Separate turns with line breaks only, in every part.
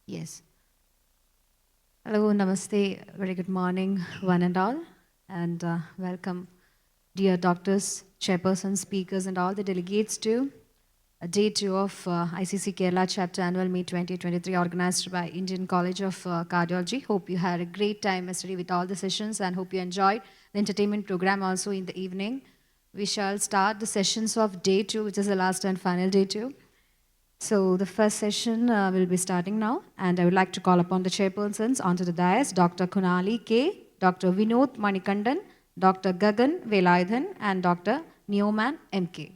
Yes. Hello, namaste. Very good morning, one and all. And welcome, dear doctors, chairpersons, speakers, and all the delegates to day two of Icc Kerala Chapter Annual Meet 2023 organized by Indian College of Cardiology. Hope you had a great time yesterday with all the sessions and hope you enjoyed the entertainment program also in the evening. We shall start the sessions of day two, which is the last and final day two. So the first session will be starting now, and I would like to call upon the chairpersons onto the dais, Dr. Kunali K, Dr. Vinod Manikandan, Dr. Gagan Velayathan, and Dr. Neoman MK.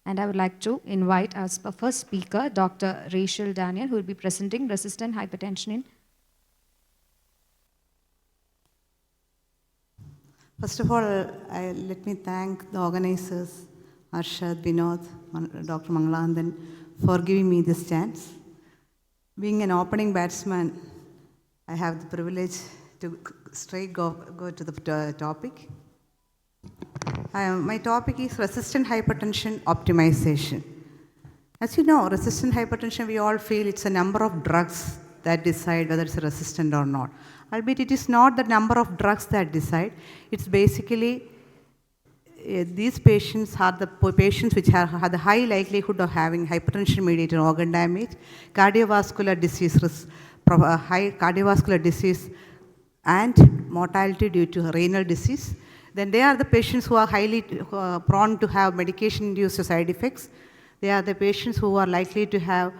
And I would like to invite our first speaker, Dr. Rachel Daniel, who will be presenting resistant hypertension in.
First of all, let me thank the organizers, Arshad, Vinod, Dr. Mangalandan, for giving me this chance. Being an opening batsman, I have the privilege to straight go to the topic. My topic is resistant hypertension optimization. As you know, resistant hypertension, we all feel it's a number of drugs that decide whether it's resistant or not. Albeit it is not the number of drugs that decide, it's basically these patients are the patients which have the high likelihood of having hypertension-mediated organ damage, cardiovascular disease, high cardiovascular disease, and mortality due to renal disease. Then they are the patients who are highly prone to have medication-induced side effects. They are the patients who are likely to have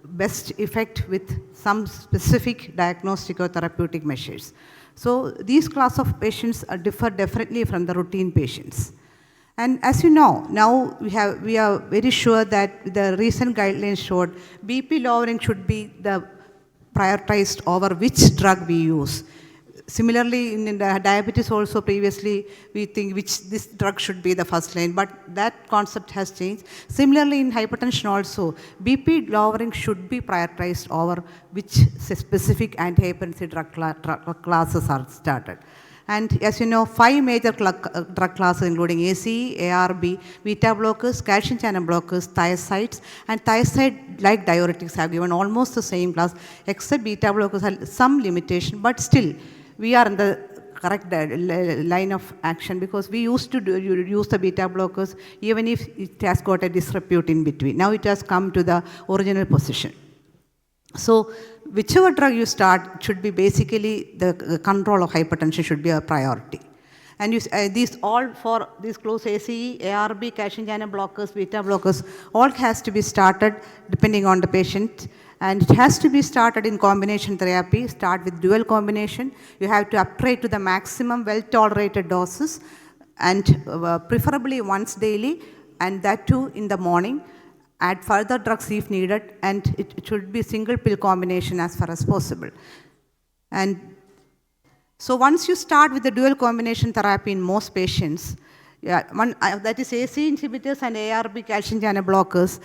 best effect with some specific diagnostic or therapeutic measures. So these class of patients differ definitely from the routine patients. And as you know, now we are very sure that the recent guidelines showed BP lowering should be the prioritized over which drug we use. Similarly, in the diabetes also previously, we think this drug should be the first line, but that concept has changed. Similarly, in hypertension also, BP lowering should be prioritized over which specific antihypertensive drug classes are started. And as you know, 5 major drug classes including ACE, ARB, beta blockers, calcium channel blockers, thiazides, and thiazide-like diuretics have given almost the same class, except beta blockers have some limitation, but still, we are in the correct line of action because we used to use the beta blockers even if it has got a disrepute in between. Now it has come to the original position. So whichever drug you start should be basically the control of hypertension should be a priority. And these all for these close ACE, ARB, calcium channel blockers, beta blockers, all has to be started depending on the patient. And it has to be started in combination therapy, start with dual combination. You have to upgrade to the maximum well-tolerated doses and preferably once daily and that too in the morning. Add further drugs if needed and it should be single pill combination as far as possible. And so once you start with the dual combination therapy in most patients, that is AC inhibitors and ARB calcium channel blockers,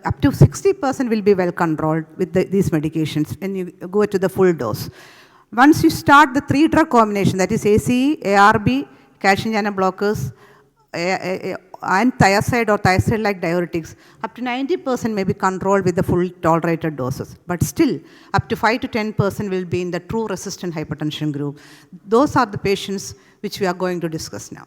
up to 60% will be well controlled with these medications when you go to the full dose. Once you start the 3 drug combination, that is ACE, ARB, calcium channel blockers, and thiazide or thiazide-like diuretics, up to 90% may be controlled with the full tolerated doses. But still, up to 5 to 10% will be in the true resistant hypertension group. Those are the patients which we are going to discuss now.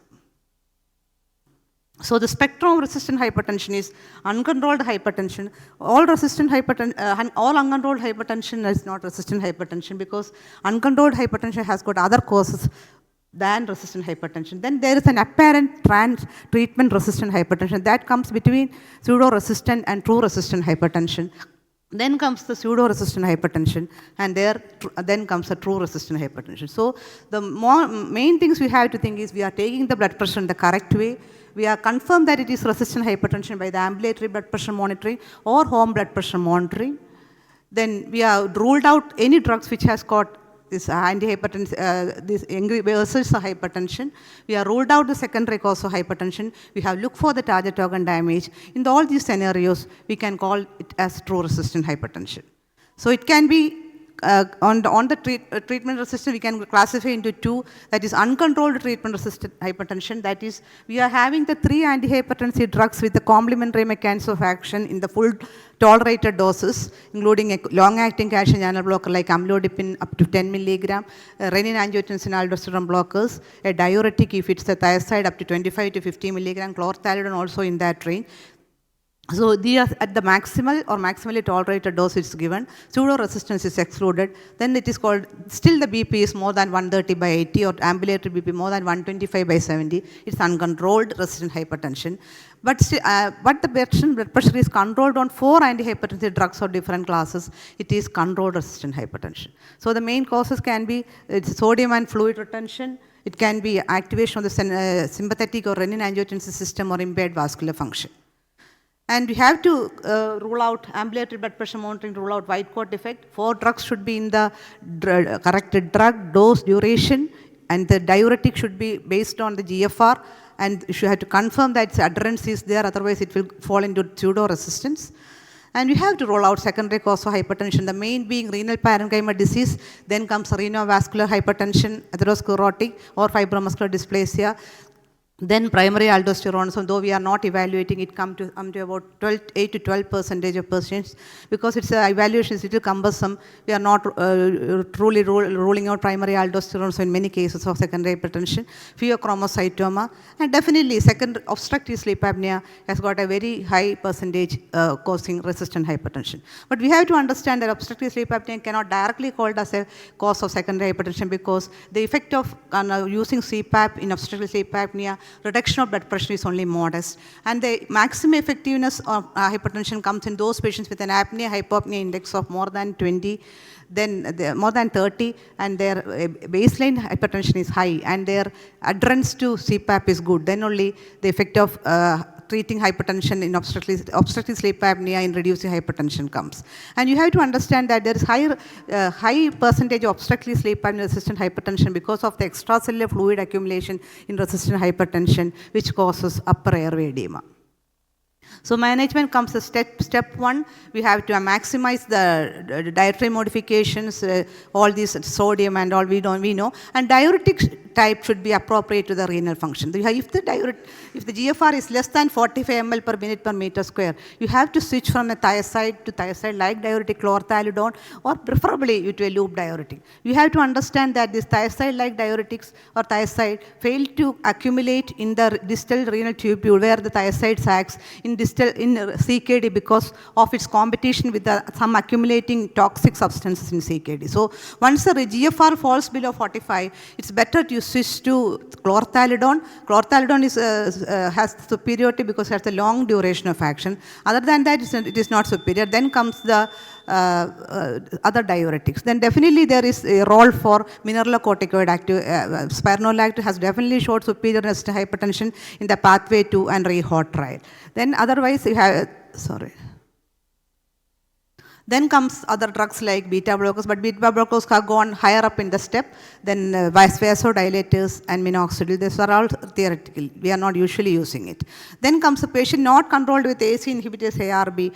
So the spectrum of resistant hypertension is uncontrolled hypertension. All uncontrolled hypertension is not resistant hypertension because uncontrolled hypertension has got other causes than resistant hypertension. Then there is an apparent treatment resistant hypertension that comes between pseudo-resistant and true resistant hypertension. Then comes the pseudo-resistant hypertension, and then comes the true resistant hypertension. So the main things we have to think is we are taking the blood pressure in the correct way. We are confirmed that it is resistant hypertension by the ambulatory blood pressure monitoring or home blood pressure monitoring. Then we have ruled out any drugs which has got this antihypertension, this versus hypertension. We have ruled out the secondary cause of hypertension. We have looked for the target organ damage. In all these scenarios, we can call it as true resistant hypertension. So it can be on the treatment resistant, we can classify into two. That is uncontrolled treatment resistant hypertension. That is, we are having the 3 antihypertensive drugs with the complementary mechanism of action in the full tolerated doses, including a long-acting calcium channel blocker like amlodipine up to 10 milligram, renin-angiotensin aldosterone blockers, a diuretic if it's the thiazide up to 25 to 50 milligram, chlorthalidone also in that range. So they are at the maximal or maximally tolerated dose is given, pseudo-resistance is excluded, then it is called, still the BP is more than 130 by 80 or ambulatory BP more than 125 by 70, it's uncontrolled resistant hypertension. But the blood pressure is controlled on 4 antihypertensive drugs of different classes, it is controlled resistant hypertension. So the main causes can be sodium and fluid retention, it can be activation of the sympathetic or renin-angiotensin system or impaired vascular function. And we have to rule out ambulatory blood pressure monitoring, rule out white coat effect. 4 drugs should be in the corrected drug, dose, duration, and the diuretic should be based on the GFR, and you have to confirm that adherence is there, otherwise it will fall into pseudo-resistance. And we have to rule out secondary cause of hypertension, the main being renal parenchyma disease, then comes renovascular hypertension, atherosclerotic or fibromuscular dysplasia. Then primary aldosterone, so though we are not evaluating it, come to about 8 to 12% of patients, because its evaluation is a little cumbersome. We are not truly ruling out primary aldosterone, so in many cases of secondary hypertension, pheochromocytoma, and definitely second obstructive sleep apnea has got a very high percentage causing resistant hypertension. But we have to understand that obstructive sleep apnea cannot directly called as a cause of secondary hypertension, because the effect of using CPAP in obstructive sleep apnea, reduction of blood pressure is only modest, and the maximum effectiveness of hypertension comes in those patients with an apnea-hypopnea index of more than 20, then more than 30, and their baseline hypertension is high, and their adherence to CPAP is good. Then only the effect of treating hypertension in obstructive sleep apnea in reducing hypertension comes. And you have to understand that there is high percentage of obstructive sleep apnea resistant hypertension because of the extracellular fluid accumulation in resistant hypertension, which causes upper airway edema. So management comes to step 1, we have to maximize the dietary modifications, all these sodium and all we know, and diuretic type should be appropriate to the renal function. If the GFR is less than 45 ml per minute per meter square, you have to switch from a thiazide to thiazide-like diuretic chlorthalidone, or preferably to a loop diuretic. You have to understand that these thiazide-like diuretics or thiazide fail to accumulate in the distal renal tubule where the thiazide acts in CKD because of its competition with some accumulating toxic substances in CKD. So once the GFR falls below 45, it's better to switch to chlorthalidone. Chlorthalidone has superiority because it has a long duration of action. Other than that, it is not superior. Then comes the other diuretics. Then definitely there is a role for mineralocorticoid active. Spironolactone has definitely showed superiorness to hypertension in the pathway 2 and REHOT trial. Then otherwise you have, Then comes other drugs like beta blockers, but beta blockers have gone higher up in the step. Then vasodilators and minoxidil. These are all theoretical. We are not usually using it. Then comes a patient not controlled with AC inhibitors, ARB.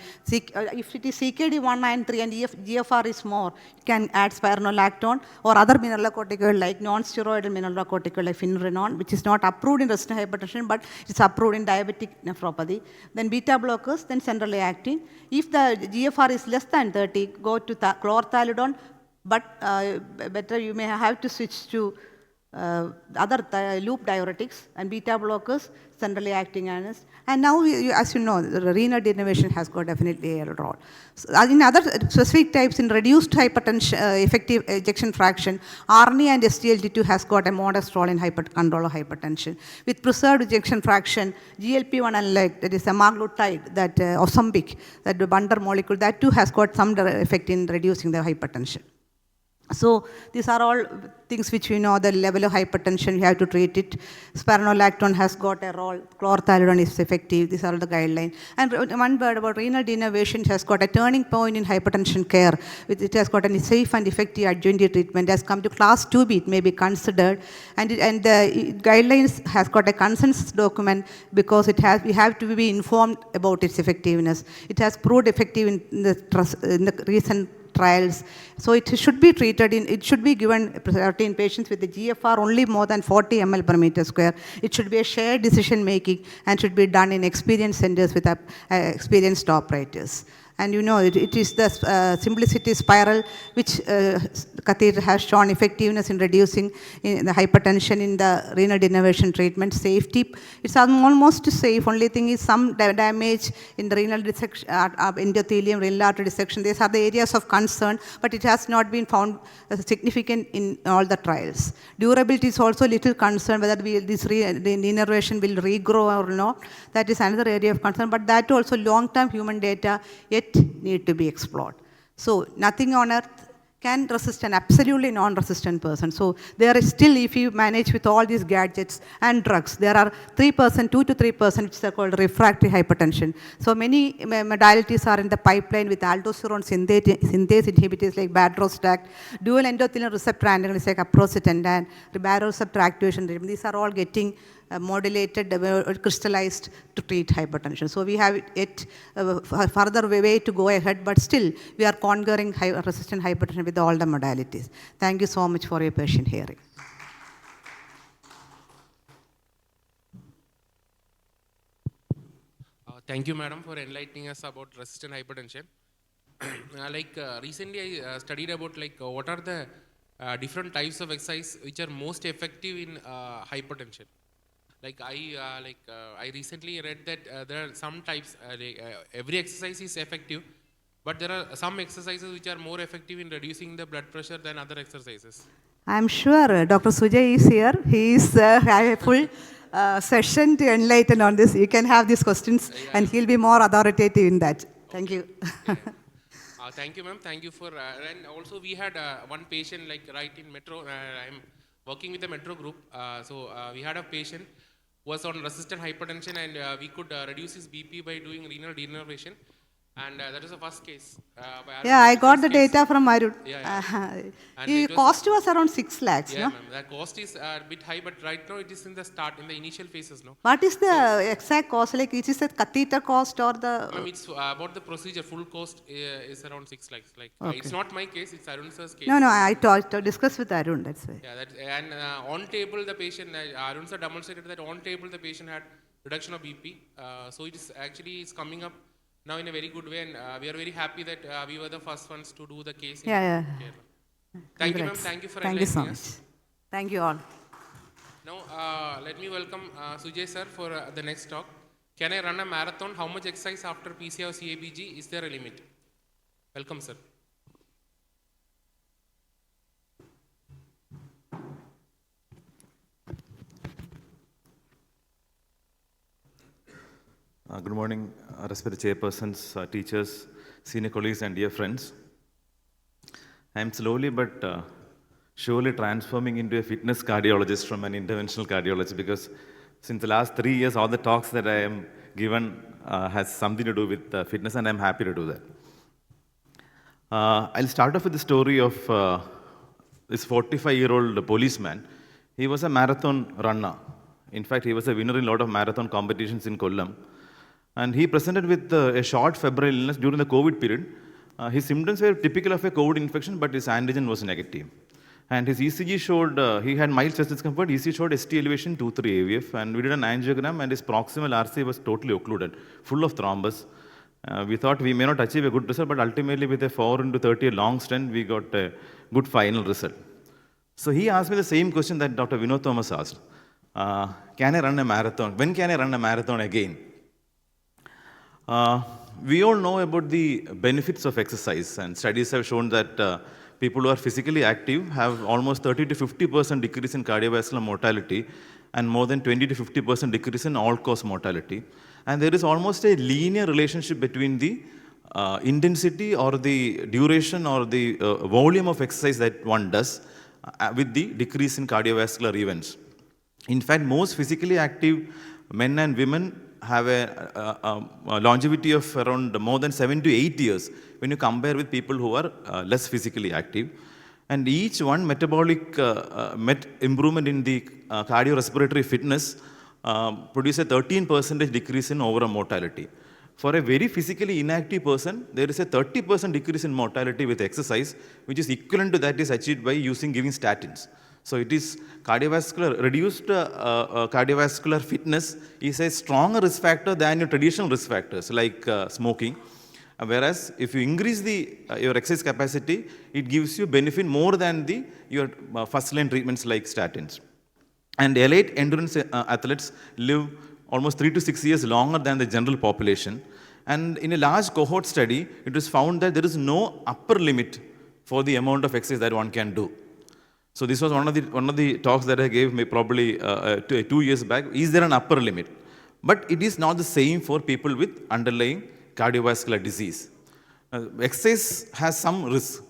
If it is CKD1 and 3 and GFR is more, it can add spironolactone or other mineralocorticoid like non-steroidal mineralocorticoid like finerenone, which is not approved in resistant hypertension, but it's approved in diabetic nephropathy. Then beta blockers, then centrally acting. If the GFR is less than 30, go to chlorthalidone, but better you may have to switch to other loop diuretics and beta blockers, centrally acting agonists. And now, as you know, the renal denervation has got definitely a role. So, in other specific types, in reduced hypertension, effective ejection fraction, ARNI and SGLT2 has got a modest role in control of hypertension. With preserved ejection fraction, GLP-1 analog, that is semaglutide, that Ozempic, that the Bunter molecule, that too has got some effect in reducing the hypertension. So these are all things which we know the level of hypertension, you have to treat it. Spironolactone has got a role, chlorthalidone is effective, these are the guidelines. And one word about renal denervation, it has got a turning point in hypertension care. It has got a safe and effective adjunctive treatment. It has come to class 2B, it may be considered. And the guidelines has got a consensus document because we have to be informed about its effectiveness. It has proved effective in the recent trials. So it should be treated it should be given priority in patients with the GFR only more than 40 ml per meter square. It should be a shared decision making and should be done in experienced centers with experienced operators. And you know, it is the simplicity spiral which catheter has shown effectiveness in reducing the hypertension in the renal denervation treatment. Safety, it's almost safe. Only thing is some damage in the renal dissection, endothelium, renal artery dissection. These are the areas of concern, but it has not been found significant in all the trials. Durability is also a little concern whether this denervation will regrow or not. That is another area of concern, but that also long-term human data yet need to be explored. So nothing on earth can resist an absolutely non-resistant person. So there is still, if you manage with all these gadgets and drugs, there are 3%, 2 to 3%, which are called refractory hypertension. So many modalities are in the pipeline with aldosterone synthase inhibitors like badrostac, dual endothelin receptor antagonists like aprocitentan, and baroreceptor activation. These are all getting modulated, crystallized to treat hypertension. So we have yet further way to go ahead, but still we are conquering resistant hypertension with all the modalities. Thank you so much for your patient hearing.
Thank you, madam, for enlightening us about resistant hypertension. Recently I studied about what are the different types of exercise which are most effective in hypertension. I recently read that there are some types, every exercise is effective, but there are some exercises which are more effective in reducing the blood pressure than other exercises.
I'm sure Dr. Sujay is here. He is have a full session to enlighten on this. You can have these questions and he'll be more authoritative in that. Thank you.
Thank you, ma'am. Thank you for, and also we had one patient right in Metro. I'm working with the Metro group. We had a patient was on resistant hypertension, and we could reduce his BP by doing renal denervation. And that is the first case.
Yeah, I got the data from Arun.
The
cost was around 6 lakhs,
yeah,
no?
ma'am. The cost is a bit high, but right now it is in the start, in the initial phases, no?
What is the exact cost? Like, is it catheter cost or the...
Ma'am, it's about the procedure. Full cost is around 6 lakhs.
Okay.
It's not my case, it's Arun sir's case.
No, I discussed with Arun, that's why.
Yeah, and on table the patient, Arun sir demonstrated that on table the patient had reduction of BP. So it is actually coming up now in a very good way, and we are very happy that we were the first ones to do the case in Kerala. Thank you, ma'am. Thank you for enlightening us.
Thank you all.
Now, let me welcome Sujay sir for the next talk. Can I run a marathon? How much exercise after PCI or CABG? Is there a limit? Welcome, sir.
Good morning, respected chairpersons, teachers, senior colleagues, and dear friends. I am slowly but surely transforming into a fitness cardiologist from an interventional cardiologist, because since the last 3 years, all the talks that I am given has something to do with fitness, and I'm happy to do that. I'll start off with the story of this 45-year-old policeman. He was a marathon runner. In fact, he was a winner in a lot of marathon competitions in Kollam. And he presented with a short febrile illness during the COVID period. His symptoms were typical of a COVID infection, but his antigen was negative. And his ECG showed, he had mild chest discomfort. ECG showed ST elevation 2-3 AVF. And we did an angiogram, and his proximal RCA was totally occluded, full of thrombus. We thought we may not achieve a good result, but ultimately with a 4x30 long stent, we got a good final result. So he asked me the same question that Dr. Vinod Thomas asked. Can I run a marathon? When can I run a marathon again? We all know about the benefits of exercise, and studies have shown that people who are physically active have almost 30 to 50% decrease in cardiovascular mortality and more than 20 to 50% decrease in all-cause mortality. And there is almost a linear relationship between the intensity or the duration or the volume of exercise that one does with the decrease in cardiovascular events. In fact, most physically active men and women have a longevity of around more than 7 to 8 years when you compare with people who are less physically active. And each one metabolic improvement in the cardiorespiratory fitness produce a 13% decrease in overall mortality. For a very physically inactive person, there is a 30% decrease in mortality with exercise, which is equivalent to that is achieved by giving statins. So it is reduced cardiovascular fitness is a stronger risk factor than your traditional risk factors like smoking. Whereas if you increase your exercise capacity, it gives you benefit more than your first line treatments like statins. And elite endurance athletes live almost 3 to 6 years longer than the general population. And in a large cohort study, it was found that there is no upper limit for the amount of exercise that one can do. So this was one of the talks that I gave probably 2 years back. Is there an upper limit? But it is not the same for people with underlying cardiovascular disease. Exercise has some risk.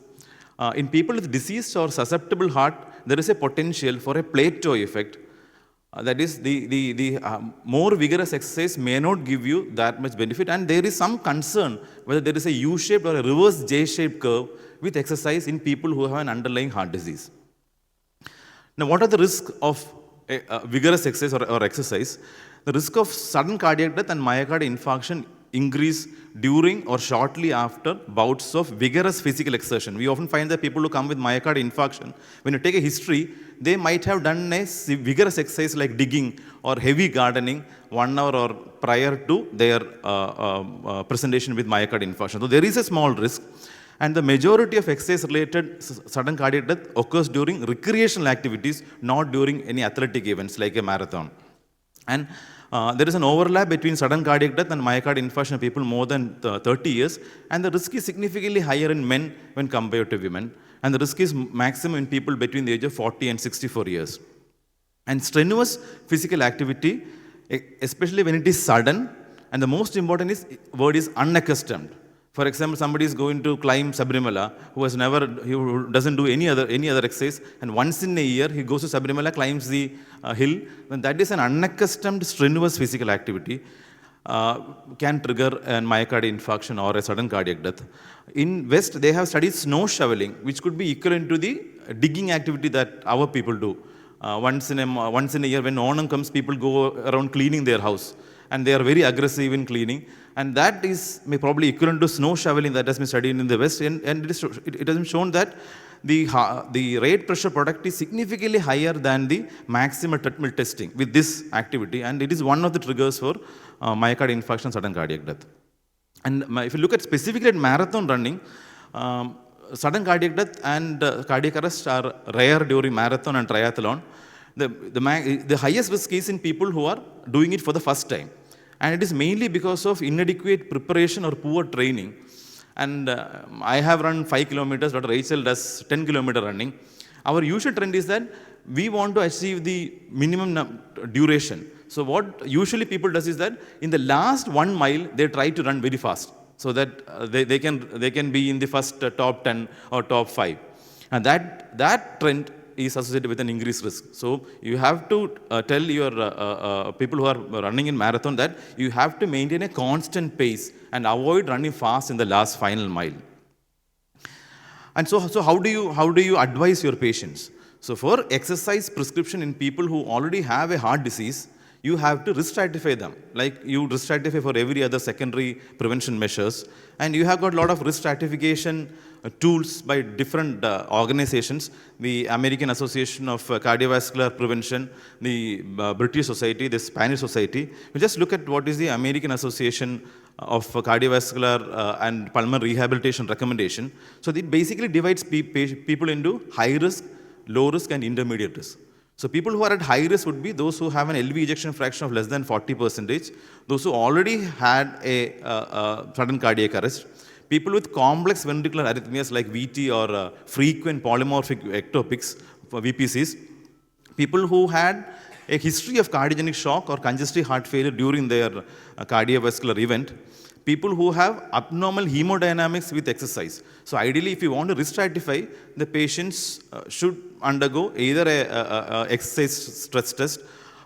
In people with diseased or susceptible heart, there is a potential for a plateau effect. That is, the more vigorous exercise may not give you that much benefit, and there is some concern whether there is a U-shaped or a reverse J-shaped curve with exercise in people who have an underlying heart disease. Now, what are the risks of vigorous exercise or exercise? The risk of sudden cardiac death and myocardial infarction increase during or shortly after bouts of vigorous physical exertion. We often find that people who come with myocardial infarction, when you take a history, they might have done a vigorous exercise like digging or heavy gardening 1 hour or prior to their presentation with myocardial infarction. So there is a small risk. And the majority of exercise-related sudden cardiac death occurs during recreational activities, not during any athletic events like a marathon. And there is an overlap between sudden cardiac death and myocardial infarction in people more than 30 years, and the risk is significantly higher in men when compared to women, and the risk is maximum in people between the age of 40 and 64 years. And strenuous physical activity, especially when it is sudden, and the most important word is unaccustomed. For example, somebody is going to climb Sabrimala who doesn't do any other exercise, and once in a year he goes to Sabrimala, climbs the hill. When that is an unaccustomed, strenuous physical activity, can trigger a myocardial infarction or a sudden cardiac death. In West, they have studied snow shoveling, which could be equivalent to the digging activity that our people do. Once in a year, when Onam comes, people go around cleaning their house, and they are very aggressive in cleaning. And that is probably equivalent to snow shoveling that has been studied in the West. And it has been shown that the rate pressure product is significantly higher than the maximal treadmill testing with this activity. And it is one of the triggers for myocardial infarction, sudden cardiac death. And if you look at specifically at marathon running, sudden cardiac death and cardiac arrest are rare during marathon and triathlon. The highest risk is in people who are doing it for the first time. And it is mainly because of inadequate preparation or poor training. And I have run 5 kilometers, Dr. Rachel does 10-kilometer running. Our usual trend is that we want to achieve the minimum duration. So what usually people does is that in the last 1 mile, they try to run very fast so that they can be in the first top 10 or top 5. And that trend is associated with an increased risk. So you have to tell your people who are running in marathon that you have to maintain a constant pace and avoid running fast in the last final mile. And so how do you advise your patients? So for exercise prescription in people who already have a heart disease, you have to risk stratify them, like you risk stratify for every other secondary prevention measures. And you have got a lot of risk stratification tools by different organizations, the American Association of Cardiovascular Prevention, the British Society, the Spanish Society. We just look at what is the American Association of Cardiovascular and Pulmonary Rehabilitation recommendation. So it basically divides people into high risk, low risk, and intermediate risk. So people who are at high risk would be those who have an LV ejection fraction of less than 40%, those who already had a sudden cardiac arrest, people with complex ventricular arrhythmias like VT or frequent polymorphic ectopics for VPCs, people who had a history of cardiogenic shock or congestive heart failure during their cardiovascular event, people who have abnormal hemodynamics with exercise. So ideally, if you want to risk stratify, the patients should undergo either a exercise stress test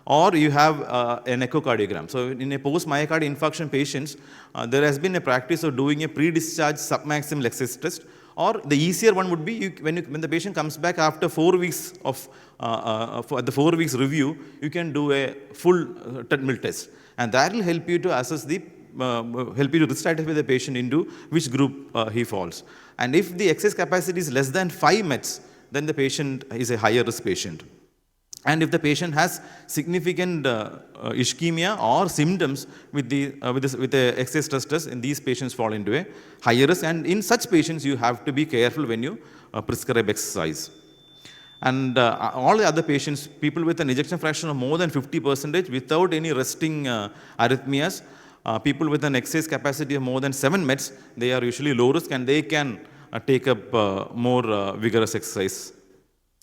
or you have an echocardiogram. So in a post-myocardial infarction patients, there has been a practice of doing a pre-discharge submaximal exercise test, or the easier one would be when the patient comes back after 4 weeks of the 4 weeks review, you can do a full treadmill test. And that will help you to assess the help you to risk stratify the patient into which group he falls. And if the exercise capacity is less than 5 METs, then the patient is a higher risk patient. And if the patient has significant ischemia or symptoms with the excess stress test, and these patients fall into a higher risk. And in such patients, you have to be careful when you prescribe exercise. And all the other patients, people with an ejection fraction of more than 50% without any resting arrhythmias, people with an exercise capacity of more than 7 METs, they are usually low risk and they can take up more vigorous exercise.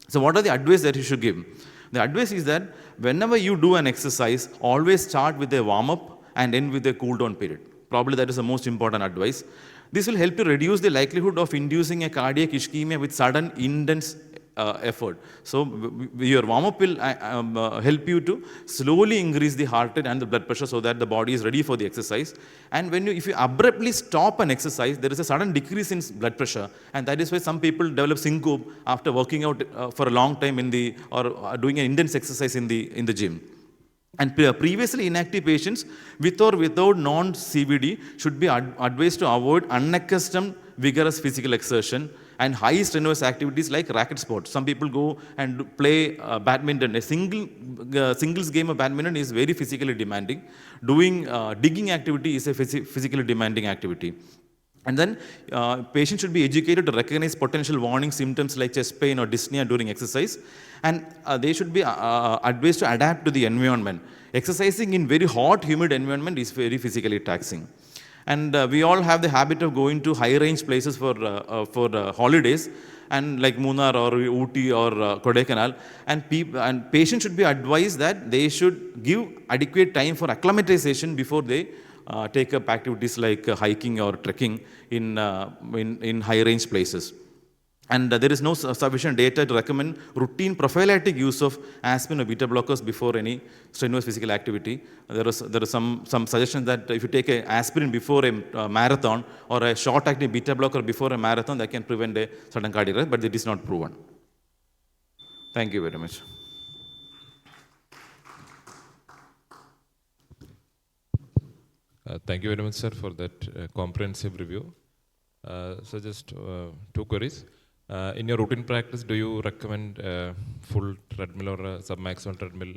So what are the advice that you should give? The advice is that whenever you do an exercise, always start with a warm-up and end with a cool-down period. Probably that is the most important advice. This will help to reduce the likelihood of inducing a cardiac ischemia with sudden intense effort. So your warm-up will help you to slowly increase the heart rate and the blood pressure so that the body is ready for the exercise. And if you abruptly stop an exercise, there is a sudden decrease in blood pressure, and that is why some people develop syncope after working out for a long time or doing an intense exercise in the gym. And previously inactive patients with or without non-CVD should be advised to avoid unaccustomed vigorous physical exertion and high strenuous activities like racket sports. Some people go and play badminton. A singles game of badminton is very physically demanding. Doing digging activity is a physically demanding activity. And then patients should be educated to recognize potential warning symptoms like chest pain or dyspnea during exercise. And they should be advised to adapt to the environment. Exercising in very hot, humid environment is very physically taxing. And we all have the habit of going to high-range places for holidays, and like Munnar or Ooty or Kodaikanal. And patients should be advised that they should give adequate time for acclimatization before they take up activities like hiking or trekking in high-range places. And there is no sufficient data to recommend routine prophylactic use of aspirin or beta blockers before any strenuous physical activity. There is some suggestions that if you take an aspirin before a marathon or a short-acting beta blocker before a marathon, that can prevent a sudden cardiac arrest, but it is not proven. Thank you very much.
Thank you very much, sir, for that comprehensive review. So just two queries. In your routine practice, do you recommend full treadmill or sub-maximal treadmill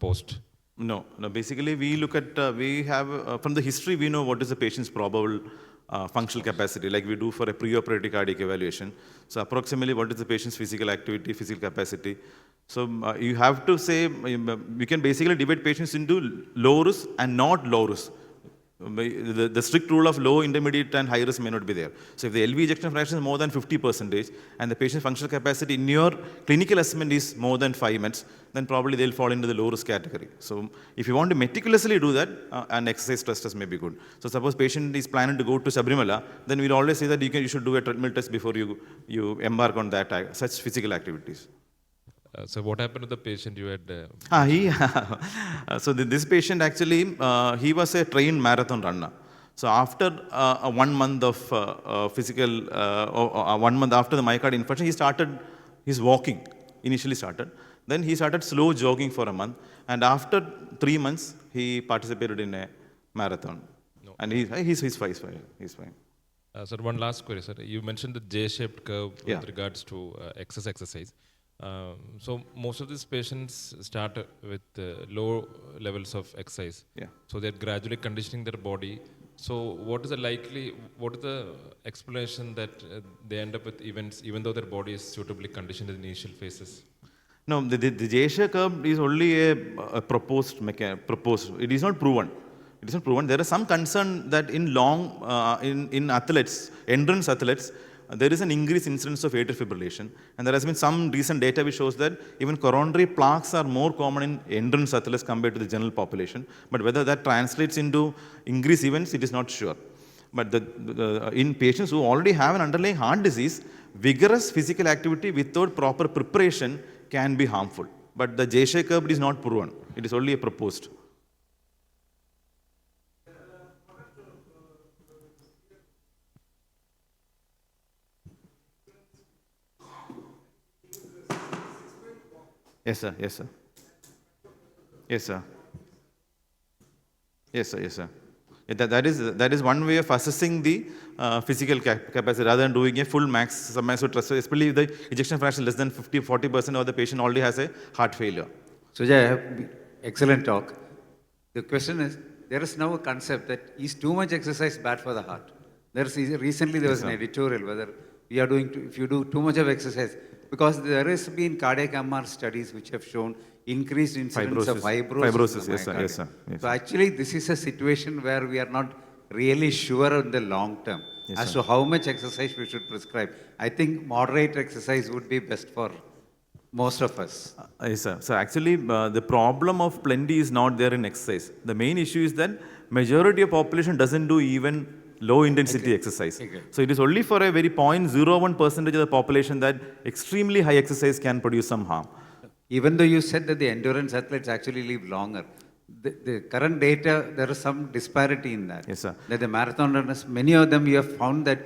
post?
No. Basically, we look at, we have, from the history, we know what is the patient's probable functional capacity, like we do for a preoperative cardiac evaluation. So approximately what is the patient's physical activity, physical capacity. So you have to say, we can basically divide patients into low risk and not low risk. The strict rule of low, intermediate, and high risk may not be there. So if the LV ejection fraction is more than 50% and the patient's functional capacity in your clinical assessment is more than 5 minutes, then probably they'll fall into the low risk category. So if you want to meticulously do that, an exercise stress test may be good. So suppose patient is planning to go to Sabrimala, then we'll always say that you should do a treadmill test before you embark on that such physical activities.
So what happened to the patient you had?
So this patient actually, he was a trained marathon runner. So after 1 month of physical, 1 month after the myocardial infarction, he started his walking, initially started. Then he started slow jogging for a month. And after 3 months, he participated in a marathon. No. And he's fine. He's fine.
Sir, one last query, sir. You mentioned the J-shaped curve with regards to exercise. So most of these patients start with low levels of exercise.
Yeah.
So they're gradually conditioning their body. So what is the explanation that they end up with events even though their body is suitably conditioned in the initial phases?
No, the J-shaped curve is only a proposed. It is not proven. It is not proven. There is some concern that in in athletes, endurance athletes, there is an increased incidence of atrial fibrillation. And there has been some recent data which shows that even coronary plaques are more common in endurance athletes compared to the general population. But whether that translates into increased events, it is not sure. But in patients who already have an underlying heart disease, vigorous physical activity without proper preparation can be harmful. But the J-shaped curve is not proven. It is only a proposed. Yes, sir. Yes, sir. Yes, sir. Yes, sir. Yes, sir. That is one way of assessing the physical capacity rather than doing a full max submaximum thrust, especially if the ejection fraction less than 40% of the patient already has a heart failure.
Sujay, excellent talk. The question is, there is now a concept that is too much exercise bad for the heart? Recently there was an editorial whether we are doing, if you do too much of exercise, because there has been cardiac MR studies which have shown increased incidence of fibrosis.
Yes, sir. Yes, sir.
So actually this is a situation where we are not really sure in the long term as to how much exercise we should prescribe. I think moderate exercise would be best for most of us.
Yes, sir. So actually, the problem of plenty is not there in exercise. The main issue is that majority of population doesn't do even low intensity exercise. So it is only for a very 0.01% of the population that extremely high exercise can produce some harm.
Even though you said that the endurance athletes actually live longer, the current data, there is some disparity in that.
Yes, sir.
That the marathon runners, many of them you have found that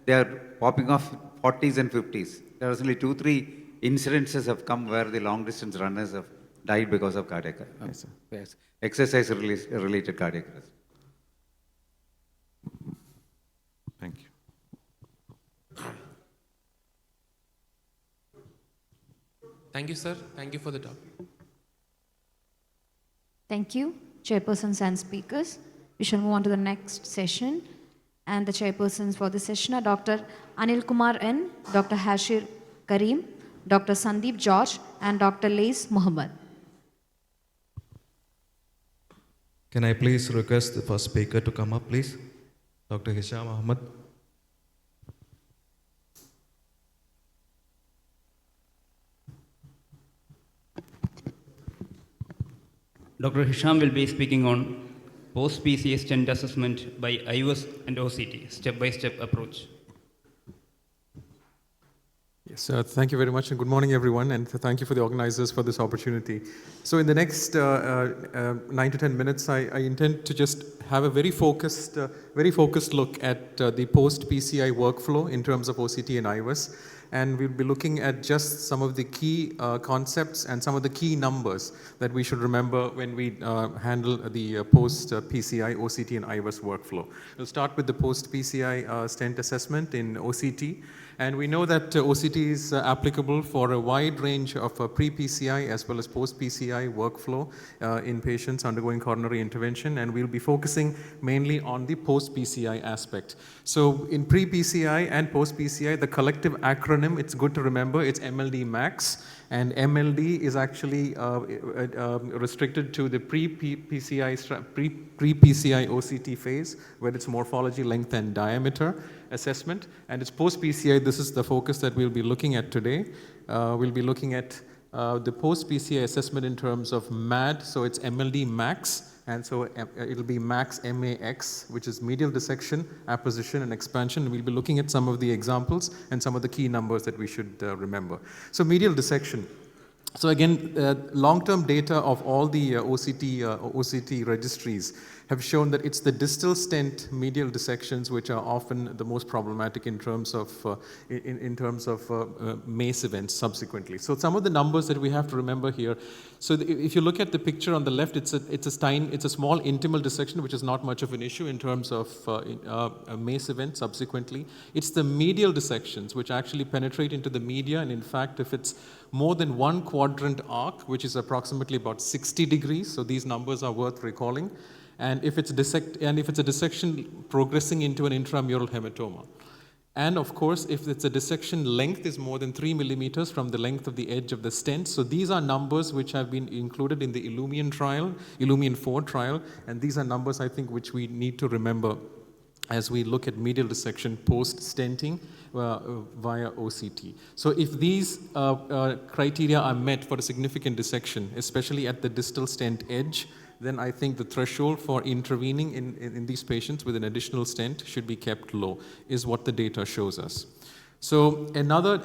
they are popping off 40s and 50s. There are only 2-3 incidences have come where the long distance runners have died because of cardiac exercise related cardiac arrest.
Thank you.
Thank you, sir. Thank you for the talk.
Thank you, chairpersons and speakers. We shall move on to the next session. And the chairpersons for this session are Dr. Anil Kumar N., Dr. Hashir Kareem, Dr. Sandeep George, and Dr. Lays Muhammad.
Can I please request the first speaker to come up, please? Dr. Hisham Ahmed.
Dr. Hisham will be speaking on post-PCA stent assessment by IVS and OCT, step-by-step approach.
Yes, thank you very much, and good morning, everyone, and thank you for the organizers for this opportunity. So in the next 9 to 10 minutes, I intend to just have a very focused look at the post-PCI workflow in terms of OCT and IVS, and we'll be looking at just some of the key concepts and some of the key numbers that we should remember when we handle the post-PCI, OCT, and IVS workflow. We'll start with the post-PCI stent assessment in OCT. And we know that OCT is applicable for a wide range of pre-PCI as well as post-PCI workflow in patients undergoing coronary intervention, and we'll be focusing mainly on the post-PCI aspect. So in pre-PCI and post-PCI, the collective acronym, it's good to remember, it's MLD max, and MLD is actually restricted to the pre-PCI OCT phase, where it's morphology, length, and diameter assessment, and it's post-PCI. This is the focus that we'll be looking at today. We'll be looking at the post-PCI assessment in terms of MAD, so it's MLD max, and so it'll be max MAX, which is medial dissection, apposition, and expansion. We'll be looking at some of the examples and some of the key numbers that we should remember. So medial dissection. So again, long-term data of all the OCT registries have shown that it's the distal stent medial dissections which are often the most problematic in terms of MACE events subsequently. So some of the numbers that we have to remember here. So if you look at the picture on the left, it's a small intimal dissection, which is not much of an issue in terms of a MACE event subsequently. It's the medial dissections which actually penetrate into the media, and in fact, if it's more than one quadrant arc, which is approximately about 60 degrees, so these numbers are worth recalling. And if it's a dissection progressing into an intramural hematoma. And of course, if it's a dissection length is more than 3 millimeters from the length of the edge of the stent. So these are numbers which have been included in the Illumian trial, Illumian 4 trial, and these are numbers I think which we need to remember as we look at medial dissection post-stenting via OCT. So if these criteria are met for a significant dissection, especially at the distal stent edge, then I think the threshold for intervening in these patients with an additional stent should be kept low, is what the data shows us. So another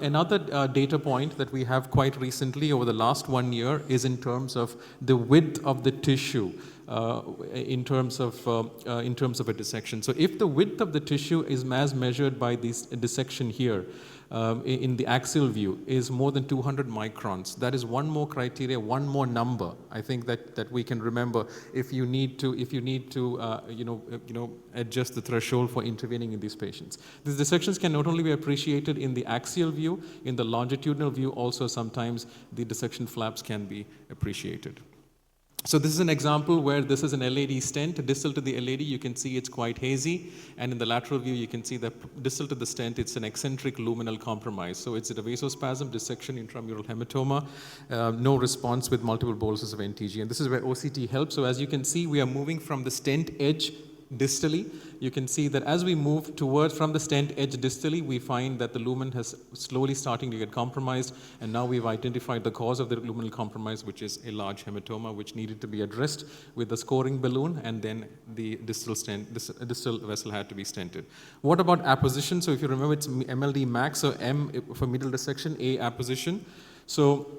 data point that we have quite recently over the last 1 year is in terms of the width of the tissue in terms of a dissection. So if the width of the tissue is as measured by this dissection here, in the axial view is more than 200 microns. That is one more criteria, one more number. I think that we can remember if you need to adjust the threshold for intervening in these patients. These dissections can not only be appreciated in the axial view, in the longitudinal view also sometimes the dissection flaps can be appreciated. So this is an example where this is an LAD stent. Distal to the LAD, you can see it's quite hazy. And in the lateral view, you can see that distal to the stent, it's an eccentric luminal compromise. So it's a vasospasm, dissection, intramural hematoma, no response with multiple boluses of NTG. And this is where OCT helps. So as you can see, we are moving from the stent edge distally. You can see that as we move towards from the stent edge distally, we find that the lumen has slowly starting to get compromised, and now we've identified the cause of the luminal compromise, which is a large hematoma, which needed to be addressed with the scoring balloon, and then the distal distal vessel had to be stented. What about apposition? So if you remember, it's MLD max, so M for middle dissection, A apposition. So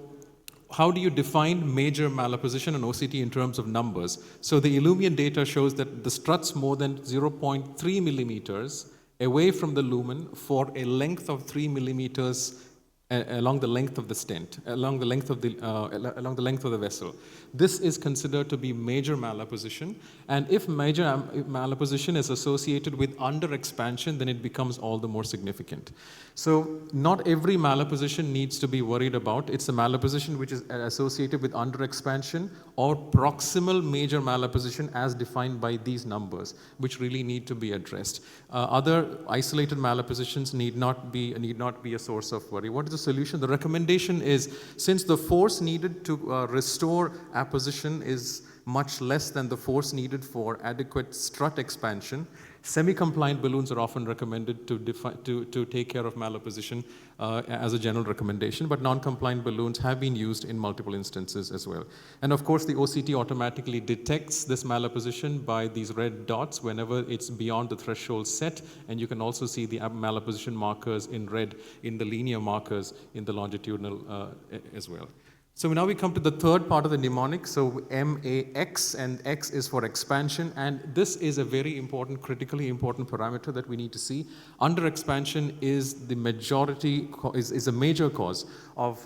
how do you define major malapposition on OCT in terms of numbers? So the Illumian data shows that the struts more than 0.3 millimeters away from the lumen for a length of 3 millimeters along the length of the stent, along the length of the vessel. This is considered to be major malapposition, and if major malapposition is associated with underexpansion, then it becomes all the more significant. So not every malapposition needs to be worried about. It's a malapposition which is associated with underexpansion or proximal major malapposition as defined by these numbers, which really need to be addressed. Other isolated malappositions need not be a source of worry. What is the solution? The recommendation is, since the force needed to restore apposition is much less than the force needed for adequate strut expansion, semi-compliant balloons are often recommended to take care of malapposition as a general recommendation, but non-compliant balloons have been used in multiple instances as well. And of course, the OCT automatically detects this malapposition by these red dots whenever it's beyond the threshold set, and you can also see the malapposition markers in red in the linear markers in the longitudinal as well. So now we come to the third part of the mnemonic. So MAX, and X is for expansion, and this is a very important, critically important parameter that we need to see. Under expansion is the majority, is a major cause of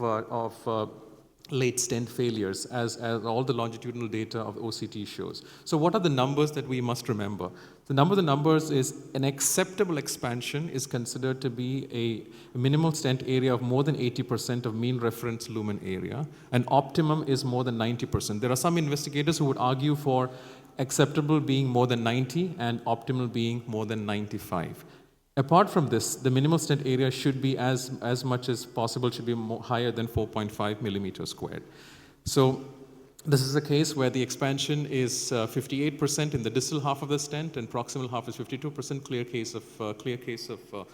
late stent failures, as all the longitudinal data of OCT shows. So what are the numbers that we must remember? The numbers is an acceptable expansion is considered to be a minimal stent area of more than 80% of mean reference lumen area, and optimum is more than 90%. There are some investigators who would argue for acceptable being more than 90 and optimal being more than 95. Apart from this, the minimal stent area should be as much as possible, should be higher than 4.5 millimeters squared. So this is a case where the expansion is 58% in the distal half of the stent and proximal half is 52%, clear case of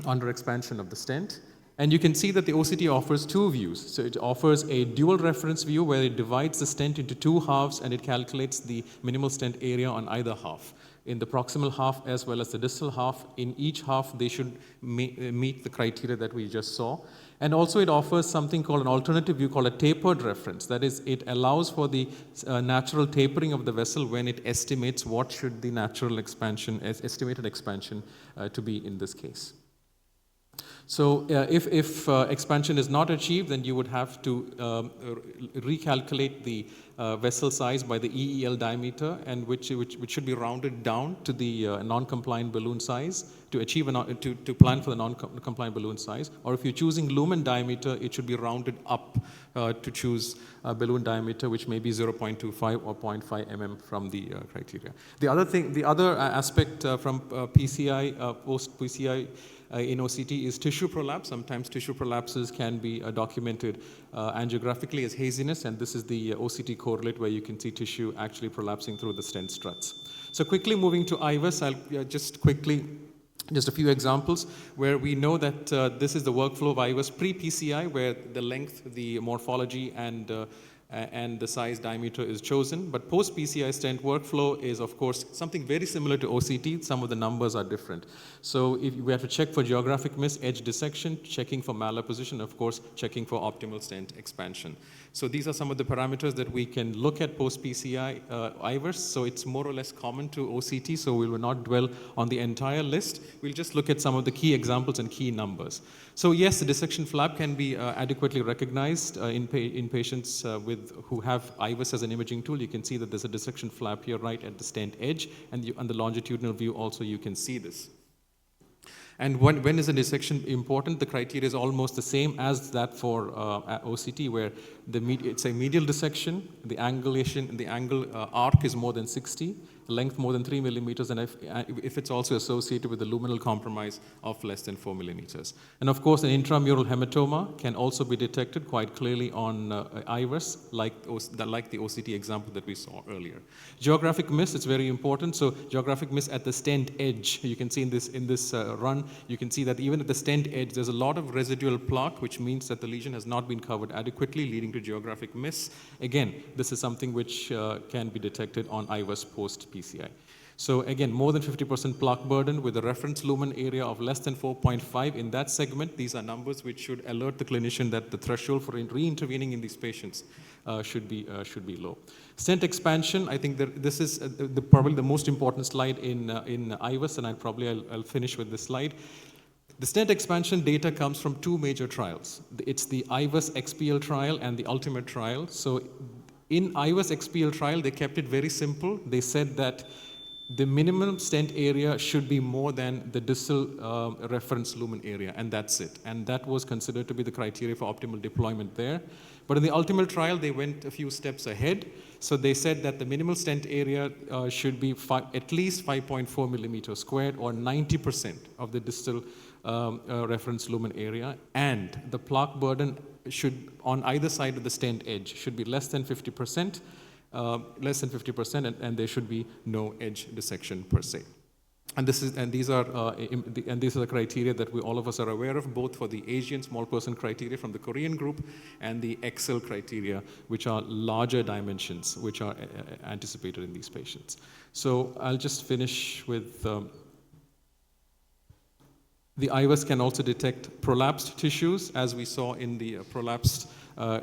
under expansion of the stent. And you can see that the OCT offers two views. So it offers a dual reference view where it divides the stent into two halves and it calculates the minimal stent area on either half. In the proximal half as well as the distal half, in each half they should meet the criteria that we just saw. And also it offers something called an alternative view called a tapered reference. That is, it allows for the natural tapering of the vessel when it estimates what should the natural expansion, estimated expansion to be in this case. So if expansion is not achieved, then you would have to recalculate the vessel size by the EEL diameter, and which should be rounded down to the non-compliant balloon size to achieve to plan for the non-compliant balloon size. Or if you're choosing lumen diameter, it should be rounded up to choose a balloon diameter which may be 0.25 or 0.5 mm from the criteria. The other aspect from PCI, post-PCI in OCT is tissue prolapse. Sometimes tissue prolapses can be documented angiographically as haziness, and this is the OCT correlate where you can see tissue actually prolapsing through the stent struts. So quickly moving to IVUS, I'll just a few examples where we know that this is the workflow of IVUS pre-PCI, where the length, the morphology, and and the size diameter is chosen. But post-PCI stent workflow is, of course, something very similar to OCT. Some of the numbers are different. So if we have to check for geographic miss, edge dissection, checking for malapposition, of course, checking for optimal stent expansion. So these are some of the parameters that we can look at post-PCI IVUS. So it's more or less common to OCT, so we will not dwell on the entire list. We'll just look at some of the key examples and key numbers. So yes, the dissection flap can be adequately recognized in patients who have IVUS as an imaging tool. You can see that there's a dissection flap here right at the stent edge, and on the longitudinal view also you can see this. And when is a dissection important? The criteria is almost the same as that for OCT, where it's a medial dissection, the angulation, the angle arc is more than 60, length more than 3 millimeters, and if it's also associated with a luminal compromise of less than 4 millimeters. And of course, an intramural hematoma can also be detected quite clearly on IVUS, like the OCT example that we saw earlier. Geographic miss, it's very important. So geographic miss at the stent edge, you can see in this run, you can see that even at the stent edge, there's a lot of residual plaque, which means that the lesion has not been covered adequately, leading to geographic miss. Again, this is something which can be detected on IVUS post-PCI. So again, more than 50% plaque burden with a reference lumen area of less than 4.5 in that segment. These are numbers which should alert the clinician that the threshold for re-intervening in these patients should be low. Stent expansion, I think this is probably the most important slide in IVUS, and I'll finish with this slide. The stent expansion data comes from two major trials. It's the IVUS XPL trial and the Ultimate trial. So in IVUS XPL trial, they kept it very simple. They said that the minimum stent area should be more than the distal reference lumen area, and that's it. And that was considered to be the criteria for optimal deployment there. But in the Ultimate trial, they went a few steps ahead. So they said that the minimal stent area should be at least 5.4 millimeters squared, or 90% of the distal reference lumen area, and the plaque burden should, on either side of the stent edge, should be less than 50%, and there should be no edge dissection per se. And these are the criteria that all of us are aware of, both for the Asian small person criteria from the Korean group and the Excel criteria, which are larger dimensions, which are anticipated in these patients. So I'll just finish with the IVUS can also detect prolapsed tissues, as we saw in the prolapsed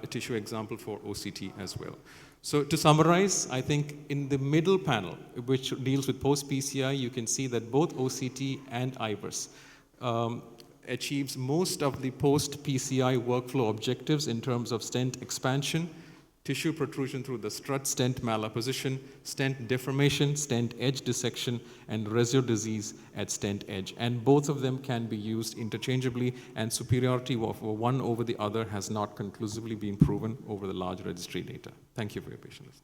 tissue example for OCT as well. So to summarize, I think in the middle panel, which deals with post-PCI, you can see that both OCT and IVUS achieves most of the post-PCI workflow objectives in terms of stent expansion, tissue protrusion through the strut, stent malapposition, stent deformation, stent edge dissection, and residual disease at stent edge. And both of them can be used interchangeably, and superiority of one over the other has not conclusively been proven over the large registry data. Thank you for your patience.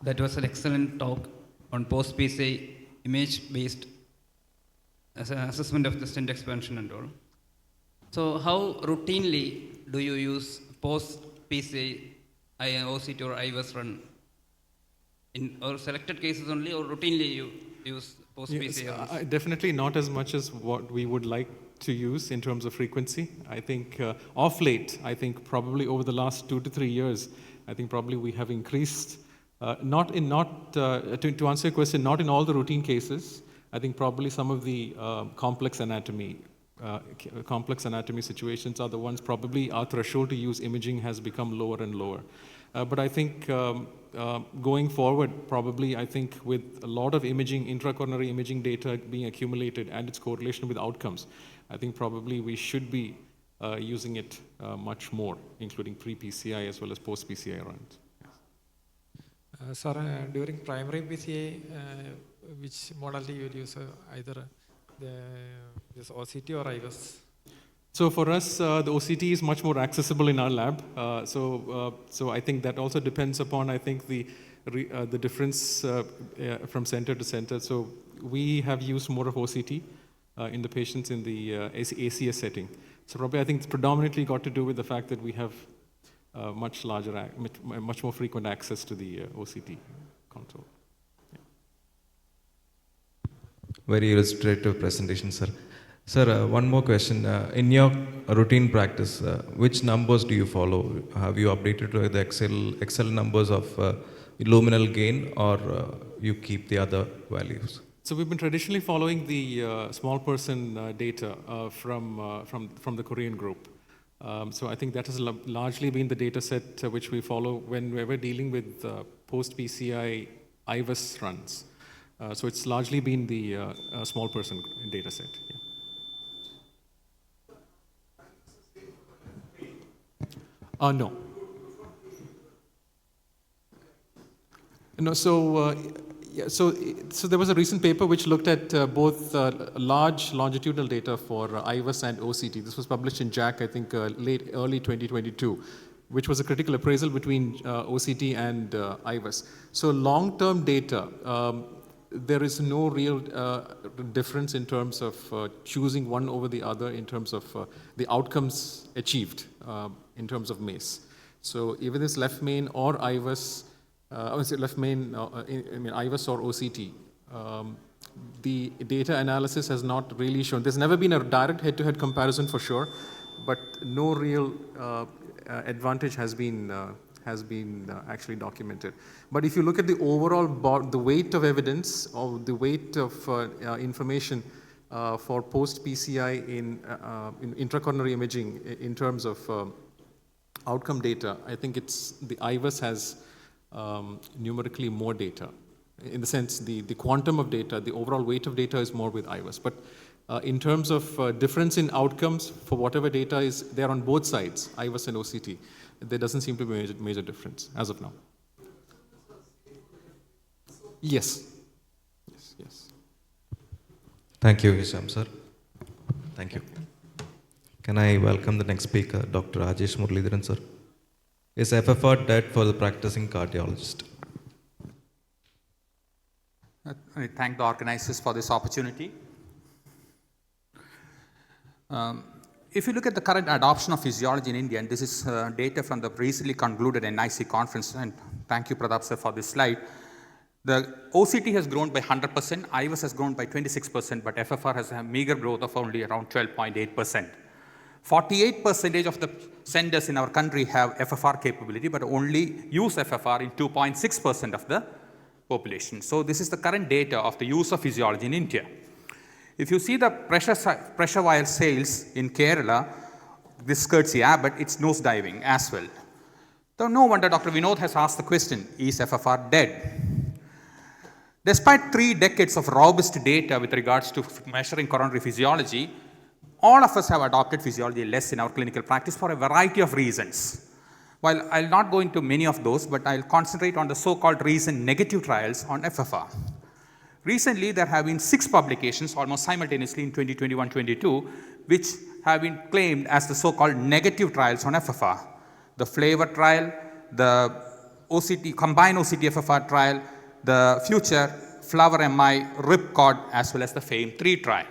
That was an excellent talk on post-PCI image-based as an assessment of the stent expansion and all. So how routinely do you use post-PCI OCT or IVUS run? In or selected cases only, or routinely you use post-PCI?
Yes, definitely not as much as what we would like to use in terms of frequency. I think off late, I think probably over the last 2 to 3 years, I think probably we have increased, to answer your question, not in all the routine cases. I think probably some of the complex anatomy situations are the ones probably our threshold to use imaging has become lower and lower. But I think going forward, probably I think with a lot of imaging, intracoronary imaging data being accumulated and its correlation with outcomes, I think probably we should be using it much more, including pre-PCI as well as post-PCI runs.
Sir, during primary PCI, which modality you would use, either this OCT or IVUS?
So for us, the OCT is much more accessible in our lab. So I think that also depends upon, I think, the difference from center to center. So we have used more of OCT in the patients in the ACS setting. So probably I think it's predominantly got to do with the fact that we have much more frequent access to the OCT console.
Very illustrative presentation, sir. Sir, one more question. In your routine practice, which numbers do you follow? Have you updated the Excel numbers of luminal gain, or you keep the other values?
So we've been traditionally following the small person data from the Korean group. So I think that has largely been the data set which we follow when we're dealing with post-PCI IVUS runs. So it's largely been the small person data set. Yeah. No. No, so there was a recent paper which looked at both large longitudinal data for IVUS and OCT. This was published in JACC, I think, early 2022, which was a critical appraisal between OCT and IVUS. So long-term data, there is no real difference in terms of choosing one over the other in terms of the outcomes achieved in terms of MACE. So even this left main or IVUS, left main, IVUS or OCT, the data analysis has not really shown. There's never been a direct head-to-head comparison for sure, but no real advantage has been actually documented. But if you look at the overall the weight of evidence or the weight of information for post-PCI in intracoronary imaging in terms of outcome data, I think it's the IVUS has numerically more data. In the sense, the quantum of data, the overall weight of data is more with IVUS. But in terms of difference in outcomes for whatever data is there on both sides, IVUS and OCT, there doesn't seem to be a major difference as of now. Yes. Yes.
Thank you, Hisham, sir. Thank you. Can I welcome the next speaker, Dr. Rajesh Muralidharan, sir? Is FFR dead for the practicing cardiologist?
I thank the organizers for this opportunity. If you look at the current adoption of physiology in India, and this is data from the recently concluded Icc conference, and thank you, Pratap sir, for this slide. The OCT has grown by 100%, IVUS has grown by 26%, but FFR has a meager growth of only around 12.8%. 48% of the centers in our country have FFR capability, but only use FFR in 2.6% of the population. So this is the current data of the use of physiology in India. If you see the pressure wire sales in Kerala, this courtesy Abbott, it's nosediving as well. So no wonder Dr. Vinod has asked the question, is FFR dead? Despite 3 decades of robust data with regards to measuring coronary physiology, all of us have adopted physiology less in our clinical practice for a variety of reasons. While I'll not go into many of those, but I'll concentrate on the so-called recent negative trials on FFR. Recently, there have been 6 publications almost simultaneously in 2021-22, which have been claimed as the so-called negative trials on FFR. The Flavor trial, the combined OCT FFR trial, the future Flower MI, Ripcord, as well as the FAME3 trial.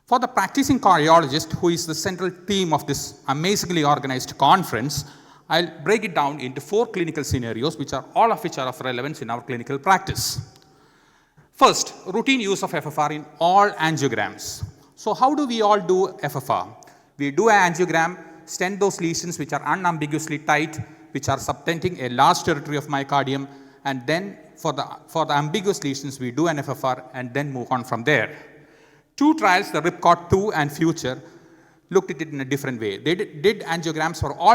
For the practicing cardiologist, who is the central theme of this amazingly organized conference, I'll break it down into 4 clinical scenarios, all of which are of relevance in our clinical practice. First, routine use of FFR in all angiograms. So how do we all do FFR? We do an angiogram, stent those lesions which are unambiguously tight, which are subtending a large territory of myocardium, and then for the ambiguous lesions, we do an FFR and then move on from there. 2 trials, the Ripcord 2 and Future, looked at it in a different way. They did angiograms for all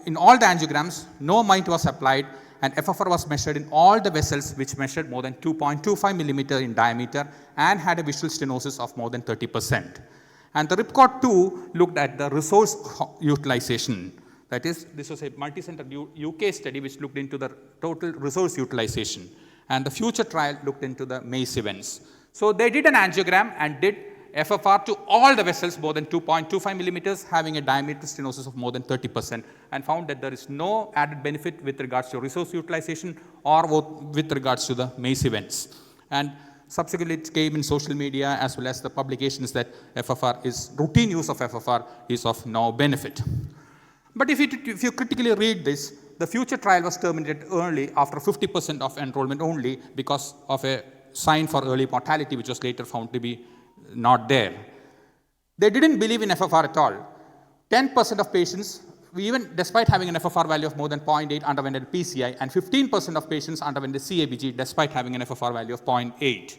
in all the angiograms, no MINT was applied, and FFR was measured in all the vessels which measured more than 2.25 millimeter in diameter and had a visual stenosis of more than 30%. And the Ripcord 2 looked at the resource utilization. That is, this was a multi-center UK study which looked into the total resource utilization. And the Future trial looked into the MACE events. So they did an angiogram and did FFR to all the vessels more than 2.25 millimeters, having a diameter stenosis of more than 30%, and found that there is no added benefit with regards to resource utilization or with regards to the MACE events. And subsequently it came in social media as well as the publications that routine use of FFR is of no benefit. But if you critically read this, the Future trial was terminated early after 50% of enrollment only because of a sign for early mortality, which was later found to be not there. They didn't believe in FFR at all. 10% of patients, even despite having an FFR value of more than 0.8, underwent a PCI, and 15% of patients underwent a CABG despite having an FFR value of 0.8.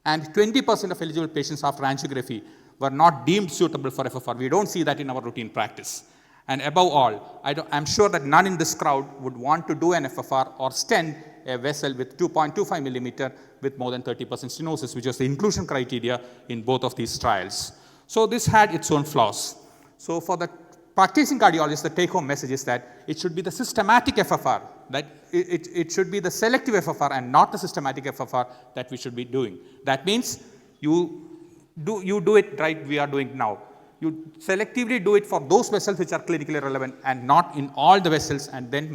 And 20% of eligible patients after angiography were not deemed suitable for FFR. We don't see that in our routine practice. And above all, I'm sure that none in this crowd would want to do an FFR or stent a vessel with 2.25 millimeter with more than 30% stenosis, which was the inclusion criteria in both of these trials. So this had its own flaws. So for the practicing cardiologist, the take-home message is that it should be the systematic FFR, that it should be the selective FFR and not the systematic FFR that we should be doing. That means you do it right we are doing now. You selectively do it for those vessels which are clinically relevant and not in all the vessels, and then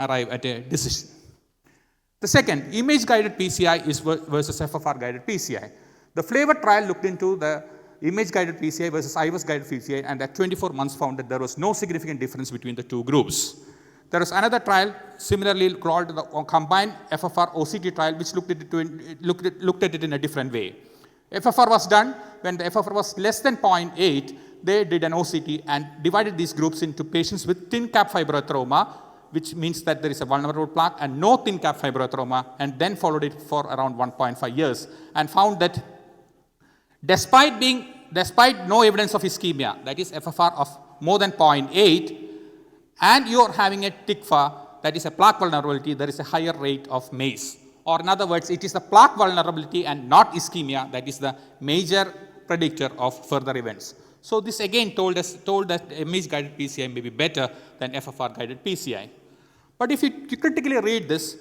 arrive at a decision. The second, image-guided PCI is versus FFR-guided PCI. The Flavor trial looked into the image-guided PCI versus IVUS-guided PCI, and at 24 months found that there was no significant difference between the two groups. There was another trial similarly called the combined FFR OCT trial, which looked at it in a different way. FFR was done when the FFR was less than 0.8. They did an OCT and divided these groups into patients with thin cap fibroathroма, which means that there is a vulnerable plaque, and no thin cap fibroathroma, and then followed it for around 1.5 years and found that despite no evidence of ischemia, that is FFR of more than 0.8, and you are having a TICFA, that is a plaque vulnerability, there is a higher rate of MACE. Or in other words, it is the plaque vulnerability and not ischemia that is the major predictor of further events. So this again told that image-guided PCI may be better than FFR-guided PCI. But if you critically read this,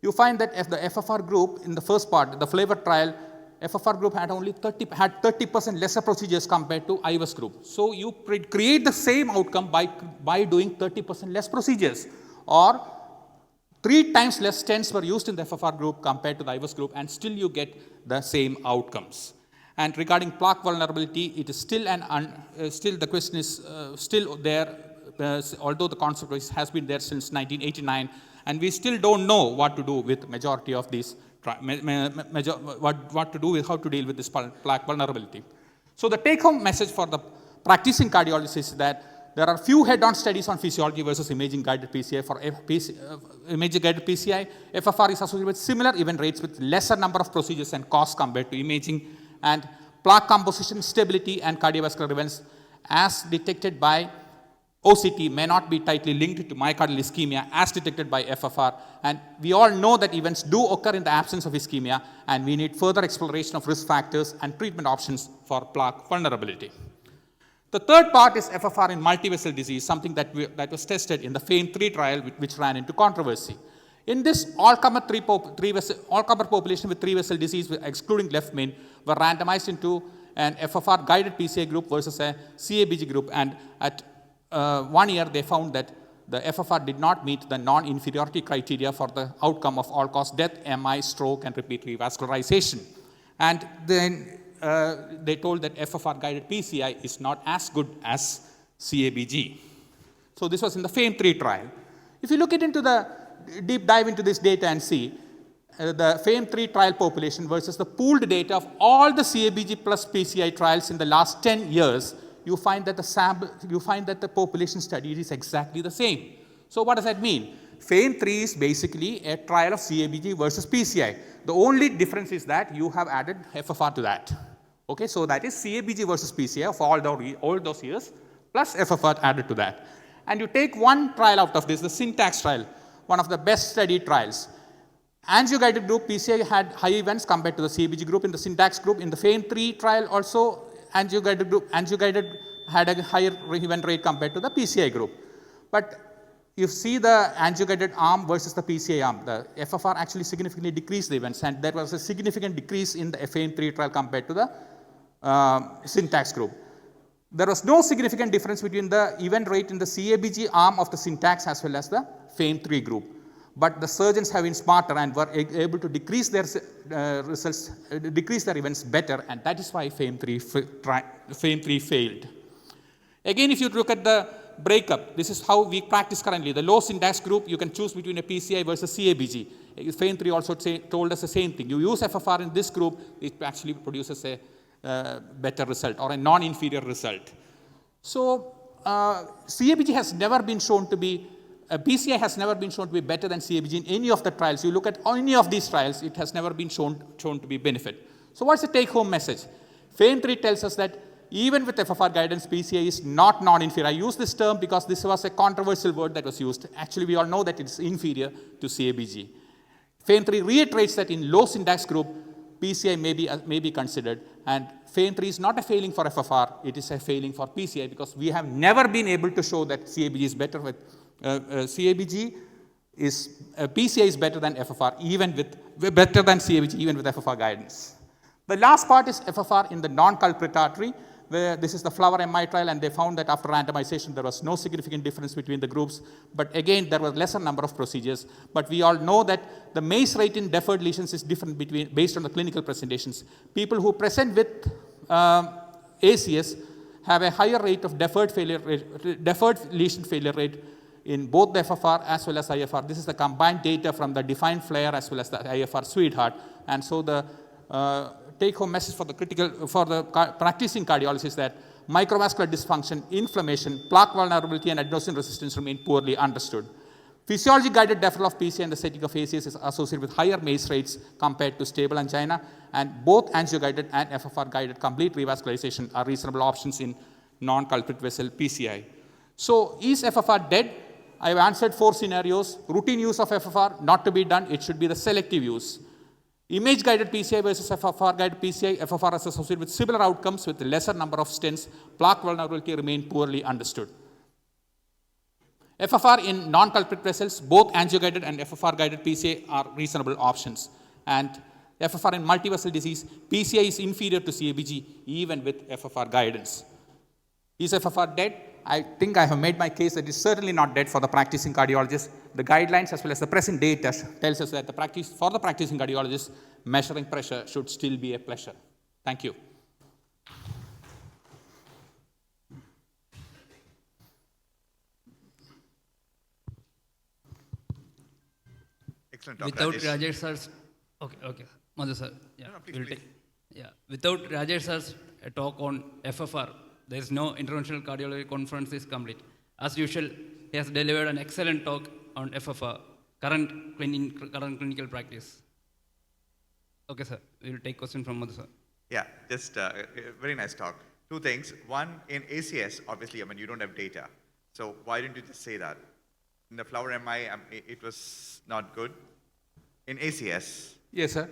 you find that the FFR group in the first part, the Flavor trial, FFR group had only 30% lesser procedures compared to IVUS group. So you create the same outcome by doing 30% less procedures, or 3 times less stents were used in the FFR group compared to the IVUS group, and still you get the same outcomes. And regarding plaque vulnerability, it is still the question is still there, although the concept has been there since 1989, and we still don't know what to do with majority of these, what to do with, how to deal with this plaque vulnerability. So the take-home message for the practicing cardiologist is that there are few head-on studies on physiology versus imaging-guided PCI. For imaging-guided PCI, FFR is associated with similar event rates with lesser number of procedures and costs compared to imaging, and plaque composition, stability, and cardiovascular events as detected by OCT may not be tightly linked to myocardial ischemia as detected by FFR, and we all know that events do occur in the absence of ischemia, and we need further exploration of risk factors and treatment options for plaque vulnerability. The third part is FFR in multivessel disease, something that was tested in the FAME-3 trial, which ran into controversy. In this, all-comer population with 3-vessel disease, excluding left main, were randomized into an FFR-guided PCI group versus a CABG group, and at 1 year they found that the FFR did not meet the non-inferiority criteria for the outcome of all-cause death, MI, stroke, and repeat revascularization. And then they told that FFR-guided PCI is not as good as CABG. So this was in the FAME-3 trial. If you look into the deep dive into this data and see the FAME-3 trial population versus the pooled data of all the CABG plus PCI trials in the last 10 years, you find that the population studied is exactly the same. So what does that mean? FAME-3 is basically a trial of CABG versus PCI. The only difference is that you have added FFR to that. Okay, so that is CABG versus PCI of all those years plus FFR added to that. And you take one trial out of this, the syntax trial, one of the best studied trials. Angio-guided group, PCI had high events compared to the CABG group. In the syntax group, in the FAME-3 trial also, angio-guided had a higher event rate compared to the PCI group. But you see the angio-guided arm versus the PCI arm, the FFR actually significantly decreased the events, and there was a significant decrease in the FAME-3 trial compared to the syntax group. There was no significant difference between the event rate in the CABG arm of the syntax as well as the FAME-3 group. But the surgeons have been smarter and were able to decrease their decrease their events better, and that is why FAME-3 failed. Again, if you look at the breakup, this is how we practice currently. The low syntax group, you can choose between a PCI versus CABG. FAME-3 also told us the same thing. You use FFR in this group, it actually produces a better result or a non-inferior result. So CABG has never been shown to be, PCI has never been shown to be better than CABG in any of the trials. You look at any of these trials, it has never been shown to be benefit. So what's the take-home message? FAME 3 tells us that even with FFR guidance, PCI is not non-inferior. I use this term because this was a controversial word that was used. Actually, we all know that it's inferior to CABG. FAME 3 reiterates that in low syntax group, PCI may be considered, and FAME 3 is not a failing for FFR, it is a failing for PCI because we have never been able to show that CABG is better with PCI is better than FFR, even with better than CABG, even with FFR guidance. The last part is FFR in the non-culprit artery, where this is the Flower MI trial, and they found that after randomization there was no significant difference between the groups. But again, there was lesser number of procedures. But we all know that the MACE rate in deferred lesions is different based on the clinical presentations. People who present with ACS have a higher rate of deferred lesion failure rate in both the FFR as well as IFR. This is the combined data from the defined flare as well as the IFR sweetheart. And so the take-home message for the practicing cardiologist is that microvascular dysfunction, inflammation, plaque vulnerability, and adenosine resistance remain poorly understood. Physiology-guided deferral of PCI in the setting of ACS is associated with higher MACE rates compared to stable angina, and both angio-guided and FFR-guided complete revascularization are reasonable options in non-culprit vessel PCI. So is FFR dead? I have answered 4 scenarios. Routine use of FFR, not to be done. It should be the selective use. Image-guided PCI versus FFR-guided PCI, FFR is associated with similar outcomes with a lesser number of stents. Plaque vulnerability remain poorly understood. FFR in non-culprit vessels, both angio-guided and FFR-guided PCI are reasonable options. And FFR in multivessel disease, PCI is inferior to CABG even with FFR guidance. Is FFR dead? I think I have made my case that it's certainly not dead for the practicing cardiologist. The guidelines as well as the present data tells us that for the practicing cardiologist, measuring pressure should still be a pleasure. Thank you.
Excellent talk,
Without
Rajesh.
Rajesh sir's, okay, Madhu sir, yeah,
No, please,
we'll
please.
take. Yeah, without Rajesh sir's talk on FFR, there is no interventional cardiology conference is complete. As usual, he has delivered an excellent talk on FFR, current clinical practice. Okay, sir, we will take question from Madhu sir.
Yeah, just very nice talk. 2 things. One, in ACS, obviously, I mean, you don't have data. So why didn't you just say that? In the Flower MI, it was not good. In ACS.
Yes, sir.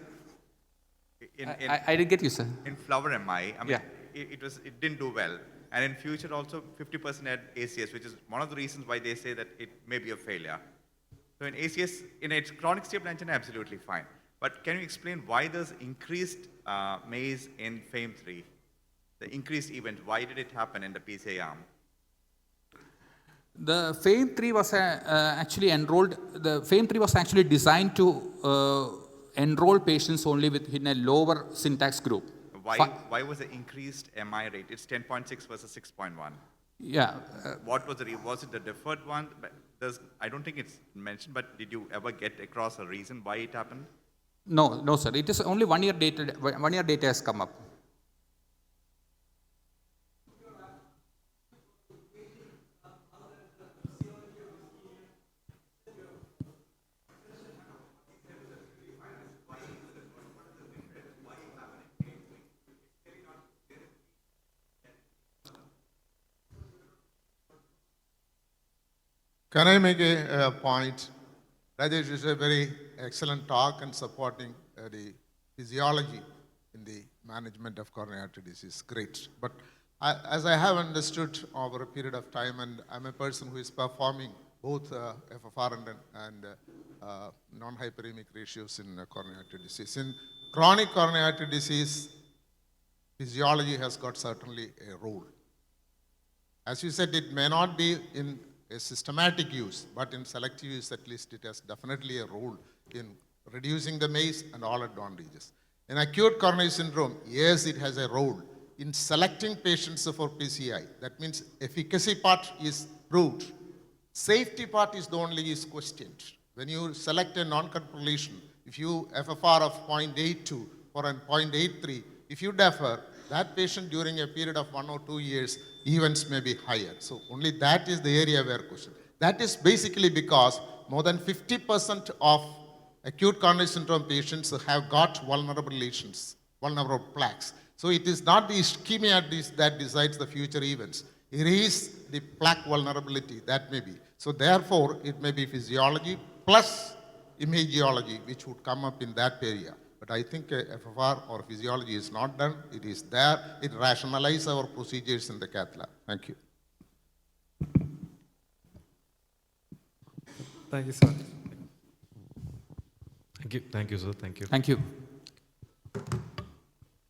In
I didn't get you, sir.
In Flower MI, I mean,
Yeah.
it didn't do well. And in future also, 50% had ACS, which is one of the reasons why they say that it may be a failure. So in ACS, in its chronic stable angina, absolutely fine. But can you explain why there's increased MACE in FAME 3? The increased event, why did it happen in the PCI arm?
The FAME 3 was actually enrolled, the FAME 3 was actually designed to enroll patients only within a lower syntax group.
Why was the increased MI rate? It's 10.6 versus 6.1.
Yeah.
What was was it the deferred one? I don't think it's mentioned, but did you ever get across a reason why it happened?
No, sir. It is only 1 year data. 1 year data has come up.
Can I make a point? Rajesh is a very excellent talk and supporting the physiology in the management of coronary artery disease. Great. But as I have understood over a period of time, and I'm a person who is performing both FFR and non-hyperemic ratios in coronary artery disease. In chronic coronary artery disease, physiology has got certainly a role. As you said, it may not be in a systematic use, but in selective use at least it has definitely a role in reducing the MACE and all advantages. In acute coronary syndrome, yes, it has a role in selecting patients for PCI. That means efficacy part is proved. Safety part is the only is questioned. When you select a non-control lesion, if you FFR of 0.82 or a 0.83, if you defer, that patient during a period of 1 or 2 years, events may be higher. So only that is the area where question. That is basically because more than 50% of acute coronary syndrome patients have got vulnerable lesions, vulnerable plaques. So it is not the ischemia that decides the future events. It is the plaque vulnerability that may be. So therefore, it may be physiology plus imagiology, which would come up in that area. But I think FFR or physiology is not done. It is there. It rationalizes our procedures in the cath lab. Thank you.
Thank you, sir.
Thank you, sir. Thank you.
Thank you.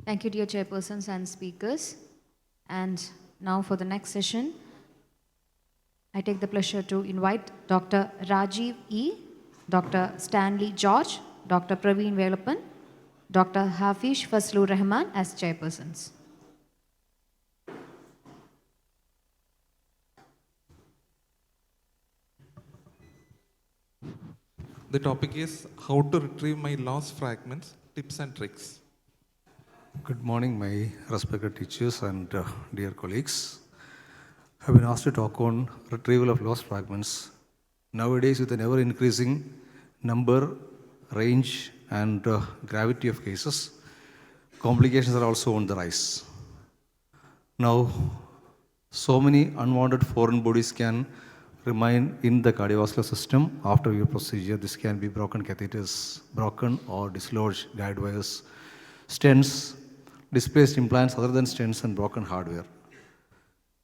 Thank you, dear chairpersons and speakers. And now for the next session, I take the pleasure to invite Dr. Rajiv E., Dr. Stanley George, Dr. Praveen Velapan, Dr. Hafiz Fazlur Rahman as chairpersons.
The topic is how to retrieve my lost fragments, tips and tricks.
Good morning, my respected teachers and dear colleagues. I have been asked to talk on retrieval of lost fragments. Nowadays, with an ever-increasing number, range, and gravity of cases, complications are also on the rise. Now, so many unwanted foreign bodies can remain in the cardiovascular system after your procedure. This can be broken catheters, broken or dislodged guide wires, stents, displaced implants other than stents, and broken hardware.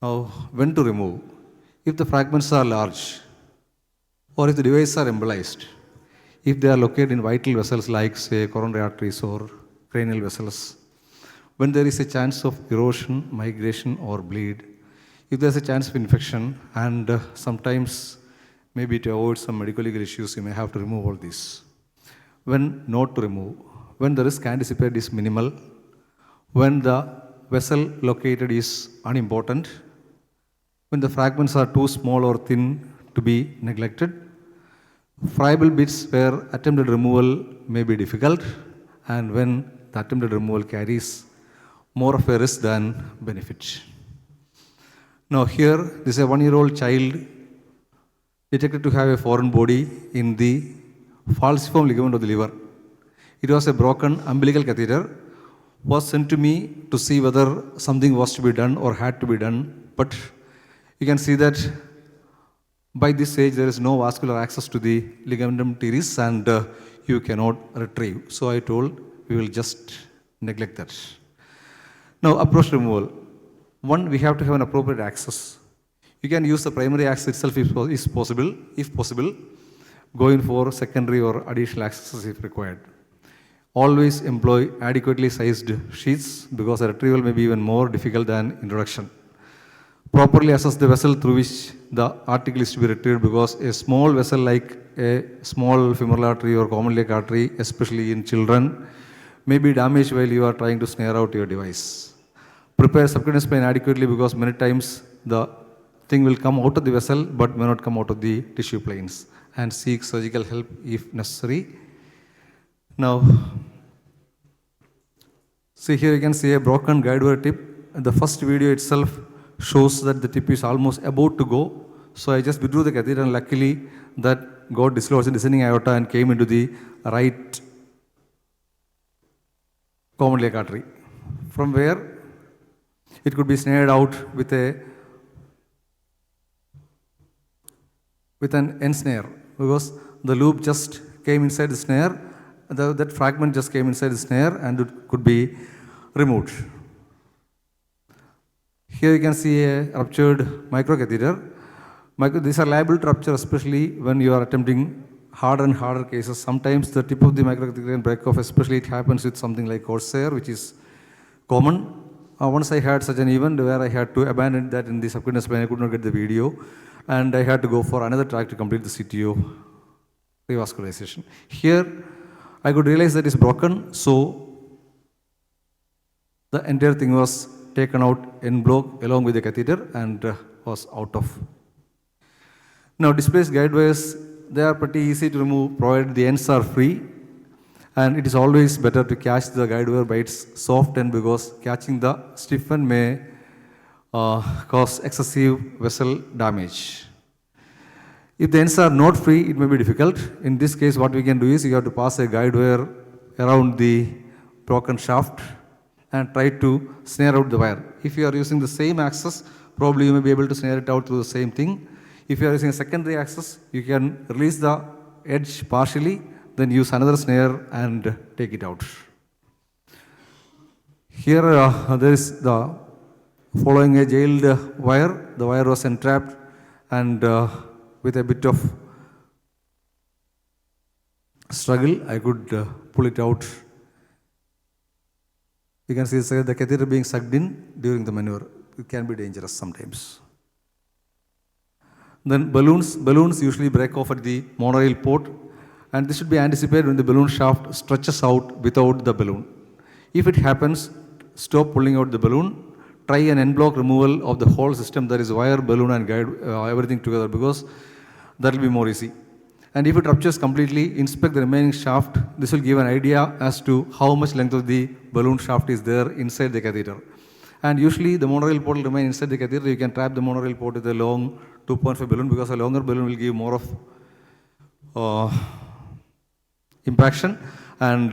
Now, when to remove? If the fragments are large, or if the devices are embolized, if they are located in vital vessels like, say, coronary arteries or cranial vessels, when there is a chance of erosion, migration, or bleed, if there's a chance of infection, and sometimes maybe to avoid some medical legal issues, you may have to remove all these. When not to remove? When the risk anticipated is minimal, when the vessel located is unimportant, when the fragments are too small or thin to be neglected, friable bits where attempted removal may be difficult, and when the attempted removal carries more of a risk than benefit. Now here, this is a 1-year-old child detected to have a foreign body in the falciform ligament of the liver. It was a broken umbilical catheter, was sent to me to see whether something was to be done or had to be done, but you can see that by this age there is no vascular access to the ligamentum teres and you cannot retrieve. So I told we will just neglect that. Now approach removal. One, we have to have an appropriate access. You can use the primary access itself if possible, going for secondary or additional accesses if required. Always employ adequately sized sheaths because the retrieval may be even more difficult than introduction. Properly assess the vessel through which the article is to be retrieved because a small vessel like a small femoral artery or common iliac artery, especially in children, may be damaged while you are trying to snare out your device. Prepare subcutaneous plane adequately because many times the thing will come out of the vessel but may not come out of the tissue planes, and seek surgical help if necessary. Now, see here you can see a broken guide wire tip. The first video itself shows that the tip is almost about to go. So I just withdrew the catheter and luckily that got dislodged in descending aorta and came into the right common iliac artery, from where it could be snared out with an end snare because the loop just came inside the snare, that fragment just came inside the snare and it could be removed. Here you can see a ruptured microcatheter. These are liable to rupture especially when you are attempting harder and harder cases. Sometimes the tip of the microcatheter can break off, especially it happens with something like Corsair, which is common. Once I had such an event where I had to abandon that in the subcutaneous plane, I could not get the video, and I had to go for another track to complete the CTO revascularization. Here, I could realize that it's broken, so the entire thing was taken out en bloc along with the catheter and was out of. Now, displaced guide wires, they are pretty easy to remove provided the ends are free And it is always better to catch the guide wire by its soft end because catching the stiff end may cause excessive vessel damage. If the ends are not free, it may be difficult. In this case, what we can do is you have to pass a guide wire around the broken shaft and try to snare out the wire. If you are using the same axis, probably you may be able to snare it out through the same thing. If you are using a secondary axis, you can release the edge partially, then use another snare and take it out. Here there is the following a jailed wire. The wire was entrapped and with a bit of struggle, I could pull it out. You can see the catheter being sucked in during the maneuver. It can be dangerous sometimes. Then balloons usually break off at the monorail port, and this should be anticipated when the balloon shaft stretches out without the balloon. If it happens, stop pulling out the balloon. Try an en bloc removal of the whole system, that is wire, balloon and guide, everything together, because that will be more easy. And if it ruptures completely, inspect the remaining shaft. This will give an idea as to how much length of the balloon shaft is there inside the catheter. And usually the monorail port will remain inside the catheter. You can trap the monorail port with a long 2.5 balloon because a longer balloon will give more of impaction, and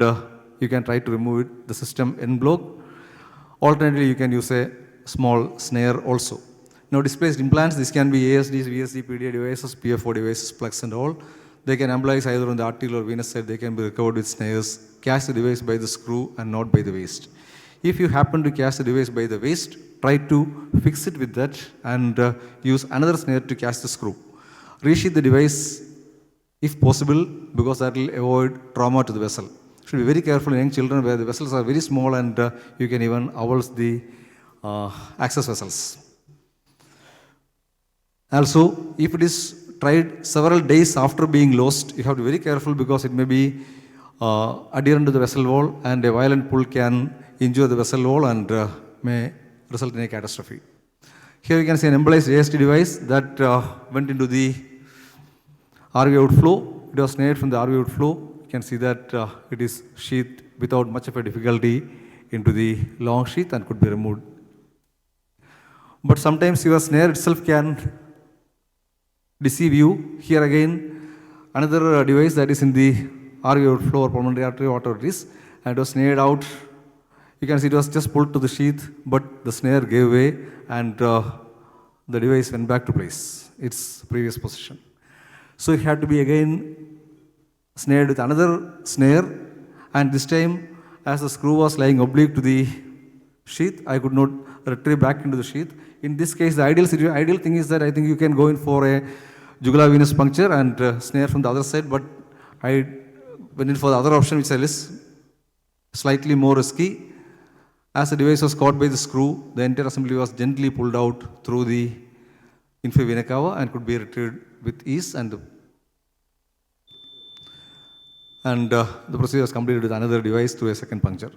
you can try to remove it, the system en bloc. Alternatively, you can use a small snare also. Now, displaced implants, this can be ASDs, VSD, PDA devices, PFO devices, plugs and all. They can embolize either on the arterial or venous side. They can be recovered with snares. Catch the device by the screw and not by the waist. If you happen to catch the device by the waist, try to fix it with that and use another snare to catch the screw. Resheath the device if possible, because that will avoid trauma to the vessel. Should be very careful in young children where the vessels are very small and you can even avulse the access vessels. Also, if it is tried several days after being lost, you have to be very careful because it may be adherent to the vessel wall and a violent pull can injure the vessel wall and may result in a catastrophe. Here you can see an embolized AST device that went into the RV outflow. It was snared from the RV outflow. You can see that it is sheathed without much of a difficulty into the long sheath and could be removed. But sometimes your snare itself can deceive you. Here again, another device that is in the RV outflow or pulmonary artery, whatever it is, and it was snared out. You can see it was just pulled to the sheath, but the snare gave way and the device went back to place, its previous position. So it had to be again snared with another snare, and this time as the screw was lying oblique to the sheath, I could not retrieve back into the sheath. In this case, the ideal thing is that I think you can go in for a jugular venous puncture and snare from the other side, but I went in for the other option, which is slightly more risky. As the device was caught by the screw, the entire assembly was gently pulled out through the inferior vena cava and could be retrieved with ease, and the procedure was completed with another device through a second puncture.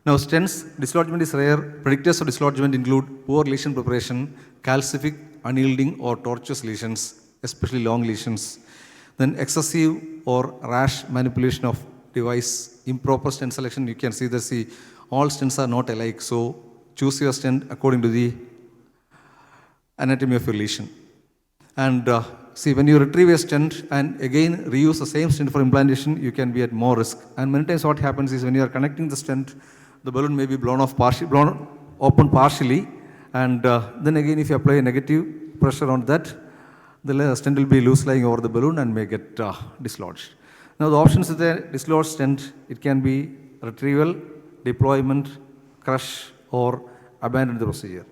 Now, stents, dislodgement is rare. Predictors of dislodgement include poor lesion preparation, calcific, unyielding or tortuous lesions, especially long lesions. Then excessive or rash manipulation of device, improper stent selection. You can see that all stents are not alike, so choose your stent according to the anatomy of your lesion. And when you retrieve a stent and again reuse the same stent for implantation, you can be at more risk. And many times what happens is when you are connecting the stent, the balloon may be blown open partially, and then again if you apply a negative pressure on that, the stent will be loose lying over the balloon and may get dislodged. Now the options with a dislodged stent, it can be retrieval, deployment, crush, or abandon the procedure.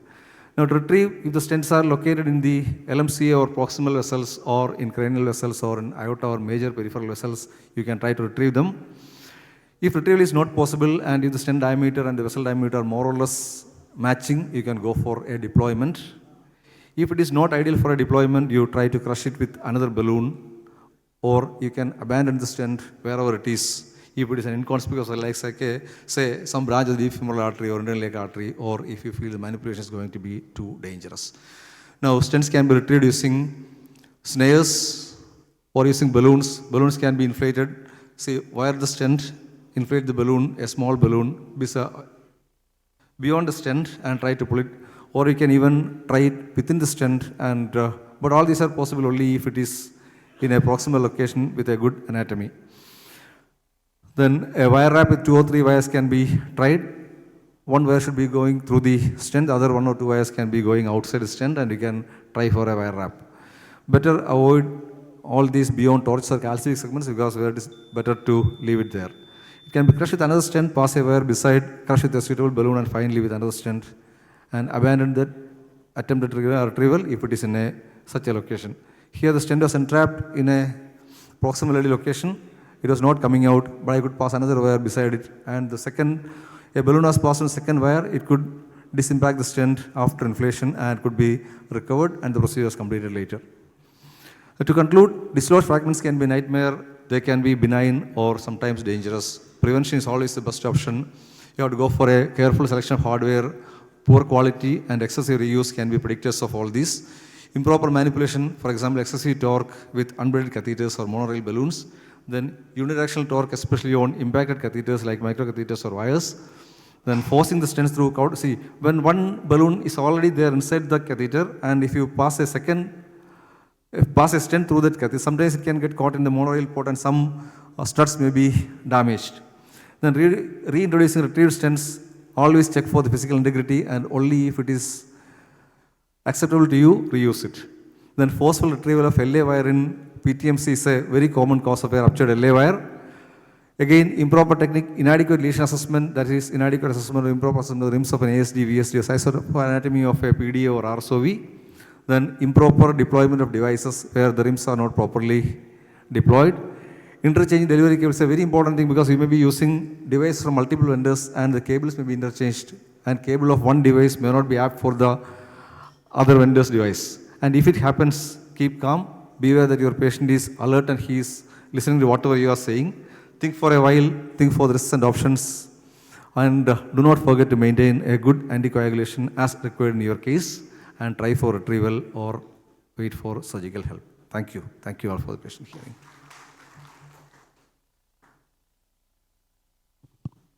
Now to retrieve, if the stents are located in the LMCA or proximal vessels or in cranial vessels or in aorta or major peripheral vessels, you can try to retrieve them. If retrieval is not possible and if the stent diameter and the vessel diameter are more or less matching, you can go for a deployment. If it is not ideal for a deployment, you try to crush it with another balloon, or you can abandon the stent wherever it is. If it is an inconspicuous, like say some branch of the femoral artery or internal leg artery, or if you feel the manipulation is going to be too dangerous. Now, stents can be retrieved using snares or using balloons. Balloons can be inflated. Wire the stent inflate the balloon, a small balloon, beyond the stent and try to pull it, or you can even try it within the stent. And but all these are possible only if it is in a proximal location with a good anatomy. Then a wire wrap with 2 or 3 wires can be tried. One wire should be going through the stent, the other 1 or 2 wires can be going outside the stent, and you can try for a wire wrap. Better avoid all these beyond torch or calcific segments because it is better to leave it there. It can be crushed with another stent, pass a wire beside, crush with a suitable balloon, and finally with another stent, and abandon that attempted retrieval if it is in such a location. Here the stent was entrapped in a proximal location. It was not coming out, but I could pass another wire beside it, and a balloon was passed on the second wire. It could disimpact the stent after inflation and could be recovered, and the procedure was completed later. To conclude, dislodged fragments can be a nightmare. They can be benign or sometimes dangerous. Prevention is always the best option. You have to go for a careful selection of hardware. Poor quality and excessive reuse can be predictors of all these. Improper manipulation, for example, excessive torque with unbraided catheters or monorail balloons. Then unidirectional torque, especially on impacted catheters like microcatheters or wires. Then forcing the stents through. See, when one balloon is already there inside the catheter, and if you pass a stent through that catheter, sometimes it can get caught in the monorail port and some struts may be damaged. Then reintroducing retrieved stents, always check for the physical integrity, and only if it is acceptable to you, reuse it. Then forceful retrieval of LA wire in PTMC is a very common cause of a ruptured LA wire. Again, improper technique, inadequate lesion assessment, that is inadequate assessment or improper assessment of the rims of an ASD, VSD, or size of anatomy of a PDA or RSOV. Then improper deployment of devices where the rims are not properly deployed. Interchanging delivery cables is a very important thing because you may be using devices from multiple vendors and the cables may be interchanged, and cable of one device may not be apt for the other vendor's device. And if it happens, keep calm. Beware that your patient is alert and he is listening to whatever you are saying. Think for a while, think for the risks and options, and do not forget to maintain a good anticoagulation as required in your case, and try for retrieval or wait for surgical help. Thank you. Thank you all for the patient hearing.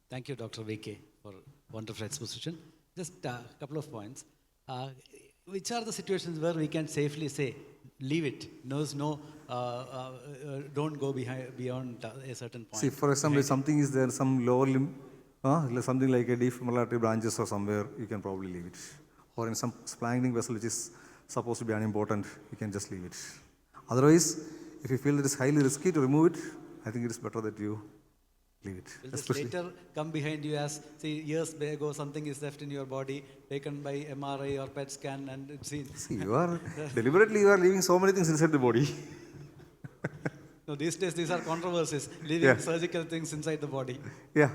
Thank you, Dr. VK, for wonderful exposition. Just a couple of points. Which are the situations where we can safely say, leave it, don't go beyond a certain point?
See, for example, if something is there, some lower limb, something like a deep femoral artery branches or somewhere, you can probably leave it. Or in some splaining vessel which is supposed to be unimportant, you can just leave it. Otherwise, if you feel it is highly risky to remove it, I think it is better that you leave it.
Will this later come behind you as, see, years ago something is left in your body, taken by MRI or PET scan, and it's seen?
See, you are deliberately leaving so many things inside the body.
No, these days these are controversies, leaving surgical things inside the body.
Yeah.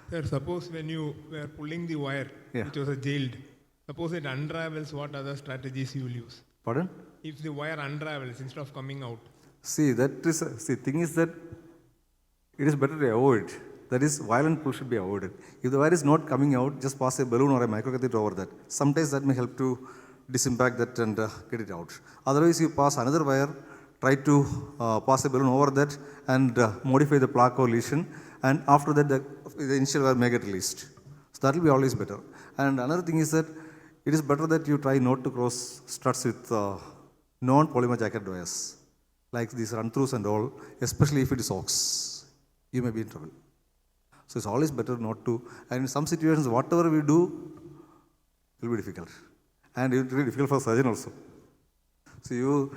Sir, suppose when you were pulling the wire, it was a jailed. Suppose it unravels, what other strategies you will use?
Pardon?
If the wire unravels instead of coming out.
See, thing is that it is better to avoid. That is, violent pull should be avoided. If the wire is not coming out, just pass a balloon or a microcatheter over that. Sometimes that may help to disimpact that and get it out. Otherwise, you pass another wire, try to pass a balloon over that and modify the plaque or lesion, and after that the initial wire may get released. So that will be always better. And another thing is that it is better that you try not to cross struts with non-polymer jacket wires, like these run-throughs and all, especially if it is ox. You may be in trouble. So it's always better not to, and in some situations, whatever we do will be difficult. And it will be difficult for surgeon also. So you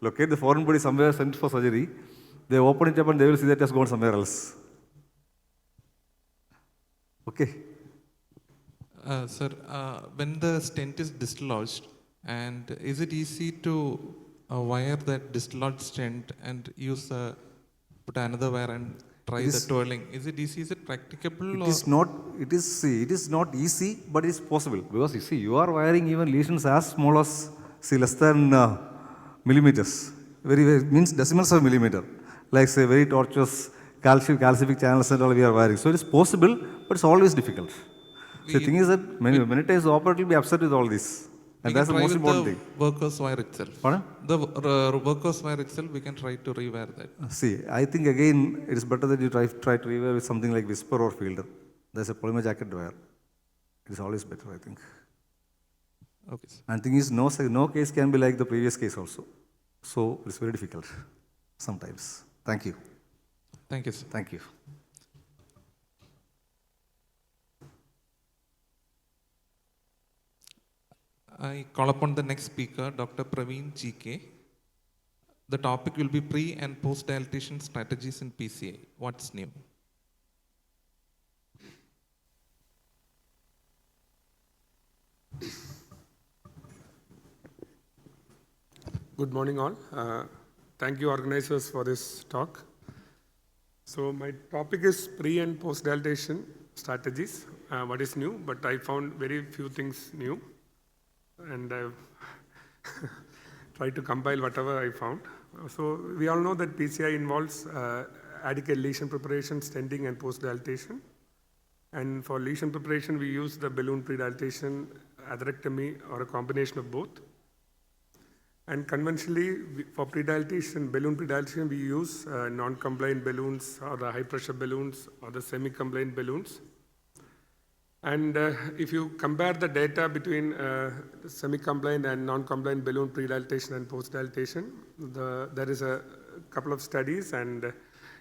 locate the foreign body somewhere, sent for surgery, they open it up and they will see that it has gone somewhere else. Okay.
Sir, when the stent is dislodged, and is it easy to wire that dislodged stent and put another wire and try the twirling? Is it easy? Is it practicable?
It is not easy, but it is possible. Because you see, you are wiring even lesions as small as, less than millimeters. Means decimals of millimeter. Like say very tortuous calcific channels and all we are wiring. So it is possible, but it's always difficult. So the thing is that many times the operator will be upset with all this. And that's the most important thing.
Workers wire itself.
Pardon?
The workers wire itself, we can try to rewire that.
See, I think again, it is better that you try to rewire with something like Whisper or Fielder. There's a polymer jacket wire. It is always better, I think.
Okay, sir.
And thing is, no case can be like the previous case also. So it's very difficult sometimes. Thank you.
Thank you, sir.
Thank you.
I call upon the next speaker, Dr. Praveen GK. The topic will be pre- and post-dilatation strategies in PCA. What's new?
Good morning all. Thank you organizers for this talk. So my topic is pre- and post-dilatation strategies. What is new? But I found very few things new. And I've tried to compile whatever I found. So we all know that PCI involves adequate lesion preparation, stenting, and post-dilatation. And for lesion preparation, we use the balloon pre-dilatation, atherectomy, or a combination of both. And conventionally, for pre-dilatation, balloon pre-dilatation, we use non-compliant balloons or the high-pressure balloons or the semi-compliant balloons. And if you compare the data between semi-compliant and non-compliant balloon pre-dilatation and post-dilatation, there is a couple of studies, and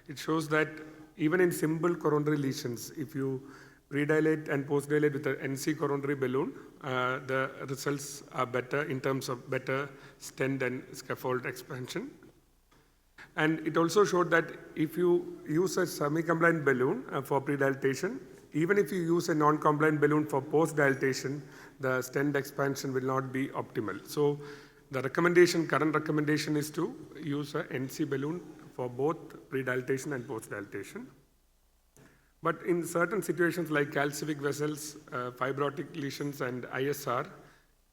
it shows that even in simple coronary lesions, if you predilate and post-dilate with an NC coronary balloon, the results are better in terms of better stent and scaffold expansion. And it also showed that if you use a semi-compliant balloon for pre-dilatation, even if you use a non-compliant balloon for post-dilatation, the stent expansion will not be optimal. So the current recommendation is to use a NC balloon for both pre-dilatation and post-dilatation. But in certain situations like calcific vessels, fibrotic lesions, and ISR,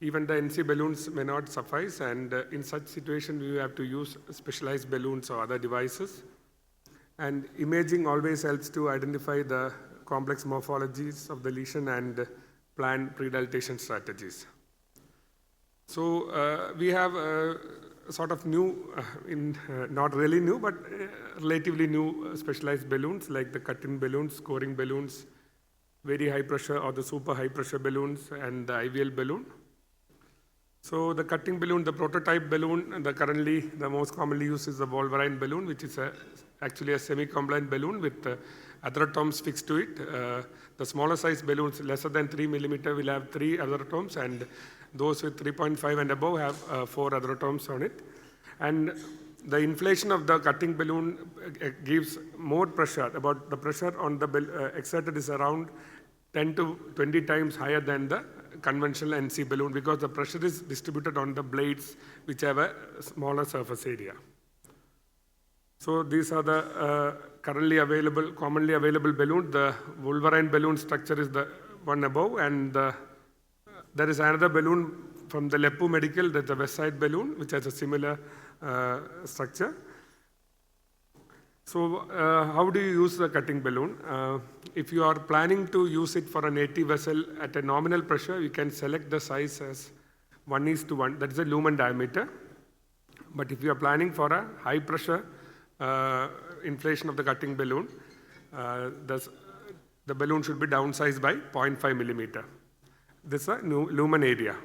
even the NC balloons may not suffice, and in such situation, we have to use specialized balloons or other devices. And imaging always helps to identify the complex morphologies of the lesion and plan pre-dilatation strategies. So we have sort of new, not really new, but relatively new specialized balloons like the cut-in balloons, scoring balloons, very high pressure or the super high pressure balloons, and the IVL balloon. So the cutting balloon, the prototype balloon, currently the most commonly used is the Wolverine balloon, which is actually a semi-compliant balloon with atherotomes fixed to it. The smaller size balloons, lesser than 3 millimeter, will have 3 atherotomes, and those with 3.5 and above have 4 atherotomes on it. And the inflation of the cutting balloon gives more pressure. About the pressure on the exerted is around 10 to 20 times higher than the conventional NC balloon, because the pressure is distributed on the blades which have a smaller surface area. So these are the commonly available balloon. The Wolverine balloon structure is the one above, and there is another balloon from the Lepu Medical, that's the West Side balloon, which has a similar structure. So how do you use the cutting balloon? If you are planning to use it for a native vessel at a nominal pressure, you can select the size as 1:1, that is a lumen diameter. But if you are planning for a high pressure inflation of the cutting balloon, the balloon should be downsized by 0.5 millimeter. This is a lumen area.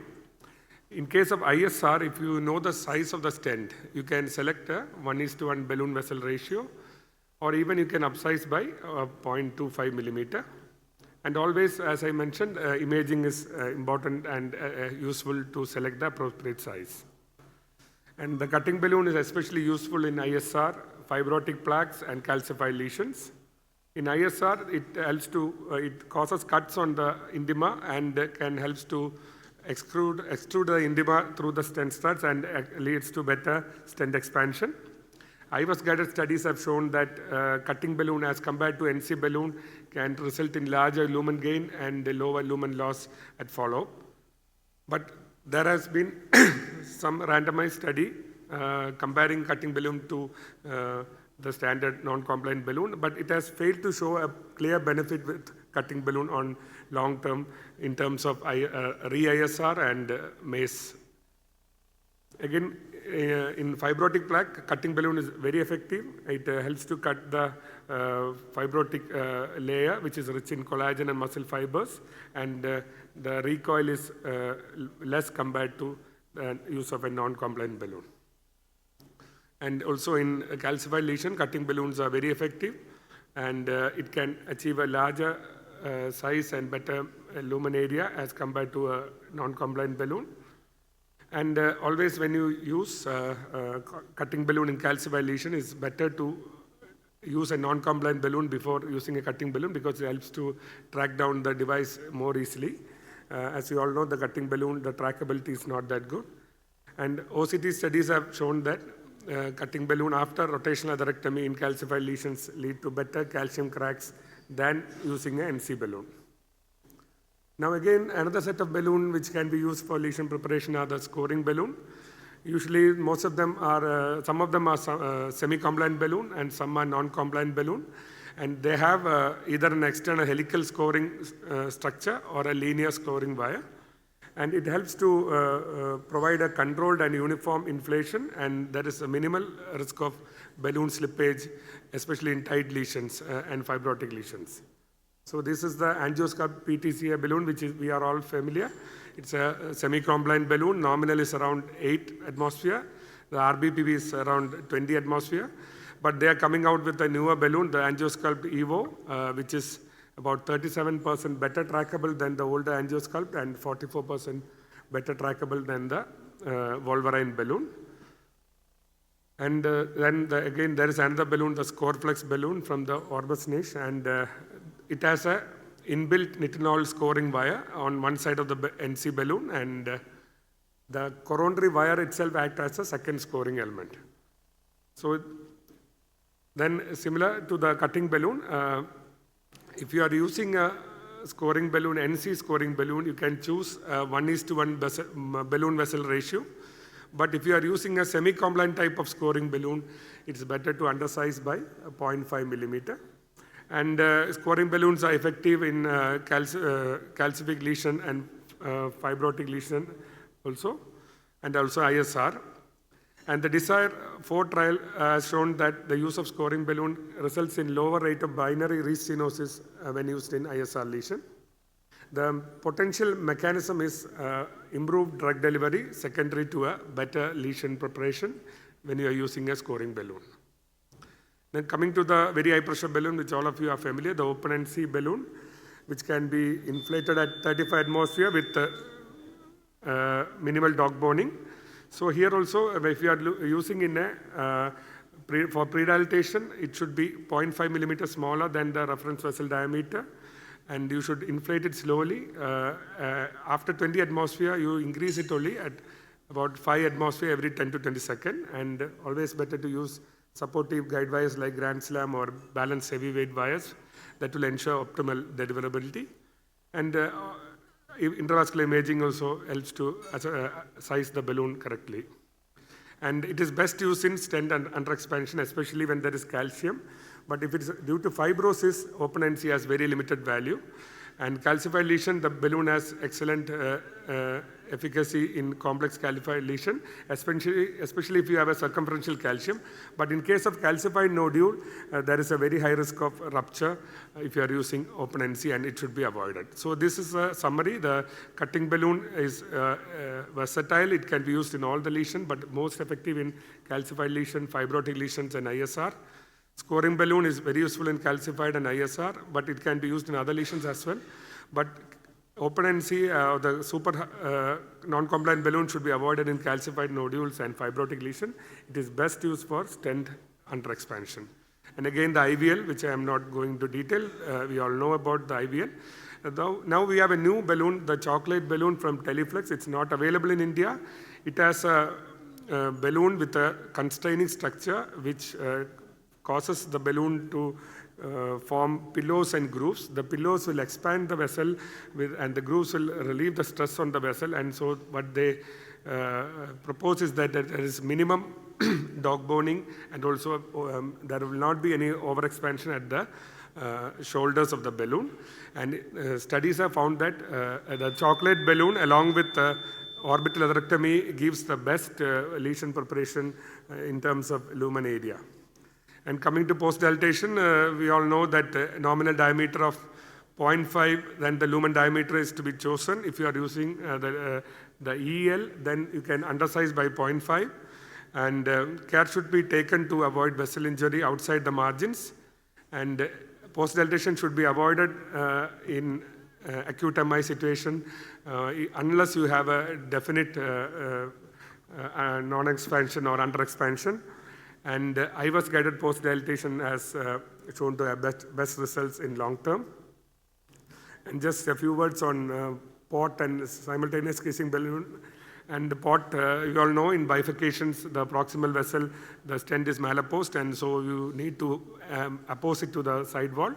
In case of ISR, if you know the size of the stent, you can select a 1:1 balloon vessel ratio, or even you can upsize by 0.25 millimeter. And always, as I mentioned, imaging is important and useful to select the appropriate size. And the cutting balloon is especially useful in ISR, fibrotic plaques, and calcified lesions. In ISR, it causes cuts on the intima and can help to extrude the intima through the stent studs and leads to better stent expansion. IVUS-guided studies have shown that cutting balloon as compared to NC balloon can result in larger lumen gain and lower lumen loss at follow-up. But there has been some randomized study comparing cutting balloon to the standard non-compliant balloon, but it has failed to show a clear benefit with cutting balloon on long term in terms of re-ISR and MACE. Again, in fibrotic plaque, cutting balloon is very effective. It helps to cut the fibrotic layer, which is rich in collagen and muscle fibers, and the recoil is less compared to the use of a non-compliant balloon. And also in calcified lesion, cutting balloons are very effective, and it can achieve a larger size and better lumen area as compared to a non-compliant balloon. And always when you use cutting balloon in calcified lesion, it's better to use a non-compliant balloon before using a cutting balloon because it helps to track down the device more easily. As you all know, the cutting balloon, the trackability is not that good. And OCT studies have shown that cutting balloon after rotational atherectomy in calcified lesions lead to better calcium cracks than using an NC balloon. Now again, another set of balloon which can be used for lesion preparation are the scoring balloon. Usually most of them are, some of them are semi-compliant balloon and some are non-compliant balloon. And they have either an external helical scoring structure or a linear scoring wire. And it helps to provide a controlled and uniform inflation, and there is a minimal risk of balloon slippage, especially in tight lesions and fibrotic lesions. So this is the angiosculpt PTCA balloon, which we are all familiar. It's a semi-compliant balloon. Nominal is around 8 atmosphere. The RBPB is around 20 atmosphere. But they are coming out with a newer balloon, the angiosculpt EVO, which is about 37% better trackable than the older angiosculpt and 44% better trackable than the Wolverine balloon. And then again, there is another balloon, the Scoreflex balloon from the Orbis niche, and it has a inbuilt nitinol scoring wire on one side of the NC balloon, and the coronary wire itself acts as a second scoring element. So then similar to the cutting balloon, if you are using a scoring balloon, NC scoring balloon, you can choose 1:1 balloon vessel ratio. But if you are using a semi-compliant type of scoring balloon, it's better to undersize by 0.5 millimeter. And scoring balloons are effective in calcific lesion and fibrotic lesion also, and also ISR. And the DESIRE 4 trial has shown that the use of scoring balloon results in lower rate of binary restenosis when used in ISR lesion. The potential mechanism is improved drug delivery secondary to a better lesion preparation when you are using a scoring balloon. Then coming to the very high pressure balloon, which all of you are familiar, the open NC balloon, which can be inflated at 35 atmosphere with minimal dog boning. So here also, if you are using in a, for predilatation, it should be 0.5 millimeter smaller than the reference vessel diameter, and you should inflate it slowly. After 20 atmosphere, you increase it only at about 5 atmosphere every 10 to 20 seconds, and always better to use supportive guide wires like Grand Slam or balanced heavyweight wires that will ensure optimal deliverability. And intravascular imaging also helps to size the balloon correctly. And it is best used in stent and under expansion, especially when there is calcium. But if it is due to fibrosis, open NC has very limited value. And calcified lesion, the balloon has excellent efficacy in complex calcified lesion, especially if you have a circumferential calcium. But in case of calcified nodule, there is a very high risk of rupture if you are using open NC, and it should be avoided. So this is a summary. The cutting balloon is versatile. It can be used in all the lesions, but most effective in calcified lesion, fibrotic lesions, and ISR. Scoring balloon is very useful in calcified and ISR, but it can be used in other lesions as well. But open NC, the super non-compliant balloon should be avoided in calcified nodules and fibrotic lesion. It is best used for stent under expansion. And again, the IVL, which I am not going to detail, we all know about the IVL. Now we have a new balloon, the chocolate balloon from Teleflex. It's not available in India. It has a balloon with a constraining structure, which causes the balloon to form pillows and grooves. The pillows will expand the vessel and the grooves will relieve the stress on the vessel. And so what they propose is that there is minimum dog boning, and also there will not be any overexpansion at the shoulders of the balloon. And studies have found that the chocolate balloon along with orbital atherectomy gives the best lesion preparation in terms of lumen area. And coming to post-dilatation, we all know that nominal diameter of 0.5, then the lumen diameter is to be chosen. If you are using the EL, then you can undersize by 0.5. And care should be taken to avoid vessel injury outside the margins. And post-dilatation should be avoided in acute MI situation unless you have a definite non-expansion or under-expansion. And IVUS guided post-dilatation has shown to have best results in long term. And just a few words on port and simultaneous casing balloon. And the port, you all know in bifurcations, the proximal vessel, the stent is malapposed, and so you need to oppose it to the side wall.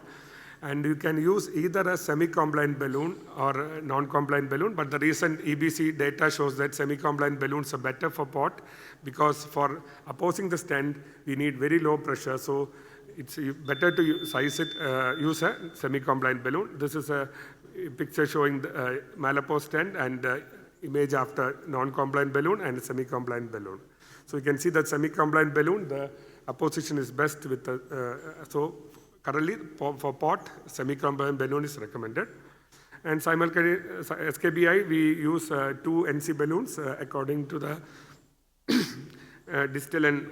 And you can use either a semi-compliant balloon or a non-compliant balloon, but the recent EBC data shows that semi-compliant balloons are better for port because for opposing the stent, we need very low pressure. So it's better to size it, use a semi-compliant balloon. This is a picture showing the malapposed stent and image after non-compliant balloon and semi-compliant balloon. So you can see that semi-compliant balloon, the apposition is best with the, so currently for port, semi-compliant balloon is recommended. And simultaneous SKBI, we use 2 NC balloons according to the distal and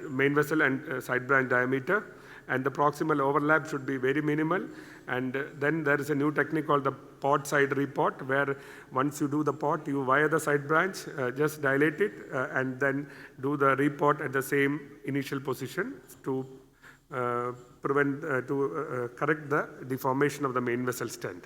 main vessel and side branch diameter. And the proximal overlap should be very minimal. And then there is a new technique called the port side report, where once you do the port, you wire the side branch, just dilate it, and then do the report at the same initial position to correct the deformation of the main vessel stent.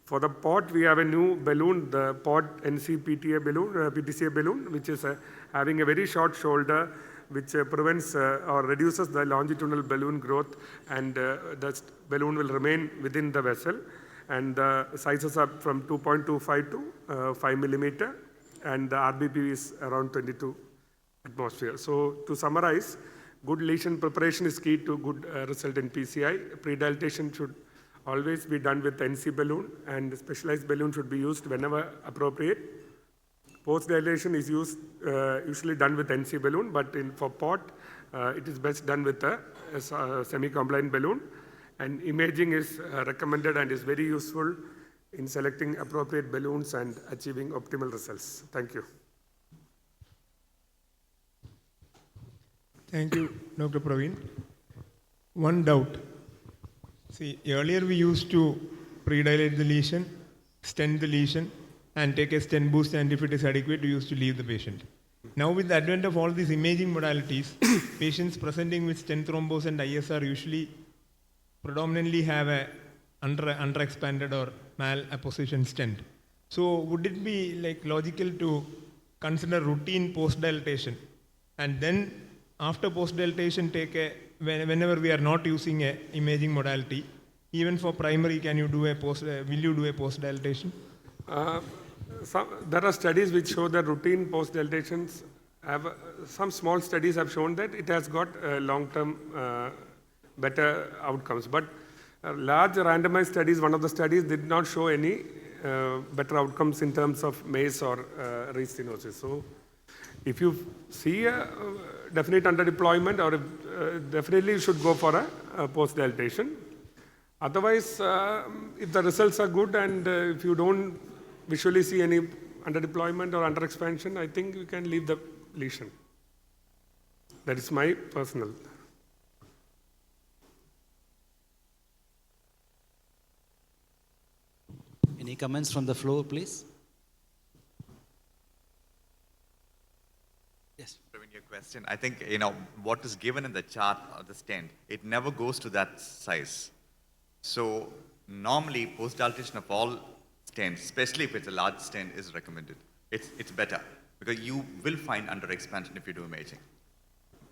For the port, we have a new balloon, the port NC-PTA balloon, PTCA balloon, which is having a very short shoulder, which prevents or reduces the longitudinal balloon growth, and the balloon will remain within the vessel. And the sizes are from 2.25 to 5 millimeter, and the RBP is around 22 atmosphere. So to summarize, good lesion preparation is key to good result in PCI. Pre-dilatation should always be done with NC balloon, and specialized balloon should be used whenever appropriate. Post-dilation is usually done with NC balloon, but for port, it is best done with a semi-compliant balloon. And imaging is recommended and is very useful in selecting appropriate balloons and achieving optimal results. Thank you.
Thank you, Dr. Praveen. One doubt. See, earlier we used to pre-dilate the lesion, stent the lesion, and take a stent boost, and if it is adequate, we used to leave the patient. Now with the advent of all these imaging modalities, patients presenting with stent thrombus and ISR usually predominantly have a underexpanded or malapposition stent. So would it be like logical to consider routine post-dilatation, and then after post-dilatation take a, whenever we are not using a imaging modality, even for primary, can you do will you do a post-dilatation?
There are studies which show that routine post-dilatations have, some small studies have shown that it has got long-term better outcomes. But large randomized studies, one of the studies did not show any better outcomes in terms of MACE or restenosis. So if you see a definite underdeployment, or definitely you should go for a post-dilatation. Otherwise, if the results are good and if you don't visually see any underdeployment or underexpansion, I think you can leave the lesion. That is my personal.
Any comments from the floor, please? Yes.
Your question. I think, what is given in the chart of the stent, it never goes to that size. So normally post-dilatation of all stents, especially if it's a large stent, is recommended. It's better because you will find under-expansion if you do imaging.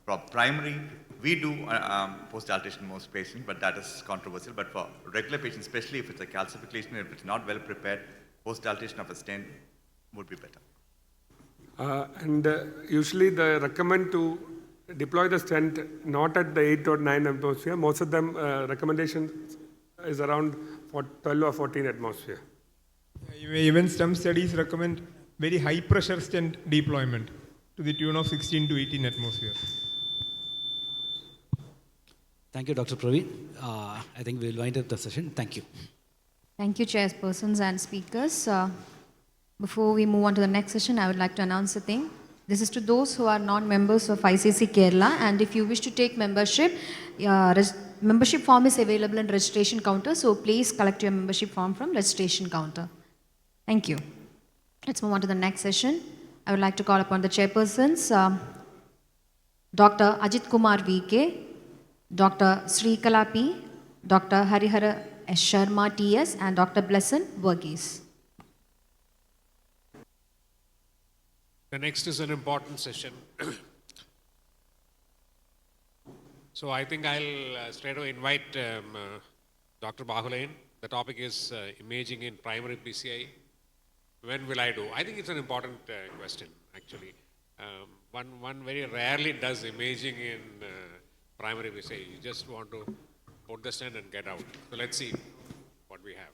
For primary, we do post-dilatation in most patients, but that is controversial. But for regular patients, especially if it's a calcific lesion, if it's not well prepared, post-dilatation of a stent would be better.
And usually they recommend to deploy the stent not at the 8 or 9 atmosphere. Most of them recommendation is around 12 or 14 atmosphere.
Even some studies recommend very high pressure stent deployment to the tune of 16 to 18 atmosphere.
Thank you, Dr. Praveen. I think we'll wind up the session. Thank you.
Thank you, chairpersons and speakers. Before we move on to the next session, I would like to announce a thing. This is to those who are non-members of Icc Kerala, and if you wish to take membership, membership form is available in registration counter, so please collect your membership form from registration counter. Thank you. Let's move on to the next session. I would like to call upon the chairpersons, Dr. Ajit Kumar VK, Dr. Srikala P, Dr. Harihara S. Sharma TS, and Dr. Blesson Verghese.
The next is an important session. So I think I'll straight away invite Dr. Bahulain. The topic is imaging in primary PCI. When will I do? I think it's an important question, actually. One very rarely does imaging in primary PCI. You just want to put the stent and get out. So let's see what we have.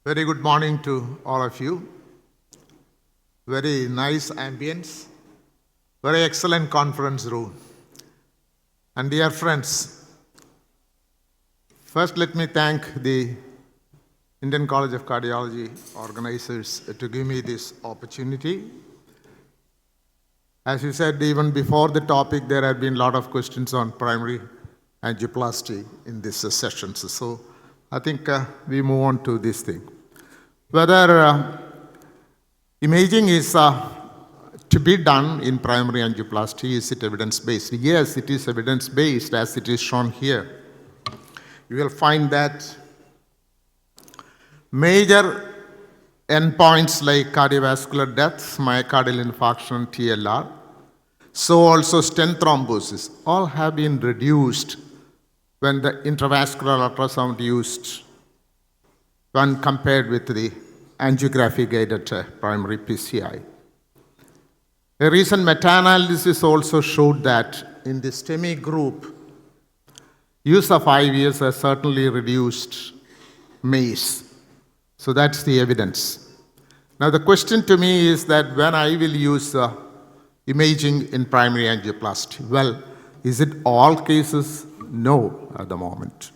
Very good morning to all of you. Very nice ambience. Very excellent conference room. And dear friends, first let me thank the Indian College of Cardiology organizers to give me this opportunity. As you said, even before the topic, there have been a lot of questions on primary angioplasty in this session. So I think we move on to this thing. Whether imaging is to be done in primary angioplasty, is it evidence-based? Yes, it is evidence-based as it is shown here. You will find that major endpoints like cardiovascular death, myocardial infarction, TLR, so also stent thrombosis, all have been reduced when the intravascular ultrasound used when compared with the angiography-guided primary PCI. A recent meta-analysis also showed that in the STEMI group, use of IVs has certainly reduced MACE. So that's the evidence. Now the question to me is that when I will use imaging in primary angioplasty, well, is it all cases? No, at the moment.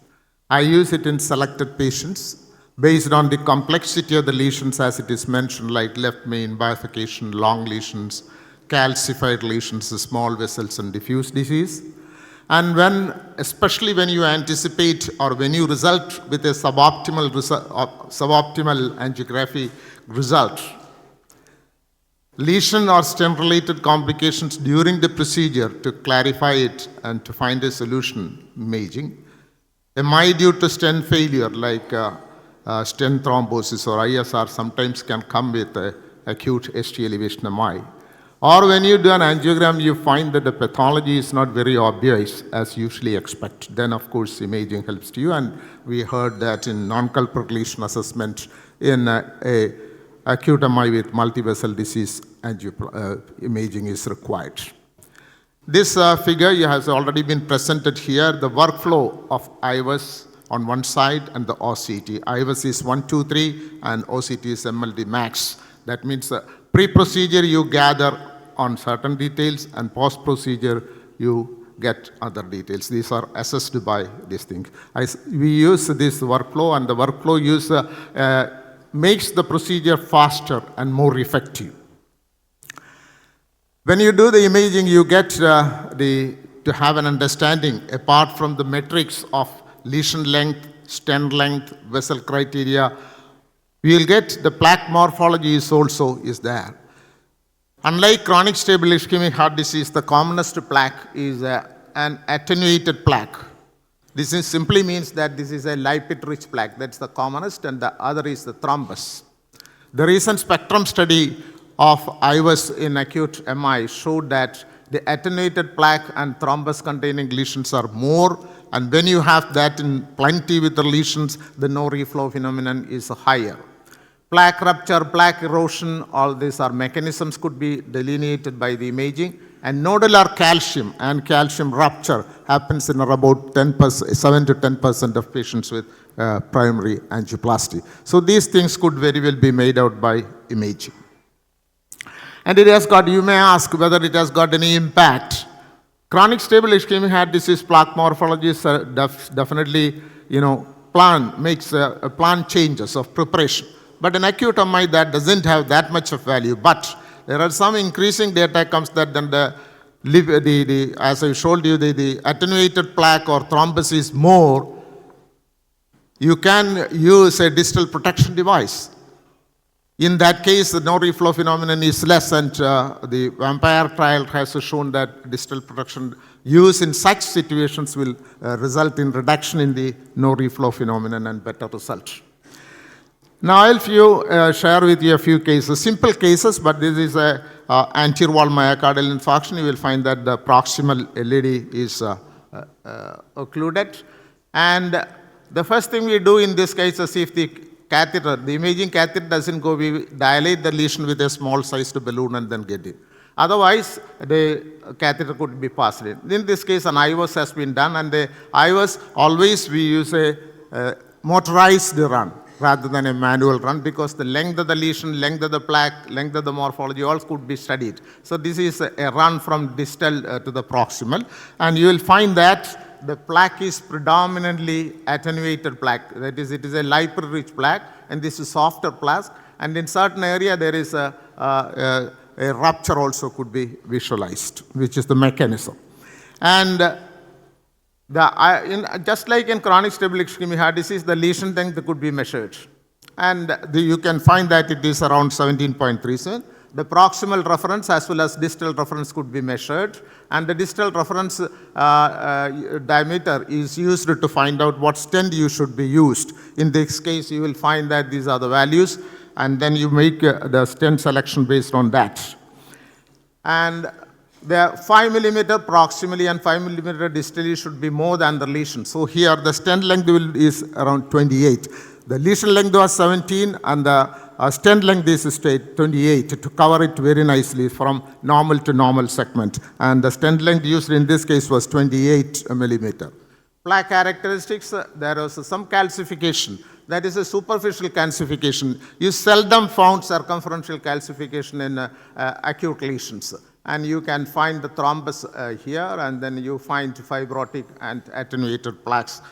I use it in selected patients based on the complexity of the lesions as it is mentioned, like left main, bifurcation, long lesions, calcified lesions, small vessels, and diffuse disease. And when, especially when you anticipate or when you result with a suboptimal angiography result, lesion or stent-related complications during the procedure, to clarify it and to find a solution, imaging. MI due to stent failure like stent thrombosis or ISR sometimes can come with acute ST elevation MI. Or when you do an angiogram, you find that the pathology is not very obvious as usually expected. Then, of course, imaging helps to you. And we heard that in non-culprit lesion assessment in acute MI with multivessel disease, imaging is required. This figure has already been presented here. The workflow of IVUS on one side and the OCT. IVUS is 1, 2, 3 and OCT is MLD max. That means pre-procedure you gather on certain details and post-procedure you get other details. These are assessed by this thing. We use this workflow, and the workflow makes the procedure faster and more effective. When you do the imaging, you get to have an understanding, apart from the metrics of lesion length, stent length, vessel criteria, we will get the plaque morphology is there. Unlike chronic stable ischemic heart disease, the commonest plaque is an attenuated plaque. This simply means that this is a lipid-rich plaque. That's the commonest, and the other is the thrombus. The recent spectrum study of IVUS in acute MI showed that the attenuated plaque and thrombus-containing lesions are more, and when you have that in plenty with the lesions, the no reflow phenomenon is higher. plaque rupture, plaque erosion, all these are mechanisms could be delineated by the imaging. And nodular calcium and calcium rupture happens in about 10%, 7 to 10% of patients with primary angioplasty. So these things could very well be made out by imaging. And it has got, you may ask whether it has got any impact. Chronic stable ischemic heart disease plaque morphology is definitely, makes plan changes of preparation. But in acute MI, that doesn't have that much of value. But there are some increasing data comes that then as I showed you, the attenuated plaque or thrombus is more. You can use a distal protection device. In that case, the no reflow phenomenon is less, and the vampire trial has shown that distal protection use in such situations will result in reduction in the no reflow phenomenon and better result. Now I'll share with you a few cases, simple cases, but this is a anterior wall myocardial infarction. You will find that the proximal LED is occluded. And the first thing we do in this case is if the catheter, the imaging catheter doesn't go, we dilate the lesion with a small sized balloon and then get it. Otherwise, the catheter could be passed in. In this case, an IVUS has been done, and the IVUS, always we use a motorized run rather than a manual run, because the length of the lesion, length of the plaque, length of the morphology, all could be studied. So this is a run from distal to the proximal, and you will find that the plaque is predominantly attenuated plaque. That is, it is a lipid-rich plaque, and this is softer plaque. And in certain area, there is a rupture also could be visualized, which is the mechanism. And just like in chronic stable ischemic heart disease, the lesion length could be measured. And you can find that it is around 17.37. The proximal reference as well as distal reference could be measured, and the distal reference diameter is used to find out what stent you should be used. In this case, you will find that these are the values, and then you make the stent selection based on that. And the 5 millimeter proximally and 5 millimeter distally should be more than the lesion. So here the stent length is around 28. The lesion length was 17, and the stent length is 28 to cover it very nicely from normal to normal segment. And the stent length used in this case was 28 millimeter. Plaque characteristics, there was some calcification. That is a superficial calcification. You seldom found circumferential calcification in acute lesions. And you can find the thrombus here, and then you find fibrotic and attenuated plaques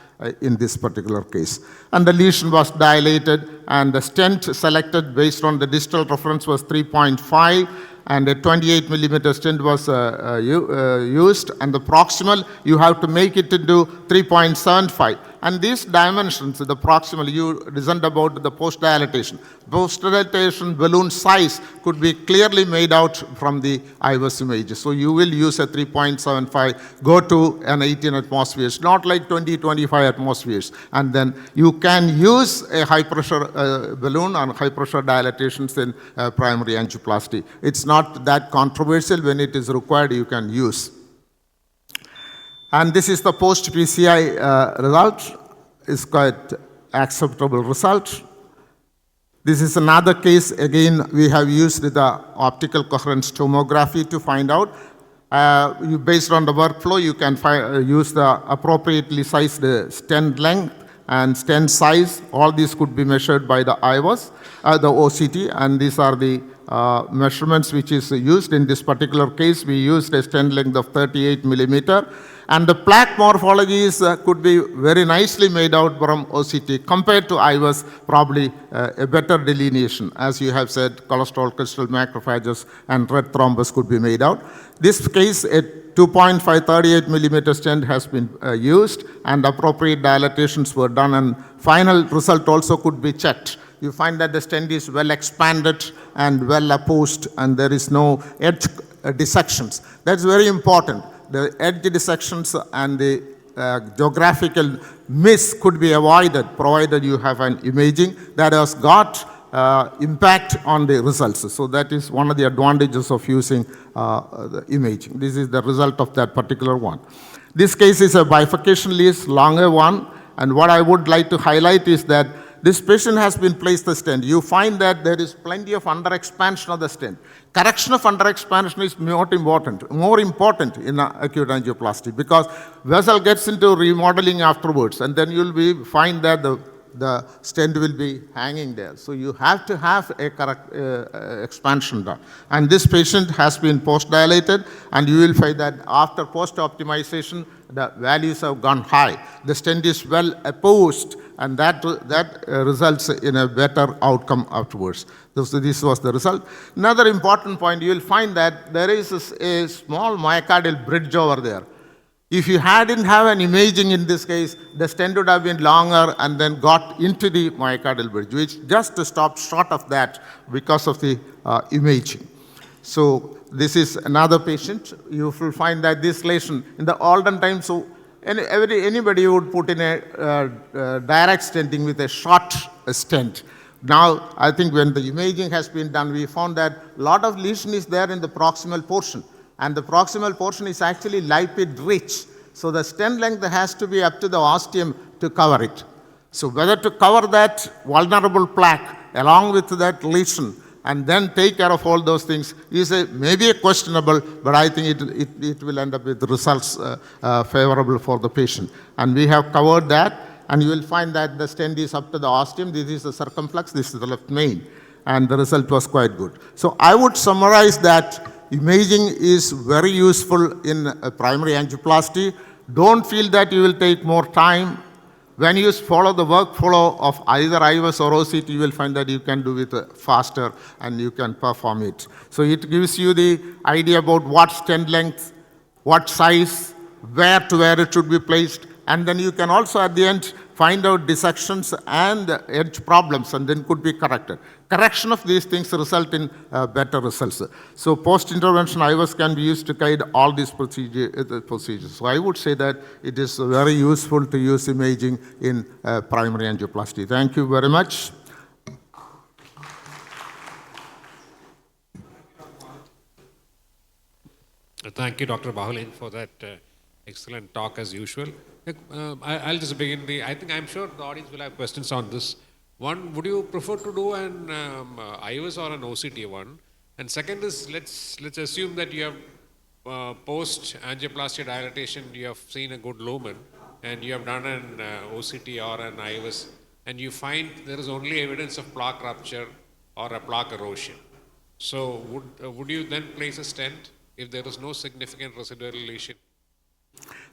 in this particular case. And the lesion was dilated, and the stent selected based on the distal reference was 3.5, and a 28 millimeter stent was used, and the proximal, you have to make it into 3.75. And these dimensions, the proximal, isn't about the post-dilatation. Post-dilatation balloon size could be clearly made out from the IVUS image. So you will use a 3.75, go to an 18 atmospheres, not like 20, 25 atmospheres. And then you can use a high-pressure balloon and high-pressure dilatations in primary angioplasty. It's not that controversial. When it is required, you can use. And this is the post-PCI result. It's quite acceptable result. This is another case. Again, we have used the optical coherence tomography to find out. Based on the workflow, you can use the appropriately sized stent length and stent size. All these could be measured by the IVUS, the OCT, and these are the measurements which is used. In this particular case, we used a stent length of 38 millimeter. And the plaque morphologies could be very nicely made out from OCT. Compared to IVUS, probably a better delineation. As you have said, cholesterol crystal macrophages and red thrombus could be made out. This case, a 2.5 38 millimeter stent has been used, and appropriate dilatations were done, and final result also could be checked. You find that the stent is well expanded and well opposed, and there is no edge dissections. That's very important. The edge dissections and the geographical miss could be avoided, provided you have an imaging that has got impact on the results. So that is one of the advantages of using the imaging. This is the result of that particular one. This case is a bifurcation lease, longer one, and what I would like to highlight is that this patient has been placed the stent. You find that there is plenty of under-expansion of the stent. Correction of under-expansion is more important in acute angioplasty, because vessel gets into remodeling afterwards, and then you'll find that the stent will be hanging there. So you have to have a correct expansion done. And this patient has been post-dilated, and you will find that after post-optimization, the values have gone high. The stent is well opposed, and that results in a better outcome afterwards. So this was the result. Another important point, you will find that there is a small myocardial bridge over there. If you didn't have an imaging in this case, the stent would have been longer and then got into the myocardial bridge, which just stopped short of that because of the imaging. So this is another patient. You will find that this lesion in the olden times, so anybody would put in a direct stenting with a short stent. Now, I think when the imaging has been done, we found that a lot of lesion is there in the proximal portion. And the proximal portion is actually lipid rich. So the stent length has to be up to the ostium to cover it. So whether to cover that vulnerable plaque along with that lesion and then take care of all those things is maybe a questionable, but I think it will end up with results favorable for the patient. And we have covered that, and you will find that the stent is up to the ostium. This is the circumflex, this is the left main, and the result was quite good. So I would summarize that imaging is very useful in primary angioplasty. Don't feel that you will take more time. When you follow the workflow of either IVUS or OCT, you will find that you can do it faster and you can perform it. So it gives you the idea about what stent length, what size, where it should be placed, and then you can also at the end find out dissections and edge problems, and then could be corrected. Correction of these things result in better results. So post-intervention IVUS can be used to guide all these procedures. So I would say that it is very useful to use imaging in primary angioplasty. Thank you very much.
Thank you, Dr. Bahulain, for that excellent talk as usual. I'll just begin I'm sure the audience will have questions on this. One, would you prefer to do an IVUS or an OCT one? And second is, let's assume that you have post angioplasty dilatation, you have seen a good lumen, and you have done an OCT or an IVUS, and you find there is only evidence of plaque rupture or a plaque erosion. So would you then place a stent if there is no significant residual lesion?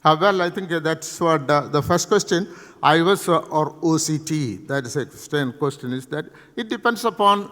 Well, I think that's what the first question, IVUS or OCT, that is a question, is that it depends upon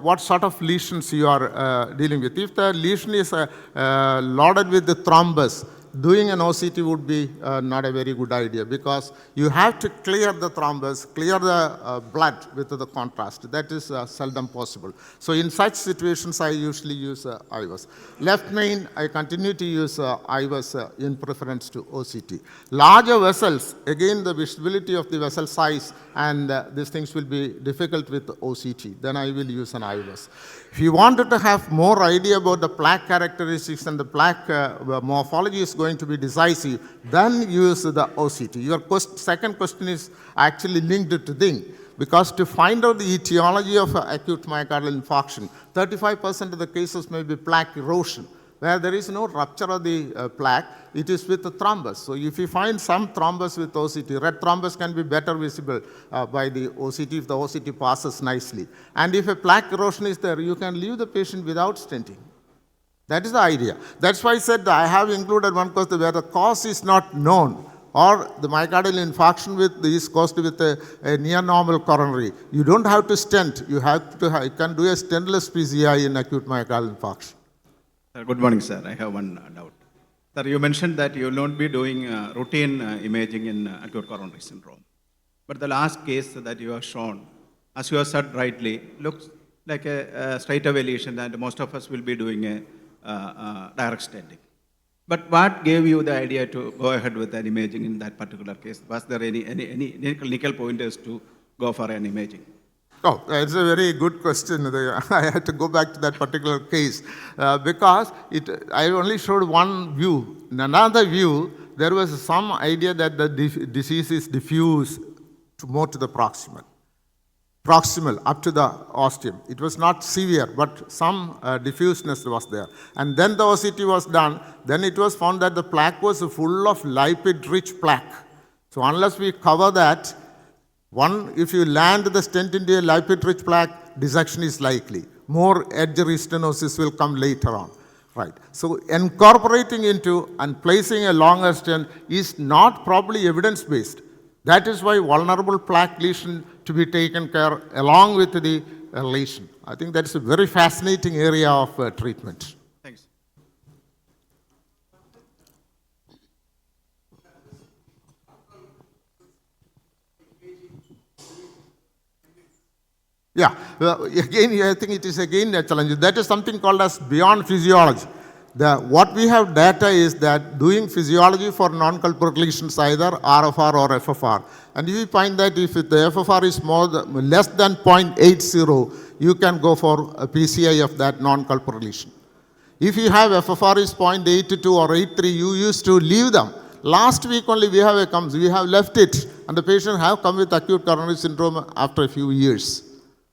what sort of lesions you are dealing with. If the lesion is loaded with the thrombus, doing an OCT would be not a very good idea, because you have to clear the thrombus, clear the blood with the contrast. That is seldom possible. So in such situations, I usually use IVUS. Left main, I continue to use IVUS in preference to OCT. Larger vessels, again, the visibility of the vessel size and these things will be difficult with OCT. Then I will use an IVUS. If you wanted to have more idea about the plaque characteristics and the plaque morphology is going to be decisive, then use the OCT. Your second question is actually linked to thing, because to find out the etiology of acute myocardial infarction, 35% of the cases may be plaque erosion, where there is no rupture of the plaque, it is with the thrombus. So if you find some thrombus with OCT, red thrombus can be better visible by the OCT if the OCT passes nicely. And if a plaque erosion is there, you can leave the patient without stenting. That is the idea. That's why I said I have included one cause where the cause is not known, or the myocardial infarction is caused with a near-normal coronary. You don't have to stent. You can do a stentless PCI in acute myocardial infarction.
Good morning, sir. I have one doubt. Sir, you mentioned that you will not be doing routine imaging in acute coronary syndrome. But the last case that you have shown, as you have said rightly, looks like a straightaway lesion, and most of us will be doing a direct stenting. But what gave you the idea to go ahead with that imaging in that particular case? Was there any clinical pointers to go for an imaging?
Oh, it's a very good question. I had to go back to that particular case because I only showed one view. In another view, there was some idea that the disease is diffuse more to the proximal. proximal up to the ostium. It was not severe, but some diffuseness was there. And then the OCT was done. Then it was found that the plaque was full of lipid-rich plaque. So unless we cover that, if you land the stent into a lipid-rich plaque, dissection is likely. More edge restenosis will come later on. Right. So incorporating into and placing a longer stent is not probably evidence-based. That is why vulnerable plaque lesion to be taken care along with the lesion. I think that's a very fascinating area of treatment.
Thanks.
Yeah, again, I think it is again a challenge. That is something called as beyond physiology. What we have data is that doing physiology for non-culprit lesions, either RFR or FFR. And if you find that if the FFR is less than 0.80, you can go for a PCI of that non-culprit lesion. If you have FFR is 0.82 or 83, you used to leave them. Last week only we have left it, and the patient have come with acute coronary syndrome after a few years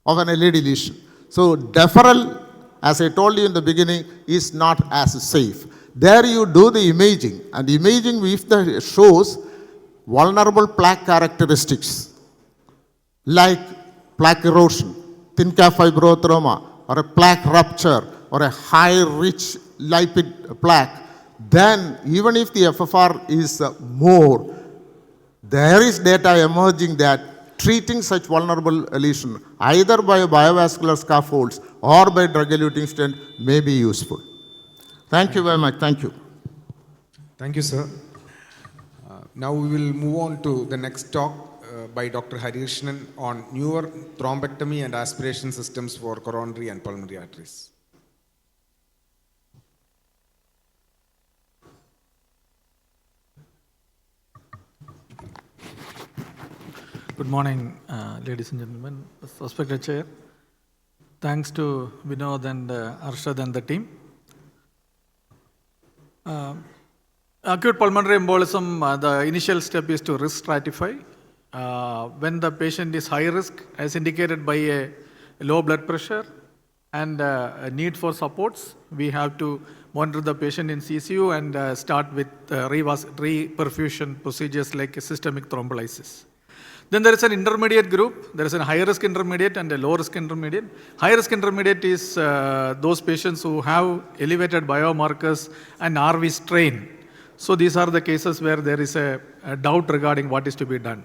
of an LED lesion. So deferral, as I told you in the beginning, is not as safe. There you do the imaging, and imaging if that shows vulnerable plaque characteristics like plaque erosion, thin cap fibroathyroma, or a plaque rupture, or a high rich lipid plaque, then even if the FFR is more, there is data emerging that treating such vulnerable lesion either by biovascular scaffolds or by drug-eluting stent may be useful. Thank you very much. Thank you.
Thank you, sir. Now we will move on to the next talk by Dr. Harishnan on newer thrombectomy and aspiration systems for coronary and pulmonary arteries.
Good morning, ladies and gentlemen. Respected Chair, thanks to Vinod and Arshad and the team. Acute pulmonary embolism, the initial step is to risk stratify. When the patient is high risk, as indicated by a low blood pressure and a need for supports, we have to monitor the patient in CCU and start with reperfusion procedures like systemic thrombolysis. Then there is an intermediate group. There is a high-risk intermediate and a low-risk intermediate. High-risk intermediate is those patients who have elevated biomarkers and RV strain. So these are the cases where there is a doubt regarding what is to be done.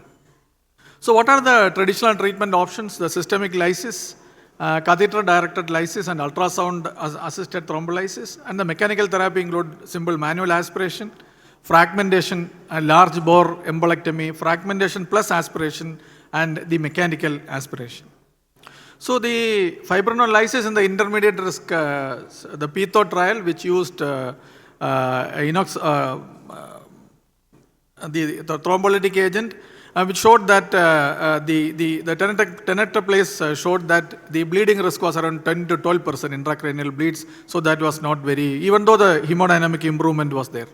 So what are the traditional treatment options? The systemic lysis, catheter-directed lysis and ultrasound-assisted thrombolysis. And the mechanical therapy include simple manual aspiration, fragmentation, a large bore embolectomy, fragmentation plus aspiration, and the mechanical aspiration. So the fibrinolysis in the intermediate risk, the PITO trial, which used the thrombolytic agent, which showed that the tenecteplase showed that the bleeding risk was around 10 to 12% intracranial bleeds. So that was not very, even though the hemodynamic improvement was there.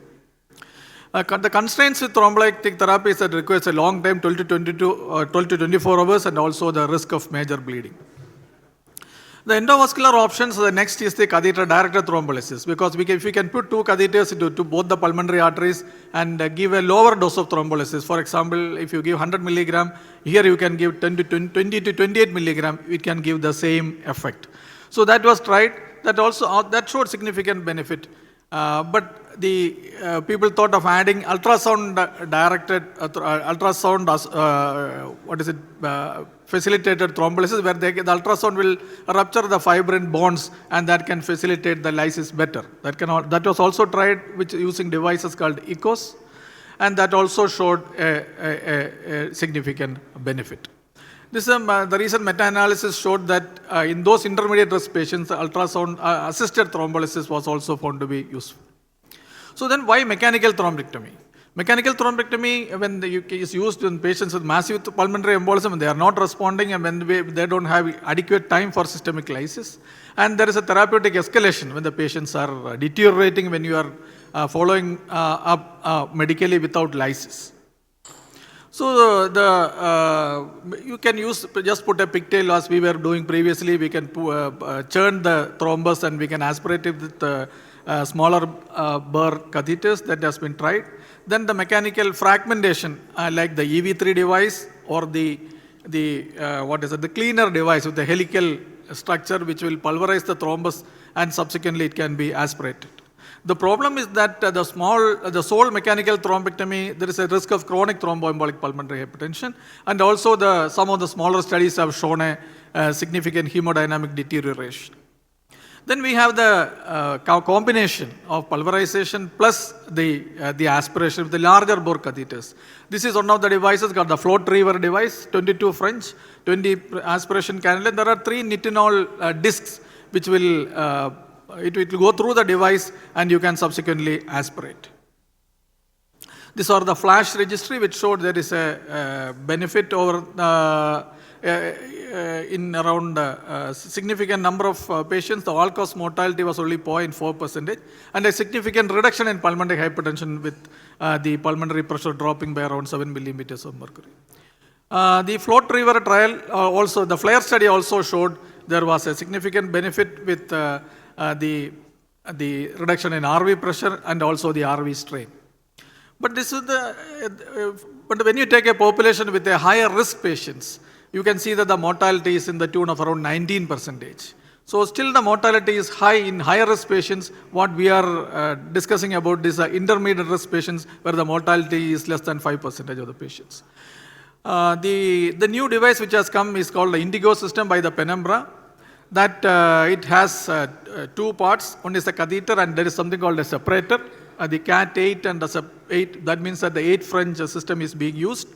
The constraints with thrombolytic therapy is that it requires a long time, 12 to 24 hours, and also the risk of major bleeding. The endovascular options, the next is the catheter-directed thrombolysis, because if we can put two catheters into both the pulmonary arteries and give a lower dose of thrombolysis, for example, if you give 100 milligram, here you can give 20 to 28 milligram, it can give the same effect. So that was tried, that showed significant benefit. But the people thought of adding ultrasound-directed, facilitated thrombolysis, where the ultrasound will rupture the fibrin bonds and that can facilitate the lysis better. That was also tried using devices called Icc, and that also showed a significant benefit. The recent meta-analysis showed that in those intermediate risk patients, the ultrasound-assisted thrombolysis was also found to be useful. So then why mechanical thrombectomy? Mechanical thrombectomy, when is used in patients with massive pulmonary embolism, and they are not responding, and when they don't have adequate time for systemic lysis, and there is a therapeutic escalation when the patients are deteriorating, when you are following up medically without lysis. So you can just put a pigtail as we were doing previously. We can churn the thrombus and we can aspirate it with smaller burr catheters. That has been tried. Then the mechanical fragmentation, like the EV3 device or the cleaner device with the helical structure, which will pulverize the thrombus and subsequently it can be aspirated. The problem is that the sole mechanical thrombectomy, there is a risk of chronic thromboembolic pulmonary hypertension, and also some of the smaller studies have shown a significant hemodynamic deterioration. Then we have the combination of pulverization plus the aspiration with the larger bore catheters. This is one of the devices called the float retriever device, 22 French, 20 aspiration cannula. There are 3 nitinol discs which will it will go through the device and you can subsequently aspirate. These are the flash registry which showed there is a benefit over in around a significant number of patients. The all-cause mortality was only 0.4% and a significant reduction in pulmonary hypertension with the pulmonary pressure dropping by around 7 millimeters of mercury. The float retriever trial also, the FLAIR study also showed there was a significant benefit with the reduction in RV pressure and also the RV strain. But this is but when you take a population with a higher risk patients, you can see that the mortality is in the tune of around 19%. So still the mortality is high in higher risk patients. What we are discussing about is intermediate risk patients where the mortality is less than 5% of the patients. The new device which has come is called the Indigo system by the Penumbra. That it has 2 parts. One is a catheter and there is something called a separator. The CAT 8 and the 8, that means that the 8 French system is being used.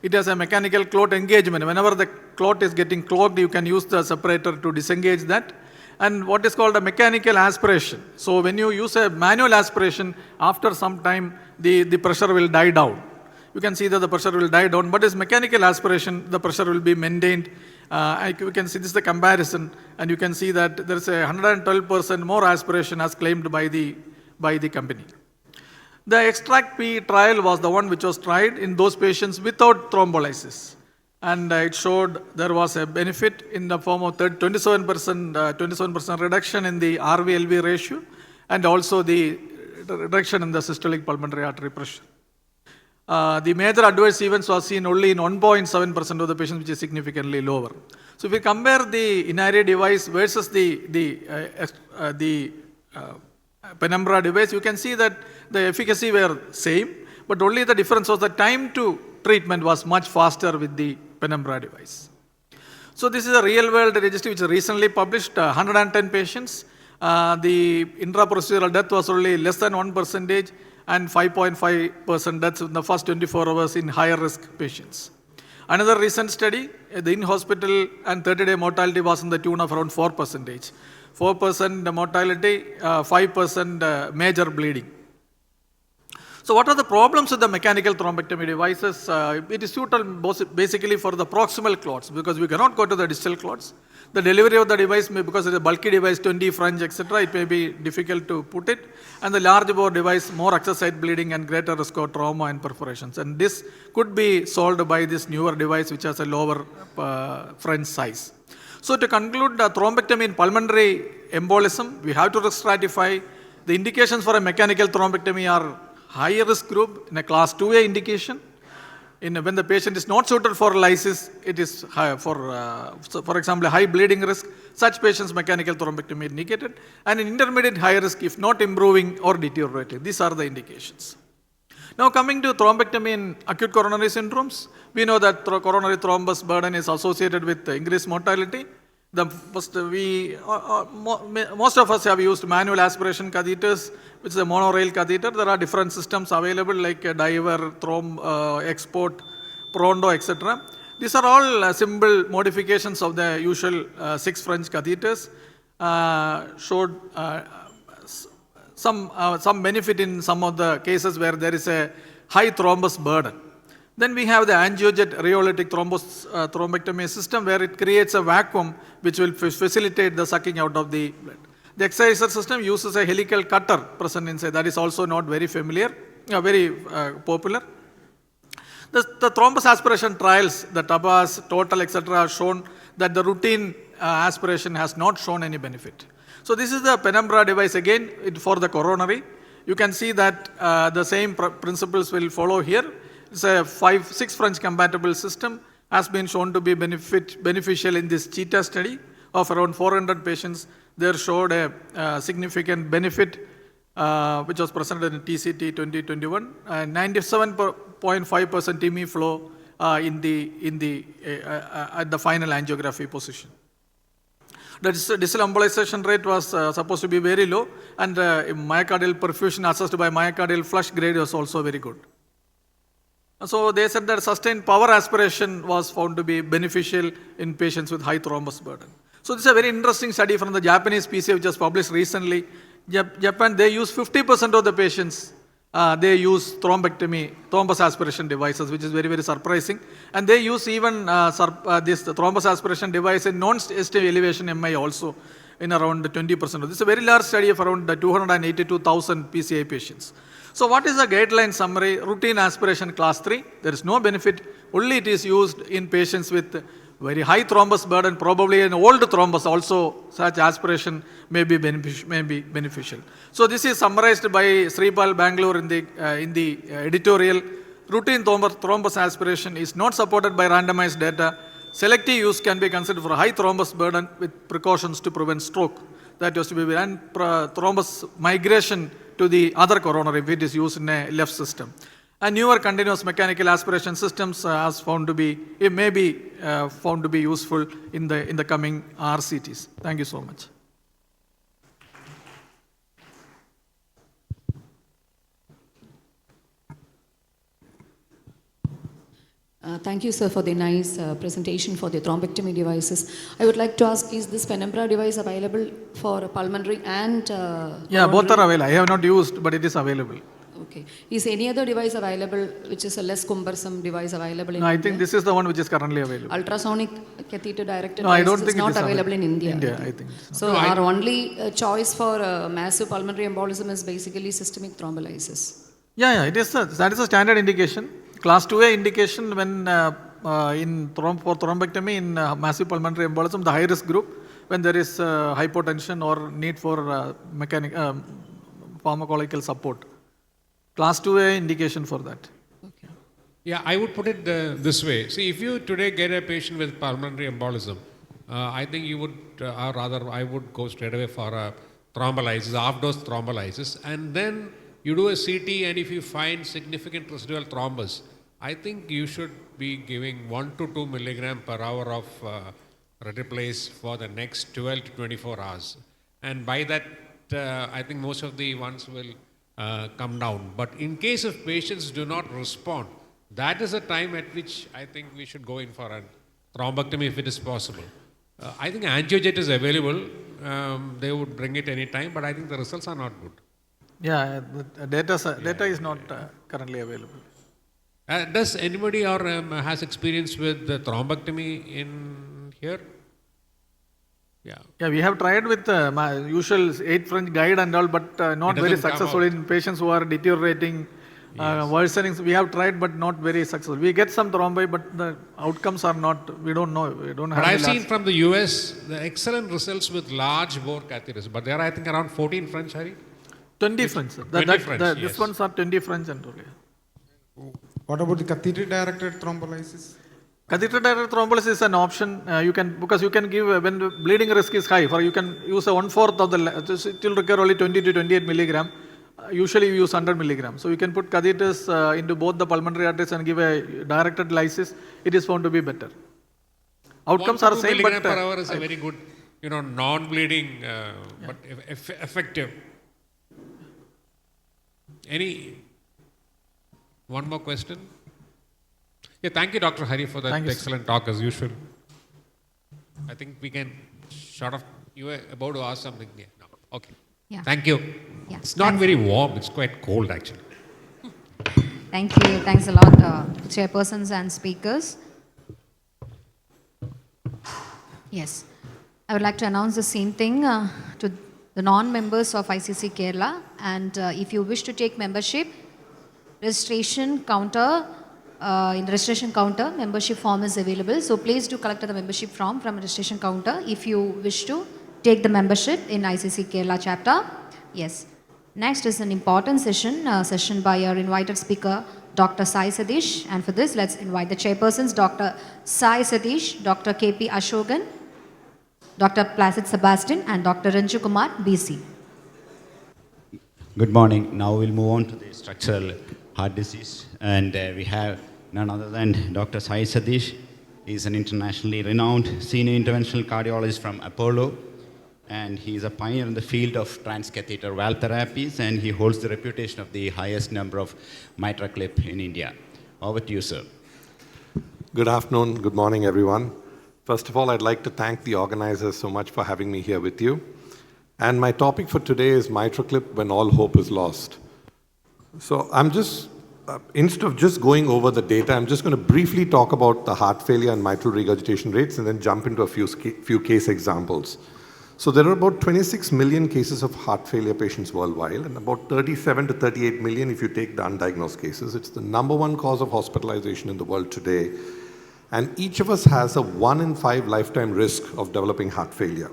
It has a mechanical clot engagement. Whenever the clot is getting clogged, you can use the separator to disengage that. And what is called a mechanical aspiration. So when you use a manual aspiration, after some time, the pressure will die down. You can see that the pressure will die down, but as mechanical aspiration, the pressure will be maintained. You can see this is the comparison, and you can see that there is a 112% more aspiration as claimed by the company. The extract P trial was the one which was tried in those patients without thrombolysis. And it showed there was a benefit in the form of 27% reduction in the RV-LV ratio and also the reduction in the systolic pulmonary artery pressure. The major adverse events was seen only in 1.7% of the patients, which is significantly lower. So if we compare the Inari device versus the Penumbra device, you can see that the efficacy were same, but only the difference was the time to treatment was much faster with the Penumbra device. So this is a real-world registry which is recently published, 110 patients. The intraprocedural death was only less than 1% and 5.5% deaths in the first 24 hours in higher risk patients. Another recent study, the in-hospital and 30-day mortality was in the tune of around 4%. 4% mortality, 5% major bleeding. So what are the problems with the mechanical thrombectomy devices? It is suitable basically for the proximal clots because we cannot go to the distal clots. The delivery of the device may, because it's a bulky device, 20 French, etc., it may be difficult to put it. And the large bore device, more access site bleeding and greater risk of trauma and perforations. And this could be solved by this newer device which has a lower French size. So to conclude, thrombectomy in pulmonary embolism, we have to risk stratify. The indications for a mechanical thrombectomy are high risk group in a class 2A indication. When the patient is not suited for lysis, it is high for example, high bleeding risk. Such patients, mechanical thrombectomy is indicated. And in intermediate high risk, if not improving or deteriorating. These are the indications. Now coming to thrombectomy in acute coronary syndromes, we know that coronary thrombus burden is associated with increased mortality. Most of us have used manual aspiration catheters, which is a monorail catheter. There are different systems available like diver, export, Pronto, etc. These are all simple modifications of the usual 6 French catheters. Showed some benefit in some of the cases where there is a high thrombus burden. Then we have the angiojet rheolytic thrombectomy system where it creates a vacuum which will facilitate the sucking out of the blood. The excisor system uses a helical cutter present inside. That is also not very familiar, very popular. The thrombus aspiration trials, the TABAS, total, etc., have shown that the routine aspiration has not shown any benefit. So this is the penumbra device again for the coronary. You can see that the same principles will follow here. It's a 6 French compatible system, has been shown to be beneficial in this CHEETAH study of around 400 patients. There showed a significant benefit, which was presented in TCT 2021, 97.5% TME flow at the final angiography position. The distal embolization rate was supposed to be very low, and myocardial perfusion assessed by myocardial flush grade was also very good. So they said that sustained power aspiration was found to be beneficial in patients with high thrombus burden. So this is a very interesting study from the Japanese PCA, which was published recently. Japan, they use 50% of the patients, they use thrombus aspiration devices, which is very, very surprising. And they use even this thrombus aspiration device in non-ST elevation MI also in around 20%. This is a very large study of around 282,000 PCI patients. So what is the guideline summary? Routine aspiration class 3, there is no benefit. Only it is used in patients with very high thrombus burden, probably an old thrombus also, such aspiration may be beneficial. So this is summarized by Sripal Bangalore in the editorial. Routine thrombus aspiration is not supported by randomized data. Selective use can be considered for high thrombus burden with precautions to prevent stroke. That has to be, and thrombus migration to the other coronary if it is used in a left system. And newer continuous mechanical aspiration systems has found to be, it may be found to be useful in the coming RCTs. Thank you so much.
Thank you, sir, for the nice presentation for the thrombectomy devices. I would like to ask, is this penumbra device available for pulmonary and
yeah, both are available. I have not used, but it is available.
Okay. Is any other device available, which is a less cumbersome device available in
No, I
India?
think this is the one which is currently available.
Ultrasonic catheter directed
No, I don't
device is
think
not
it is
available in India.
I think.
So our only choice for massive pulmonary embolism is basically systemic thrombolysis.
Yeah, it is. That is a standard indication. Class 2A indication when for thrombectomy in massive pulmonary embolism, the high risk group, when there is hypotension or need for pharmacological support. Class 2A indication for that.
Okay.
Yeah, I would put it this way. See, if you today get a patient with pulmonary embolism, I think you would, or rather I would go straight away for a thrombolysis, half-dose thrombolysis, and then you do a CT, and if you find significant residual thrombus, I think you should be giving 1 to 2 milligram per hour of retroplace for the next 12 to 24 hours. And by that, I think most of the ones will come down. But in case of patients do not respond, that is a time at which I think we should go in for a thrombectomy if it is possible. I think angiojet is available. They would bring it any time, but I think the results are not good.
Yeah, data is not currently available.
Does anybody or has experience with the thrombectomy in here? Yeah.
Yeah, we have tried with usual 8 French guide and all, but not very successful in patients who are deteriorating, worsening. We have tried, but not very successful. We get some thrombi, but the outcomes are not, we don't know. We don't have.
But I've seen from the US the excellent results with large bore catheters, but there are, I think, around 14 French, Hari?
20 French.
20 French, yes.
This ones are 20 French and okay.
What about the catheter-directed thrombolysis?
Catheter-directed thrombolysis is an option. Because you can give, when the bleeding risk is high, you can use a 1/4 of the, it will require only 20 to 28 milligram. Usually you use 100 milligrams. So you can put catheters into both the pulmonary arteries and give a directed lysis. It is found to be better. Outcomes are same, but
per hour is a very good, non-bleeding, but effective. One more question? Yeah, thank you, Dr. Hari, for that excellent talk as usual. I think we can sort of, you were about to ask something. Yeah, no. Okay.
Yeah.
Thank you.
Yeah.
It's not very warm, it's quite cold actually.
Thank you. Thanks a lot, chairpersons and speakers. Yes. I would like to announce the same thing to the non-members of Icc Kerala. And if you wish to take membership, registration counter in the registration counter. Membership form is available. So please do collect the membership form from the registration counter if you wish to take the membership in Icc Kerala Chapter. Yes. Next is an important session by our invited speaker, Dr. Sai Satish. And for this, let's invite the chairpersons, Dr. Sai Satish, Dr. KP Ashokan, Dr. Placid Sebastian, and Dr. Ranju Kumar, BC.
Good morning. Now we'll move on to the structural heart disease. And we have none other than Dr. Sai Satish. He's an internationally renowned senior interventional cardiologist from Apollo. And he's a pioneer in the field of transcatheter valve therapies, and he holds the reputation of the highest number of mitral clip in India. Over to you, sir.
Good afternoon, good morning, everyone. First of all, I'd like to thank the organizers so much for having me here with you. And my topic for today is mitral clip when all hope is lost. So I'm just, instead of just going over the data, I'm just going to briefly talk about the heart failure and mitral regurgitation rates and then jump into a few case examples. So there are about 26 million cases of heart failure patients worldwide and about 37 to 38 million if you take the undiagnosed cases. It's the #1 cause of hospitalization in the world today. And each of us has a 1 in 5 lifetime risk of developing heart failure.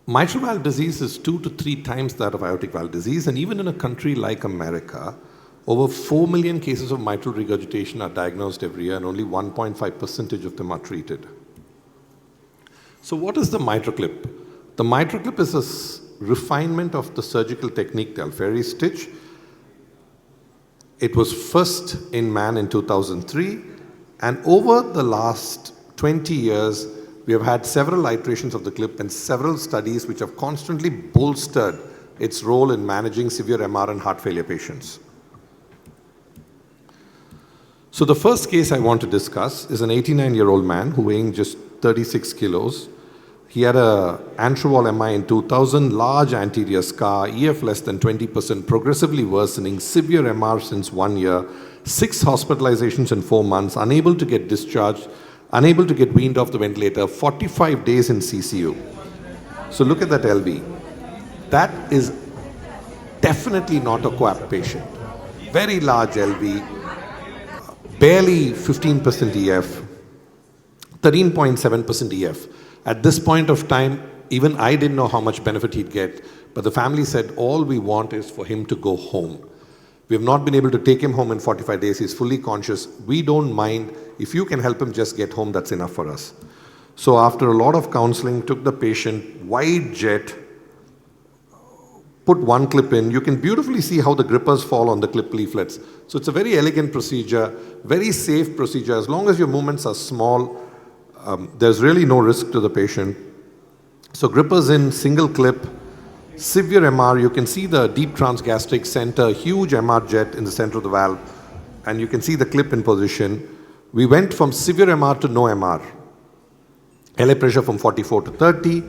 Mitral valve disease is 2 to 3 times that of aortic valve disease, and even in a country like America, over 4 million cases of mitral regurgitation are diagnosed every year and only 1.5% of them are treated. So what is the mitral clip? The mitral clip is a refinement of the surgical technique, the Alfieri stitch. It was first in man in 2003, and over the last 20 years, we have had several iterations of the clip and several studies which have constantly bolstered its role in managing severe MR and heart failure patients. So the first case I want to discuss is an 89-year-old man who weighing just 36 kilos. He had a Antrovol MI in 2000, large anterior scar, EF less than 20%, progressively worsening, severe MR since 1 year, 6 hospitalizations in 4 months, unable to get discharged, unable to get weaned off the ventilator, 45 days in CCU. So look at that LV. That is definitely not a coap patient. Very large LV, barely 15% EF, 13.7% EF. At this point of time, even I didn't know how much benefit he'd get, but the family said, all we want is for him to go home. We have not been able to take him home in 45 days. He's fully conscious. We don't mind. If you can help him just get home, that's enough for us. So after a lot of counseling, took the patient, wide jet, put one clip in. You can beautifully see how the grippers fall on the clip leaflets. So it's a very elegant procedure, very safe procedure. As long as your movements are small, there's really no risk to the patient. So grippers in, single clip, severe MR. You can see the deep transgastric center, huge MR jet in the center of the valve, and you can see the clip in position. We went from severe MR to no MR. LA pressure from 44 to 30,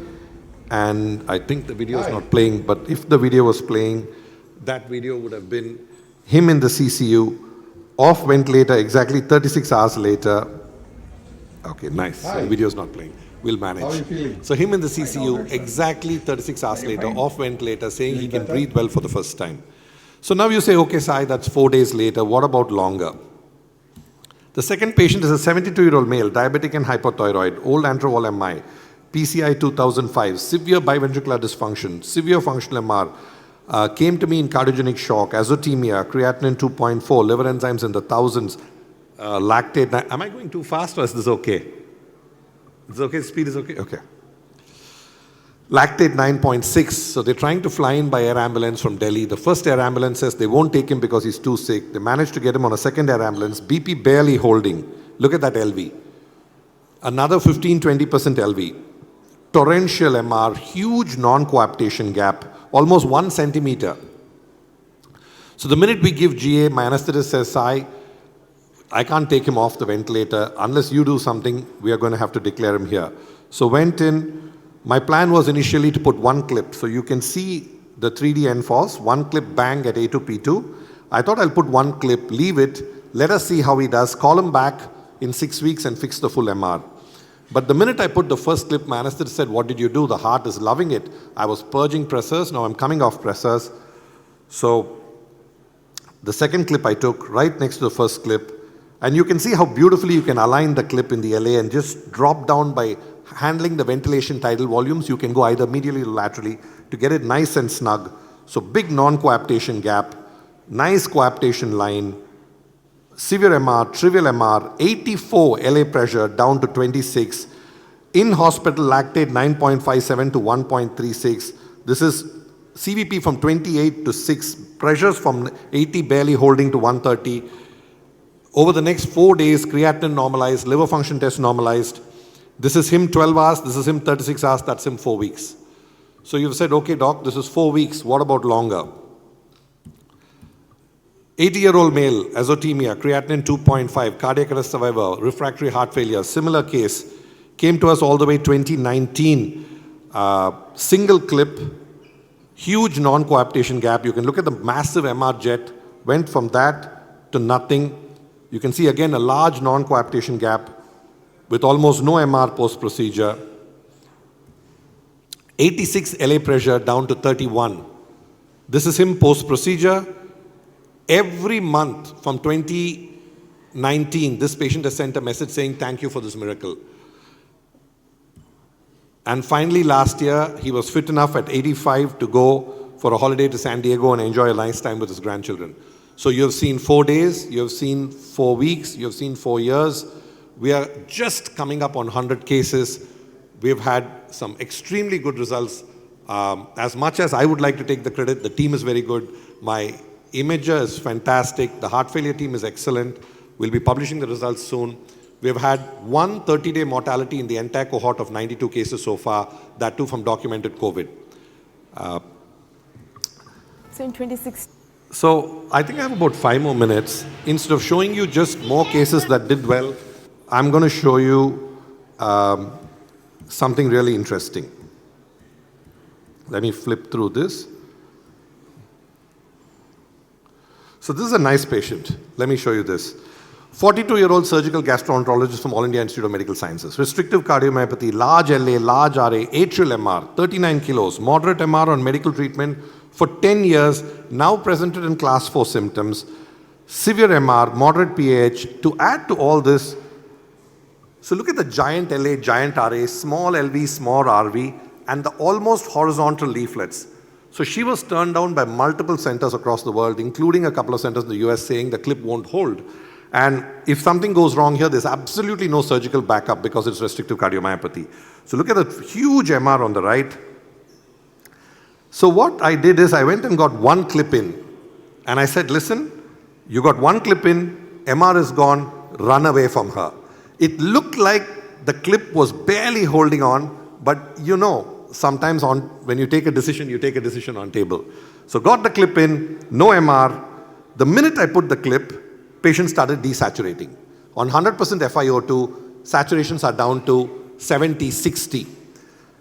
and I think the video is not playing, but if the video was playing, that video would have been him in the CCU, off ventilator exactly 36 hours later. Okay, nice. So the video is not playing. We'll manage.
How are you feeling?
So him in the CCU, exactly 36 hours later, off ventilator, saying he can breathe well for the first time. So now you say, okay, Sai, that's 4 days later. What about longer? The second patient is a 72-year-old male, diabetic and hypothyroid, old Antrovol MI, PCI 2005, severe biventricular dysfunction, severe functional MR, came to me in cardiogenic shock, azotemia, creatinine 2.4, liver enzymes in the thousands, lactate. Am I going too fast or is this okay? Is it okay? Speed is okay? Okay. Lactate 9.6. So they're trying to fly in by air ambulance from Delhi. The first air ambulance says they won't take him because he's too sick. They managed to get him on a second air ambulance. BP barely holding. Look at that LV. Another 15-20% LV. Torrential MR, huge non-coaptation gap, almost 1 centimeter. So the minute we give GA, my anesthetist says, Sai, I can't take him off the ventilator. Unless you do something, we are going to have to declare him here. So went in. My plan was initially to put one clip. So you can see the 3D NFOS, one clip bang at A2, P2. I thought I'll put one clip, leave it, let us see how he does, call him back in 6 weeks and fix the full MR. But the minute I put the first clip, my anesthetist said, what did you do? The heart is loving it. I was purging pressors. Now I'm coming off pressors. So The second clip I took right next to the first clip, and you can see how beautifully you can align the clip in the LA and just drop down by handling the ventilation tidal volumes. You can go either medially or laterally to get it nice and snug. So big non-coaptation gap, nice coaptation line, severe MR, trivial MR, 84 LA pressure down to 26. In hospital lactate 9.57 to 1.36. This is CVP from 28 to 6, pressures from 80 barely holding to 130. Over the next 4 days, creatinine normalized, liver function test normalized. This is him 12 hours, this is him 36 hours, that's him 4 weeks. So you've said, okay doc, this is 4 weeks, what about longer? 80-year-old male, azotemia, creatinine 2.5, cardiac arrest survivor, refractory heart failure, similar case, came to us all the way 2019, single clip, huge non-coaptation gap. You can look at the massive MR jet, went from that to nothing. You can see again a large non-coaptation gap with almost no MR post-procedure. 86 LA pressure down to 31. This is him post-procedure. Every month from 2019, this patient has sent a message saying, thank you for this miracle. And finally, last year, he was fit enough at 85 to go for a holiday to San Diego and enjoy a nice time with his grandchildren. So you have seen 4 days, you have seen 4 weeks, you have seen 4 years. We are just coming up on 100 cases. We've had some extremely good results. As much as I would like to take the credit, the team is very good. My imager is fantastic. The heart failure team is excellent. We'll be publishing the results soon. We've had one 30-day mortality in the entire cohort of 92 cases so far, that too from documented COVID.
So in 2016.
So I think I have about 5 more minutes. Instead of showing you just more cases that did well, I'm going to show you something really interesting. Let me flip through this. So this is a nice patient. Let me show you this. 42-year-old surgical gastroenterologist from All India Institute of Medical Sciences. Restrictive cardiomyopathy, large LA, large RA, atrial MR, 39 kilos, moderate MR on medical treatment for 10 years, now presented in class 4 symptoms, severe MR, moderate PAH. To add to all this, so look at the giant LA, giant RA, small LV, small RV, and the almost horizontal leaflets. So she was turned down by multiple centers across the world, including a couple of centers in the US saying the clip won't hold. And if something goes wrong here, there's absolutely no surgical backup because it's restrictive cardiomyopathy. So look at the huge MR on the right. So what I did is I went and got one clip in. And I said, listen, you got one clip in, MR is gone, run away from her. It looked like the clip was barely holding on, but you know, sometimes when you take a decision on table. So got the clip in, no MR. The minute I put the clip, patient started desaturating. On 100% FiO2, saturations are down to 70, 60.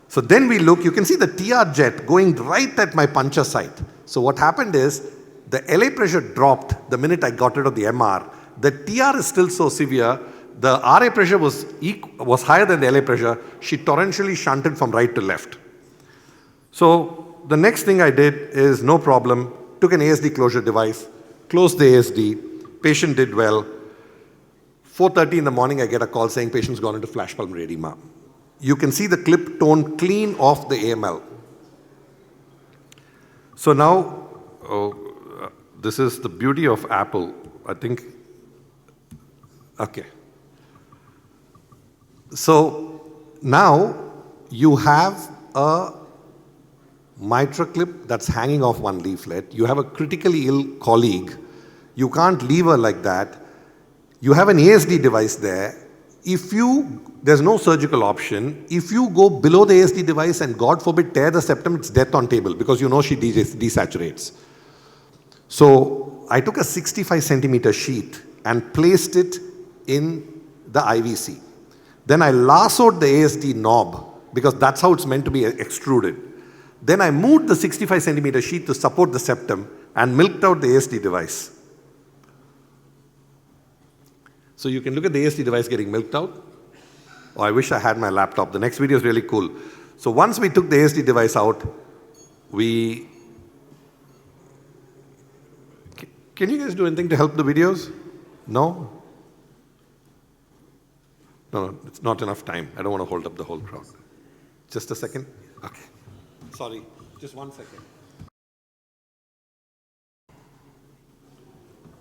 So then we look, you can see the TR jet going right at my puncture site. So what happened is, the LA pressure dropped the minute I got rid of the MR. The TR is still so severe, the RA pressure was higher than the LA pressure. She torrentially shunted from right to left. So the next thing I did is, no problem, took an ASD closure device, closed the ASD, patient did well. 4:30 in the morning, I get a call saying patient's gone into flash pulmonary edema. You can see the clip tone clean off the AML. So now, this is the beauty of Apple, I think. Okay. So now you have a mitral clip that's hanging off one leaflet. You have a critically ill colleague. You can't leave her like that. You have an ASD device there. There's no surgical option. If you go below the ASD device and God forbid tear the septum, it's death on table because you know she desaturates. So I took a 65 centimeter sheet and placed it in the IVC. Then I lassoed the ASD knob because that's how it's meant to be extruded. Then I moved the 65 centimeter sheet to support the septum and milked out the ASD device. So you can look at the ASD device getting milked out. Oh, I wish I had my laptop. The next video is really cool. So once we took the ASD device out, Can you guys do anything to help the videos? No? No, it's not enough time. I don't want to hold up the whole crowd. Just a second. Okay. Sorry, just 1 second.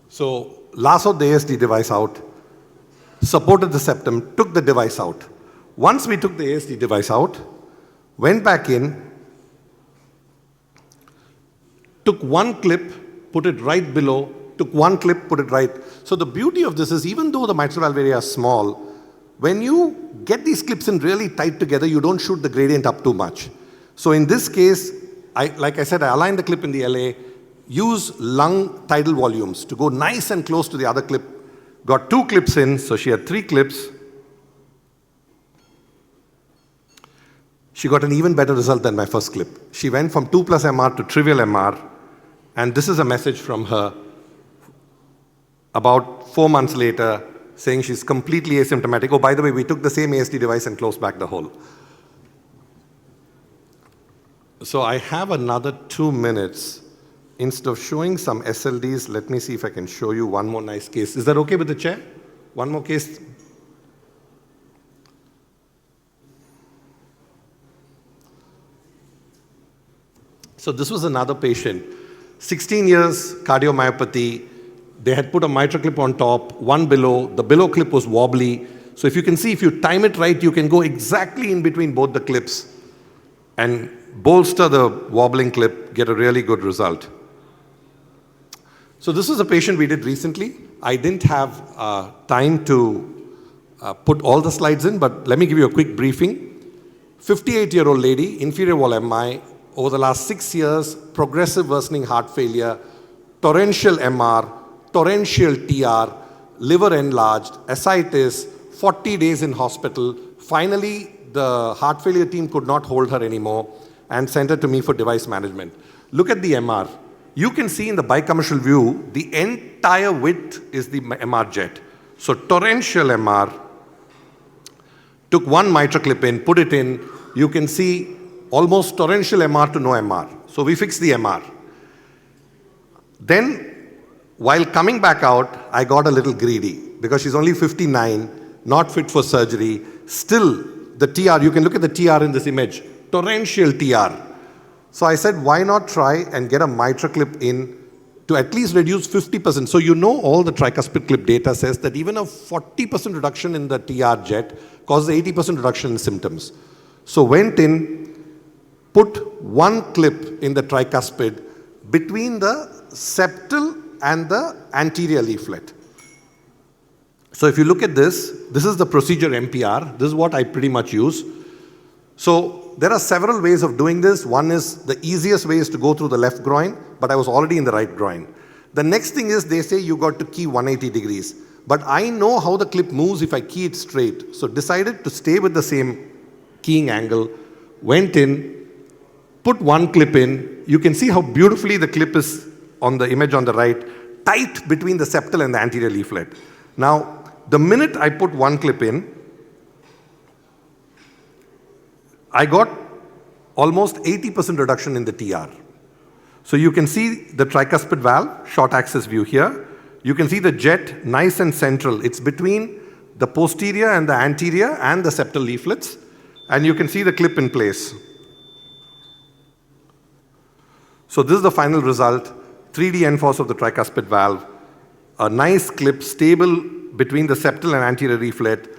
So, lassoed the ASD device out, supported the septum, took the device out. Once we took the ASD device out, went back in, took one clip, put it right below, took one clip, put it right. So the beauty of this is even though the mitral valve area is small, when you get these clips in really tight together, you don't shoot the gradient up too much. So in this case, like I said, I aligned the clip in the LA, use lung tidal volumes to go nice and close to the other clip. Got 2 clips in, so she had 3 clips. She got an even better result than my first clip. She went from 2+ MR to trivial MR, and this is a message from her about 4 months later saying she's completely asymptomatic. Oh, by the way, we took the same ASD device and closed back the hole. So I have another 2 minutes. Instead of showing some SLDs, let me see if I can show you one more nice case. Is that okay with the chair? One more case. So this was another patient, 16 years cardiomyopathy. They had put a mitral clip on top, one below. The below clip was wobbly. So if you can see, if you time it right, you can go exactly in between both the clips and bolster the wobbling clip, get a really good result. So this was a patient we did recently. I didn't have time to put all the slides in, but let me give you a quick briefing. 58-year-old lady, inferior wall MI, over the last 6 years, progressive worsening heart failure, torrential MR, torrential TR, liver enlarged, ascites, 40 days in hospital. Finally, the heart failure team could not hold her anymore and sent her to me for device management. Look at the MR. You can see in the bicommercial view, the entire width is the MR jet. So torrential MR, took one mitral clip in, put it in, you can see almost torrential MR to no MR. So we fixed the MR. Then, while coming back out, I got a little greedy because she's only 59, not fit for surgery. Still, the TR, you can look at the TR in this image, torrential TR. So I said, why not try and get a mitral clip in to at least reduce 50%. So you know all the tricuspid clip data says that even a 40% reduction in the TR jet causes 80% reduction in symptoms. So went in, put one clip in the tricuspid between the septal and the anterior leaflet. So if you look at this, this is the procedure MPR. This is what I pretty much use. So there are several ways of doing this. One is the easiest way is to go through the left groin, but I was already in the right groin. The next thing is they say you got to key 180 degrees. But I know how the clip moves if I key it straight. So decided to stay with the same keying angle, went in, put one clip in. You can see how beautifully the clip is on the image on the right, tight between the septal and the anterior leaflet. Now, the minute I put one clip in, I got almost 80% reduction in the TR. So you can see the tricuspid valve, short axis view here. You can see the jet nice and central. It's between the posterior and the anterior and the septal leaflets. And you can see the clip in place. So this is the final result, 3D NFOS of the tricuspid valve. A nice clip, stable between the septal and anterior leaflet.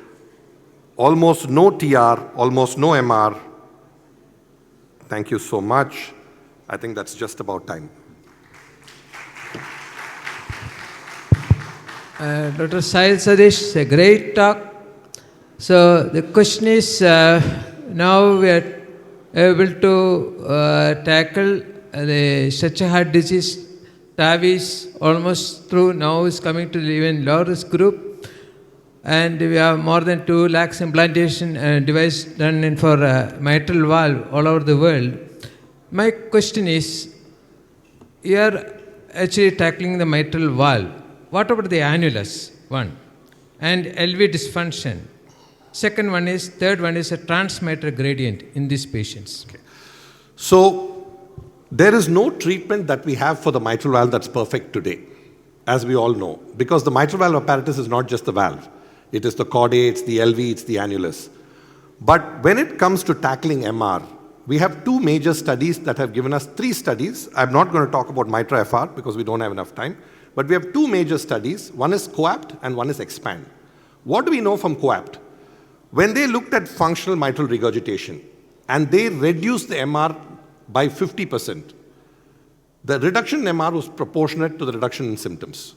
Almost no TR, almost no MR. Thank you so much. I think that's just about time.
Dr. Sahil Sadish, a great talk. So the question is, now we are able to tackle the such a heart disease. TAVI is almost through, now is coming to even low risk group. And we have more than 2 lakhs implantation device done in for mitral valve all over the world. My question is, you are actually tackling the mitral valve. What about the annulus, one, and LV dysfunction? Third one is a transmitral gradient in these patients.
Okay. So there is no treatment that we have for the mitral valve that's perfect today. as we all know, because the mitral valve apparatus is not just the valve. It is the chordae, it's the LV, it's the annulus. But when it comes to tackling MR, we have two major studies that have given us three studies. I'm not going to talk about MITRA FR because we don't have enough time. But we have two major studies. One is COAPT and one is EXPAND. What do we know from COAPT? When they looked at functional mitral regurgitation and they reduced the MR by 50%, the reduction in MR was proportionate to the reduction in symptoms.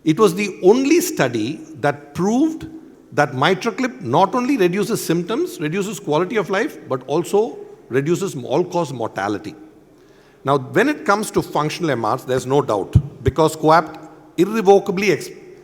It was the only study that proved that MitraClip not only reduces symptoms, reduces quality of life, but also reduces all-cause mortality. Now, when it comes to functional MRs, there's no doubt, because COAPT irrevocably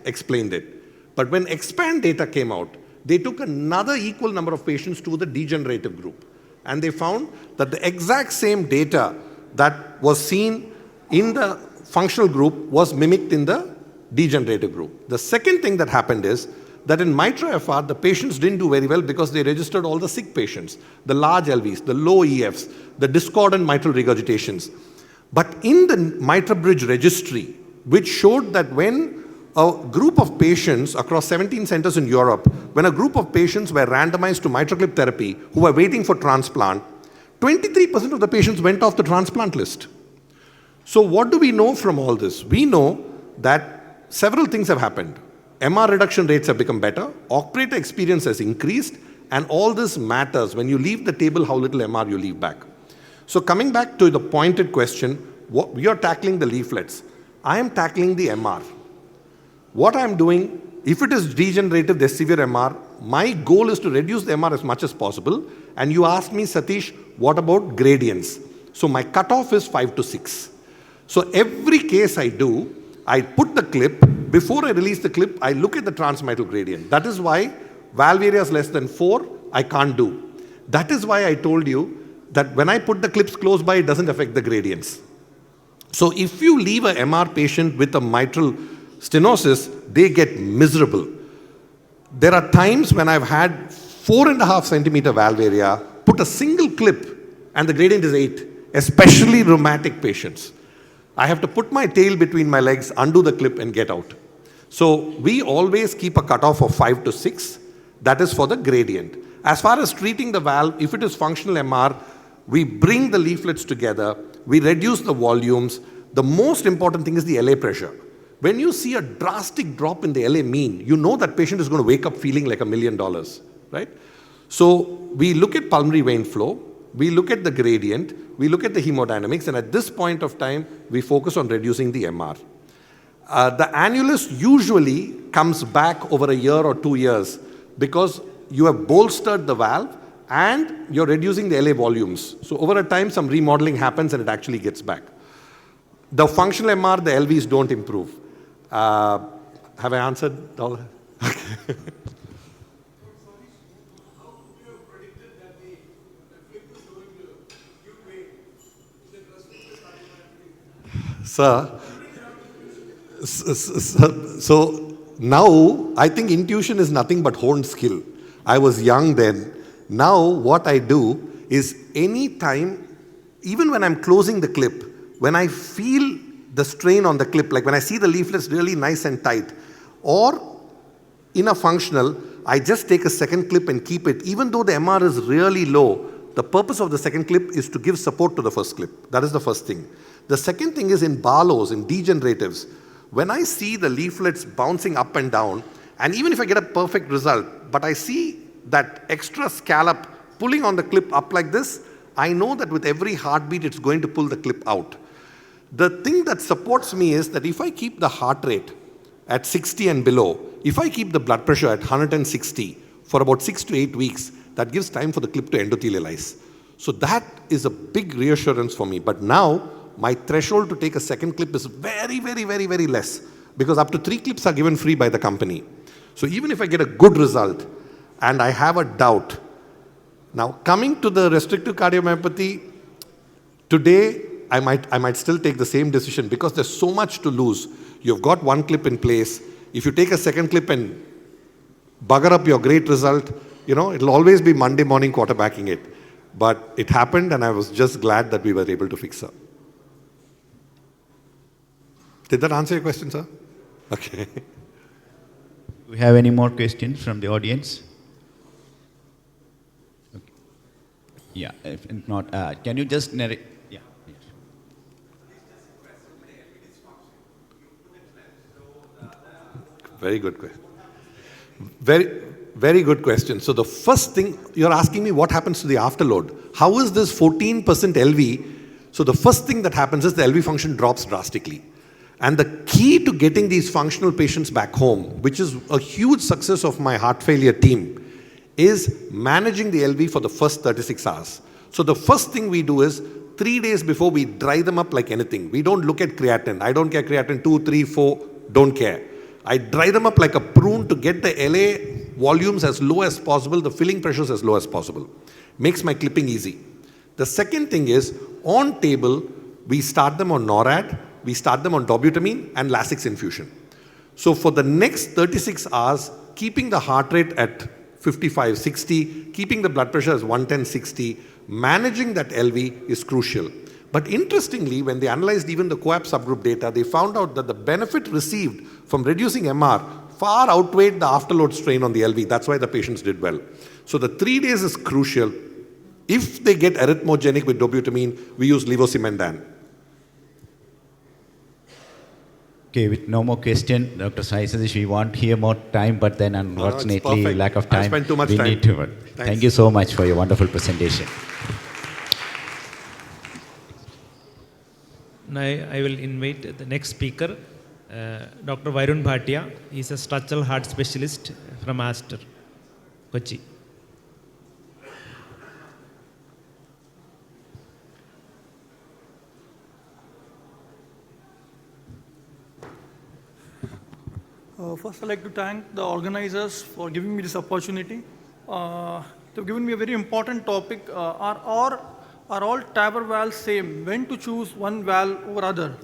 explained it. But when EXPAND data came out, they took another equal number of patients to the degenerative group. And they found that the exact same data that was seen in the functional group was mimicked in the degenerative group. The second thing that happened is that in MITRA FR, the patients didn't do very well because they registered all the sick patients, the large LVs, the low EFs, the discordant mitral regurgitations. But in the MITRA Bridge registry, which showed that when a group of patients across 17 centers in Europe, when a group of patients were randomized to MitraClip therapy who were waiting for transplant, 23% of the patients went off the transplant list. So what do we know from all this? We know that several things have happened. MR reduction rates have become better, operator experience has increased, and all this matters. When you leave the table, how little MR you leave back. So coming back to the pointed question, we are tackling the leaflets. I am tackling the MR. What I'm doing, if it is degenerative, there's severe MR, my goal is to reduce the MR as much as possible. And you asked me, Satish, what about gradients? So my cutoff is 5 to 6. So every case I do, I put the clip, before I release the clip, I look at the transmitral gradient. That is why valve area is less than 4, I can't do. That is why I told you that when I put the clips close by, it doesn't affect the gradients. So if you leave a MR patient with a mitral stenosis, they get miserable. There are times when I've had 4.5 centimeter valve area, put a single clip, and the gradient is 8, especially rheumatic patients. I have to put my tail between my legs, undo the clip, and get out. So we always keep a cutoff of 5 to 6. That is for the gradient. As far as treating the valve, if it is functional MR, we bring the leaflets together, we reduce the volumes. The most important thing is the LA pressure. When you see a drastic drop in the LA mean, you know that patient is going to wake up feeling like $1 million, right? So we look at pulmonary vein flow, we look at the gradient, we look at the hemodynamics, and at this point of time, we focus on reducing the MR. The annulus usually comes back over a year or 2 years because you have bolstered the valve and you're reducing the LA volumes. So over a time, some remodeling happens and it actually gets back. The functional MR, the LVs don't improve. Have I answered all? Okay. Sir, so now I think intuition is nothing but honed skill. I was young then. Now what I do is any time, even when I'm closing the clip, when I feel the strain on the clip, like when I see the leaflets really nice and tight, or in a functional, I just take a second clip and keep it. Even though the MR is really low, the purpose of the second clip is to give support to the first clip. That is the first thing. The second thing is in Barlow's, in degeneratives, when I see the leaflets bouncing up and down, and even if I get a perfect result, but I see that extra scallop pulling on the clip up like this, I know that with every heartbeat, it's going to pull the clip out. The thing that supports me is that if I keep the heart rate at 60 and below, if I keep the blood pressure at 160 for about 6 to 8 weeks, that gives time for the clip to endothelialize. So that is a big reassurance for me. But now, my threshold to take a second clip is very, very, very, very less, because up to 3 clips are given free by the company. So even if I get a good result and I have a doubt, now coming to the restrictive cardiomyopathy, today I might still take the same decision because there's so much to lose. You've got 1 clip in place. If you take a second clip and bugger up your great result, it'll always be Monday morning quarterbacking it. But it happened and I was just glad that we were able to fix it. Did that answer your question, sir? Okay.
Do we have any more questions from the audience? Okay. Yeah, if not, can you just narrate? Yeah.
Very good question. Very good question. So the first thing, you're asking me what happens to the afterload. How is this 14% LV? So the first thing that happens is the LV function drops drastically. And the key to getting these functional patients back home, which is a huge success of my heart failure team, is managing the LV for the first 36 hours. So the first thing we do is 3 days before we dry them up like anything. We don't look at creatinine. I don't care creatinine 2, 3, 4, don't care. I dry them up like a prune to get the LA volumes as low as possible, the filling pressures as low as possible. Makes my clipping easy. The second thing is, on table, we start them on NORAD, we start them on dobutamine and Lasix infusion. So for the next 36 hours, keeping the heart rate at 55, 60, keeping the blood pressure as 110, 60, managing that LV is crucial. But interestingly, when they analyzed even the COAP subgroup data, they found out that the benefit received from reducing MR far outweighed the afterload strain on the LV. That's why the patients did well. So the 3 days is crucial. If they get arrhythmogenic with dobutamine, we use levosimendan.
Okay, with no more question, Dr. Sai Sadish, we want here more time, but then unfortunately, lack of time,
I spent too much
we
time.
need to. Thank you so much for your wonderful presentation.
Now I will invite the next speaker, Dr. Varun Bhatia. He is a structural heart specialist from Aster, Kochi.
First, I'd like to thank the organizers for giving me this opportunity. They've given me a very important topic. Are all TAVR valves same? When to choose one valve over other?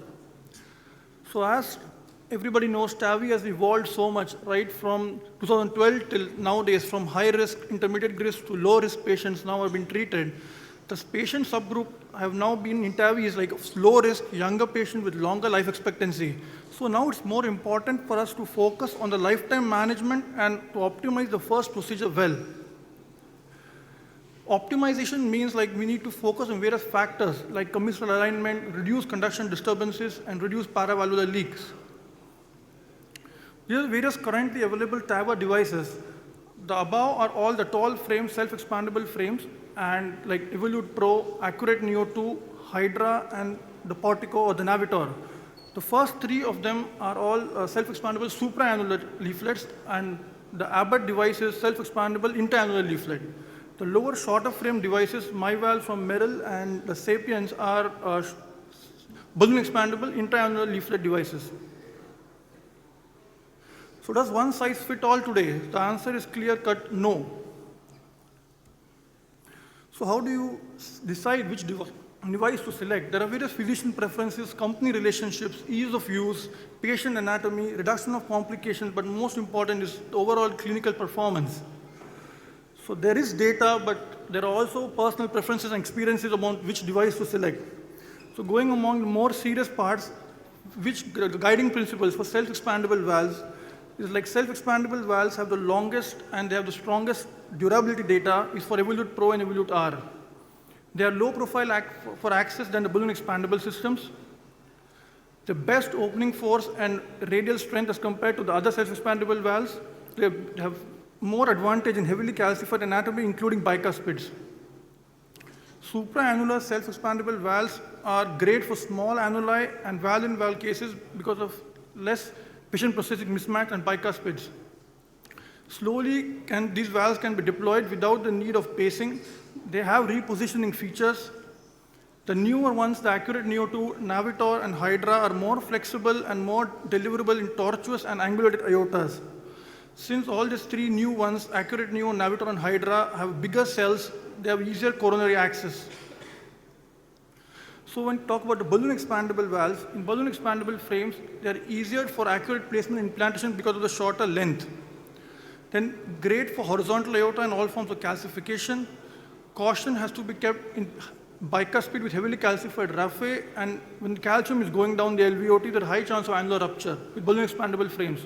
So as everybody knows, TAVI has evolved so much, right from 2012 till nowadays, from high risk, intermediate risk to low risk patients now have been treated. The patient subgroup have now been in TAVI is like low risk, younger patient with longer life expectancy. So now it's more important for us to focus on the lifetime management and to optimize the first procedure well. Optimization means like we need to focus on various factors like commissural alignment, reduce conduction disturbances, and reduce paravalvular leaks. There are various currently available TAVR devices. The above are all the tall frame, self-expandable frames, and like Evolute Pro, Accurate Neo 2, Hydra, and the Portico or the Navitor. The first three of them are all self-expandable supraannular leaflets, and the Abbott device is self-expandable interannular leaflet. The lower shorter frame devices, MyValve from Merrill and the Sapiens are balloon expandable intraannular leaflet devices. So does one size fit all today? The answer is clear-cut no. So how do you decide which device to select? There are various physician preferences, company relationships, ease of use, patient anatomy, reduction of complications, but most important is the overall clinical performance. So there is data, but there are also personal preferences and experiences about which device to select. So going among the more serious parts, which guiding principles for self-expandable valves is like self-expandable valves have the longest and they have the strongest durability data is for Evolute Pro and Evolute R. They are low profile for access than the balloon expandable systems. The best opening force and radial strength as compared to the other self-expandable valves. They have more advantage in heavily calcified anatomy, including bicuspids. Supraannular self-expandable valves are great for small annuli and valve-in-valve cases because of less patient-prosthetic mismatch and bicuspids. Slowly, these valves can be deployed without the need of pacing. They have repositioning features. The newer ones, the Accurate Neo 2, Navitor, and Hydra are more flexible and more deliverable in tortuous and angulated aortas. Since all these three new ones, Accurate Neo, Navitor, and Hydra, have bigger cells, they have easier coronary access. So when we talk about the balloon expandable valves, in balloon expandable frames, they are easier for accurate placement implantation because of the shorter length. Then great for horizontal aorta and all forms of calcification. Caution has to be kept in bicuspid with heavily calcified raphe, and when calcium is going down the LVOT, there is high chance of annular rupture with balloon expandable frames.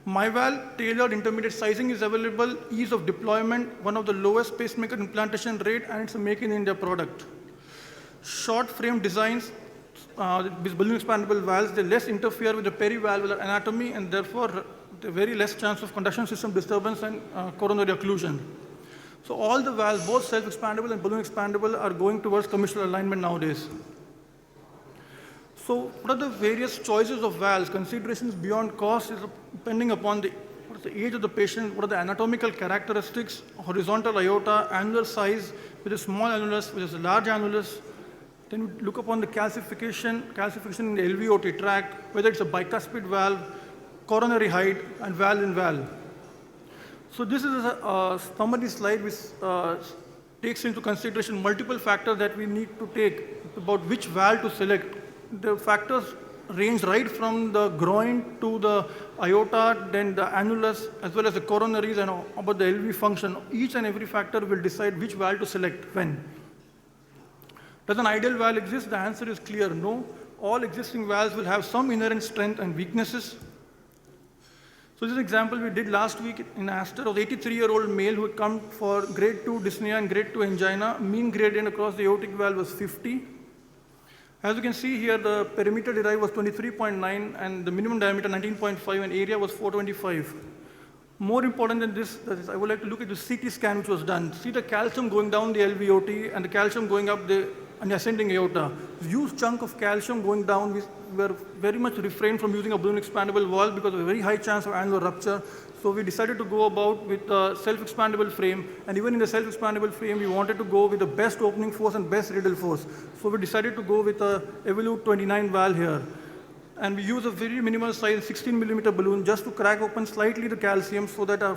My valve, tailored intermediate sizing is available, ease of deployment, one of the lowest pacemaker implantation rate, and it's a make in India product. Short frame designs with balloon expandable valves, they less interfere with the perivalvular anatomy and therefore very less chance of conduction system disturbance and coronary occlusion. So all the valves, both self-expandable and balloon expandable, are going towards commissural alignment nowadays. So what are the various choices of valves? Considerations beyond cost is depending upon what is the age of the patient, what are the anatomical characteristics, horizontal aorta, annular size, with a small annulus, with a large annulus. Then we look upon the calcification in the LVOT tract, whether it's a bicuspid valve, coronary height, and valve in valve. So this is a summary slide which takes into consideration multiple factors that we need to take about which valve to select. The factors range right from the groin to the aorta, then the annulus, as well as the coronaries and about the LV function. Each and every factor will decide which valve to select when. Does an ideal valve exist? The answer is clear, no. All existing valves will have some inherent strength and weaknesses. So this is an example we did last week in Aster of 83-year-old male who had come for grade 2 dyspnea and grade 2 angina. Mean gradient across the aortic valve was 50. As you can see here, the perimeter derived was 23.9 and the minimum diameter 19.5 and area was 425. More important than this, I would like to look at the CT scan which was done. See the calcium going down the LVOT and the calcium going up the ascending aorta. Huge chunk of calcium going down. We were very much refrained from using a balloon expandable valve because of a very high chance of annular rupture. So we decided to go about with a self-expandable frame, and even in the self-expandable frame, we wanted to go with the best opening force and best radial force. So we decided to go with a Evolute 29 valve here. And we use a very minimal size 16 millimeter balloon just to crack open slightly the calcium so that our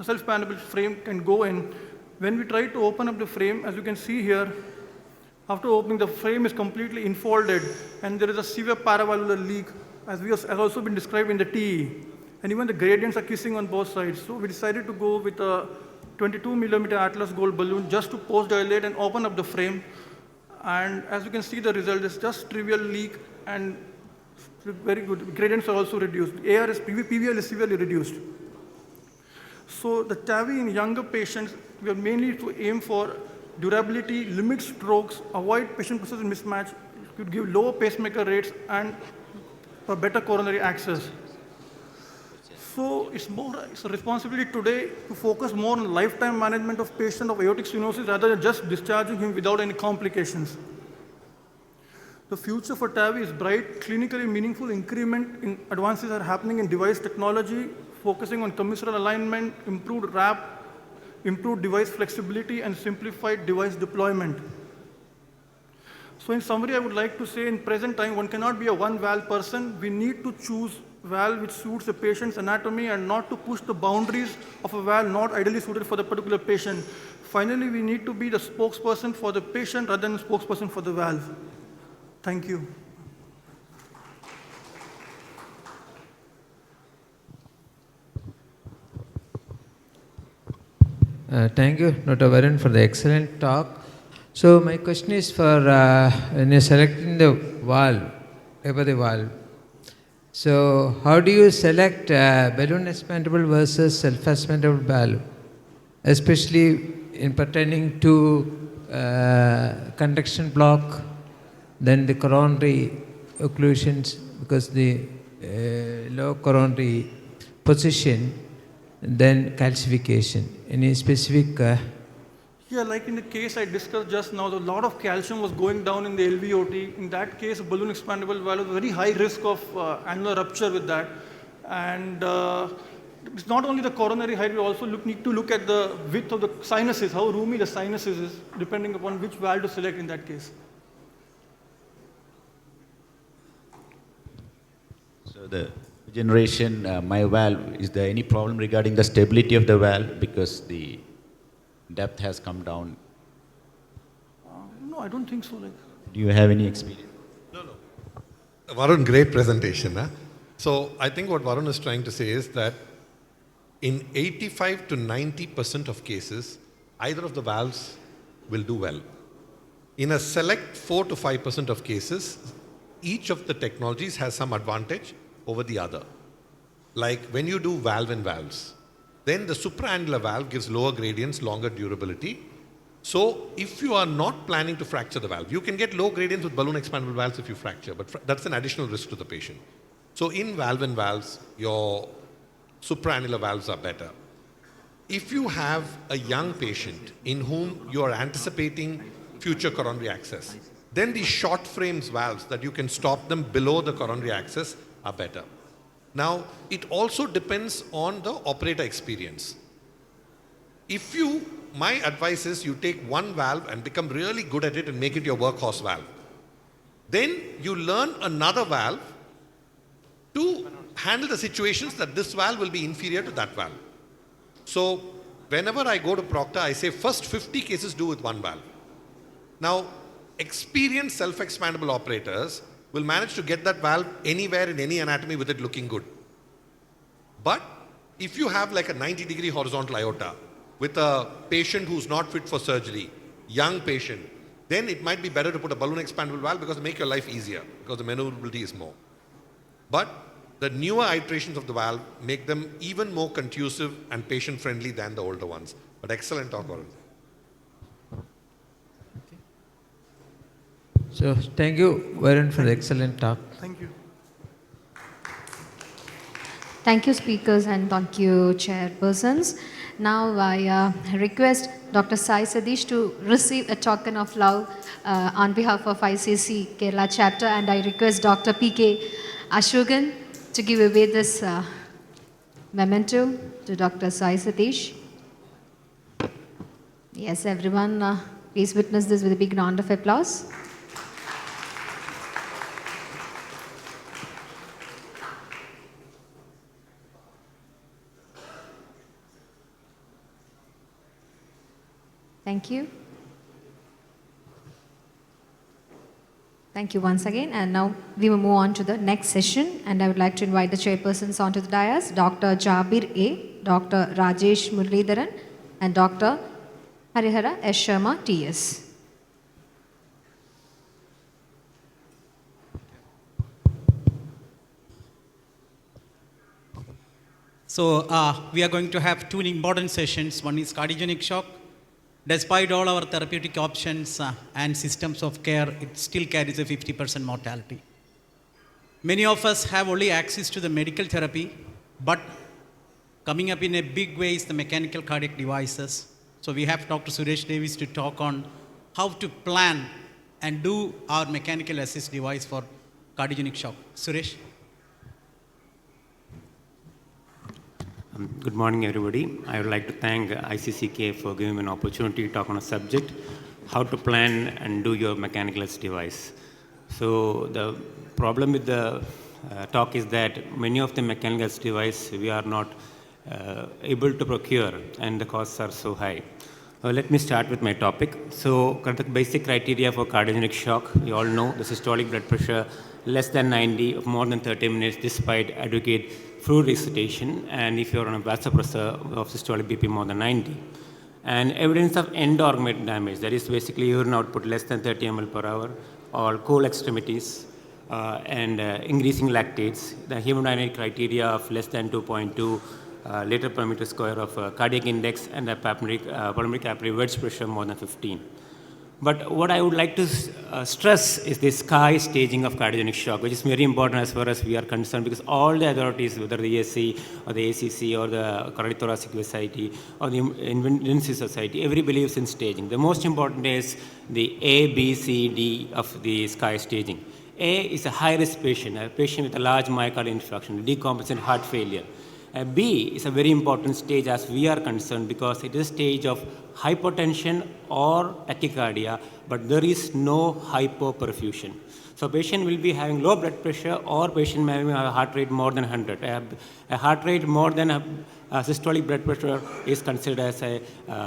self-expandable frame can go in. When we try to open up the frame, as you can see here, after opening, the frame is completely infolded, and there is a severe paravalvular leak, as has also been described in the TE. And even the gradients are kissing on both sides. So we decided to go with a 22 millimeter Atlas Gold balloon just to post-dilate and open up the frame. And as you can see, the result is just trivial leak and very good. Gradients are also reduced. PVL is severely reduced. So the TAVI in younger patients, we are mainly to aim for durability, limit strokes, avoid patient-process mismatch, could give lower pacemaker rates, and for better coronary access. So it's a responsibility today to focus more on lifetime management of patient of aortic stenosis rather than just discharging him without any complications. The future for TAVI is bright. Clinically meaningful increment in advances are happening in device technology, focusing on commissural alignment, improved wrap, improved device flexibility, and simplified device deployment. So in summary, I would like to say in present time, one cannot be a one valve person. We need to choose valve which suits the patient's anatomy and not to push the boundaries of a valve not ideally suited for the particular patient. Finally, we need to be the spokesperson for the patient rather than the spokesperson for the valve. Thank you.
Thank you, Dr. Varun, for the excellent talk. So my question is for when you're selecting the valve, so how do you select balloon expandable versus self-expandable valve, especially in pertaining to conduction block, then the coronary occlusions, because the low coronary position, then calcification. Any specific?
Yeah, like in the case I discussed just now, a lot of calcium was going down in the LVOT. In that case, a balloon expandable valve was very high risk of annular rupture with that. And it's not only the coronary height, we also need to look at the width of the sinuses, how roomy the sinuses is, depending upon which valve to select in that case.
So the generation, my valve, is there any problem regarding the stability of the valve because the depth has come down?
No, I don't think so.
Do you have any experience?
No. Varun, great presentation. Huh? So I think what Varun is trying to say is that in 85 to 90% of cases, either of the valves will do well. In a select 4 to 5% of cases, each of the technologies has some advantage over the other. Like when you do valve in valves, then the supraannular valve gives lower gradients, longer durability. So if you are not planning to fracture the valve, you can get low gradients with balloon expandable valves if you fracture, but that's an additional risk to the patient. So in valve in valves, your supraannular valves are better. If you have a young patient in whom you are anticipating future coronary access, then the short frames valves that you can stop them below the coronary access are better. Now, it also depends on the operator experience. My advice is you take one valve and become really good at it and make it your workhorse valve. Then you learn another valve to handle the situations that this valve will be inferior to that valve. So whenever I go to Proctor, I say first 50 cases do with one valve. Now, experienced self-expandable operators will manage to get that valve anywhere in any anatomy with it looking good. But if you have like a 90-degree horizontal aorta with a patient who's not fit for surgery, young patient, then it might be better to put a balloon expandable valve because it make your life easier because the maneuverability is more. But the newer iterations of the valve make them even more conducive and patient-friendly than the older ones. But excellent talk, Varun.
So thank you, Varun, for the excellent talk.
Thank you.
Thank you, speakers, and thank you, chairpersons. Now I request Dr. Sai Sadish to receive a token of love on behalf of Icc Kerala Chapter, and I request Dr. P.K. Ashogan to give away this memento to Dr. Sai Sadish. Yes, everyone, please witness this with a big round of applause. Thank you. Thank you once again. And now we will move on to the next session. And I would like to invite the chairpersons onto the dais, Dr. Jabir A., Dr. Rajesh Muralidharan, and Dr. Harihara S. Sharma, T.S.
So we are going to have two important sessions. One is cardiogenic shock. Despite all our therapeutic options and systems of care, it still carries a 50% mortality. Many of us have only access to the medical therapy, but coming up in a big way is the mechanical cardiac devices. So we have Dr. Suresh Davis to talk on how to plan and do our mechanical assist device for cardiogenic shock. Suresh?
Good morning, everybody. I would like to thank ICCK for giving me an opportunity to talk on a subject, how to plan and do your mechanical assist device. So the problem with the talk is that many of the mechanical assist device we are not able to procure and the costs are so high. Let me start with my topic. So the basic criteria for cardiogenic shock, we all know the systolic blood pressure less than 90 of more than 30 minutes despite adequate fluid resuscitation, and if you're on a vasopressor of systolic BP more than 90. And evidence of end organ damage, that is basically urine output less than 30 ml per hour, or cold extremities, and increasing lactates, the hemodynamic criteria of less than 2.2 liter per meter square of cardiac index, and a pulmonary capillary wedge pressure more than 15. But what I would like to stress is the SKY staging of cardiogenic shock, which is very important as far as we are concerned, because all the authorities, whether the ESC or the ACC or the Coronary Thoracic Society or the Emergency Society, everybody believes in staging. The most important is the A, B, C, D of the SKY staging. A is a high-risk patient, a patient with a large myocardial infarction, decompensated heart failure. B is a very important stage as we are concerned because it is a stage of hypotension or tachycardia, but there is no hypoperfusion. So patient will be having low blood pressure or patient may have a heart rate more than 100. A heart rate more than a systolic blood pressure is considered as a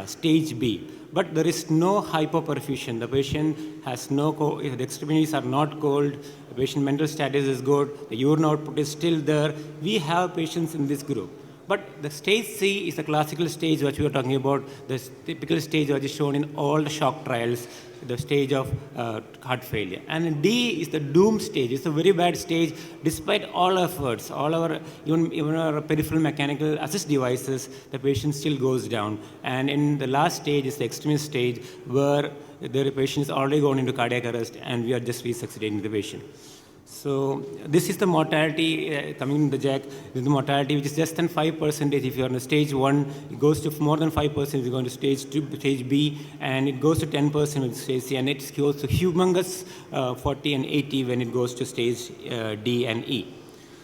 stage B. But there is no hypoperfusion. The patient has no, the extremities are not cold, the patient mental status is good, the urine output is still there. We have patients in this group. But the stage C is the classical stage which we are talking about, the typical stage which is shown in all the shock trials. the stage of heart failure. And D is the doom stage. It's a very bad stage. Despite all efforts, all our even our peripheral mechanical assist devices, the patient still goes down. And in the last stage is the extremist stage, where the patient is already gone into cardiac arrest, and we are just resuscitating the patient. So this is the mortality coming in the JACC. This is the mortality which is less than 5%. If you are on stage 1, it goes to more than 5%. If you go into stage 2, stage B, and it goes to 10% with stage C, and it goes to humongous 40 and 80 when it goes to stage D and E.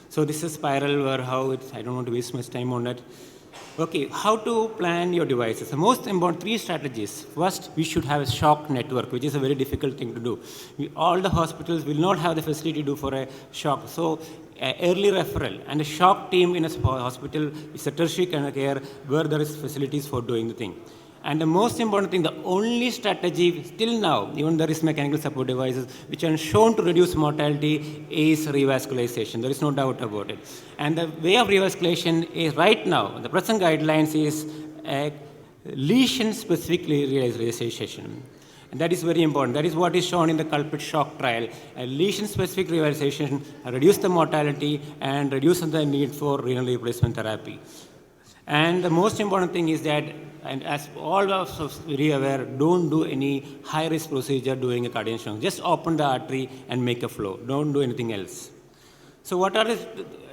So this is a spiral where how it's, I don't want to waste much time on that. Okay, how to plan your devices? The most important 3 strategies. First, we should have a shock network, which is a very difficult thing to do. All the hospitals will not have the facility to do for a shock. So, early referral and a shock team in a hospital is a tertiary kind of care where there is facilities for doing the thing. And the most important thing, the only strategy still now, even there is mechanical support devices, which are shown to reduce mortality, is revascularization. There is no doubt about it. And the way of revasculation is right now, the present guidelines is lesion-specific revascularization. And that is very important. That is what is shown in the culprit shock trial. A lesion-specific revascularization reduces the mortality and reduces the need for renal replacement therapy. And the most important thing is that, and as all of us are very aware, don't do any high-risk procedure during a cardiac shock. Just open the artery and make a flow. Don't do anything else. So what are the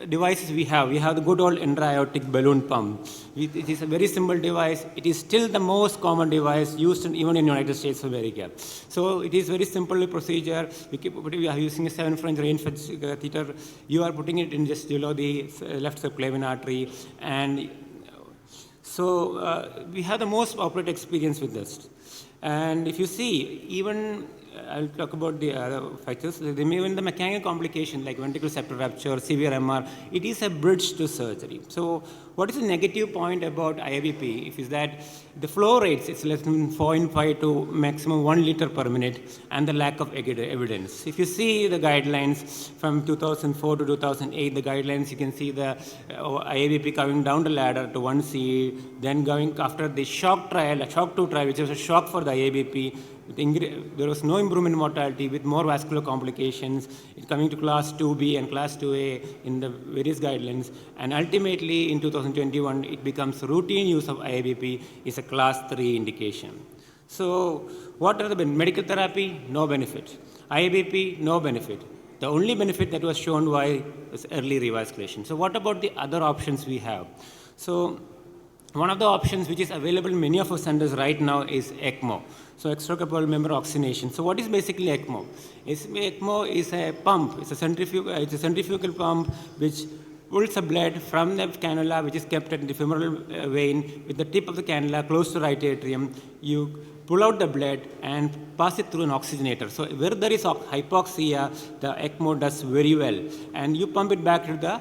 devices we have? We have the good old intra-aortic balloon pump. It is a very simple device. It is still the most common device used even in the United States of America. So it is very simple procedure. We are using a 7 French range catheter. You are putting it in just below the left subclavian artery, and so we have the most operative experience with this. And if you see, even I'll talk about the other factors. Even the mechanical complication like ventricular septal rupture, severe MR, it is a bridge to surgery. So what is the negative point about IABP? If is that the flow rates, it's less than 0.5 to maximum 1 liter per minute, and the lack of evidence. If you see the guidelines from 2004 to 2008, the guidelines, you can see the IABP coming down the ladder to 1C, then going after the shock trial, a shock 2 trial, which was a shock for the IABP. There was no improvement in mortality with more vascular complications. It coming to class 2B and class 2A in the various guidelines. And ultimately, in 2021, it becomes routine use of IABP is a class 3 indication. So what are the medical therapy? No benefit. IABP? No benefit. The only benefit that was shown was early revasculation. So what about the other options we have? So one of the options which is available in many of our centers right now is ECMO. So extracorporeal membrane oxygenation. So what is basically ECMO? ECMO is a pump. It's a centrifugal pump which pulls the blood from the cannula, which is kept at the femoral vein, with the tip of the cannula close to the right atrium. You pull out the blood and pass it through an oxygenator. So where there is hypoxia, the ECMO does very well. And you pump it back to the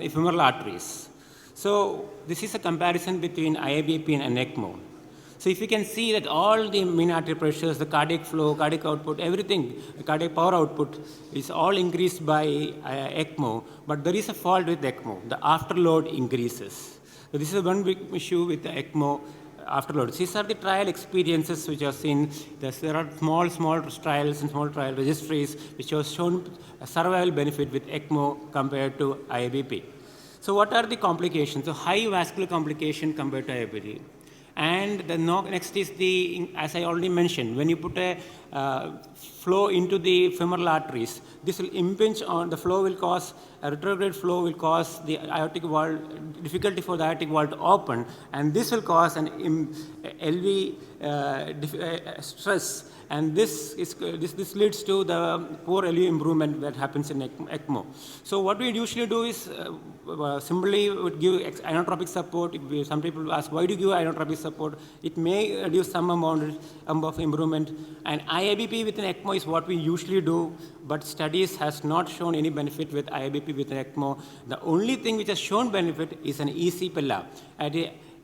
femoral arteries. So this is a comparison between IABP and ECMO. So if you can see that all the mean artery pressures, the cardiac flow, cardiac output, everything, the cardiac power output is all increased by ECMO, but there is a fault with ECMO. The afterload increases. So this is one big issue with the ECMO afterload. These are the trial experiences which are seen. There are small trials and small trial registries which have shown a survival benefit with ECMO compared to IABP. So what are the complications? So high vascular complication compared to IABP. And the next is as I already mentioned, when you put a flow into the femoral arteries, this will impinge on the flow, will cause a retrograde flow, will cause the aortic valve, difficulty for the aortic valve to open, and this will cause an LV stress. And this leads to the poor LV improvement that happens in ECMO. So what we usually do is simply would give inotropic support. Some people ask, why do you give inotropic support? It may reduce some amount of improvement. And IABP with an ECMO is what we usually do, but studies has not shown any benefit with IABP with an ECMO. The only thing which has shown benefit is an EC-PELA.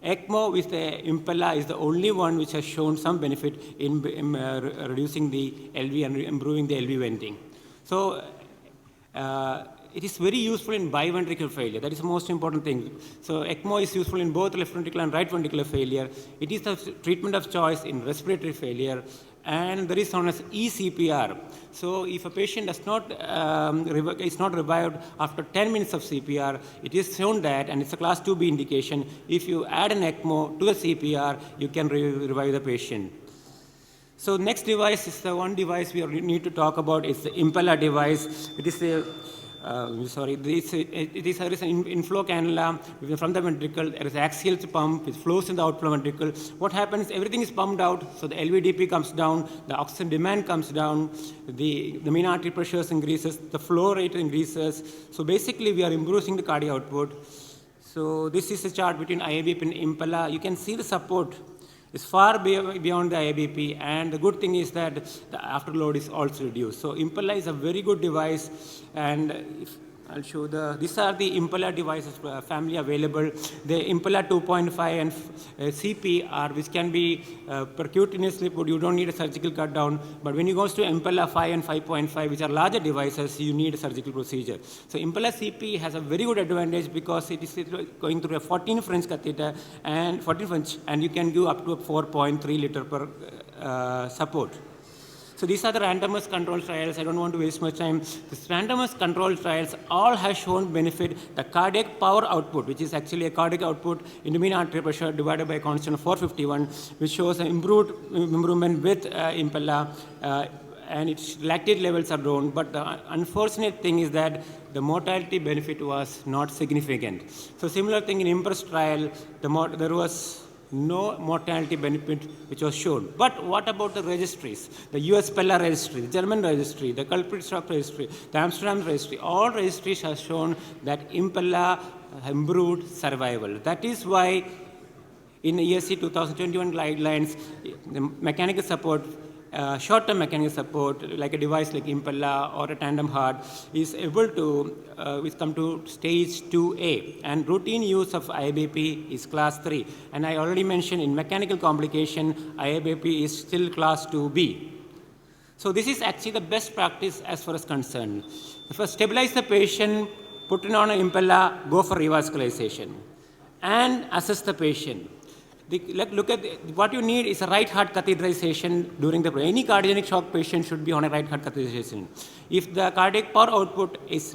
ECMO with the Impella is the only one which has shown some benefit in reducing the LV and improving the LV venting. So it is very useful in biventricular failure. That is the most important thing. So ECMO is useful in both left ventricular and right ventricular failure. It is the treatment of choice in respiratory failure. And there is known as eCPR. So if a patient does not, is not revived after 10 minutes of CPR, it is shown that, and it's a class 2B indication, if you add an ECMO to the CPR, you can revive the patient. So next device is the one device we need to talk about. It's the Impella device. It is a there is an inflow cannula from the ventricle. There is axial pump which flows in the outflow ventricle. What happens? Everything is pumped out, so the LVDP comes down, the oxygen demand comes down, the main artery pressures increases, the flow rate increases. So basically, we are improving the cardiac output. So this is a chart between IABP and Impella. You can see the support is far beyond the IABP, and the good thing is that the afterload is also reduced. So Impella is a very good device, and if I'll show these are the Impella devices family available. The Impella 2.5 and CP which can be percutaneously put. You don't need a surgical cut down. But when you go to Impella 5 and 5.5, which are larger devices, you need a surgical procedure. So Impella CP has a very good advantage because it is going through a 14 French catheter and 14 French, and you can do up to 4.3 liter per support. So these are the randomized control trials. I don't want to waste much time. These randomized control trials all have shown benefit. The cardiac power output, which is actually a cardiac output into mean artery pressure divided by a constant of 451, which shows an improvement with Impella, and its lactate levels are down. But the unfortunate thing is that the mortality benefit was not significant. So similar thing in IMPRESS trial, there was no mortality benefit which was shown. But what about the registries? The US Pella registry, the German registry, the culprit shock registry, the Amsterdam registry, all registries have shown that Impella improved survival. That is why in the ESC 2021 guidelines, the mechanical support, short-term mechanical support, like a device like Impella or a tandem heart, is able to come to stage 2A. And routine use of IABP is class 3. And I already mentioned in mechanical complication, IABP is still class 2B. So this is actually the best practice as far as concerned. First, stabilize the patient, put it on an Impella, go for revascularization, and assess the patient. Look at what you need is a right heart catheterization during the any cardiogenic shock patient should be on a right heart catheterization. If the cardiac power output is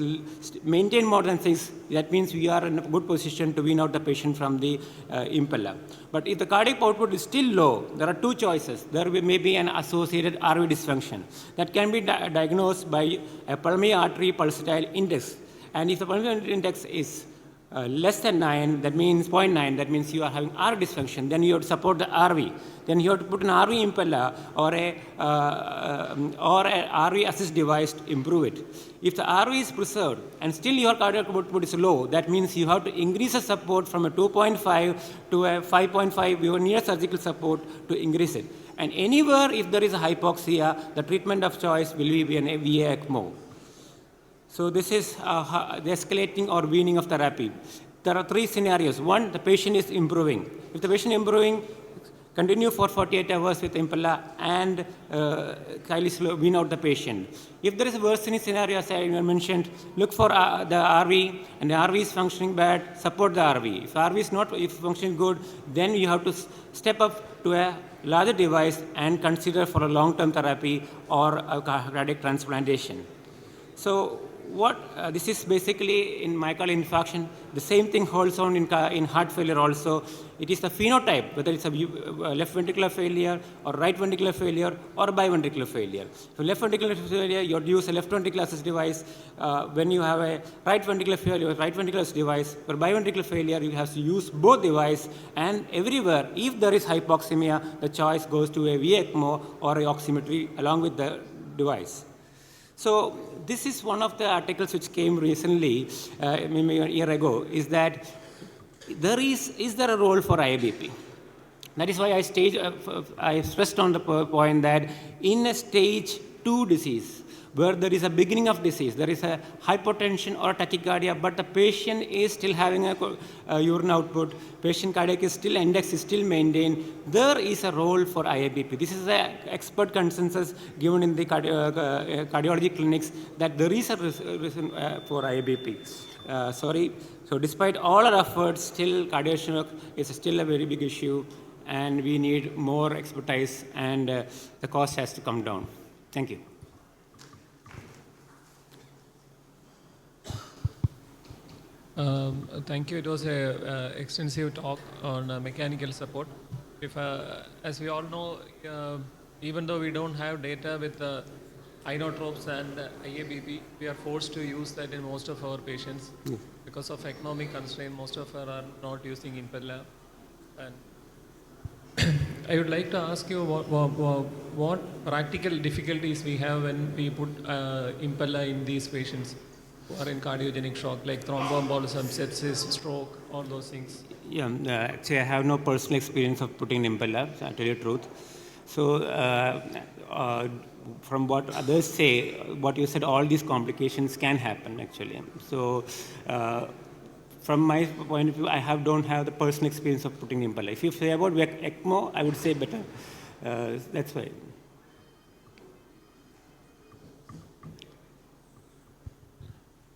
maintained more than 6, that means we are in a good position to wean out the patient from the Impella. But if the cardiac output is still low, there are two choices. There may be an associated RV dysfunction that can be diagnosed by a pulmonary artery pulsatile index. And if the pulmonary artery index is less than 9, that means 0.9, that means you are having RV dysfunction, then you have to support the RV. Then you have to put an RV Impella or a RV assist device to improve it. If the RV is preserved and still your cardiac output is low, that means you have to increase the support from a 2.5 to a 5.5. You need a surgical support to increase it. And anywhere if there is a hypoxia, the treatment of choice will be an VA ECMO. So this is the escalating or weaning of therapy. There are 3 scenarios. 1, the patient is improving. If the patient is improving, continue for 48 hours with Impella and highly slow wean out the patient. If there is a worsening scenario, as I mentioned, look for the RV, and the RV is functioning bad, support the RV. If RV is not functioning good, then you have to step up to a larger device and consider for a long-term therapy or a cardiac transplantation. So this is basically in myocardial infarction. The same thing holds on in heart failure also. It is the phenotype, whether it's a left ventricular failure or right ventricular failure or biventricular failure. For left ventricular failure, you have to use a left ventricular assist device. When you have a right ventricular failure, right ventricular assist device. For biventricular failure, you have to use both devices. And everywhere, if there is hypoxemia, the choice goes to a VA ECMO or a oximetry along with the device. So this is one of the articles which came recently, maybe a year ago, is that is there a role for IABP? That is why I stressed on the point that in a stage 2 disease, where there is a beginning of disease, there is a hypotension or tachycardia, but the patient is still having a urine output, patient cardiac is still index is still maintained, there is a role for IABP. This is an expert consensus given in the cardiology clinics that there is a reason for IABP. So despite all our efforts, still cardiac shock is still a very big issue, and we need more expertise, and the cost has to come down. Thank you.
Thank you. It was an extensive talk on mechanical support. As we all know, even though we don't have data with inotropes and IABP, we are forced to use that in most of our patients. Because of economic constraint, most of us are not using impeller. And I would like to ask you what practical difficulties we have when we put impeller in these patients who are in cardiogenic shock, like thromboembolism, sepsis, stroke, all those things.
Yeah, actually I have no personal experience of putting impeller, to tell you the truth. So from what others say, what you said, all these complications can happen actually. So from my point of view, don't have the personal experience of putting impeller. If you say about ECMO, I would say better. That's why.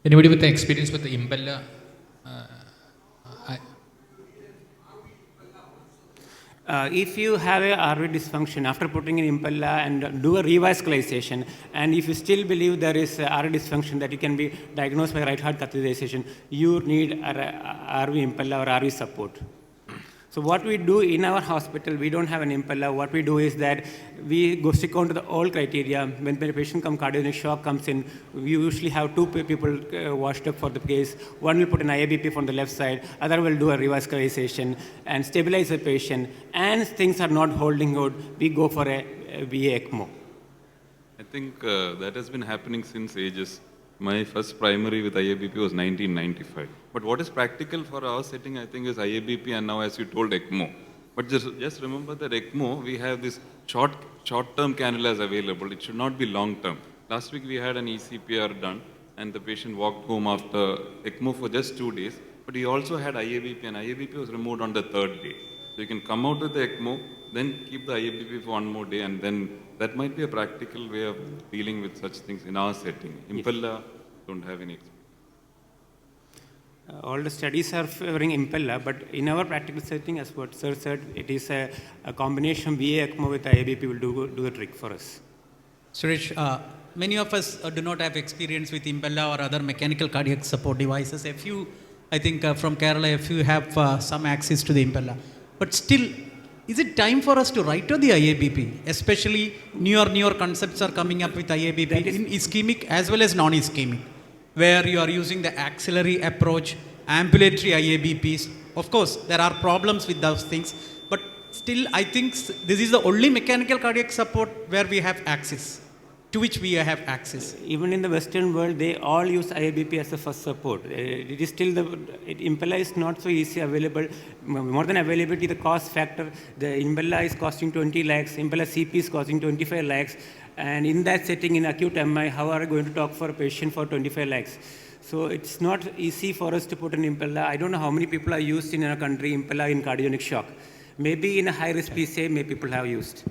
Anybody with the experience with the impeller?
If you have a RV dysfunction after putting an impeller and do a revascularization, and if you still believe there is RV dysfunction that you can be diagnosed by right heart catheterization, you need RV impeller or RV support. So what we do in our hospital, we don't have an impeller. What we do is that we go stick on to the old criteria. When a patient cardiogenic shock comes in, we usually have two people washed up for the case. One will put an IABP from the left side, other will do a revascularization and stabilize the patient. And things are not holding out, we go for a VA ECMO.
I think that has been happening since ages. My first primary with IABP was 1995. But what is practical for our setting, I think, is IABP and now, as you told, ECMO. But just remember that ECMO, we have this short-term cannulas available. It should not be long-term. Last week we had an ECPR done and the patient walked home after ECMO for just 2 days. But he also had IABP and IABP was removed on the 3rd day. So you can come out with the ECMO, then keep the IABP for 1 more day, and then that might be a practical way of dealing with such things in our setting. Impeller, don't have any experience.
All the studies are favoring impeller, but in our practical setting, as what Sir said, it is a combination VA ECMO with IABP will do the trick for us.
Suresh, many of us do not have experience with impeller or other mechanical cardiac support devices. A few, I think from Kerala, a few have some access to the impeller. But still, is it time for us to write to the IABP? Especially newer concepts are coming up with IABP in ischemic as well as non-ischemic, where you are using the axillary approach, ambulatory IABPs. Of course, there are problems with those things, but still I think this is the only mechanical cardiac support where we have access, to which we have access.
Even in the Western world, they all use IABP as a first support. It is still impeller is not so easy available. More than availability, the cost factor, the impeller is costing 20 lakhs, impeller CP is costing 25 lakhs. And in that setting, in acute MI, how are we going to talk for a patient for 25 lakhs? So it's not easy for us to put an impeller. I don't know how many people are used in our country, impeller in cardiogenic shock. Maybe in a high-risk PCA, maybe people have used.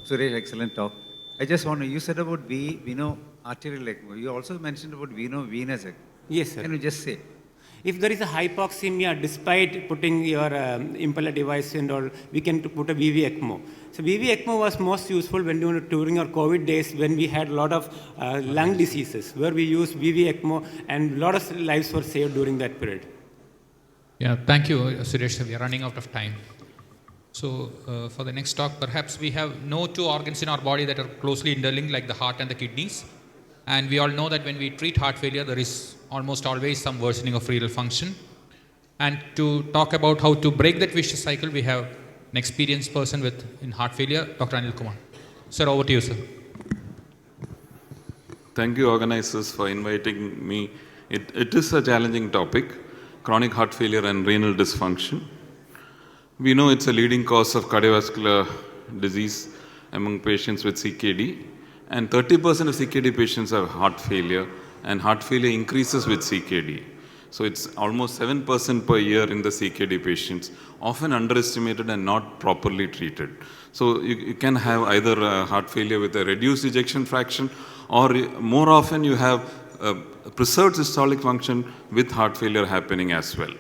Suresh, excellent talk. I just want to, you said about veno arterial ECMO. You also mentioned about venous ECMO.
Yes, sir.
Can you just say?
If there is a hypoxemia, despite putting your impeller device and all, we can put a VV ECMO. So VV ECMO was most useful when during our COVID days when we had a lot of lung diseases, where we used VV ECMO and a lot of lives were saved during that period.
Yeah, thank you, Suresh. We are running out of time. So for the next talk, perhaps we have no two organs in our body that are closely interlinked like the heart and the kidneys. And we all know that when we treat heart failure, there is almost always some worsening of renal function. And to talk about how to break that vicious cycle, we have an experienced person in heart failure, Dr. Anil Kumar. Sir, over to you, sir.
Thank you, organizers, for inviting me. It is a challenging topic, chronic heart failure and renal dysfunction. We know it's a leading cause of cardiovascular disease among patients with CKD. And 30% of CKD patients have heart failure, and heart failure increases with CKD. So it's almost 7% per year in the CKD patients, often underestimated and not properly treated. So you can have either heart failure with a reduced ejection fraction, or more often you have preserved systolic function with heart failure happening as well.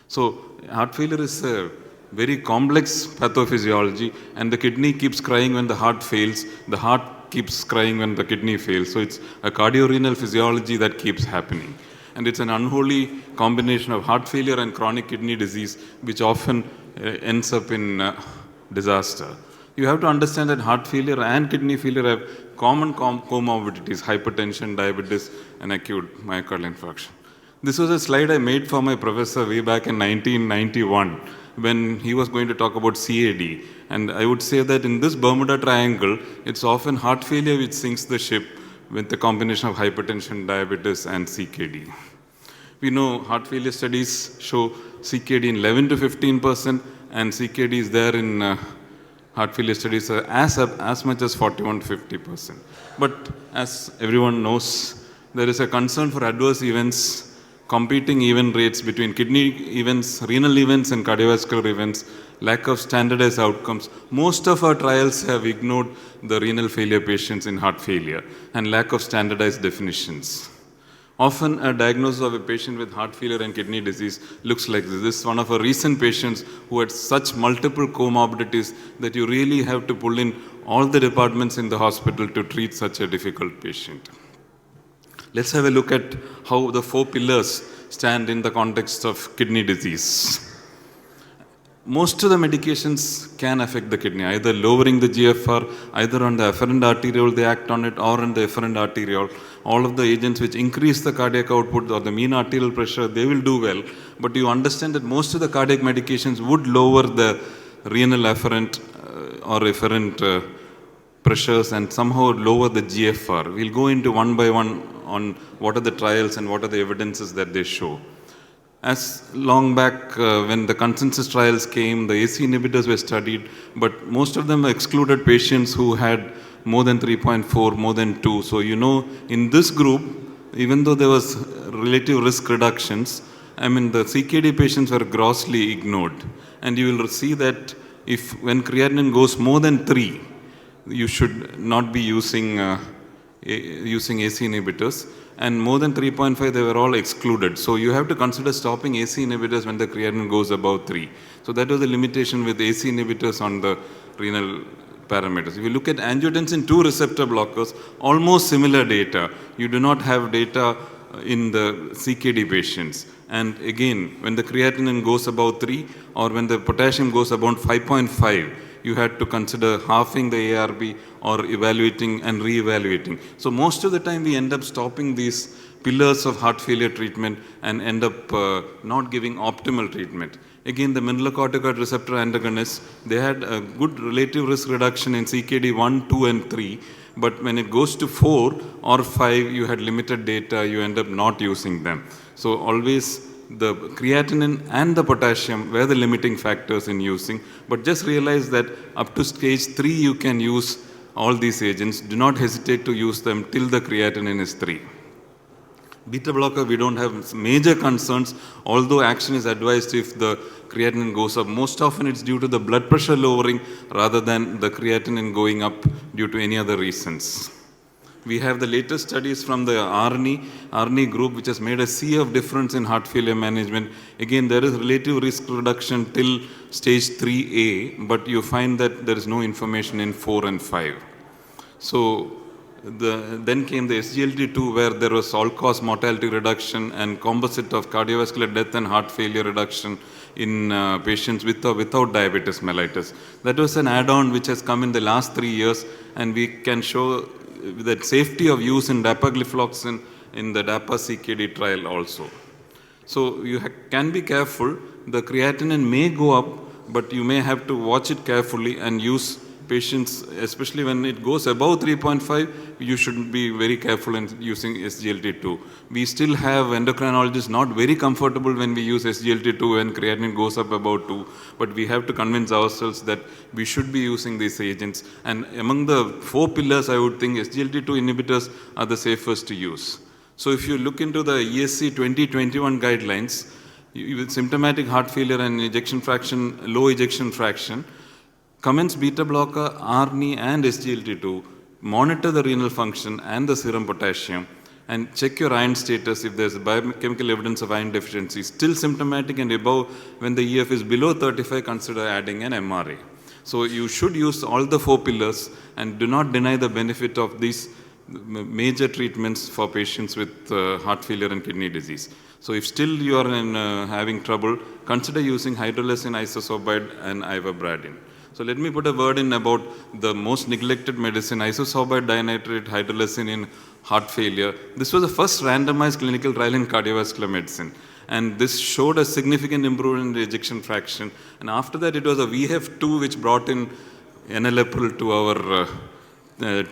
So heart failure is a very complex pathophysiology, and the kidney keeps crying when the heart fails. The heart keeps crying when the kidney fails. So it's a cardiorenal physiology that keeps happening. And it's an unholy combination of heart failure and chronic kidney disease, which often ends up in disaster. You have to understand that heart failure and kidney failure have common comorbidities: hypertension, diabetes, and acute myocardial infarction. This was a slide I made for my professor way back in 1991 when he was going to talk about CAD. And I would say that in this Bermuda Triangle, it's often heart failure which sinks the ship with the combination of hypertension, diabetes, and CKD. We know heart failure studies show CKD in 11 to 15%, and CKD is there in heart failure studies as much as 41 to 50%. But as everyone knows, there is a concern for adverse events, competing event rates between kidney events, renal events, and cardiovascular events, lack of standardized outcomes. Most of our trials have ignored the renal failure patients in heart failure and lack of standardized definitions. Often a diagnosis of a patient with heart failure and kidney disease looks like this. This is one of our recent patients who had such multiple comorbidities that you really have to pull in all the departments in the hospital to treat such a difficult patient. Let's have a look at how the 4 pillars stand in the context of kidney disease. Most of the medications can affect the kidney, either lowering the GFR, either on the afferent arteriole they act on it, or on the efferent arteriole. All of the agents which increase the cardiac output or the mean arterial pressure, they will do well. But you understand that most of the cardiac medications would lower the renal afferent or efferent pressures and somehow lower the GFR. We'll go into one by one on what are the trials and what are the evidences that they show. As long back when the consensus trials came, the AC inhibitors were studied, but most of them excluded patients who had more than 3.4, more than 2. So in this group, even though there was relative risk reductions, the CKD patients were grossly ignored. And you will see that when creatinine goes more than 3, you should not be using AC inhibitors. And more than 3.5, they were all excluded. So you have to consider stopping AC inhibitors when the creatinine goes above 3. So that was the limitation with AC inhibitors on the renal parameters. If you look at angiotensin II receptor blockers, almost similar data. You do not have data in the CKD patients. And again, when the creatinine goes above 3 or when the potassium goes above 5.5, you had to consider halving the ARB or evaluating and re-evaluating. So most of the time we end up stopping these pillars of heart failure treatment and end up not giving optimal treatment. Again, the mineralocorticoid receptor antagonists, they had a good relative risk reduction in CKD 1, 2, and 3. But when it goes to 4 or 5, you had limited data, you end up not using them. So always the creatinine and the potassium were the limiting factors in using, but just realize that up to stage 3 you can use all these agents. Do not hesitate to use them till the creatinine is 3. Beta blocker, we don't have major concerns, although action is advised if the creatinine goes up. Most often it's due to the blood pressure lowering rather than the creatinine going up due to any other reasons. We have the latest studies from the RNI group, which has made a sea of difference in heart failure management. Again, there is relative risk reduction till stage 3A, but you find that there is no information in 4 and 5. So then came the SGLT2, where there was all-cause mortality reduction and composite of cardiovascular death and heart failure reduction in patients with or without diabetes mellitus. That was an add-on which has come in the last 3 years, and we can show that safety of use in dapagliflozin in the DAPA CKD trial also. So you can be careful. The creatinine may go up, but you may have to watch it carefully and use patients, especially when it goes above 3.5, you should be very careful in using SGLT2. We still have endocrinologists not very comfortable when we use SGLT2 when creatinine goes up about 2, but we have to convince ourselves that we should be using these agents. And among the 4 pillars, I would think SGLT2 inhibitors are the safest to use. So if you look into the ESC 2021 guidelines, with symptomatic heart failure and ejection fraction, low ejection fraction, commence beta blocker, ARNI and SGLT2, monitor the renal function and the serum potassium, and check your iron status if there's biochemical evidence of iron deficiency. Still symptomatic and above, when the EF is below 35, consider adding an MRA. So you should use all the 4 pillars and do not deny the benefit of these major treatments for patients with heart failure and kidney disease. So if still you are having trouble, consider using hydrolysine isosorbide and ivabradine. So let me put a word in about the most neglected medicine, isosorbide dinitrate hydrolysine in heart failure. This was the first randomized clinical trial in cardiovascular medicine. And this showed a significant improvement in the ejection fraction. And after that, it was a VF2 which brought in enalapril to our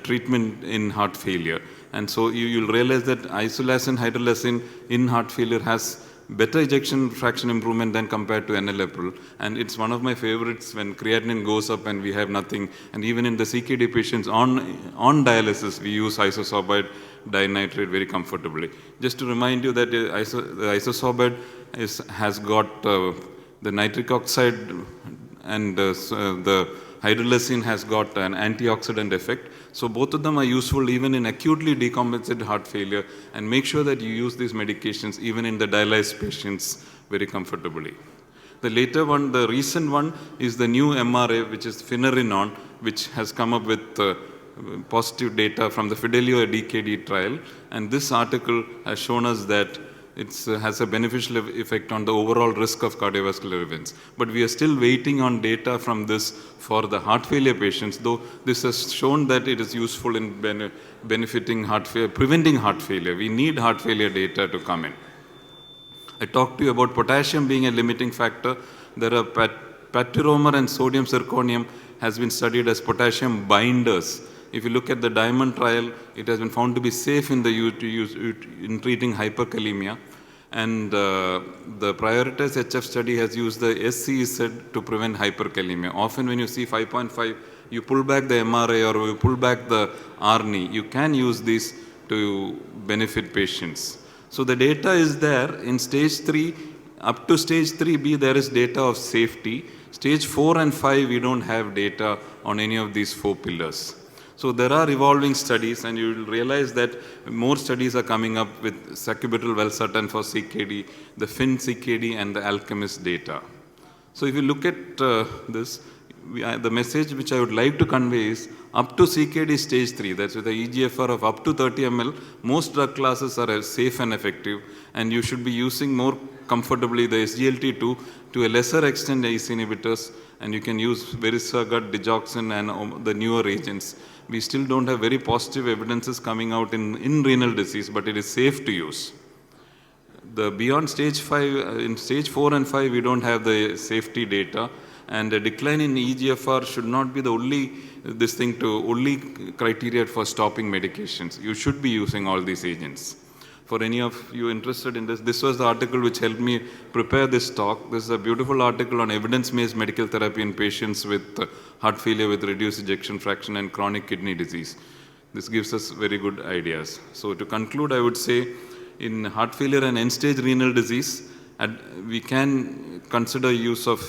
treatment in heart failure. And so you'll realize that isoleucine hydrolysine in heart failure has better ejection fraction improvement than compared to enalapril. And it's one of my favorites when creatinine goes up and we have nothing. And even in the CKD patients on dialysis, we use isosorbide dinitrate very comfortably. Just to remind you that the isosorbide has got the nitric oxide and the hydrolysine has got an antioxidant effect. So both of them are useful even in acutely decompensated heart failure, and make sure that you use these medications even in the dialyzed patients very comfortably. The later one, the recent one, is the new MRA, which is finerenone, which has come up with positive data from the Fidelio DKD trial. And this article has shown us that it has a beneficial effect on the overall risk of cardiovascular events. But we are still waiting on data from this for the heart failure patients, though this has shown that it is useful in benefiting preventing heart failure. We need heart failure data to come in. I talked to you about potassium being a limiting factor. There are patiromer and sodium zirconium has been studied as potassium binders. If you look at the DIAMOND trial, it has been found to be safe in in treating hyperkalemia. And the prioritized HF study has used the SCEZ to prevent hyperkalemia. Often when you see 5.5, you pull back the MRA or you pull back the ARNI. You can use this to benefit patients. So the data is there in stage 3. Up to stage 3B, there is data of safety. Stage 4 and 5, we don't have data on any of these 4 pillars. So there are evolving studies, and you will realize that more studies are coming up with sacubitril valsartan for CKD, the FIN CKD, and the Alchemist data. So if you look at this, the message which I would like to convey is up to CKD stage 3, that's with the EGFR of up to 30 ml, most drug classes are safe and effective, and you should be using more comfortably the SGLT2, to a lesser extent ACE inhibitors, and you can use Verisagat, digoxin, and the newer agents. We still don't have very positive evidences coming out in renal disease, but it is safe to use. Beyond stage 5, in stage 4 and 5, we don't have the safety data, and a decline in EGFR should not be the only criteria for stopping medications. You should be using all these agents. For any of you interested in this was the article which helped me prepare this talk. This is a beautiful article on evidence-based medical therapy in patients with heart failure with reduced ejection fraction and chronic kidney disease. This gives us very good ideas. So to conclude, I would say in heart failure and end-stage renal disease, we can consider use of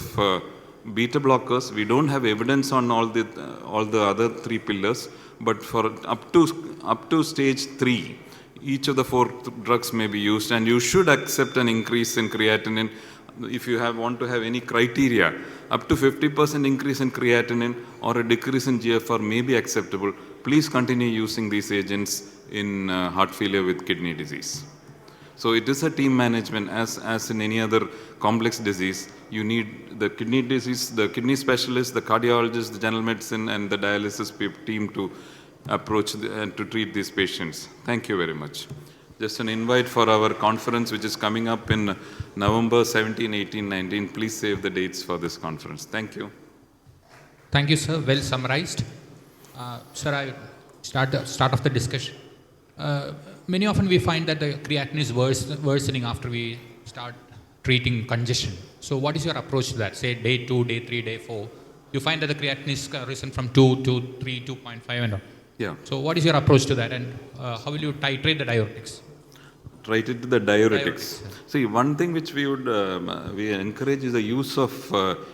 beta blockers. We don't have evidence on all the other 3 pillars, but for up to stage 3, each of the 4 drugs may be used, and you should accept an increase in creatinine. If you want to have any criteria, up to 50% increase in creatinine or a decrease in GFR may be acceptable. Please continue using these agents in heart failure with kidney disease. So it is a team management as in any other complex disease. You need the kidney disease, the kidney specialist, the cardiologist, the general medicine, and the dialysis team to approach and to treat these patients. Thank you very much. Just an invite for our conference, which is coming up in November 17, 18, 19. Please save the dates for this conference. Thank you.
Thank you, sir. Well summarized. Sir, I start off the discussion. Many often we find that the creatinine is worsening after we start treating congestion. So what is your approach to that? Say day 2, day 3, day 4. You find that the creatinine is risen from 2 to 3, 2.5 and all.
Yeah.
So what is your approach to that, and how will you titrate the diuretics?
Titrate the diuretics. See, one thing which we would we encourage is the use of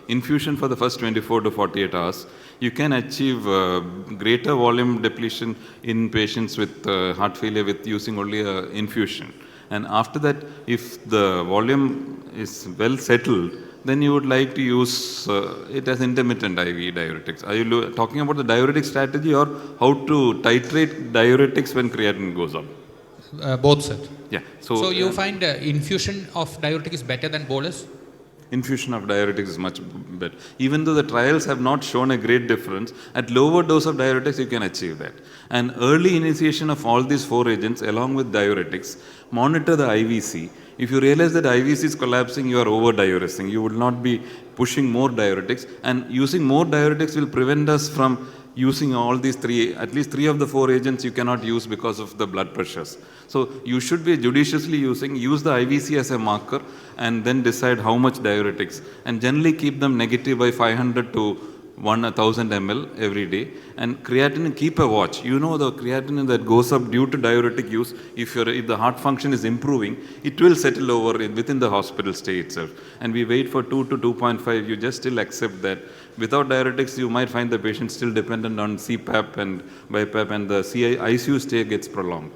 infusion for the first 24 to 48 hours. You can achieve greater volume depletion in patients with heart failure with using only infusion. And after that, if the volume is well settled, then you would like to use it as intermittent IV diuretics. Are you talking about the diuretic strategy, or how to titrate diuretics when creatinine goes up?
Both, sir.
Yeah.
So you find infusion of diuretic is better than bolus?
Infusion of diuretics is much better. Even though the trials have not shown a great difference, at lower dose of diuretics you can achieve that. And early initiation of all these 4 agents along with diuretics, monitor the IVC. If you realize that IVC is collapsing, you are over-diuresing. You will not be pushing more diuretics, and using more diuretics will prevent us from using all these 3, at least 3 of the 4 agents you cannot use because of the blood pressures. So you should be judiciously use the IVC as a marker, and then decide how much diuretics, and generally keep them negative by 500 to 1000 ml every day. And creatinine, keep a watch. You know, the creatinine that goes up due to diuretic use, if the heart function is improving, it will settle over within the hospital stay itself. And we wait for 2 to 2.5, you just still accept that. Without diuretics, you might find the patient still dependent on CPAP and BiPAP, and the ICU stay gets prolonged.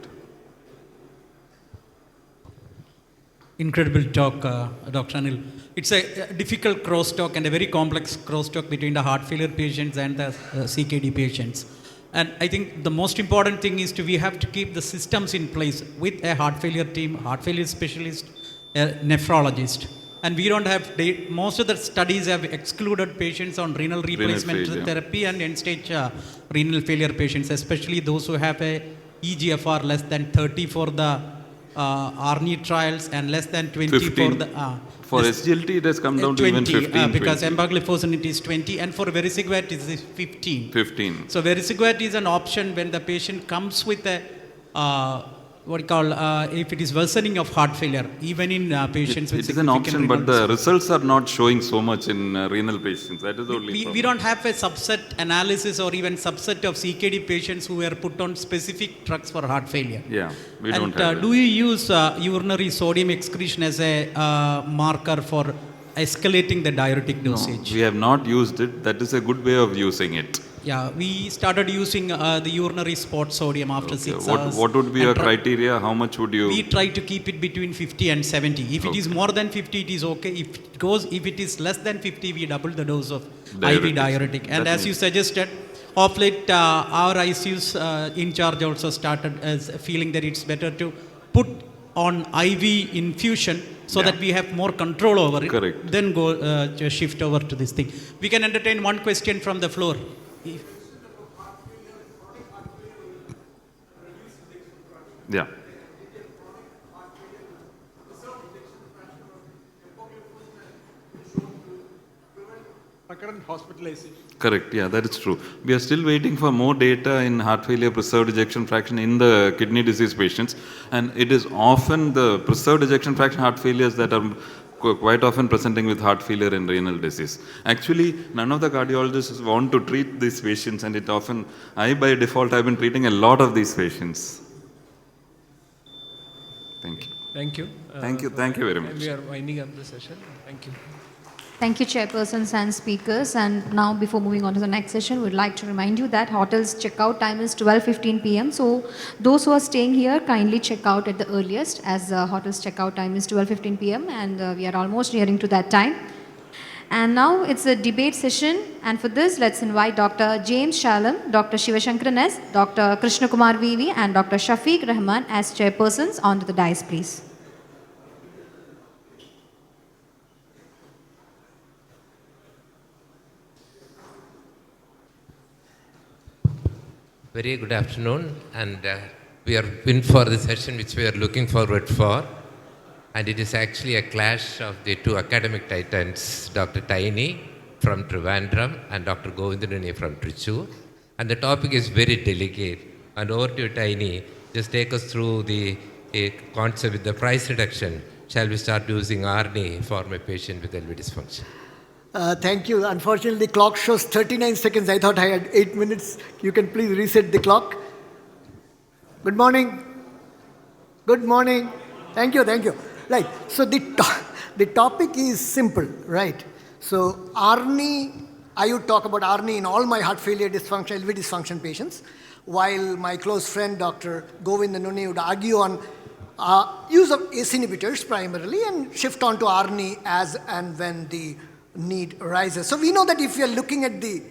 Incredible talk, Dr. Anil. It's a difficult crosstalk and a very complex crosstalk between the heart failure patients and the CKD patients. And I think the most important thing is we have to keep the systems in place with a heart failure team, heart failure specialist, a nephrologist. And we don't have, most of the studies have excluded patients on renal replacement therapy and end-stage renal failure patients, especially those who have a EGFR less than 30 for the ARNI trials and less than 20
15.
for the...
For SGLT, it has come down
20,
to even 15.
because empagliflozin it is 20, and for vericiguat it is 15.
15.
So vericiguat is an option when the patient comes with a if it is worsening of heart failure, even in patients with
it is an option, but the results are not showing so much in renal patients. That is the only problem.
We don't have a subset analysis or even subset of CKD patients who were put on specific drugs for heart failure.
Yeah, we don't have
do you use urinary sodium excretion as a marker for escalating the diuretic dosage?
No, we have not used it. That is a good way of using it.
Yeah, we started using the urinary spot sodium after 6 hours.
What would be your criteria? How much would you?
We try to keep it between 50 and 70. If it is more than 50, it is okay. If it is less than 50, we double the dose of IV diuretic. And as you suggested, of late, our ICU's in charge also started as feeling that it's better to put on IV infusion so that we have more control over it.
Correct.
Then go shift over to this thing. We can entertain one question from the floor.
Yeah.
Current hospitalization.
Correct, yeah, that is true. We are still waiting for more data in heart failure preserved ejection fraction in the kidney disease patients, and it is often the preserved ejection fraction heart failures that are quite often presenting with heart failure and renal disease. Actually, none of the cardiologists want to treat these patients, and I by default have been treating a lot of these patients. Thank you.
Thank you.
Thank you very much.
We are winding up the session. Thank you.
Thank you, chairpersons and speakers. And now, before moving on to the next session, we'd like to remind you that hotel's checkout time is 12:15 p.m. So those who are staying here, kindly check out at the earliest, as the hotel's checkout time is 12:15 p.m. and we are almost nearing to that time. And now it's a debate session, and for this, let's invite Dr. James Shalom, Dr. Shivashankaran S., Dr. Krishna Kumar VV, and Dr. Shafiq Rahman as chairpersons onto the dais, please.
Very good afternoon, and we are in for the session which we are looking forward for, and it is actually a clash of the two academic titans, Dr. Taini from Trivandrum and Dr. Govindranani from Trichur. And the topic is very delicate. And over to you, Tiny. Just take us through the concept with the price reduction. Shall we start using ARNI for my patient with LV dysfunction?
Thank you. Unfortunately, the clock shows 39 seconds. I thought I had 8 minutes. You can please reset the clock. Good morning. Good morning. Thank you, thank you. Right. So the topic is simple, right? So ARNI, I would talk about ARNI in all my heart failure dysfunction, LV dysfunction patients, while my close friend Dr. Govindranani would argue on use of ACE inhibitors primarily and shift on to ARNI as and when the need arises. So we know that if we are looking at the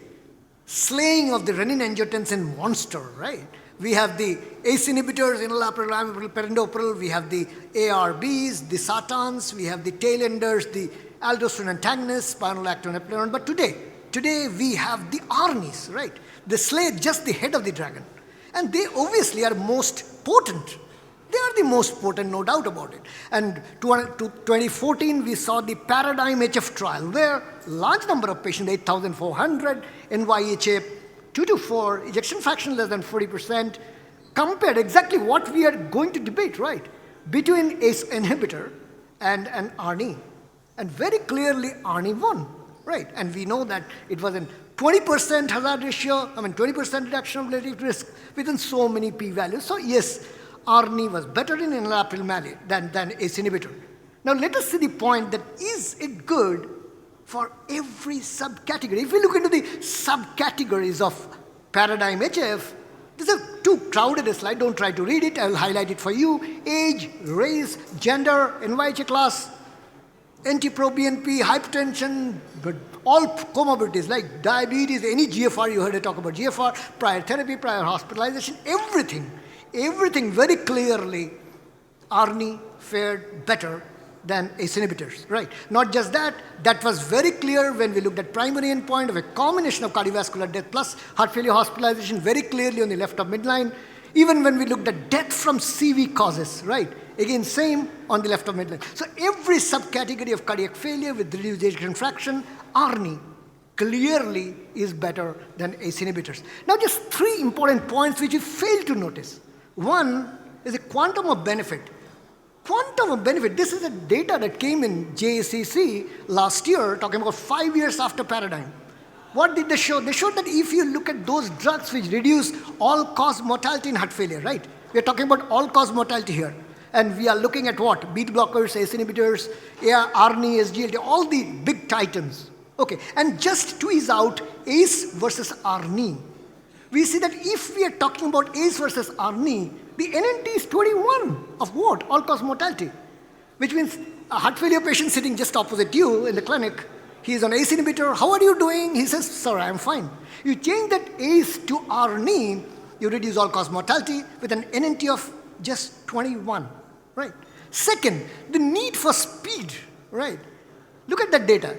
slaying of the renin-angiotensin monster, right? We have the ACE inhibitors, enalapril, ramipril, perindopril, we have the ARBs, the SATANs, we have the tailenders, the aldosterone antagonists, spironolactone, eplerenone. But today we have the ARNIs, right? They slay just the head of the dragon. And they obviously are most potent. They are the most potent, no doubt about it. And 2014, we saw the Paradigm HF trial, where large number of patients, 8,400, NYHA 2 to 4, ejection fraction less than 40%, compared exactly what we are going to debate, right? Between ACE inhibitor and an ARNI. And very clearly, ARNI won, right? And we know that it was a 20% hazard ratio, 20% reduction of relative risk within so many p-values. So yes, ARNI was better in enalapril mali than ACE inhibitor. Now let us see the point that is it good for every subcategory. If we look into the subcategories of Paradigm HF, this is too crowded a slide, don't try to read it, I will highlight it for you. Age, race, gender, NYHA class, NT-proBNP, hypertension, all comorbidities like diabetes, any GFR, you heard it talk about GFR, prior therapy, prior hospitalization, everything very clearly, ARNI fared better than ACE inhibitors, right? Not just that, that was very clear when we looked at primary endpoint of a combination of cardiovascular death plus heart failure hospitalization, very clearly on the left of midline. Even when we looked at death from CV causes, right? Again, same on the left of midline. So every subcategory of cardiac failure with reduced ejection fraction, ARNI clearly is better than ACE inhibitors. Now just 3 important points which you fail to notice. One is the quantum of benefit. Quantum of benefit, this is a data that came in JACC last year, talking about 5 years after Paradigm. What did they show? They showed that if you look at those drugs which reduce all-cause mortality in heart failure, right? We are talking about all-cause mortality here. And we are looking at what? Beta blockers, ACE inhibitors, ARNI, SGLT, all the big titans. Okay, and just tweeze out ACE versus ARNI. We see that if we are talking about ACE versus ARNI, the NNT is 21 of what? All-cause mortality. Which means a heart failure patient sitting just opposite you in the clinic, he is on ACE inhibitor, how are you doing? He says, sir, I am fine. You change that ACE to ARNI, you reduce all-cause mortality with an NNT of just 21, right? Second, the need for speed, right? Look at that data.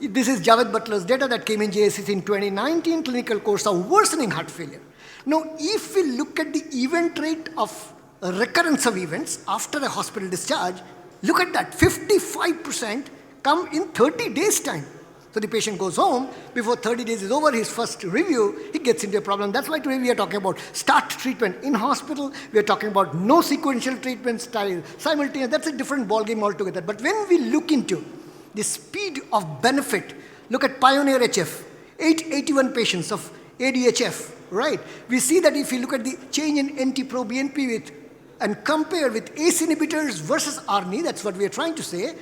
This is Javed Butler's data that came in JACC in 2019, clinical course of worsening heart failure. Now, if we look at the event rate of recurrence of events after a hospital discharge, look at that, 55% come in 30 days time. So the patient goes home, before 30 days is over, his first review, he gets into a problem. That's why today we are talking about start treatment in hospital, we are talking about no sequential treatment style, simultaneous, that's a different ballgame altogether. But when we look into the speed of benefit, look at Pioneer HF, 881 patients of ADHF, right? We see that if you look at the change in NT-proBNP and compare with ACE inhibitors versus ARNI, that's what we are trying to say,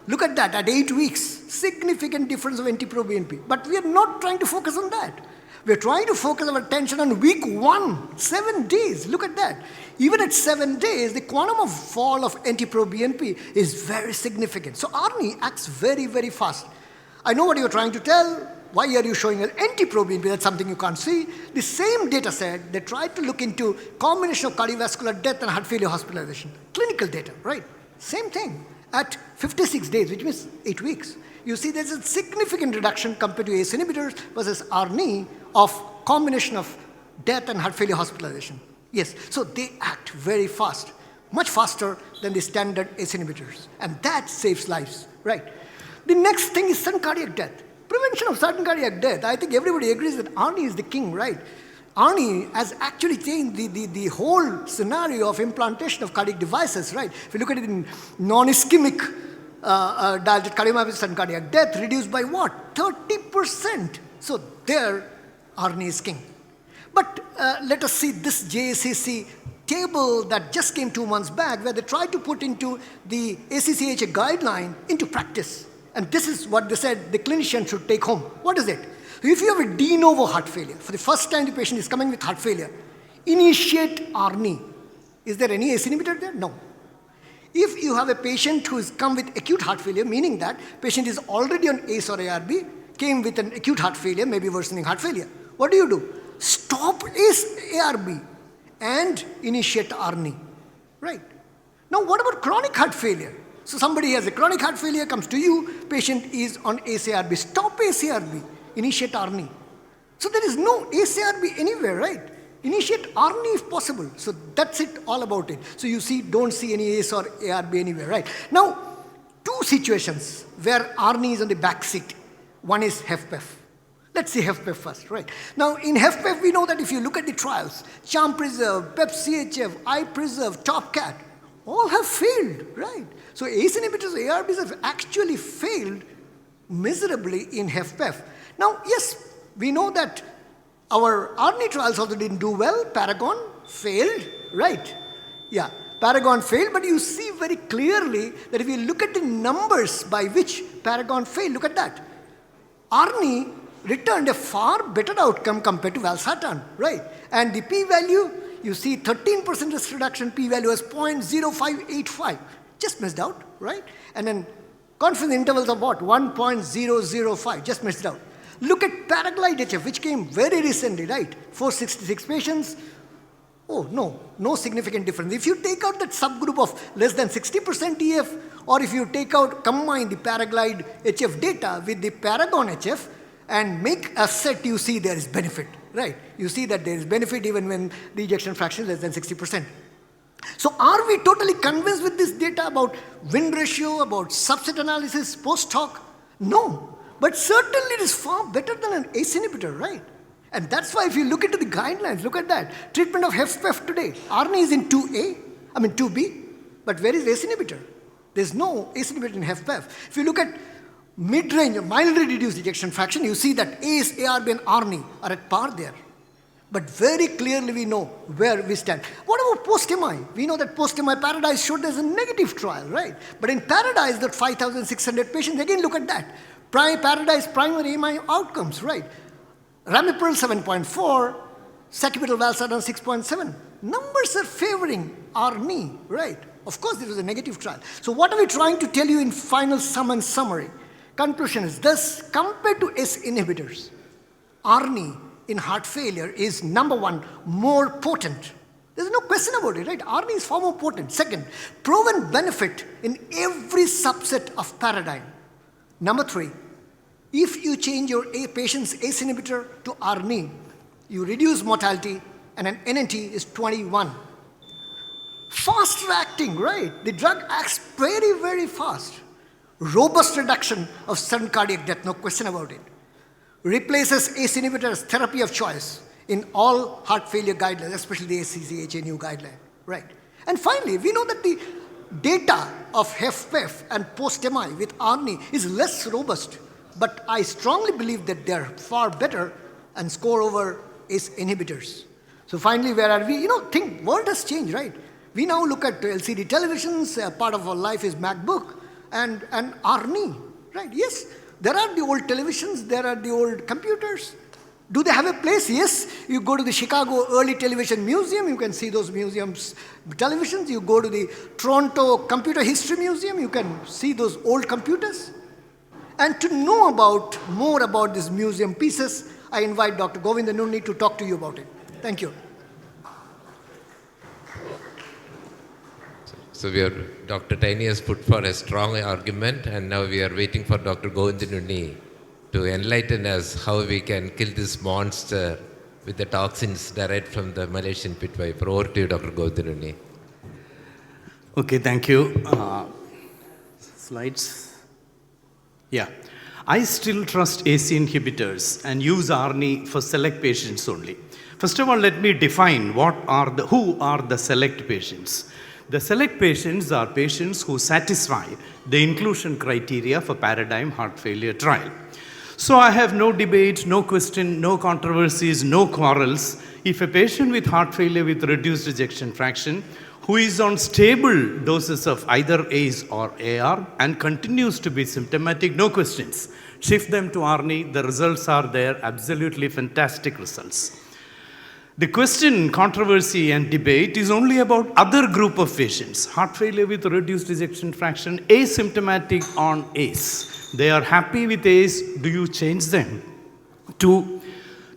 look at that at 8 weeks, significant difference of NT-proBNP. But we are not trying to focus on that. We are trying to focus our attention on week 1, 7 days. Look at that. Even at 7 days, the quantum of fall of NT-proBNP is very significant. So ARNI acts very, very fast. I know what you're trying to tell. Why are you showing an NT-proBNP? That's something you can't see. The same data set, they tried to look into combination of cardiovascular death and heart failure hospitalization. Clinical data, right? Same thing. At 56 days, which means 8 weeks, you see there's a significant reduction compared to ACE inhibitors versus ARNI of combination of death and heart failure hospitalization. Yes, so they act very fast, much faster than the standard ACE inhibitors. And that saves lives, right? The next thing is sudden cardiac death. Prevention of sudden cardiac death. I think everybody agrees that Arnie is the king, right? Arnie has actually changed the whole scenario of implantation of cardiac devices, right? If you look at it in non-ischemic dilated cardiomyopathy, sudden cardiac death, reduced by what? 30%. So there, Arnie is king. But let us see this JACC table that just came 2 months back, where they tried to put into the ACCHA guideline into practice. And this is what they said the clinician should take home. What is it? If you have a de novo heart failure, for the first time the patient is coming with heart failure, initiate Arnie. Is there any ACE inhibitor there? No. If you have a patient who has come with acute heart failure, meaning that patient is already on ACE or ARB, came with an acute heart failure, maybe worsening heart failure, what do? Stop ACE ARB and initiate Arnie, right? Now what about chronic heart failure? So somebody has a chronic heart failure, comes to you, patient is on ACE ARB, stop ACE ARB, initiate Arnie. So there is no ACE ARB anywhere, right? Initiate Arnie if possible. So that's it, all about it. So you see, don't see any ACE or ARB anywhere, right? Now, 2 situations where Arnie is on the back seat. One is HFpEF. Let's see HFpEF first, right? Now, in HFpEF, we know that if you look at the trials, CHARM Preserve, PEP-CHF, iPreserve, TopCat, all have failed, right? So ACE inhibitors, ARBs have actually failed miserably in HFpEF. Now, yes, we know that our Arnie trials also didn't do well. Paragon failed, right? Yeah, Paragon failed, but you see very clearly that if you look at the numbers by which Paragon failed, look at that. Arnie returned a far better outcome compared to valsartan, right? And the p-value, you see 13% risk reduction, p-value was 0.0585. Just missed out, right? And then confidence intervals of what? 1.005, just missed out. Look at Paraglide HF, which came very recently, right? 466 patients. Oh, no significant difference. If you take out that subgroup of less than 60% EF, or if you combine the Paraglide HF data with the Paragon HF and make a set, you see there is benefit, right? You see that there is benefit even when the ejection fraction is less than 60%. So are we totally convinced with this data about win ratio, about subset analysis, post hoc? No. But certainly it is far better than an ACE inhibitor, right? And that's why if you look into the guidelines, look at that. Treatment of HFpEF today, Arnie is in 2B, but where is ACE inhibitor? There's no ACE inhibitor in HFpEF. If you look at mid-range, mildly reduced ejection fraction, you see that ACE, ARB and Arnie are at par there. But very clearly we know where we stand. What about post-MI? We know that post-MI Paradise showed there's a negative trial, right? But in Paradise, that 5,600 patients, again look at that. Paradise primary MI outcomes, right? Ramipril 7.4, sacubitril valsartan 6.7. Numbers are favoring Arnie, right? Of course, this was a negative trial. So what are we trying to tell you in final sum and summary? Conclusion is this: compared to ACE inhibitors, Arnie in heart failure is number 1, more potent. There's no question about it, right? Arnie is far more potent. Second, proven benefit in every subset of paradigm. Number 3, if you change your patient's ACE inhibitor to Arnie, you reduce mortality and an NNT is 21. Faster acting, right? The drug acts very, very fast. Robust reduction of sudden cardiac death, no question about it. Replaces ACE inhibitor as therapy of choice in all heart failure guidelines, especially the ACCHA new guideline, right? And finally, we know that the data of HFpEF and post-MI with Arnie is less robust, but I strongly believe that they're far better and score over ACE inhibitors. So finally, where are we? Think world has changed, right? We now look at LCD televisions, part of our life is MacBook and Arnie, right? Yes, there are the old televisions, there are the old computers. Do they have a place? Yes. You go to the Chicago Early Television Museum, you can see those museums, televisions. You go to the Toronto Computer History Museum, you can see those old computers. And to know more about these museum pieces, I invite Dr. Govinda Nunni to talk to you about it. Thank you.
So Dr. Tiny has put for a strong argument, and now we are waiting for Dr. Govinda Nunni to enlighten us how we can kill this monster with the toxins derived from the Malaysian pit viper. Over to you, Dr. Govinda Nunni.
Okay, thank you. Slides. Yeah. I still trust AC inhibitors and use ARNI for select patients only. First of all, let me define who are the select patients. The select patients are patients who satisfy the inclusion criteria for paradigm heart failure trial. So I have no debate, no question, no controversies, no quarrels. If a patient with heart failure with reduced ejection fraction who is on stable doses of either ACE or AR and continues to be symptomatic, no questions. Shift them to ARNI, the results are there, absolutely fantastic results. The question, controversy and debate is only about other group of patients, heart failure with reduced ejection fraction, asymptomatic on ACE. They are happy with ACE, do you change them? To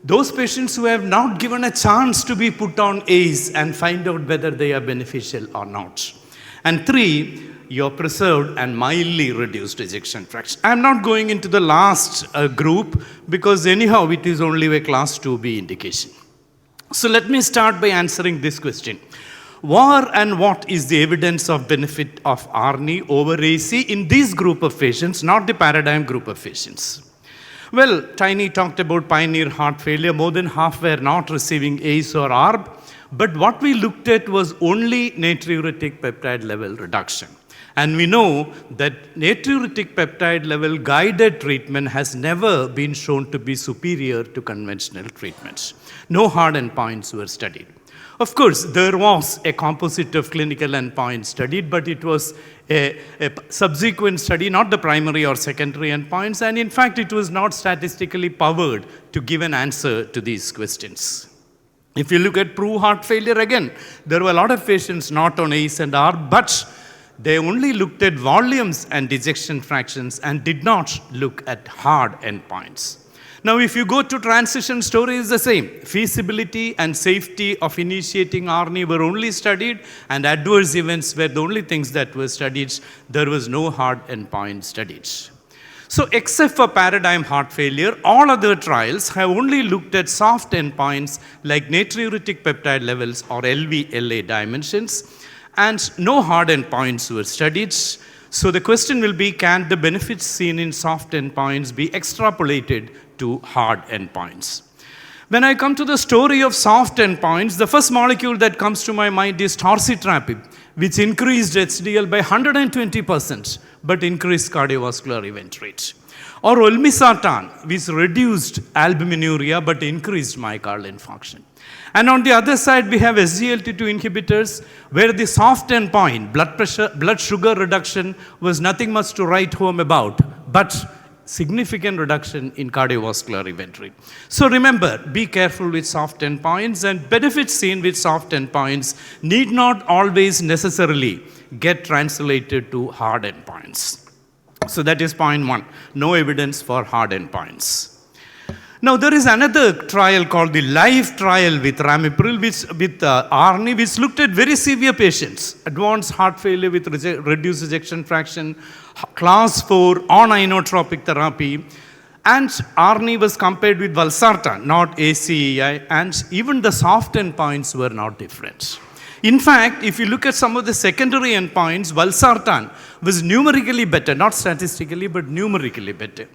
those patients who have not given a chance to be put on ACE and find out whether they are beneficial or not. And 3, you're preserved and mildly reduced ejection fraction. I'm not going into the last group because anyhow it is only a class 2B indication. So let me start by answering this question. Where and what is the evidence of benefit of ARNI over AC in this group of patients, not the paradigm group of patients? Well, Tiny talked about pioneer heart failure. More than half were not receiving ACE or ARB. But what we looked at was only natriuretic peptide level reduction. And we know that natriuretic peptide level guided treatment has never been shown to be superior to conventional treatments. No hard endpoints were studied. Of course, there was a composite of clinical endpoints studied, but it was a subsequent study, not the primary or secondary endpoints, and in fact, it was not statistically powered to give an answer to these questions. If you look at PROVE heart failure again, there were a lot of patients not on ACE and ARB, but they only looked at volumes and ejection fractions and did not look at hard endpoints. Now, if you go to transition, story is the same. Feasibility and safety of initiating ARNI were only studied, and adverse events were the only things that were studied. There was no hard endpoint studied. So, except for paradigm heart failure, all other trials have only looked at soft endpoints like natriuretic peptide levels or LV-LA dimensions, and no hard endpoints were studied. So the question will be, can the benefits seen in soft endpoints be extrapolated to hard endpoints? When I come to the story of soft endpoints, the first molecule that comes to my mind is torcetrapib, which increased HDL by 120%, but increased cardiovascular event rate. Or olmesartan, which reduced albuminuria, but increased myocardial infarction. And on the other side, we have SGLT2 inhibitors, where the soft endpoint, blood sugar reduction, was nothing much to write home about, but significant reduction in cardiovascular event rate. So remember, be careful with soft endpoints, and benefits seen with soft endpoints need not always necessarily get translated to hard endpoints. So that is point 1, no evidence for hard endpoints. Now, there is another trial called the LIFE trial with ramipril, with ARNI, which looked at very severe patients, advanced heart failure with reduced ejection fraction, class 4 on inotropic therapy, and ARNI was compared with valsartan, not ACEI, and even the soft endpoints were not different. In fact, if you look at some of the secondary endpoints, valsartan was numerically better, not statistically, but numerically better.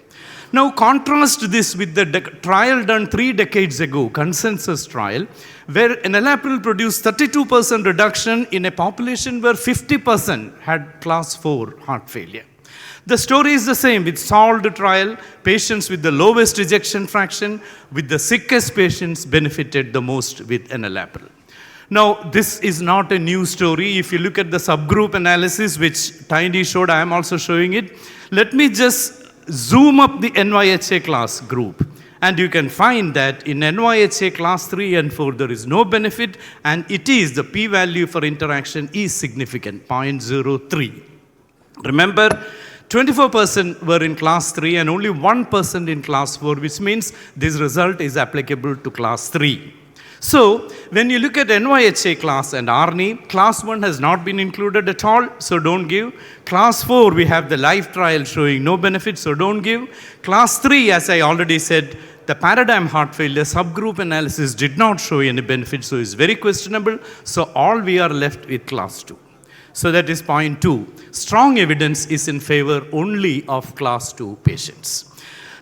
Now, contrast this with the trial done 3 decades ago, consensus trial, where enalapril produced 32% reduction in a population where 50% had class 4 heart failure. The story is the same with SOLVED trial. Patients with the lowest ejection fraction, with the sickest patients benefited the most with enalapril. Now, this is not a new story. If you look at the subgroup analysis, which Tiny showed, I am also showing it. Let me just zoom up the NYHA class group, and you can find that in NYHA class 3 and 4 there is no benefit, and it is the p-value for interaction is significant, 0.03. Remember, 24% were in class 3 and only 1% in class 4, which means this result is applicable to class 3. So, when you look at NYHA class and ARNI, class 1 has not been included at all, so don't give. Class 4, we have the LIFE trial showing no benefit, so don't give. Class 3, as I already said, the paradigm heart failure subgroup analysis did not show any benefit, so it's very questionable. So, all we are left with class 2. So that is point 2. Strong evidence is in favor only of class 2 patients.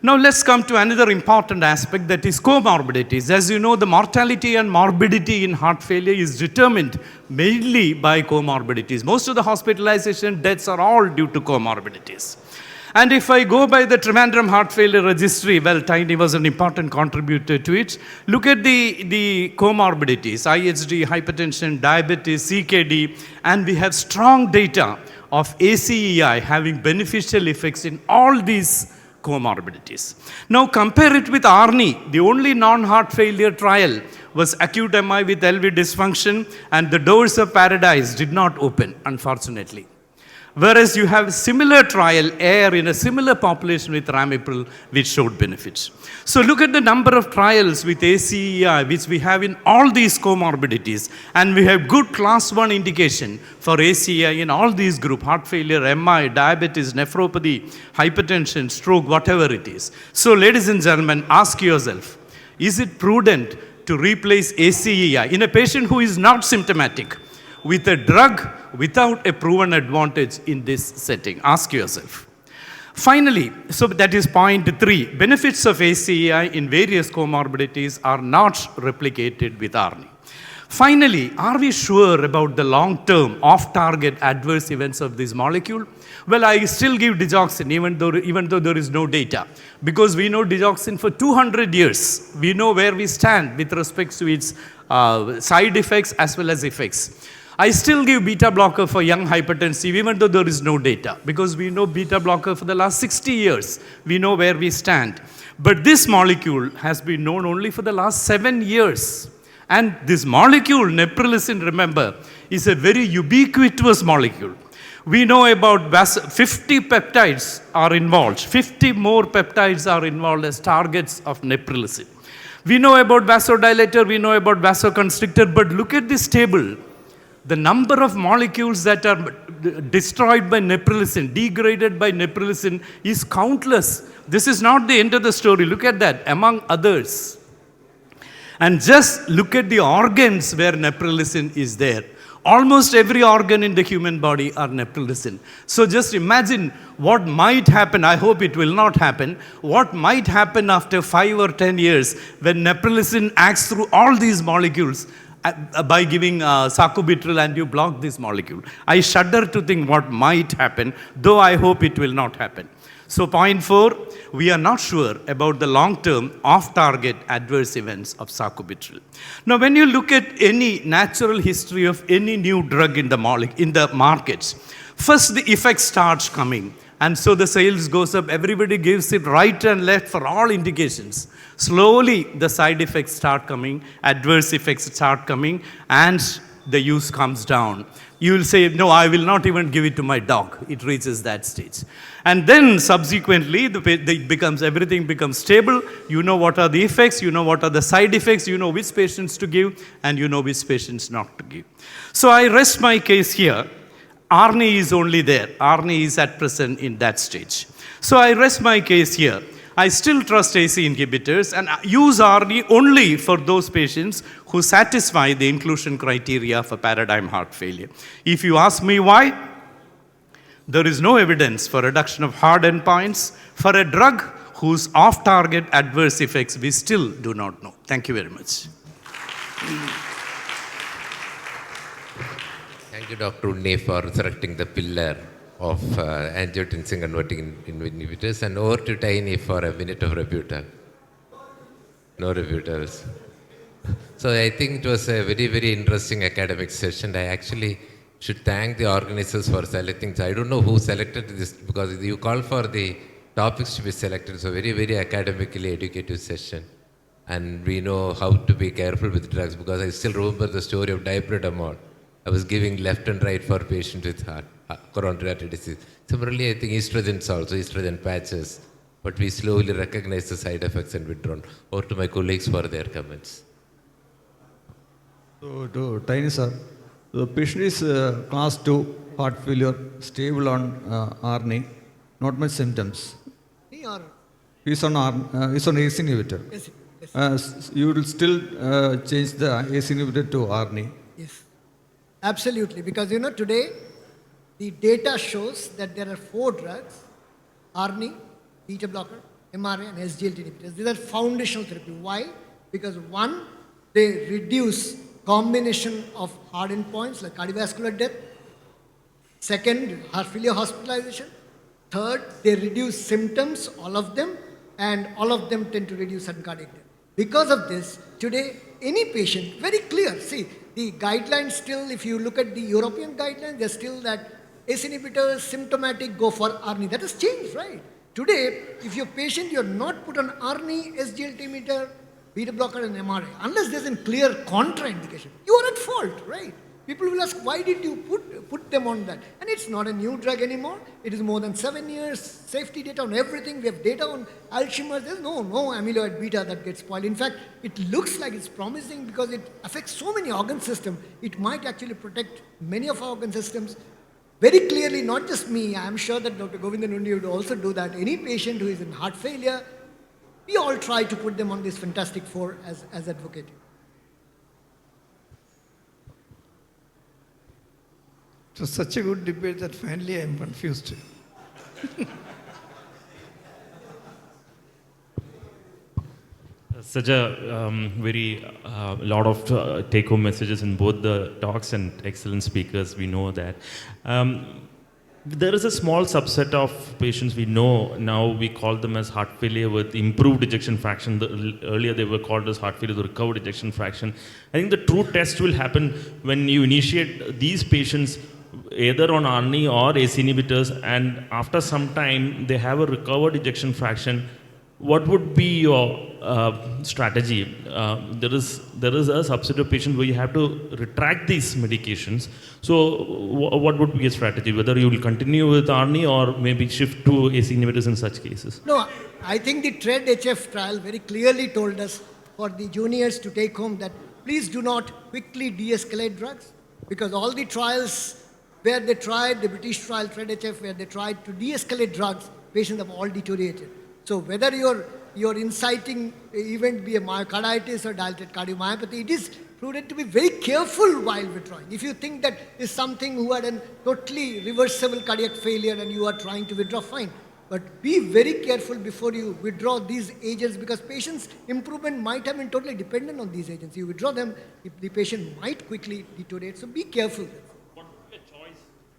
Now let's come to another important aspect, that is comorbidities. As you know, the mortality and morbidity in heart failure is determined mainly by comorbidities. Most of the hospitalization deaths are all due to comorbidities. And if I go by the Trivandrum Heart Failure Registry, well, Tiny was an important contributor to it. Look at the comorbidities, IHD, hypertension, diabetes, CKD, and we have strong data of ACEI having beneficial effects in all these comorbidities. Now compare it with ARNI. The only non-heart failure trial was acute MI with LV dysfunction, and the doors of paradise did not open, unfortunately. Whereas you have a similar trial, AIR, in a similar population with Ramipril, which showed benefits. So look at the number of trials with ACEI, which we have in all these comorbidities. And we have good class 1 indication for ACEI in all these groups: heart failure, MI, diabetes, nephropathy, hypertension, stroke, whatever it is. So ladies and gentlemen, ask yourself, is it prudent to replace ACEI in a patient who is not symptomatic with a drug without a proven advantage in this setting? Ask yourself. Finally, so that is point 3. Benefits of ACEI in various comorbidities are not replicated with ARNI. Finally, are we sure about the long-term off-target adverse events of this molecule? Well, I still give digoxin even though there is no data, because we know digoxin for 200 years. We know where we stand with respect to its side effects as well as effects. I still give beta blocker for young hypertensive even though there is no data, because we know beta blocker for the last 60 years. We know where we stand. But this molecule has been known only for the last 7 years. And this molecule, neprilysin, remember, is a very ubiquitous molecule. We know about 50 peptides are involved. 50 more peptides are involved as targets of neprilysin. We know about vasodilator, we know about vasoconstrictor, but look at this table. The number of molecules that are destroyed by neprilysin, degraded by neprilysin, is countless. This is not the end of the story. Look at that, among others. And just look at the organs where neprilysin is there. Almost every organ in the human body are neprilysin. So just imagine what might happen. I hope it will not happen. What might happen after 5 or 10 years when neprilysin acts through all these molecules by giving sacubitril, and you block this molecule. I shudder to think what might happen, though I hope it will not happen. So point 4, we are not sure about the long-term off-target adverse events of sacubitril. Now when you look at any natural history of any new drug in the markets, first the effect starts coming, and so the sales goes up. Everybody gives it right and left for all indications. Slowly the side effects start coming, adverse effects start coming, and the use comes down. You will say, no, I will not even give it to my dog. It reaches that stage. And then subsequently, everything becomes stable. You know what are the effects, you know what are the side effects, you know which patients to give, and you know which patients not to give. So I rest my case here. ARNI is only there. ARNI is at present in that stage. So I rest my case here. I still trust AC inhibitors and use ARNI only for those patients who satisfy the inclusion criteria for paradigm heart failure. If you ask me why, there is no evidence for reduction of hard endpoints for a drug whose off-target adverse effects we still do not know. Thank you very much.
Thank you, Dr. Unni, for resurrecting the pillar of angiotensin converting inhibitors, and over to Tiny for a minute of rebuttal. No rebuttals. So I think it was a very, very interesting academic session. I actually should thank the organizers for selecting. I don't know who selected this, because you call for the topics to be selected. So very, very academically educative session. And we know how to be careful with drugs, because I still remember the story of diprodamol. I was giving left and right for patients with coronary artery disease. Similarly, I think estrogens also, estrogen patches. But we slowly recognize the side effects and withdrawn. Over to my colleagues for their comments.
So, to Tiny sir, the patient is class 2 heart failure, stable on ARNI, not much symptoms. He's on AC inhibitor. Yes. You will still change the AC inhibitor to ARNI.
Yes, absolutely. Because today the data shows that there are 4 drugs, ARNI, beta blocker, MRA, and SGLT inhibitors. These are foundational therapy. Why? Because one, they reduce combination of hard endpoints like cardiovascular death. Second, heart failure hospitalization. Third, they reduce symptoms, all of them, and all of them tend to reduce sudden cardiac death. Because of this, today, any patient, very clear, see, the guidelines still, if you look at the European guidelines, they're still that ACE inhibitors, symptomatic, go for ARNI. That has changed, right? Today, if your patient, you're not put on ARNI, SGLT inhibitor, beta blocker, and MRA, unless there's a clear contraindication, you are at fault, right? People will ask, why did you put them on that? And it's not a new drug anymore. It is more than 7 years, safety data on everything. We have data on Alzheimer's. There's no amyloid beta that gets spoiled. In fact, it looks like it's promising because it affects so many organ systems. It might actually protect many of our organ systems. Very clearly, not just me, I'm sure that Dr. Govindan Undi would also do that. Any patient who is in heart failure, we all try to put them on this fantastic 4 as advocated.
It was such a good debate that finally I am confused.
Such a very lot of take-home messages in both the talks and excellent speakers. We know that. There is a small subset of patients we know now. We call them as heart failure with improved ejection fraction. Earlier they were called as heart failure with recovered ejection fraction. I think the true test will happen when you initiate these patients either on ARNI or ACE inhibitors, and after some time they have a recovered ejection fraction. What would be your strategy? There is a subset of patients where you have to retract these medications. So what would be a strategy? Whether you will continue with ARNI or maybe shift to ACE inhibitors in such cases?
No, I think the TREAD-HF trial very clearly told us for the juniors to take home that please do not quickly de-escalate drugs, because all the trials where they tried, the British trial TREAD-HF, where they tried to de-escalate drugs, patients have all deteriorated. So whether your inciting event be a myocarditis or dilated cardiomyopathy, it is prudent to be very careful while withdrawing. If you think that is something who had a totally reversible cardiac failure and you are trying to withdraw, fine. But be very careful before you withdraw these agents, because patients' improvement might have been totally dependent on these agents. You withdraw them, the patient might quickly deteriorate. So be careful.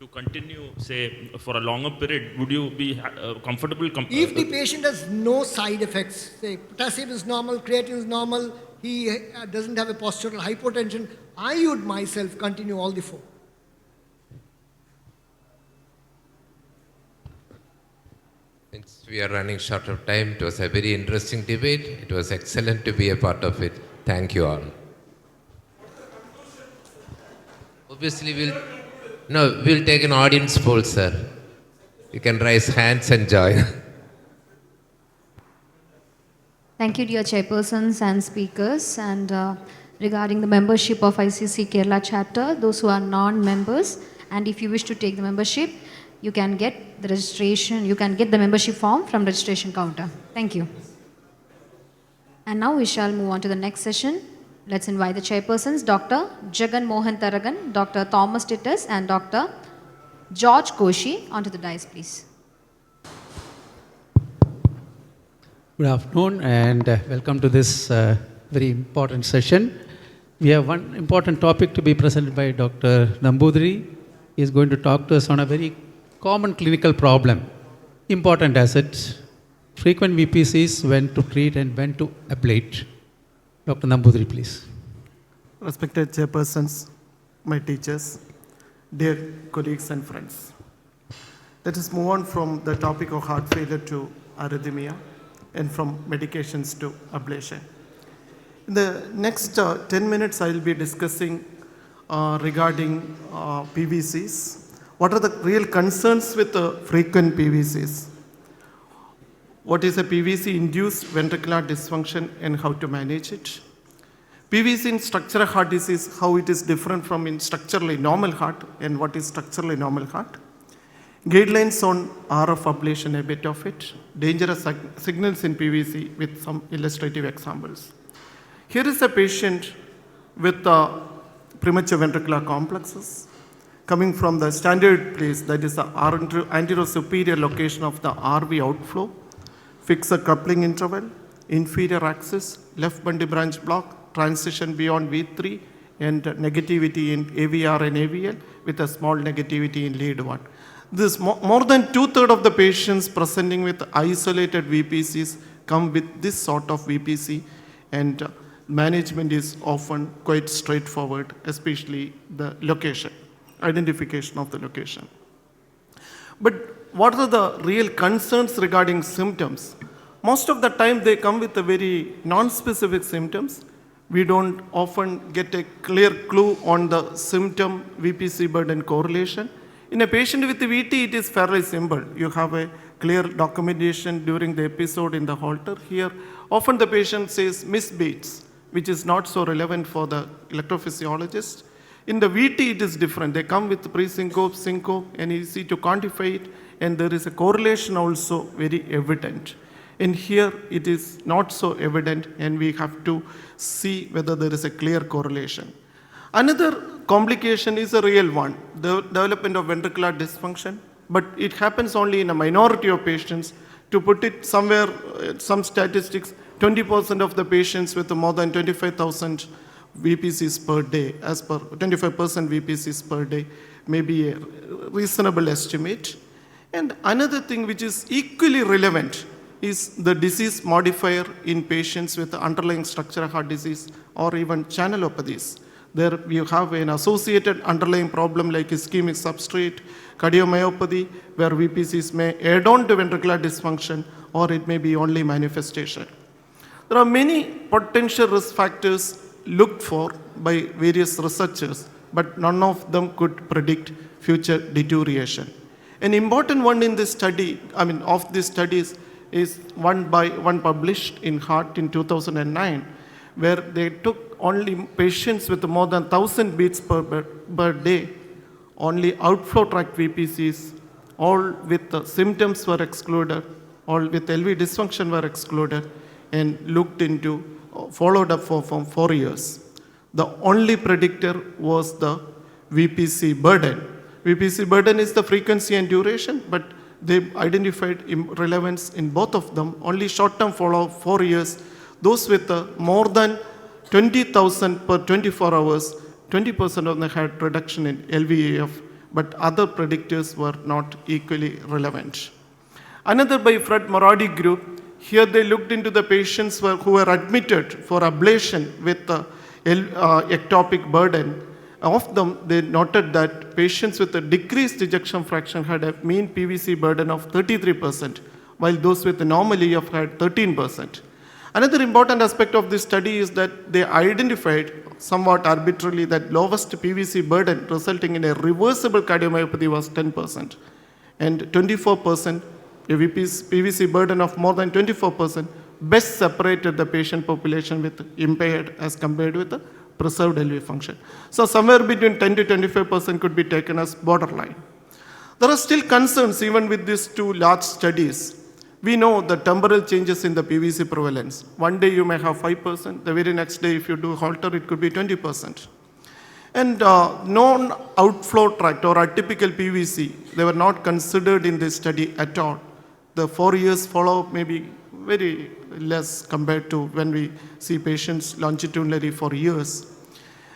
To continue, say, for a longer period, would you be comfortable?
If the patient has no side effects, say potassium is normal, creatinine is normal, he doesn't have a postural hypotension, I would myself continue all the 4.
Since we are running short of time, it was a very interesting debate. It was excellent to be a part of it. Thank you all. Obviously, we'll take an audience poll, sir. You can raise hands and join.
Thank you, dear chairpersons and speakers. And regarding the membership of Icc Kerala Chapter, those who are non-members, and if you wish to take the membership, you can get the registration, you can get the membership form from registration counter. Thank you. And now we shall move on to the next session. Let's invite the chairpersons, Dr. Jagan Mohan Taragan, Dr. Thomas Titus, and Dr. George Koshi onto the dais, please.
Good afternoon and welcome to this very important session. We have one important topic to be presented by Dr. Nambudiri. He is going to talk to us on a very common clinical problem, important as it, frequent VPCs, when to treat and when to ablate. Dr. Nambudiri, please.
Respected chairpersons, my teachers, dear colleagues and friends. Let us move on from the topic of heart failure to arrhythmia and from medications to ablation. In the next 10 minutes, I will be discussing regarding PVCs. What are the real concerns with frequent PVCs? What is a PVC-induced ventricular dysfunction and how to manage it? PVC in structural heart disease, how it is different from in structurally normal heart, and what is structurally normal heart? Guidelines on RF ablation, a bit of it. Dangerous signals in PVC with some illustrative examples. Here is a patient with premature ventricular complexes. coming from the standard place, that is the anterior superior location of the RV outflow, fix a coupling interval, inferior axis, left bundle branch block, transition beyond V3, and negativity in AVR and AVL with a small negativity in lead 1. This more than 2/3 of the patients presenting with isolated VPCs come with this sort of VPC, and management is often quite straightforward, especially the location, identification of the location. But what are the real concerns regarding symptoms? Most of the time they come with a very non-specific symptoms. We don't often get a clear clue on the symptom VPC burden correlation. In a patient with VT, it is fairly simple. You have a clear documentation during the episode in the Holter. Here, often the patient says misbeats, which is not so relevant for the electrophysiologist. In the VT, it is different. They come with pre-syncope, syncope, and easy to quantify it, and there is a correlation also very evident. And here, it is not so evident, and we have to see whether there is a clear correlation. Another complication is a real one, the development of ventricular dysfunction, but it happens only in a minority of patients. To put it somewhere, some statistics, 20% of the patients with more than 25,000 VPCs per day, as per 25% VPCs per day, may be a reasonable estimate. And another thing which is equally relevant is the disease modifier in patients with underlying structural heart disease or even channelopathies. There you have an associated underlying problem like ischemic substrate, cardiomyopathy, where VPCs may add on to ventricular dysfunction, or it may be only manifestation. There are many potential risk factors looked for by various researchers, but none of them could predict future deterioration. An important one in this study, of these studies, is one published in Heart in 2009, where they took only patients with more than 1,000 beats per day, only outflow tract VPCs, all with the symptoms were excluded, all with LV dysfunction were excluded, and followed up for 4 years. The only predictor was the VPC burden. VPC burden is the frequency and duration, but they identified relevance in both of them. Only short-term follow-up, 4 years. Those with more than 20,000 per 24 hours, 20% of them had reduction in LVEF, but other predictors were not equally relevant. Another by Fred Moradi group, here they looked into the patients who were admitted for ablation with ectopic burden. Of them, they noted that patients with a decreased ejection fraction had a mean PVC burden of 33%, while those with a normal EF had 13%. Another important aspect of this study is that they identified somewhat arbitrarily that lowest PVC burden resulting in a reversible cardiomyopathy was 10%, and 24%, a PVC burden of more than 24%, best separated the patient population with impaired as compared with the preserved LV function. So somewhere between 10 to 25% could be taken as borderline. There are still concerns even with these two large studies. We know the temporal changes in the PVC prevalence. One day you may have 5%, the very next day if you do Holter it could be 20%. And non-outflow tract or atypical PVC, they were not considered in this study at all. The 4 years follow-up may be very less compared to when we see patients longitudinally for years.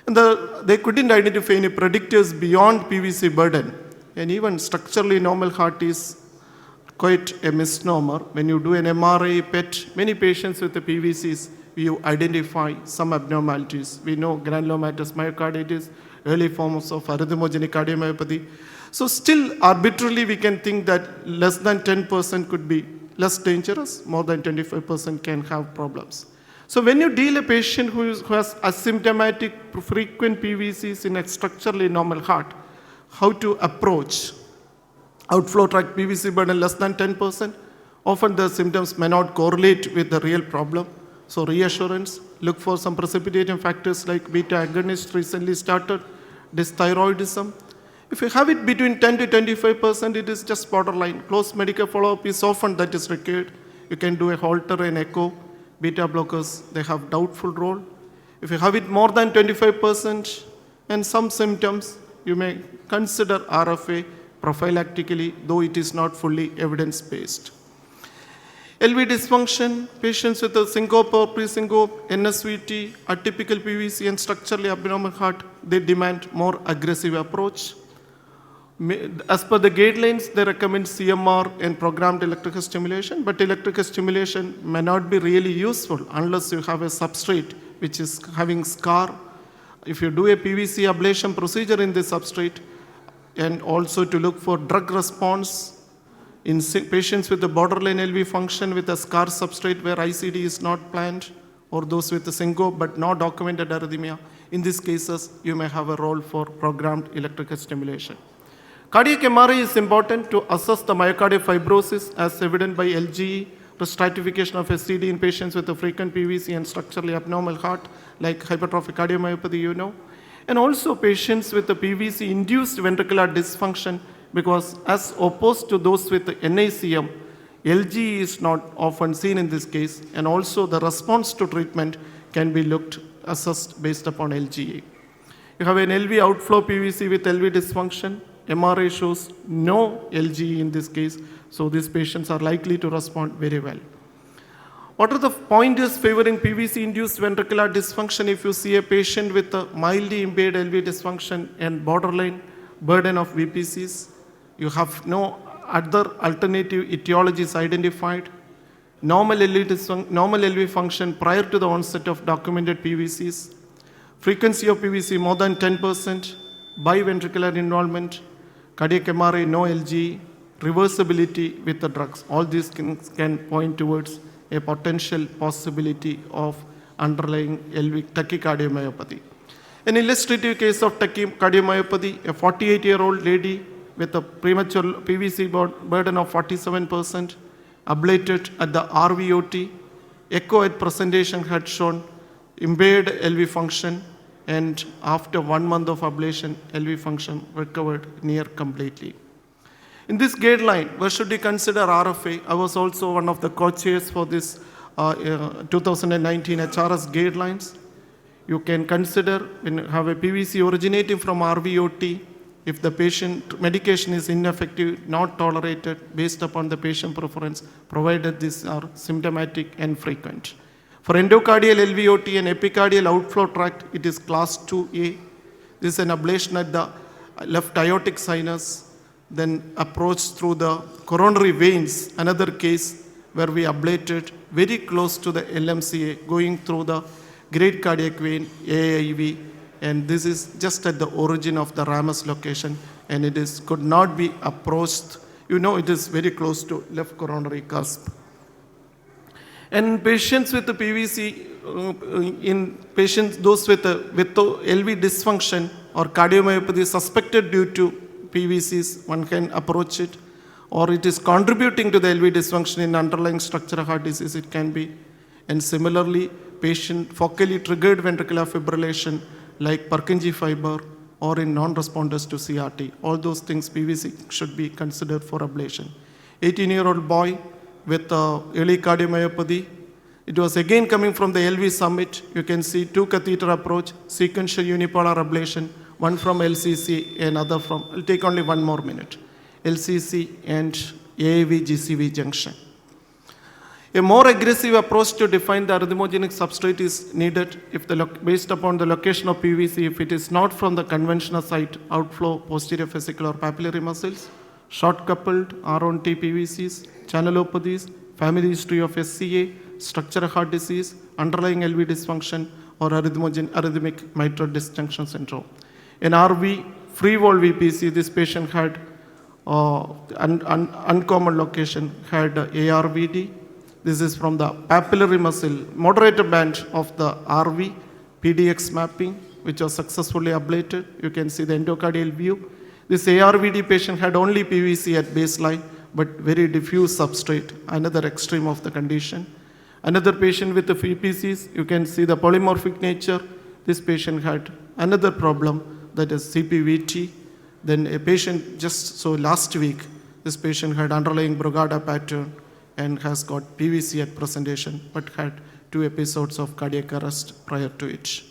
And they couldn't identify any predictors beyond PVC burden. And even structurally normal heart is quite a misnomer. When you do an MRI, PET, many patients with the PVCs, you identify some abnormalities. We know granulomatous myocarditis, early forms of arrhythmogenic cardiomyopathy. So still arbitrarily we can think that less than 10% could be less dangerous, more than 25% can have problems. So when you deal a patient who has asymptomatic frequent PVCs in a structurally normal heart, how to approach outflow tract PVC burden less than 10%, often the symptoms may not correlate with the real problem. So reassurance, look for some precipitating factors like beta agonist recently started, dysthyroidism. If you have it between 10 to 25%, it is just borderline. Close medical follow-up is often that is required. You can do a Holter and echo. Beta blockers, they have doubtful role. If you have it more than 25% and some symptoms, you may consider RFA prophylactically, though it is not fully evidence-based. LV dysfunction, patients with a syncope or pre-syncope, NSVT, atypical PVC and structurally abnormal heart, they demand more aggressive approach. As per the guidelines, they recommend CMR and programmed electrical stimulation, but electrical stimulation may not be really useful unless you have a substrate which is having scar. If you do a PVC ablation procedure in this substrate, and also to look for drug response in patients with a borderline LV function with a scar substrate where ICD is not planned, or those with a syncope but no documented arrhythmia. In these cases, you may have a role for programmed electrical stimulation. Cardiac MRI is important to assess the myocardial fibrosis as evident by LGE, the stratification of SCD in patients with a frequent PVC and structurally abnormal heart, like hypertrophic cardiomyopathy, and also patients with a PVC-induced ventricular dysfunction, because as opposed to those with NACM, LGE is not often seen in this case, and also the response to treatment can be assessed based upon LGE. You have an LV outflow PVC with LV dysfunction. MRI shows no LGE in this case, so these patients are likely to respond very well. What are the pointers favoring PVC-induced ventricular dysfunction if you see a patient with a mildly impaired LV dysfunction and borderline burden of VPCs? You have no other alternative etiologies identified. Normal LV function prior to the onset of documented PVCs. Frequency of PVC more than 10%. Biventricular involvement. Cardiac MRI, no LG. Reversibility with the drugs. All these things can point towards a potential possibility of underlying LV tachycardiomyopathy. An illustrative case of tachycardiomyopathy, a 48-year-old lady with a premature PVC burden of 47%, ablated at the RVOT. Echo at presentation had shown impaired LV function, and after 1 month of ablation, LV function recovered near completely. In this guideline, where should we consider RFA? I was also one of the co-chairs for this 2019 HRS guidelines. You can consider when you have a PVC originating from RVOT, if the patient medication is ineffective, not tolerated based upon the patient preference, provided these are symptomatic and frequent. For endocardial LVOT and epicardial outflow tract, it is class 2A. This is an ablation at the left aortic sinus, then approach through the coronary veins, another case where we ablated very close to the LMCA, going through the great cardiac vein, AIV, and this is just at the origin of the ramus location, and it could not be approached. It is very close to left coronary cusp. And patients with the PVC, in patients, those with the LV dysfunction or cardiomyopathy suspected due to PVCs, one can approach it, or it is contributing to the LV dysfunction in underlying structural heart disease, it can be. And similarly, patient focally triggered ventricular fibrillation like Purkinje fiber or in non-responders to CRT. All those things PVC should be considered for ablation. 18-year-old boy with early cardiomyopathy. It was again coming from the LV summit. You can see 2 catheter approach, sequential unipolar ablation, one from LCC and other from, I'll take only 1 more minute, LCC and AAV GCV junction. A more aggressive approach to define the arrhythmogenic substrate is needed if based upon the location of PVC, if it is not from the conventional site, outflow, posterior vesicular papillary muscles, short coupled R1T PVCs, channelopathies, family history of SCA, structural heart disease, underlying LV dysfunction, or arrhythmic mitral disjunction syndrome. In RV, free wall VPC, this patient had uncommon location, had ARVD. This is from the papillary muscle moderator band of the RV, PDX mapping, which was successfully ablated. You can see the endocardial view. This ARVD patient had only PVC at baseline, but very diffuse substrate, another extreme of the condition. Another patient with the VPCs, you can see the polymorphic nature. This patient had another problem, that is CPVT. Then a patient last week, this patient had underlying Brugada pattern and has got PVC at presentation, but had 2 episodes of cardiac arrest prior to it.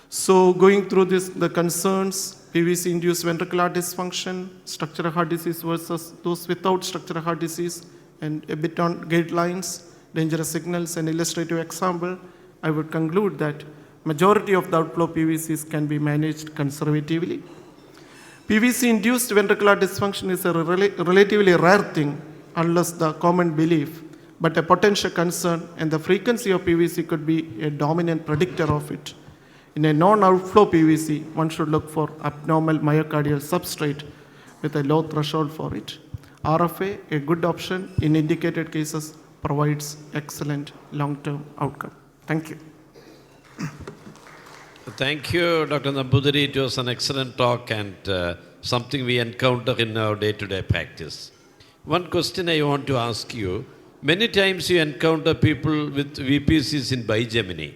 So going through this, the concerns, PVC-induced ventricular dysfunction, structural heart disease versus those without structural heart disease, and a bit on guidelines, dangerous signals, and illustrative example, I would conclude that majority of the outflow PVCs can be managed conservatively. PVC-induced ventricular dysfunction is a relatively rare thing, unless the common belief, but a potential concern, and the frequency of PVC could be a dominant predictor of it. In a non-outflow PVC, one should look for abnormal myocardial substrate with a low threshold for it. RFA, a good option in indicated cases, provides excellent long-term outcome. Thank you.
Thank you, Dr. Nambudiri. It was an excellent talk and something we encounter in our day-to-day practice. One question I want to ask you. Many times you encounter people with VPCs in bigeminy,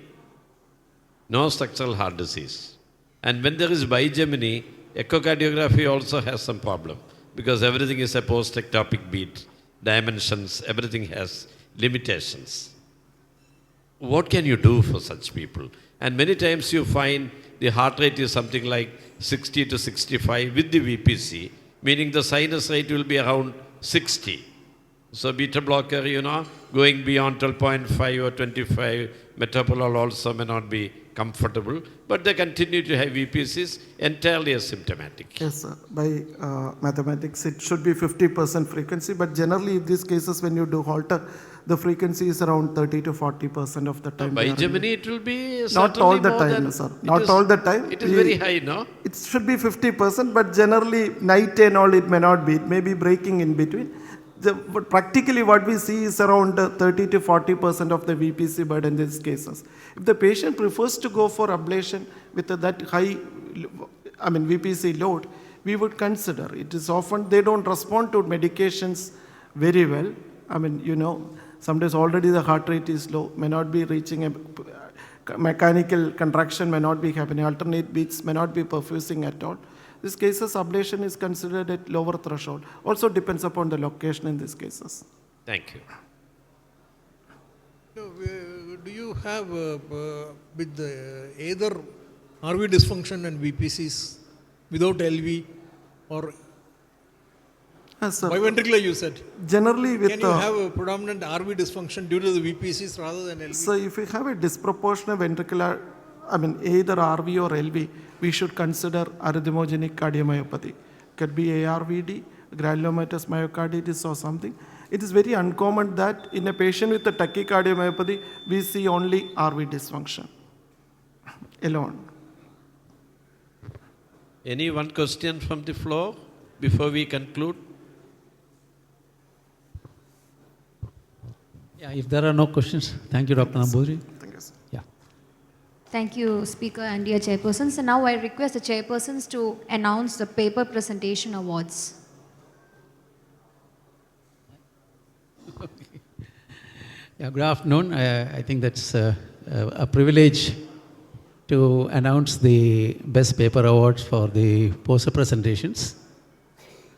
no structural heart disease. And when there is bigeminy, echocardiography also has some problem because everything is a post-ectopic beat, dimensions, everything has limitations. What can you do for such people? And many times you find the heart rate is something like 60 to 65 with the VPC, meaning the sinus rate will be around 60. So beta blocker, going beyond 12.5 or 25, metoprolol also may not be comfortable, but they continue to have VPCs entirely asymptomatic.
Yes, sir. By mathematics, it should be 50% frequency, but generally in these cases, when you do Holter, the frequency is around 30 to 40% of the time.
By Gemini, it will be
not all the time, sir. Not all the time.
It is very high, no?
It should be 50%, but generally night and all it may not be. It may be breaking in between. But practically what we see is around 30 to 40% of the VPC burden in these cases. If the patient prefers to go for ablation with that high, VPC load, we would consider. It is often, they don't respond to medications very well. Sometimes already the heart rate is low, may not be reaching a mechanical contraction, may not be happening, alternate beats may not be perfusing at all. These cases, ablation is considered at lower threshold. Also depends upon the location in these cases.
Thank you.
Do you have with either RV dysfunction and VPCs without LV or biventricular you said?
Generally with...
Can you have a predominant RV dysfunction due to the VPCs rather than LV?
So if we have a disproportionate ventricular, either RV or LV, we should consider arrhythmogenic cardiomyopathy. Could be ARVD, granulomatous myocarditis or something. It is very uncommon that in a patient with a tachycardiomyopathy, we see only RV dysfunction alone.
Any one question from the floor before we conclude?
Yeah, if there are no questions, thank you, Dr. Nambudiri.
Thank you, sir.
Yeah.
Thank you, Speaker and dear chairpersons. And now I request the chairpersons to announce the paper presentation awards.
Yeah, good afternoon. I think that's a privilege to announce the Best Paper Awards for the poster presentations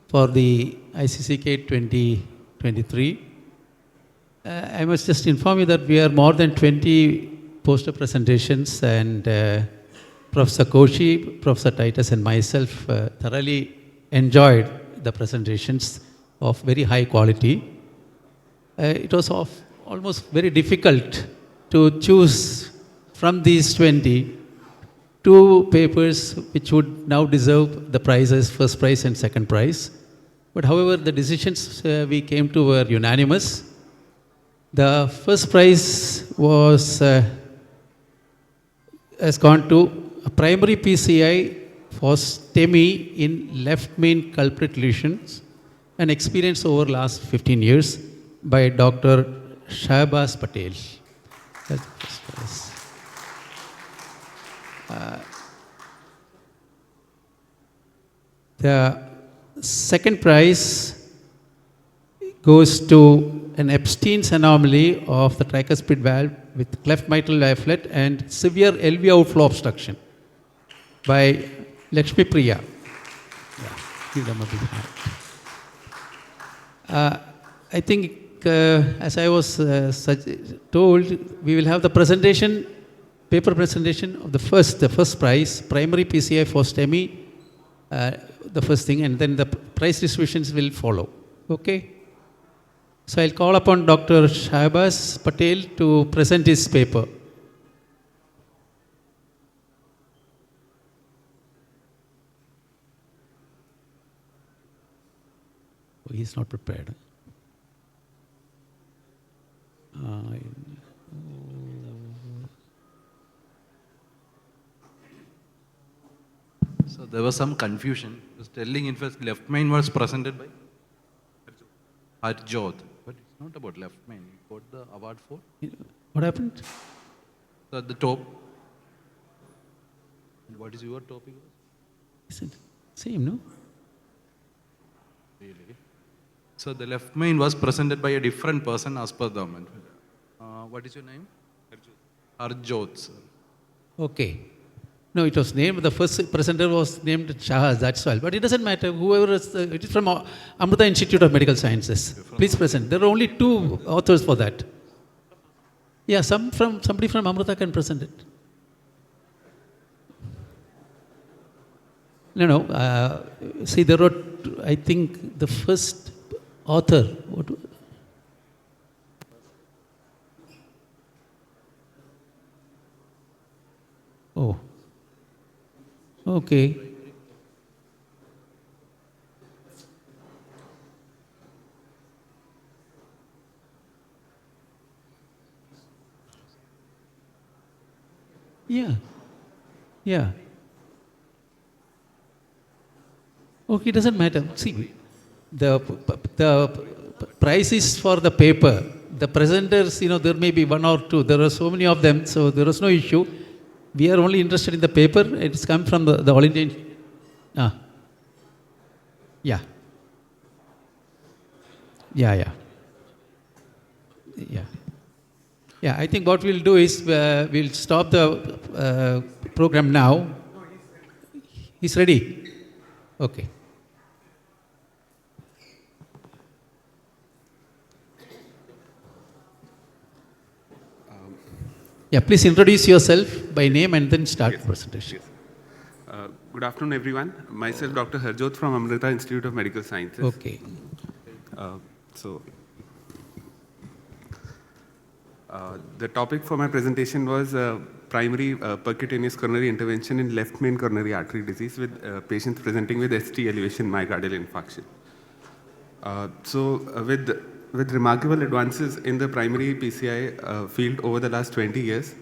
for the ICCK 2023. I must just inform you that we are more than 20 poster presentations, and Professor Koshi, Professor Titus and myself thoroughly enjoyed the presentations of very high quality. It was almost very difficult to choose from these 20 two papers which would now deserve the prizes, first prize and second prize. But however, the decisions we came to were unanimous. The first prize has gone to a primary PCI for STEMI in left main culprit lesions, an experience over last 15 years by Dr. Shahbaz Patel. That's the first prize. The second prize goes to an Epstein's anomaly of the tricuspid valve with cleft mitral valvelet and severe LV outflow obstruction by Lakshmi Priya. Yeah, give them a big hand. I think, as I was told, we will have the presentation, paper presentation of the first prize, primary PCI for STEMI the first thing, and then the price distributions will follow. Okay? So I'll call upon Dr. Shahbaz Patel to present his paper. Oh, he's not prepared.
So there was some confusion. It was telling, in fact, left main was presented by Harjot. But it's not about left main. You got the award for?
What happened?
So at the top. And what is your topic?
Is it same, no?
Really? So the left main was presented by a different person as per the government. What is your name? Harjot, sir.
Okay. No, it was named, the first presenter was named Shahaz, that's all. But it doesn't matter, whoever is, it is from Amrita Institute of Medical Sciences. Please present. There are only 2 authors for that. Yeah, somebody from Amrita can present it. No, see, there were, I think, the first author. Oh. Okay. Yeah. Yeah. Okay, it doesn't matter. See, the price is for the paper. The presenters, there may be 1 or 2. There are so many of them, so there is no issue. We are only interested in the paper. It's come from the All Indian. Yeah. Yeah. Yeah, I think what we'll do is we'll stop the program now. He's ready? Okay. Yeah, please introduce yourself by name and then start the presentation.
Yes. Good afternoon, everyone. Myself, Dr. Harjot from Amrita Institute of Medical Sciences.
Okay.
The topic for my presentation was primary percutaneous coronary intervention in left main coronary artery disease with patients presenting with ST elevation myocardial infarction. With remarkable advances in the primary PCI field over the last 20 years,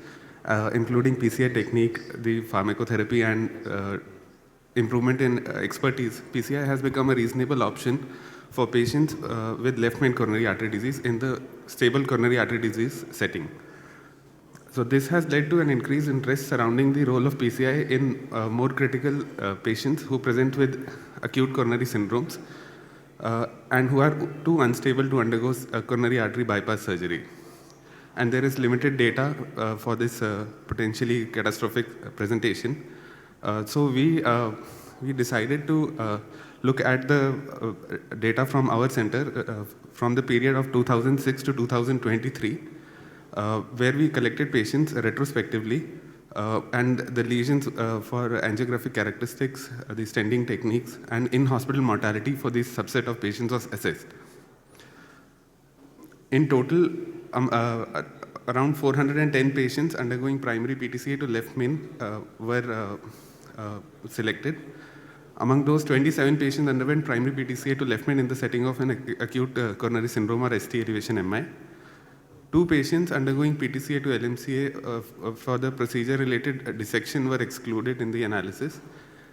including PCI technique, the pharmacotherapy, and improvement in expertise, PCI has become a reasonable option for patients with left main coronary artery disease in the stable coronary artery disease setting. So this has led to an increased interest surrounding the role of PCI in more critical patients who present with acute coronary syndromes and who are too unstable to undergo coronary artery bypass surgery. And there is limited data for this potentially catastrophic presentation. So we decided to look at the data from our center from the period of 2006 to 2023, where we collected patients retrospectively and the lesions for angiographic characteristics, the stenting techniques, and in-hospital mortality for this subset of patients was assessed. In total, around 410 patients undergoing primary PTCA to left main were selected. Among those, 27 patients underwent primary PTCA to left main in the setting of an acute coronary syndrome or ST elevation MI. 2 patients undergoing PTCA to LMCA for the procedure-related dissection were excluded in the analysis,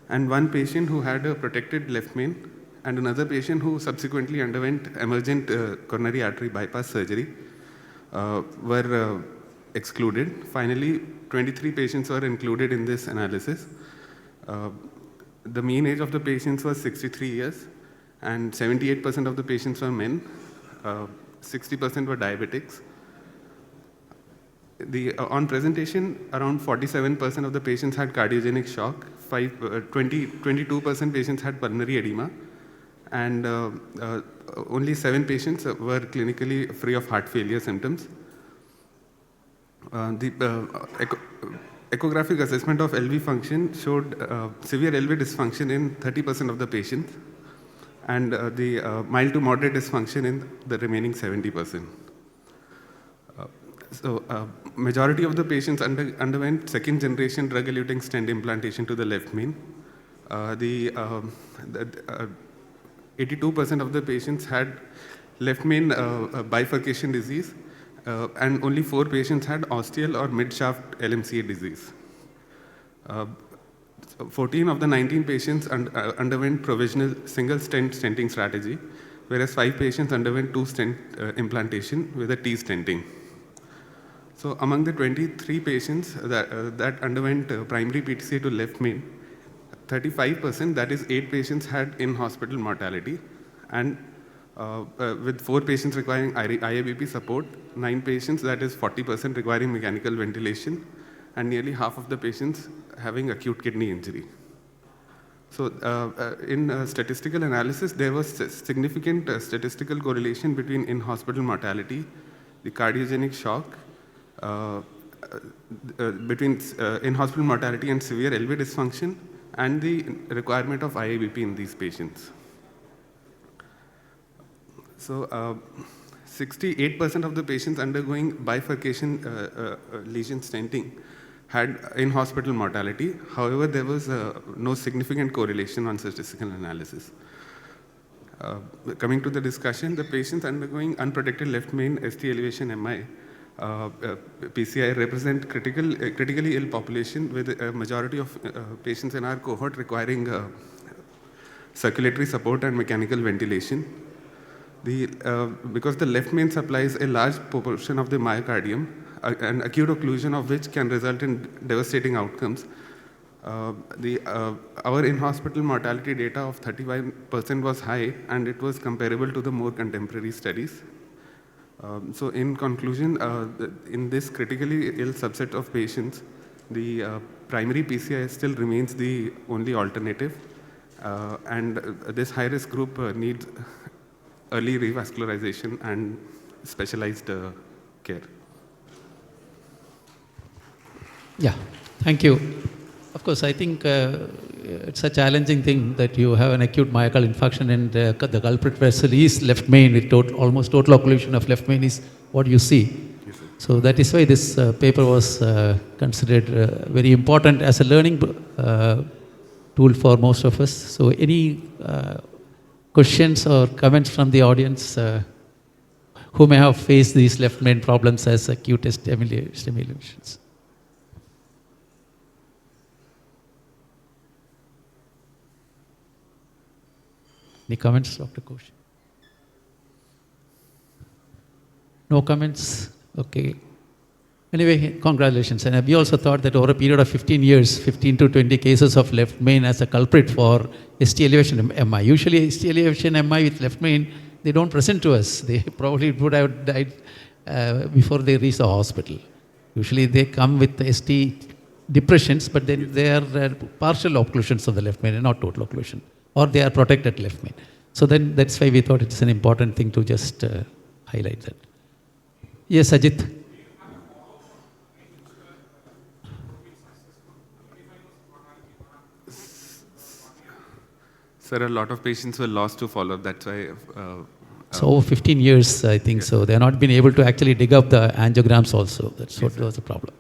and 1 patient who had a protected left main and another patient who subsequently underwent emergent coronary artery bypass surgery were excluded. Finally, 23 patients were included in this analysis. The mean age of the patients was 63 years, and 78% of the patients were men, 60% were diabetics. On presentation, around 47% of the patients had cardiogenic shock, 22% patients had pulmonary edema, and only 7 patients were clinically free of heart failure symptoms. echographic assessment of LV function showed severe LV dysfunction in 30% of the patients and the mild to moderate dysfunction in the remaining 70%. Majority of the patients underwent second generation drug-eluting stent implantation to the left main. 82% of the patients had left main bifurcation disease, and only 4 patients had ostial or mid-shaft LMCA disease. 14 of the 19 patients underwent provisional single stent stenting strategy, whereas 5 patients underwent 2 stent implantation with a T stenting. So among the 23 patients that underwent primary PTCA to left main, 35%, that is 8 patients, had in-hospital mortality, and with 4 patients requiring IABP support, 9 patients, that is 40%, requiring mechanical ventilation, and nearly half of the patients having acute kidney injury. So in statistical analysis, there was significant statistical correlation between in-hospital mortality, the cardiogenic shock, between in-hospital mortality and severe LV dysfunction, and the requirement of IABP in these patients. So 68% of the patients undergoing bifurcation lesion stenting had in-hospital mortality. However, there was no significant correlation on statistical analysis. Coming to the discussion, the patients undergoing unprotected left main ST elevation MI PCI represent critically ill population, with a majority of patients in our cohort requiring circulatory support and mechanical ventilation. Because the left main supplies a large proportion of the myocardium, an acute occlusion of which can result in devastating outcomes. Our in-hospital mortality data of 35% was high, and it was comparable to the more contemporary studies. So in conclusion, in this critically ill subset of patients, the primary PCI still remains the only alternative, and this high-risk group needs early revascularization and specialized care.
Yeah, thank you. Of course, I think it's a challenging thing that you have an acute myocardial infarction and the culprit vessel is left main with almost total occlusion of left main is what you see.
Yes,
so that is why this paper was considered very important as a learning tool for most of us. So any questions or comments from the audience who may have faced these left main problems as acute stimulations? Any comments, Dr. Kosh? No comments? Okay. Anyway, congratulations. And we also thought that over a period of 15 years, 15 to 20 cases of left main as a culprit for ST elevation MI. Usually ST elevation MI with left main, they don't present to us. They probably would have died before they reach the hospital. Usually they come with ST depressions, but then they are partial occlusions of the left main and not total occlusion. Or they are protected left main. So then that's why we thought it's an important thing to just highlight that. Yes, Ajit.
Sir, a lot of patients were lost to follow-up. That's why.
So over 15 years, I think so. They have not been able to actually dig up the angiograms also. That's what was the problem.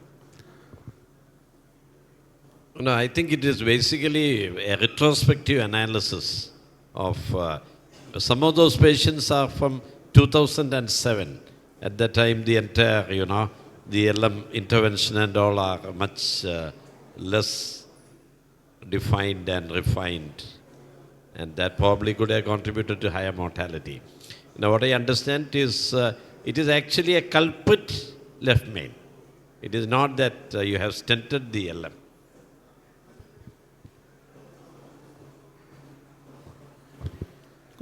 No, I think it is basically a retrospective analysis of some of those patients are from 2007. At that time, the entire, the LM intervention and all are much less defined and refined. And that probably could have contributed to higher mortality. Now, what I understand is it is actually a culprit left main. It is not that you have stented the LM.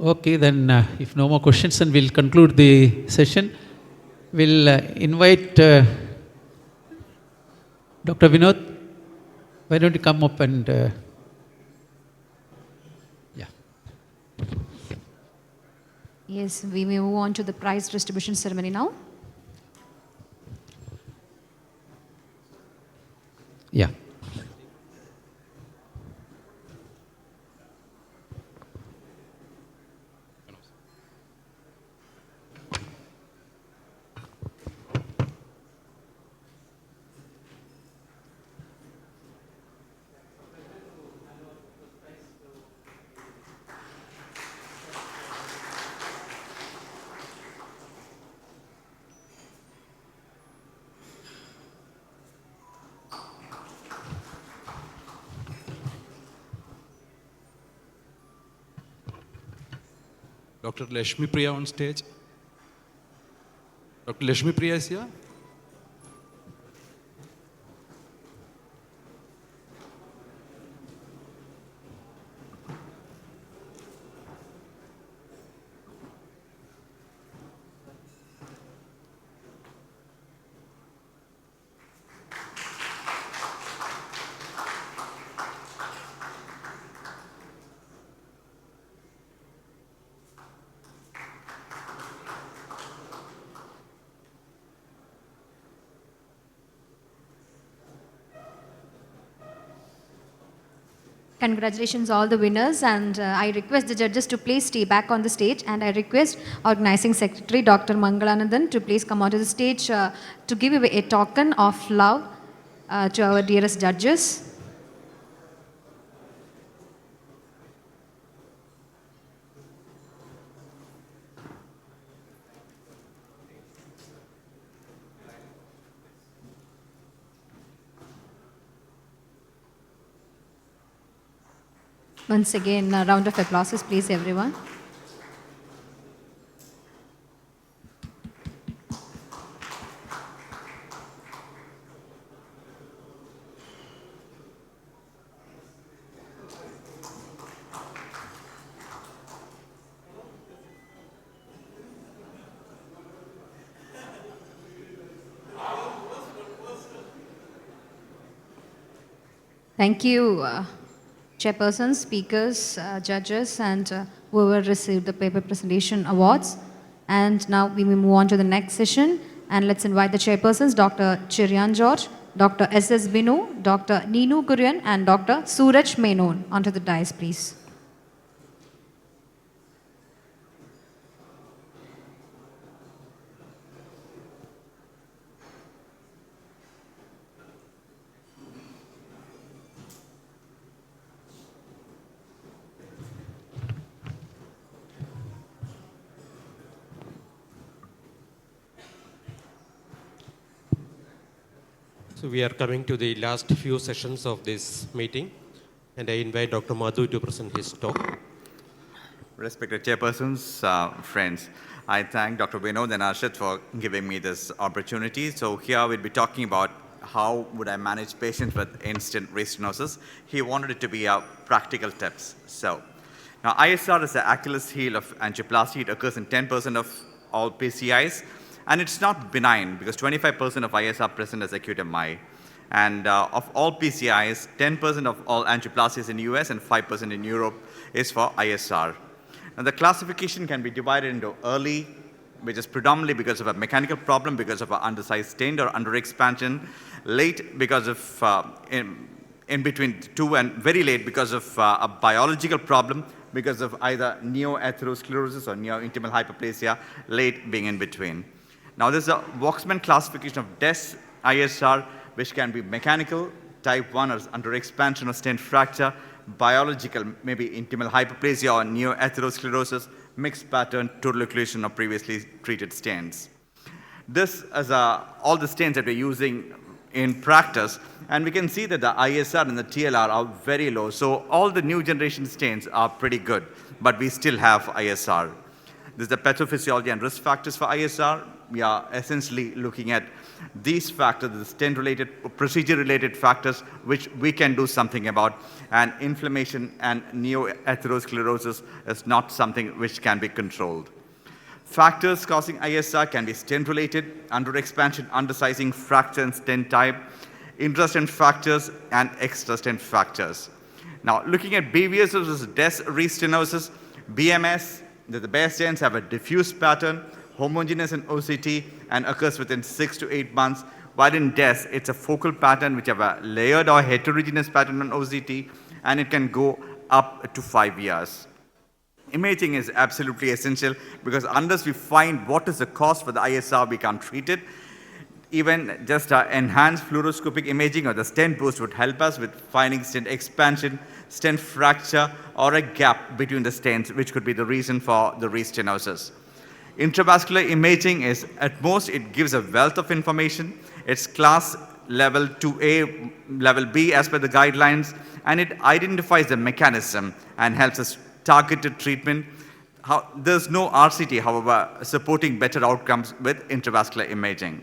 Okay, then if no more questions, then we'll conclude the session. We'll invite Dr. Vinod. Why don't you come up and...
Yes, we may move on to the prize distribution ceremony now.
Yeah.
Dr. Lashmi Priya on stage. Dr. Lashmi Priya is here.
Congratulations all the winners, and I request the judges to please stay back on the stage, and I request Organizing Secretary Dr. Mangalanandan to please come onto the stage to give away a token of love to our dearest judges. Once again, a round of applause, please, everyone. Thank you, chairpersons, speakers, judges, and whoever received the paper presentation awards. And now we will move on to the next session. And let's invite the chairpersons, Dr. Chiryan George, Dr. S.S. Binu, Dr. Neenu Kurian, and Dr. Suraj Menon onto the dais, please.
So we are coming to the last few sessions of this meeting, and I invite Dr. Madhu to present his talk.
Respected chairpersons, friends, I thank Dr. Vinod and Arshad for giving me this opportunity. So here we'll be talking about how would I manage patients with instant restenosis. He wanted it to be practical tips. So now ISR is the Achilles heel of angioplasty. It occurs in 10% of all PCIs. And it's not benign because 25% of ISR present as acute MI. And of all PCIs, 10% of all angioplasties in the US and 5% in Europe is for ISR. Now the classification can be divided into early, which is predominantly because of a mechanical problem, because of an undersized stent or underexpansion, late because of in between two, and very late because of a biological problem, because of either neoatherosclerosis or neointimal hyperplasia, late being in between. Now, there's a Waxman classification of DES ISR, which can be mechanical, type 1 or under expansion or stent fracture, biological, maybe intimal hyperplasia or neoatherosclerosis, mixed pattern, total occlusion of previously treated stents. This is all the stents that we're using in practice, and we can see that the ISR and the TLR are very low. So all the new generation stents are pretty good, but we still have ISR. This is the pathophysiology and risk factors for ISR. We are essentially looking at these factors, the stent-related, procedure-related factors, which we can do something about. And inflammation and neoatherosclerosis is not something which can be controlled. Factors causing ISR can be stent-related, underexpansion, undersizing, fracture and stent type, intra-stent factors, and extra-stent factors. Now, looking at BVS versus DES restenosis, BMS, the bare stents have a diffuse pattern, homogeneous in OCT, and occurs within 6 to 8 months, while in DES, it's a focal pattern which have a layered or heterogeneous pattern on OCT, and it can go up to 5 years. Imaging is absolutely essential because unless we find what is the cause for the ISR, we can't treat it. Even just enhanced fluoroscopic imaging or the stent boost would help us with finding stent expansion, stent fracture, or a gap between the stents, which could be the reason for the restenosis. Intravascular imaging is, at most, it gives a wealth of information. It's class level 2A, level B as per the guidelines, and it identifies the mechanism and helps us targeted treatment. There's no RCT, however, supporting better outcomes with intravascular imaging.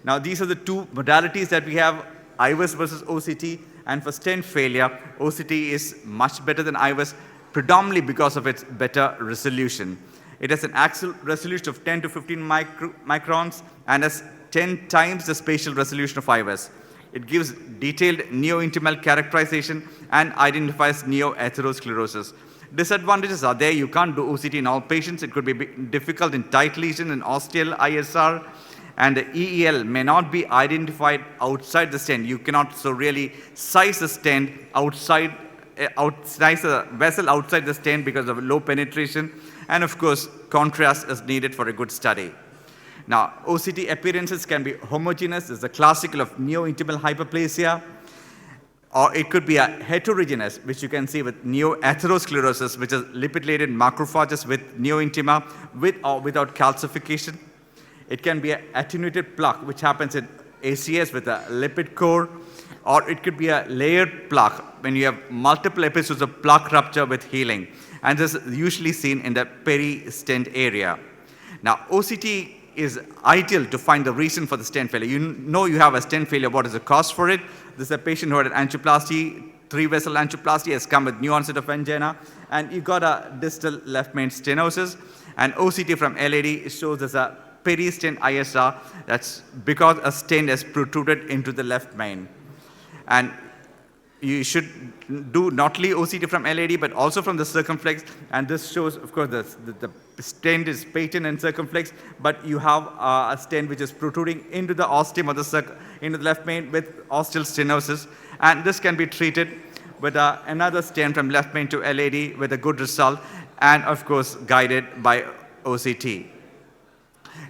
Now, these are the two modalities that we have, IVUS versus OCT. And for stent failure, OCT is much better than IVUS, predominantly because of its better resolution. It has an axial resolution of 10 to 15 microns and has 10 times the spatial resolution of IVUS. It gives detailed neointimal characterization and identifies neoatherosclerosis. Disadvantages are there. You can't do OCT in all patients. It could be difficult in tight lesion and ostial ISR. And the EEL may not be identified outside the stent. You cannot so really size the stent outside, size the vessel outside the stent because of low penetration. And of course, contrast is needed for a good study. Now, OCT appearances can be homogeneous. This is the classical of neointimal hyperplasia. Or it could be a heterogeneous, which you can see with neoatherosclerosis, which is lipid-laden macrophages with neointima, with or without calcification. It can be an attenuated plaque, which happens in ACS with a lipid core, or it could be a layered plaque when you have multiple episodes of plaque rupture with healing. And this is usually seen in the peri-stent area. Now, OCT is ideal to find the reason for the stent failure. You know you have a stent failure, what is the cause for it? This is a patient who had an angioplasty, 3-vessel angioplasty, has come with new onset of angina, and you got a distal left main stenosis. And OCT from LAD shows as a peri-stent ISR. That's because a stent has protruded into the left main. And you should do not only OCT from LAD, but also from the circumflex. And this shows, of course, the stent is patent and circumflex, but you have a stent which is protruding into the ostium of into the left main with ostial stenosis. And this can be treated with another stent from left main to LAD with a good result, and of course, guided by OCT.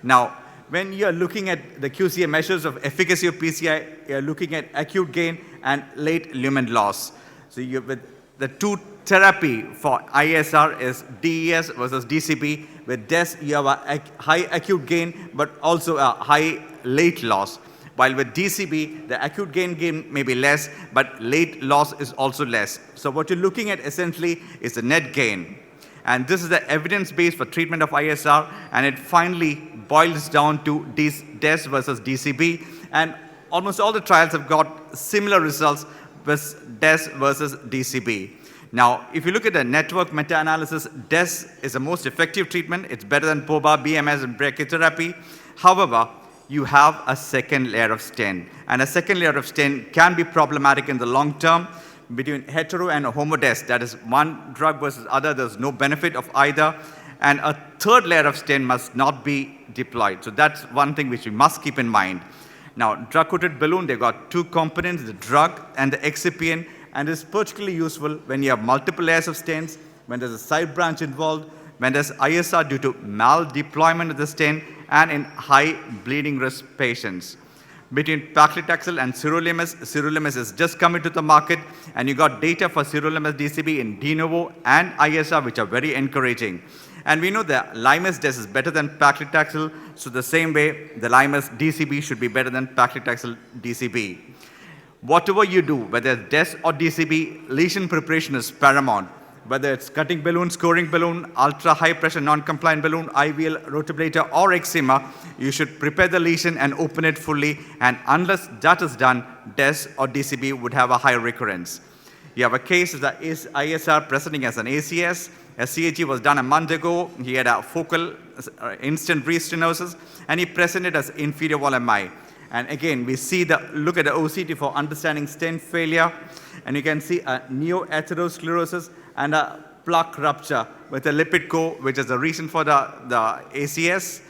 Now, when you're looking at the QCA measures of efficacy of PCI, you're looking at acute gain and late lumen loss. So with the two therapy for ISR is DES versus DCB. With DES, you have a high acute gain, but also a high late loss. While with DCB, the acute gain may be less, but late loss is also less. So what you're looking at essentially is the net gain. And this is the evidence base for treatment of ISR, and it finally boils down to DES versus DCB. And almost all the trials have got similar results with DES versus DCB. Now, if you look at the network meta-analysis, DES is the most effective treatment. It's better than POBA, BMS, and brachytherapy. However, you have a second layer of stent. And a second layer of stent can be problematic in the long term. Between hetero and homo-DES, that is one drug versus other, there's no benefit of either. And a third layer of stent must not be deployed. So that's one thing which we must keep in mind. Now, drug-coated balloon, they've got two components, the drug and the excipient, and it's particularly useful when you have multiple layers of stents, when there's a side branch involved, when there's ISR due to mal-deployment of the stent, and in high bleeding risk patients. Between paclitaxel and sirolimus is just coming to the market, and you got data for sirolimus DCB in de novo and ISR, which are very encouraging. And we know that Limus DES is better than paclitaxel, so the same way, the Limus DCB should be better than paclitaxel DCB. Whatever you do, whether it's DES or DCB, lesion preparation is paramount. Whether it's cutting balloon, scoring balloon, ultra high pressure non-compliant balloon, IVL, rotablator, or eczema, you should prepare the lesion and open it fully. And unless that is done, DES or DCB would have a high recurrence. You have a case of the ISR presenting as an ACS. A CAG was done a month ago. He had a focal instant restenosis, and he presented as inferior wall MI. And again, we see look at the OCT for understanding stent failure, and you can see a neoatherosclerosis and a plaque rupture with a lipid core, which is the reason for the ACS.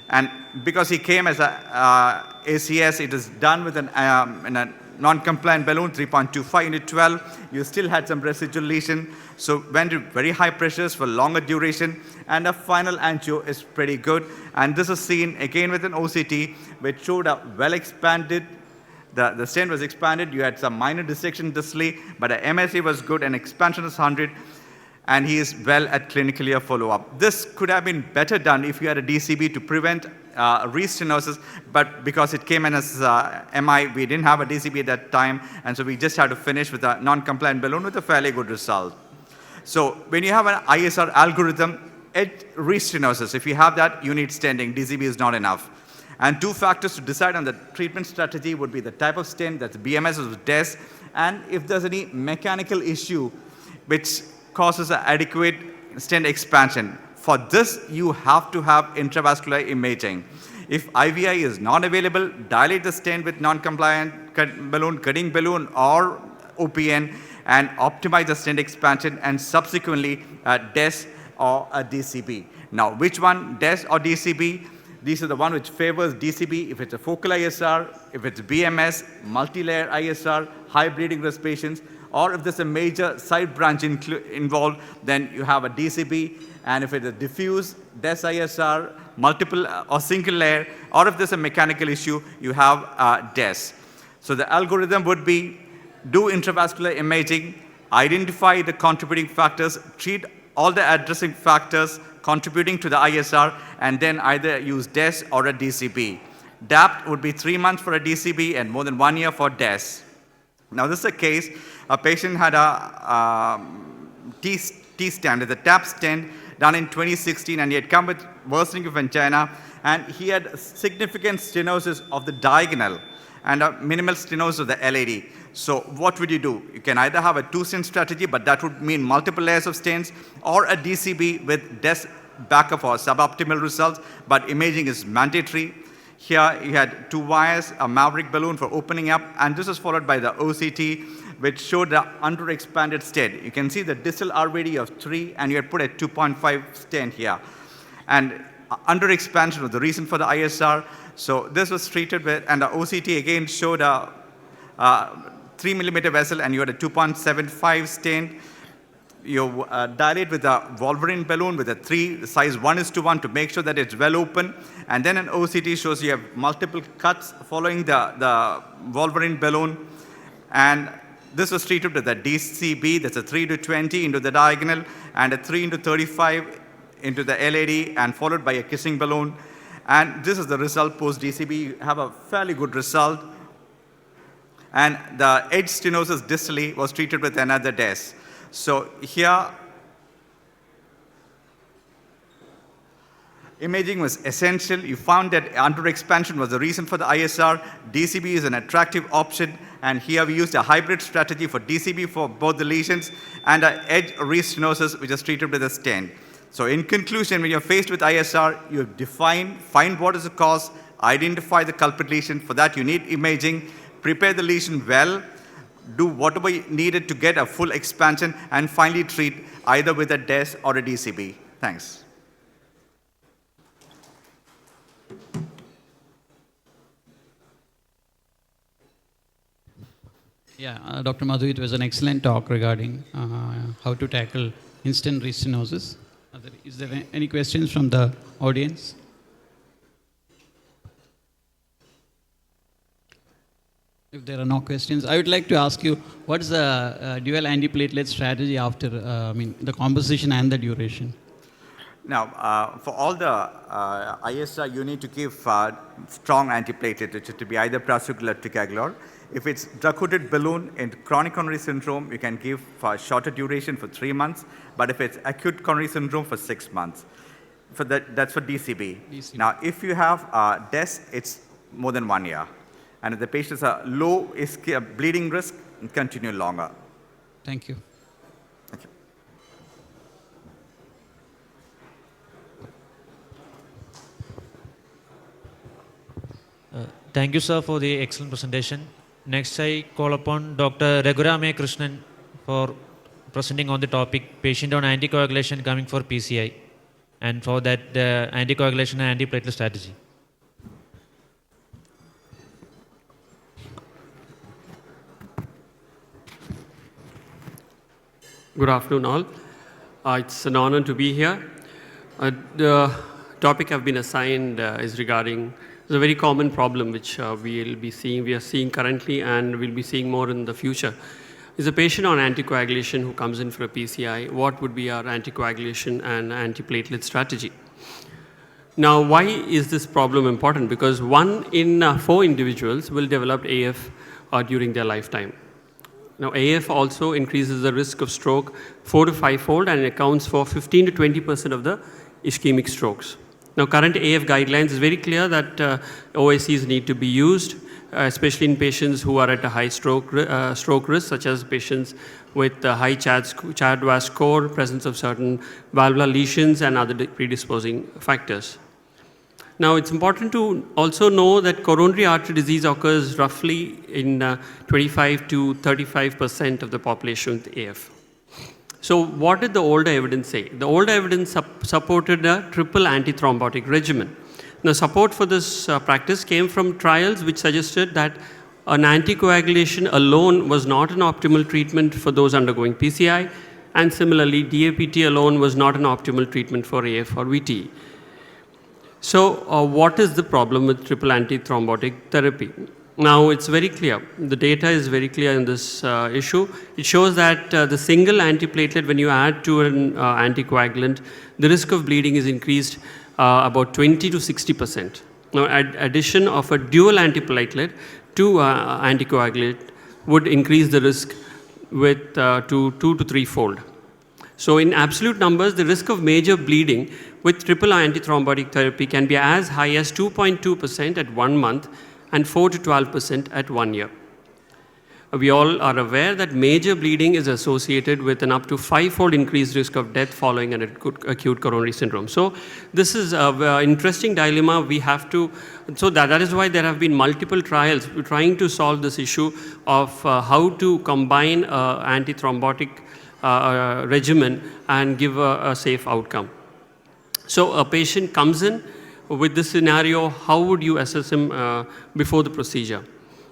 And because he came as a ACS, it is done with in a non-compliant balloon, 3.25 into 12. You still had some residual lesion. So went to very high pressures for longer duration, and a final angio is pretty good. And this is seen again with an OCT, which showed a well-expanded, the stent was expanded. You had some minor dissection distally, but the MSA was good, and expansion is 100. And he is well at clinical year follow-up. This could have been better done if you had a DCB to prevent restenosis, but because it came in as MI, we didn't have a DCB at that time, and so we just had to finish with a non-compliant balloon with a fairly good result. So when you have an ISR algorithm, edge restenosis. If you have that, you need stenting. DCB is not enough. And two factors to decide on the treatment strategy would be the type of stent, that's BMS or DES, and if there's any mechanical issue which causes an adequate stent expansion. For this, you have to have intravascular imaging. If IVI is not available, dilate the stent with non-compliant balloon, cutting balloon, or OPN, and optimize the stent expansion, and subsequently DES or a DCB. Now, which one, DES or DCB? These are the one which favors DCB if it's a focal ISR, if it's BMS, multi-layer ISR, high bleeding risk patients, or if there's a major side branch involved, then you have a DCB. And if it's a diffuse, DES ISR, multiple or single layer, or if there's a mechanical issue, you have DES. So the algorithm would be do intravascular imaging, identify the contributing factors, treat all the addressing factors contributing to the ISR, and then either use DES or a DCB. DAPT would be 3 months for a DCB and more than 1 year for DES. Now this is a case, a patient had a T-stent, the TAP stent, done in 2016, and he had come with worsening of angina, and he had significant stenosis of the diagonal and a minimal stenosis of the LAD. So what would you do? You can either have a 2-stent strategy, but that would mean multiple layers of stents, or a DCB with DES backup for suboptimal results, but imaging is mandatory. Here you had 2 wires, a Maverick balloon for opening up, and this was followed by the OCT, which showed the underexpanded stent. You can see the distal RVD of 3, and you had put a 2.5 stent here. And underexpansion was the reason for the ISR. So this was treated with, and the OCT again showed a 3 millimeter vessel, and you had a 2.75 stent. You dilate with a Wolverine balloon with a 3, size 1:1 to make sure that it's well open. And then an OCT shows you have multiple cuts following the Wolverine balloon. And this was treated with a DCB, that's a 3:20 into the diagonal, and a 3:35 into the LAD, and followed by a kissing balloon. And this is the result post-DCB. You have a fairly good result. And the edge stenosis distally was treated with another DES. So here, imaging was essential. You found that underexpansion was the reason for the ISR. DCB is an attractive option, and here we used a hybrid strategy for DCB for both the lesions and an edge restenosis, which is treated with a stent. So in conclusion, when you're faced with ISR, you find what is the cause, identify the culprit lesion. For that, you need imaging, prepare the lesion well, do whatever needed to get a full expansion, and finally treat either with a DES or a DCB. Thanks.
Yeah, Dr. Madhu, it was an excellent talk regarding how to tackle instant restenosis. Is there any questions from the audience? If there are no questions, I would like to ask you, what is the dual antiplatelet strategy after, the composition and the duration?
Now, for all the ISR, you need to give strong antiplatelet, which is to be either prasugrel or ticagrelor. If it's drug-coated balloon in chronic coronary syndrome, you can give for shorter duration for 3 months, but if it's acute coronary syndrome, for 6 months. For that's for DCB. Now, if you have DES, it's more than 1 year. And if the patients are low bleeding risk, continue longer.
Thank you.
Thank you.
Thank you, sir, for the excellent presentation. Next, I call upon Dr. Raghurame Krishnan for presenting on the topic patient on anticoagulation coming for PCI, and for that anticoagulation and antiplatelet strategy.
Good afternoon, all. It's an honor to be here. The topic I've been assigned is regarding a very common problem which we are seeing currently, and we'll be seeing more in the future. Is a patient on anticoagulation who comes in for a PCI, what would be our anticoagulation and antiplatelet strategy? Now, why is this problem important? Because 1 in 4 individuals will develop AF during their lifetime. Now, AF also increases the risk of stroke 4 to 5-fold, and it accounts for 15 to 20% of the ischemic strokes. Now, current AF guidelines is very clear that OICs need to be used, especially in patients who are at a high stroke risk, such as patients with high CHAD-VAS score, presence of certain valvular lesions, and other predisposing factors. Now, it's important to also know that coronary artery disease occurs roughly in 25 to 35% of the population with AF. So what did the older evidence say? The older evidence supported a triple antithrombotic regimen. Now, support for this practice came from trials which suggested that an anticoagulation alone was not an optimal treatment for those undergoing PCI, and similarly, DAPT alone was not an optimal treatment for AF or VTE. So what is the problem with triple antithrombotic therapy? Now, it's very clear. The data is very clear in this issue. It shows that the single antiplatelet, when you add to an anticoagulant, the risk of bleeding is increased about 20 to 60%. Now, addition of a dual antiplatelet to anticoagulant would increase the risk with to 2 to 3-fold. So in absolute numbers, the risk of major bleeding with triple antithrombotic therapy can be as high as 2.2% at 1 month and 4 to 12% at 1 year. We all are aware that major bleeding is associated with an up to 5-fold increased risk of death following an acute coronary syndrome. So this is an interesting dilemma we have to, so that is why there have been multiple trials trying to solve this issue of how to combine antithrombotic regimen and give a safe outcome. So a patient comes in with this scenario, how would you assess him before the procedure?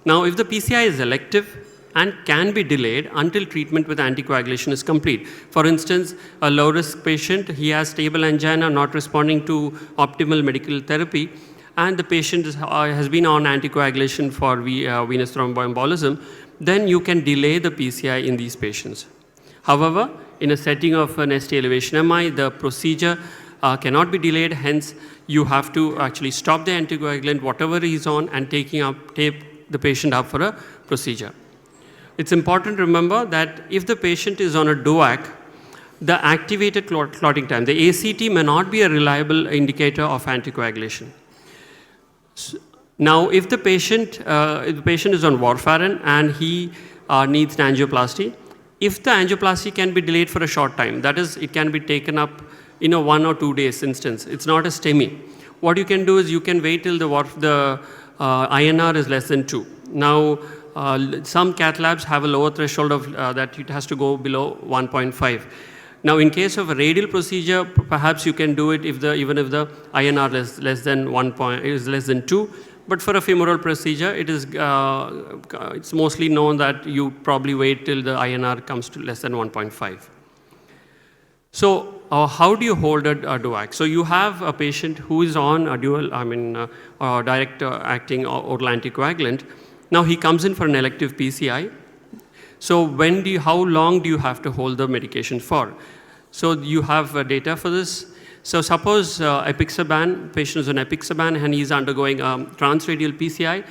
Now, if the PCI is elective and can be delayed until treatment with anticoagulation is complete. For instance, a low-risk patient, he has stable angina, not responding to optimal medical therapy, and the patient has been on anticoagulation for venous thromboembolism, then you can delay the PCI in these patients. However, in a setting of an ST elevation MI, the procedure cannot be delayed, hence you have to actually stop the anticoagulant, whatever he's on, and take the patient up for a procedure. It's important to remember that if the patient is on a DOAC, the activated clotting time, the ACT, may not be a reliable indicator of anticoagulation. Now, if the patient is on warfarin and he needs an angioplasty, if the angioplasty can be delayed for a short time, that is, it can be taken up in a 1 or 2 days instance, it's not a STEMI. What you can do is you can wait till the INR is less than 2. Now, some cath labs have a lower threshold of that it has to go below 1.5. Now, in case of a radial procedure, perhaps you can do it even if the INR is less than 2. But for a femoral procedure, it's mostly known that you probably wait till the INR comes to less than 1.5. So how do you hold a DOAC? So you have a patient who is on a direct acting oral anticoagulant. Now he comes in for an elective PCI. So how long do you have to hold the medication for? So you have data for this. So suppose apixaban, patient is on apixaban and he's undergoing transradial PCI,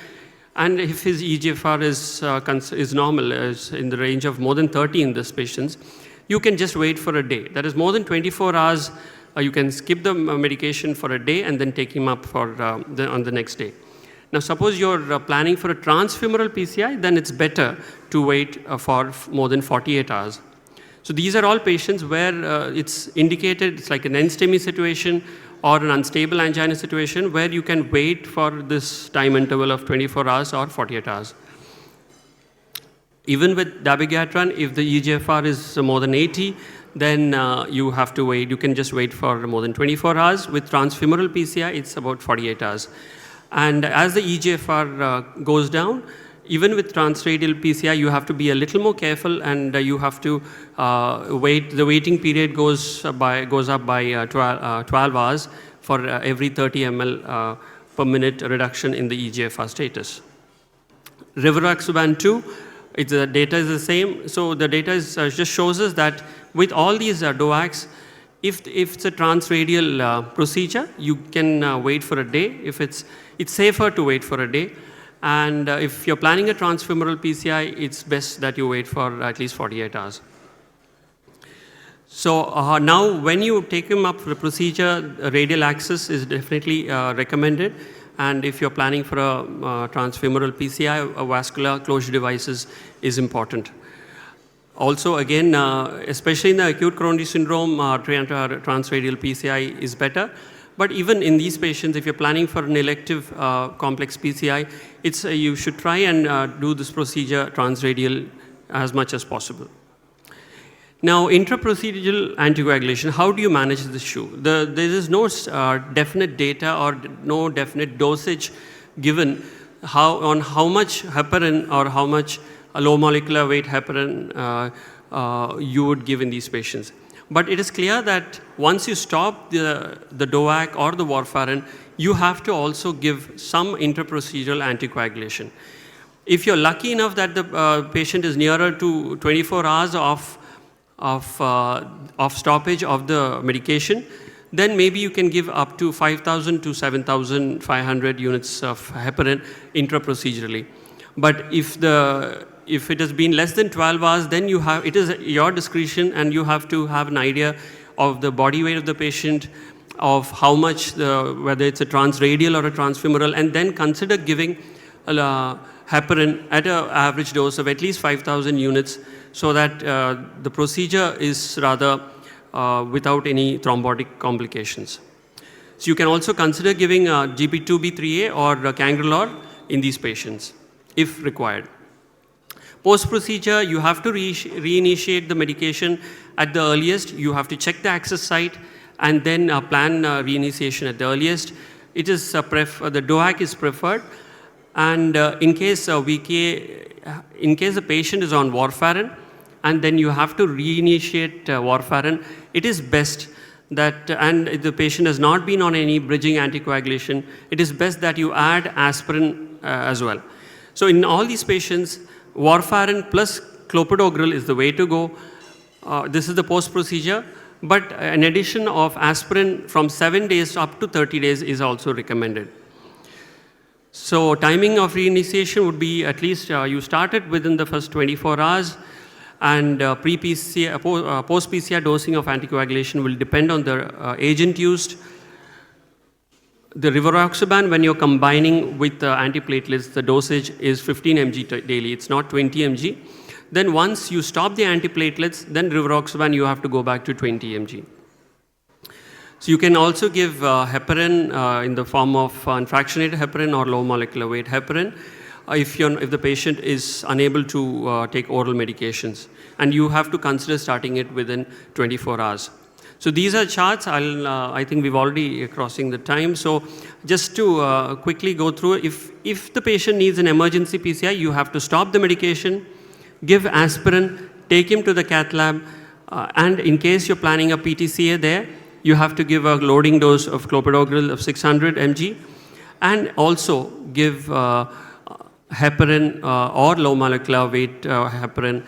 and if his EGFR is normal, is in the range of more than 30 in this patient, you can just wait for a day. That is more than 24 hours, you can skip the medication for a day and then take him up on the next day. Now suppose you're planning for a transfemoral PCI, then it's better to wait for more than 48 hours. So these are all patients where it's indicated, it's like an end-STEMI situation or an unstable angina situation where you can wait for this time interval of 24 hours or 48 hours. Even with dabigatran, if the EGFR is more than 80, then you have to wait. You can just wait for more than 24 hours. With transfemoral PCI, it's about 48 hours. And as the EGFR goes down, even with transradial PCI, you have to be a little more careful, and you have to wait. The waiting period goes up by 12 hours for every 30 ml per minute reduction in the EGFR status. Rivaroxaban 2, the data is the same. So the data just shows us that with all these DOACs, if it's a transradial procedure, you can wait for a day. If it's safer to wait for a day. And if you're planning a transfemoral PCI, it's best that you wait for at least 48 hours. So now when you take him up for the procedure, radial access is definitely recommended. And if you're planning for a transfemoral PCI, a vascular closure devices is important. Also, again, especially in the acute coronary syndrome, transradial PCI is better. But even in these patients, if you're planning for an elective complex PCI, you should try and do this procedure transradial as much as possible. Now, intraprocedural anticoagulation, how do you manage this issue? There is no definite data or no definite dosage given on how much heparin or how much low molecular weight heparin you would give in these patients. But it is clear that once you stop the DOAC or the warfarin, you have to also give some intraprocedural anticoagulation. If you're lucky enough that the patient is nearer to 24 hours of stoppage of the medication, then maybe you can give up to 5,000 to 7,500 units of heparin intraprocedurally. But if it has been less than 12 hours, then it is your discretion, and you have to have an idea of the body weight of the patient, of how much, whether it's a transradial or a transfemoral, and then consider giving heparin at an average dose of at least 5,000 units, so that the procedure is rather without any thrombotic complications. So you can also consider giving GB2B3A or cangrelor in these patients, if required. Post-procedure, you have to reinitiate the medication at the earliest. You have to check the access site and then plan reinitiation at the earliest. It is the DOAC is preferred, and in case the patient is on warfarin, and then you have to reinitiate warfarin, it is best that, and if the patient has not been on any bridging anticoagulation, it is best that you add aspirin as well. So in all these patients, warfarin plus clopidogrel is the way to go. This is the post-procedure, but an addition of aspirin from 7 days up to 30 days is also recommended. So timing of reinitiation would be at least you start it within the first 24 hours, and post-PCI dosing of anticoagulation will depend on the agent used. The rivaroxaban, when you're combining with antiplatelets, the dosage is 15 mg daily. It's not 20 mg. Then once you stop the antiplatelets, then rivaroxaban, you have to go back to 20 mg. So you can also give heparin in the form of unfractionated heparin or low molecular weight heparin if the patient is unable to take oral medications. And you have to consider starting it within 24 hours. So these are charts. I think we've already crossing the time. So just to quickly go through, if the patient needs an emergency PCI, you have to stop the medication, give aspirin, take him to the cath lab, and in case you're planning a PTCA there, you have to give a loading dose of clopidogrel of 600 mg, and also give heparin or low molecular weight heparin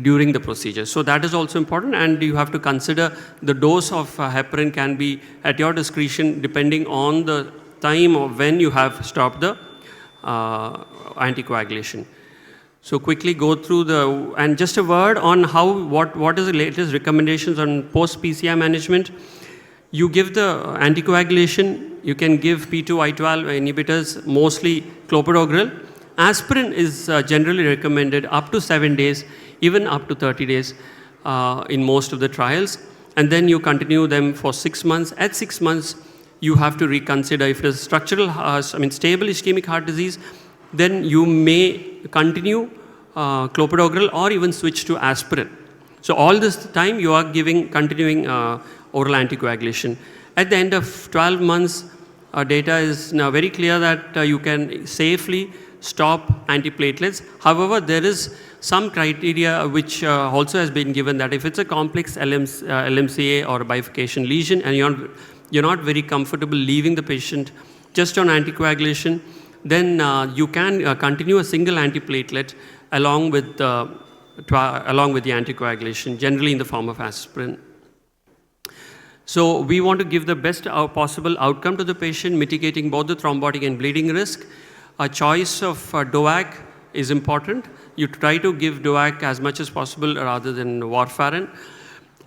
during the procedure. So that is also important, and you have to consider the dose of heparin can be at your discretion depending on the time of when you have stopped the anticoagulation. So quickly go through and just a word on what is the latest recommendations on post-PCI management. You give the anticoagulation, you can give P2-I12 inhibitors, mostly clopidogrel. Aspirin is generally recommended up to 7 days, even up to 30 days in most of the trials. And then you continue them for 6 months. At 6 months, you have to reconsider if it is stable ischemic heart disease, then you may continue clopidogrel or even switch to aspirin. So all this time you are continuing oral anticoagulation. At the end of 12 months, data is now very clear that you can safely stop antiplatelets. However, there is some criteria which also has been given that if it's a complex LMCA or a bifurcation lesion and you're not very comfortable leaving the patient just on anticoagulation, then you can continue a single antiplatelet along with the anticoagulation, generally in the form of aspirin. So we want to give the best possible outcome to the patient, mitigating both the thrombotic and bleeding risk. A choice of DOAC is important. You try to give DOAC as much as possible rather than warfarin.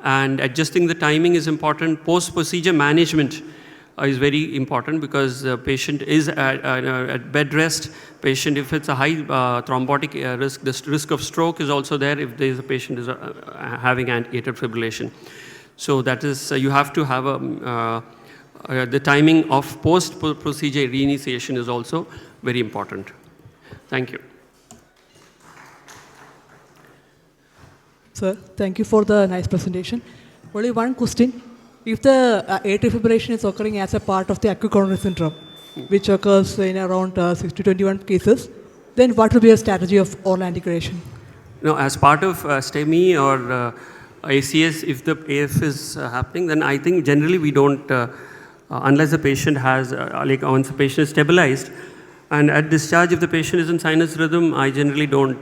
And adjusting the timing is important. Post-procedure management is very important because the patient is at bed rest. Patient, if it's a high thrombotic risk, the risk of stroke is also there if there is a patient is having atrial fibrillation. So that is, you have to have the timing of post-procedure reinitiation is also very important. Thank you.
Sir, thank you for the nice presentation. Only one question. If the atrial fibrillation is occurring as a part of the acute coronary syndrome, which occurs in around 6 to 21 cases, then what will be a strategy of oral anticoagulation?
No, as part of STEMI or ACS, if the AF is happening, then I think generally we don't, unless the patient has, once the patient is stabilized, and at discharge, if the patient is in sinus rhythm, I generally don't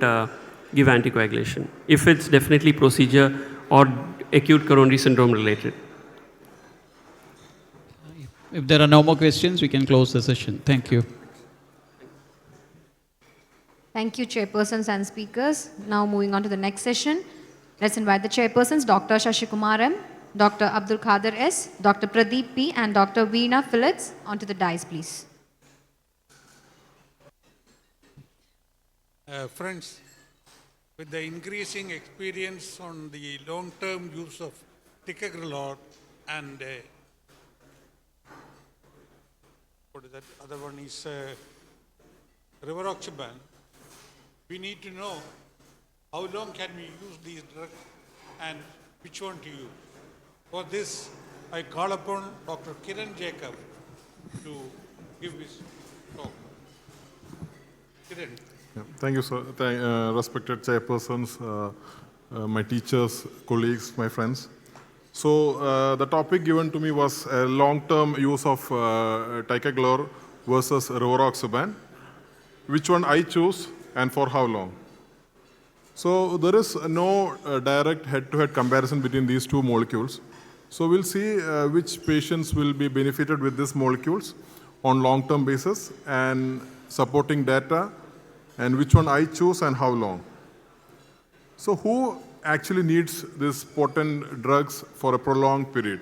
give anticoagulation, if it's definitely procedure or acute coronary syndrome related.
If there are no more questions, we can close the session. Thank you.
Thank you, chairpersons and speakers. Now moving on to the next session. Let's invite the chairpersons, Dr. Shashikumaran, M, Dr. Abdul Khader S, Dr. Pradeep P, and Dr. Veena Phillips onto the dais, please.
Friends, with the increasing experience on the long-term use of ticagrelor and what is that other one is rivaroxaban, we need to know how long can we use these drugs and which one to use. For this, I call upon Dr. Kiran Jacob to give his talk. Kiran.
Yeah, thank you, sir. Respected chairpersons, my teachers, colleagues, my friends. So the topic given to me was a long-term use of ticagrelor versus rivaroxaban. Which one I choose and for how long? So there is no direct head-to-head comparison between these two molecules. So we'll see which patients will be benefited with these molecules on long-term basis and supporting data, and which one I choose and how long. So who actually needs these potent drugs for a prolonged period?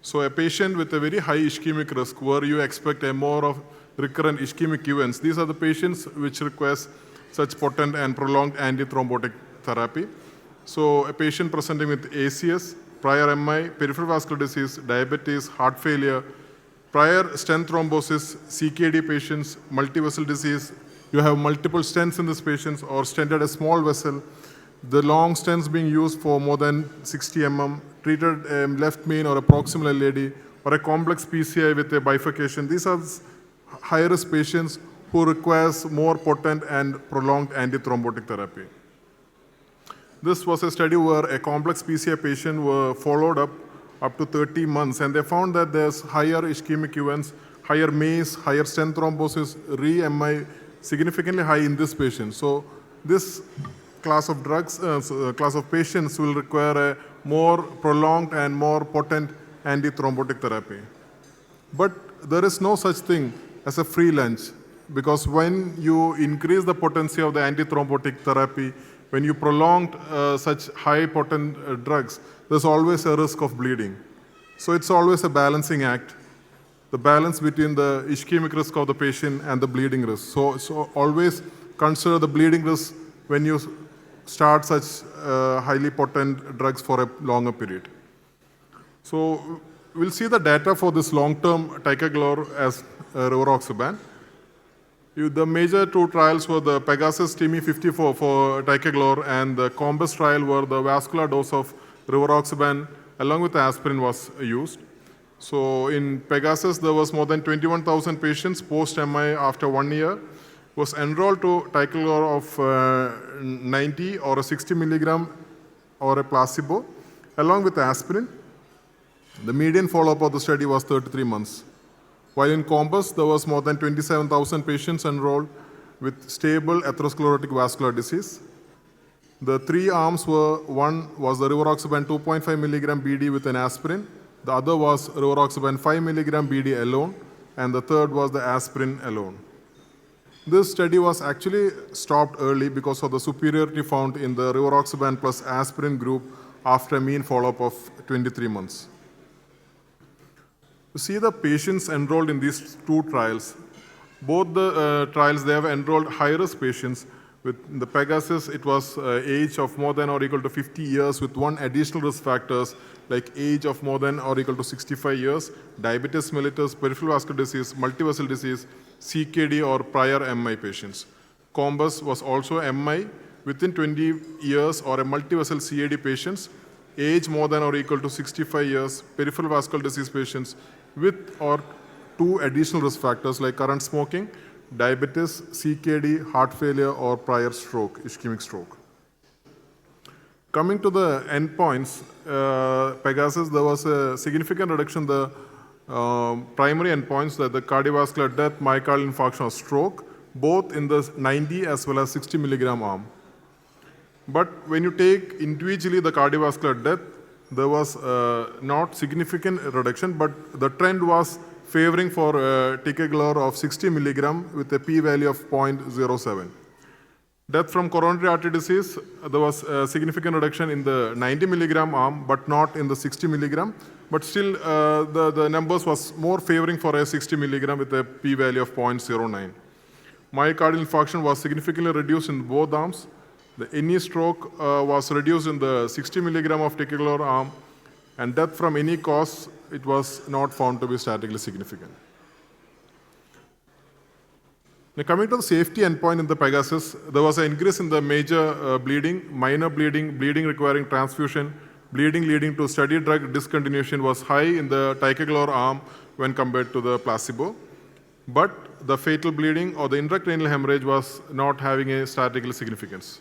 So a patient with a very high ischemic risk where you expect a more of recurrent ischemic events, these are the patients which request such potent and prolonged antithrombotic therapy. So a patient presenting with ACS, prior MI, peripheral vascular disease, diabetes, heart failure, prior stent thrombosis, CKD patients, multivessel disease, you have multiple stents in these patients or stented a small vessel, the long stents being used for more than 60 mm, treated a left main or a proximal LAD, or a complex PCI with a bifurcation. These are high-risk patients who requires more potent and prolonged antithrombotic therapy. This was a study where a complex PCI patient were followed up to 30 months, and they found that there's higher ischemic events, higher MACE, higher stent thrombosis, re-MI, significantly high in this patient. So this class of drugs, class of patients will require a more prolonged and more potent antithrombotic therapy. But there is no such thing as a free lunch, because when you increase the potency of the antithrombotic therapy, when you prolong such high potent drugs, there's always a risk of bleeding. So it's always a balancing act, the balance between the ischemic risk of the patient and the bleeding risk. So always consider the bleeding risk when you start such highly potent drugs for a longer period. So we'll see the data for this long-term ticagrelor as rivaroxaban. The major two trials were the Pegasus TIMI 54 for ticagrelor, and the Compass trial where the vascular dose of rivaroxaban along with aspirin was used. So in Pegasus, there was more than 21,000 patients post-MI after 1 year, was enrolled to ticagrelor of 90 or a 60 milligram or a placebo, along with aspirin. The median follow-up of the study was 33 months. While in Compass, there was more than 27,000 patients enrolled with stable atherosclerotic vascular disease. The three arms were, one was the rivaroxaban 2.5 milligram BD with an aspirin, the other was rivaroxaban 5 milligram BD alone, and the third was the aspirin alone. This study was actually stopped early because of the superiority found in the rivaroxaban plus aspirin group after a mean follow-up of 23 months. To see the patients enrolled in these two trials, both the trials, they have enrolled high-risk patients. With the Pegasus, it was age of more than or equal to 50 years with one additional risk factors like age of more than or equal to 65 years, diabetes mellitus, peripheral vascular disease, multivessel disease, CKD or prior MI patients. Combus was also MI within 20 years or a multivessel CAD patients, age more than or equal to 65 years, peripheral vascular disease patients with or two additional risk factors like current smoking, diabetes, CKD, heart failure, or prior stroke, ischemic stroke. Coming to the endpoints, Pegasus, there was a significant reduction in the primary endpoints, that the cardiovascular death, myocardial infarction, or stroke, both in the 90 as well as 60 milligram arm. But when you take individually the cardiovascular death, there was not significant reduction, but the trend was favoring for ticagrelor of 60 milligram with a p-value of 0.07. Death from coronary artery disease, there was a significant reduction in the 90 milligram arm, but not in the 60 milligram. But still, the numbers was more favoring for a 60 milligram with a p-value of 0.09. Myocardial infarction was significantly reduced in both arms. The any stroke was reduced in the 60 milligram of ticagrelor arm, and death from any cause, it was not found to be statistically significant. Now coming to the safety endpoint in the Pegasus, there was an increase in the major bleeding, minor bleeding, bleeding requiring transfusion, bleeding leading to study drug discontinuation was high in the ticagrelor arm when compared to the placebo. But the fatal bleeding or the intracranial hemorrhage was not having a statistical significance.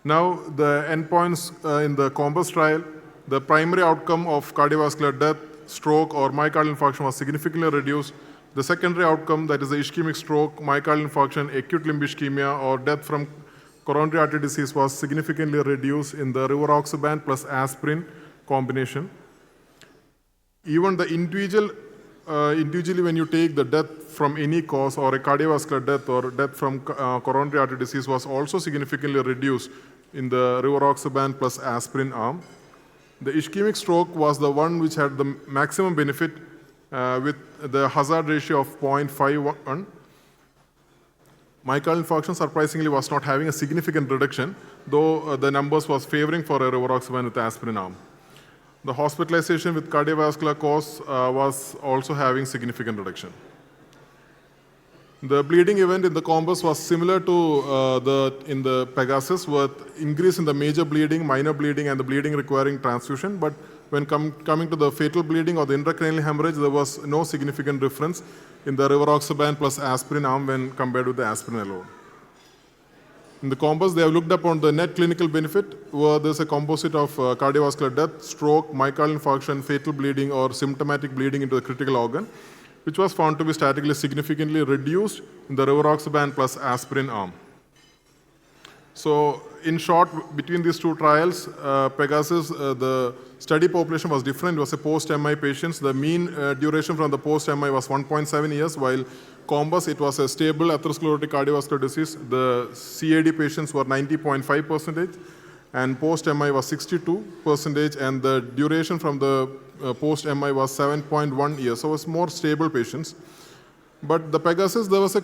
Now, the endpoints in the Compass trial, the primary outcome of cardiovascular death, stroke, or myocardial infarction was significantly reduced. The secondary outcome, that is the ischemic stroke, myocardial infarction, acute limb ischemia, or death from coronary artery disease was significantly reduced in the rivaroxaban plus aspirin combination. Even the individually when you take the death from any cause or a cardiovascular death or death from coronary artery disease was also significantly reduced in the rivaroxaban plus aspirin arm. The ischemic stroke was the one which had the maximum benefit with the hazard ratio of 0.51. Myocardial infarction surprisingly was not having a significant reduction, though the numbers was favoring for a rivaroxaban with aspirin arm. The hospitalization with cardiovascular cause was also having significant reduction. The bleeding event in the Compass was similar to in the Pegasus, with increase in the major bleeding, minor bleeding, and the bleeding requiring transfusion. But when coming to the fatal bleeding or the intracranial hemorrhage, there was no significant difference in the rivaroxaban plus aspirin arm when compared with the aspirin alone. In the Compass, they have looked upon the net clinical benefit, where there's a composite of cardiovascular death, stroke, myocardial infarction, fatal bleeding, or symptomatic bleeding into the critical organ, which was found to be statistically significantly reduced in the rivaroxaban plus aspirin arm. So, in short, between these two trials, Pegasus, the study population was different. It was a post-MI patients. The mean duration from the post-MI was 1.7 years, while Compass, it was a stable atherosclerotic cardiovascular disease. The CAD patients were 90.5%, and post-MI was 62%, and the duration from the post-MI was 7.1 years. So it was more stable patients. But the Pegasus, there was a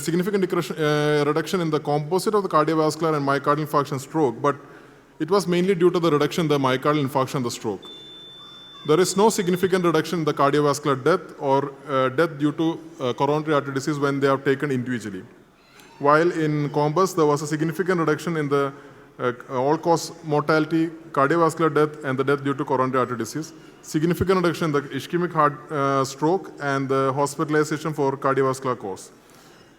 significant reduction in the composite of the cardiovascular and myocardial infarction stroke, but it was mainly due to the reduction in the myocardial infarction and the stroke. There is no significant reduction in the cardiovascular death or death due to coronary artery disease when they are taken individually. While in Compass, there was a significant reduction in the all-cause mortality, cardiovascular death, and the death due to coronary artery disease. Significant reduction in the ischemic heart stroke and the hospitalization for cardiovascular cause.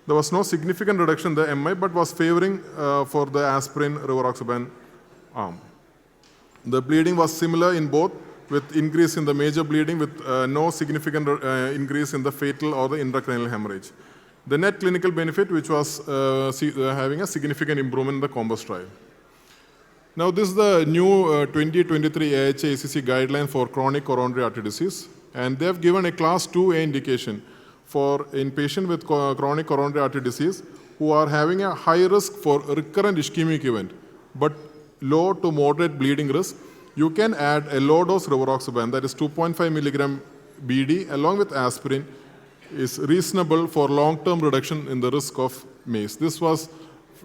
There was no significant reduction in the MI, but was favoring for the aspirin rivaroxaban arm. The bleeding was similar in both, with increase in the major bleeding with no significant increase in the fatal or the intracranial hemorrhage. The net clinical benefit, which was having a significant improvement in the Compass trial. Now, this is the new 2023 AHA-ACC guideline for chronic coronary artery disease, and they have given a class 2A indication for in patient with chronic coronary artery disease who are having a high risk for recurrent ischemic event, but low to moderate bleeding risk, you can add a low dose rivaroxaban, that is 2.5 milligram BD, along with aspirin, is reasonable for long-term reduction in the risk of MACE. This was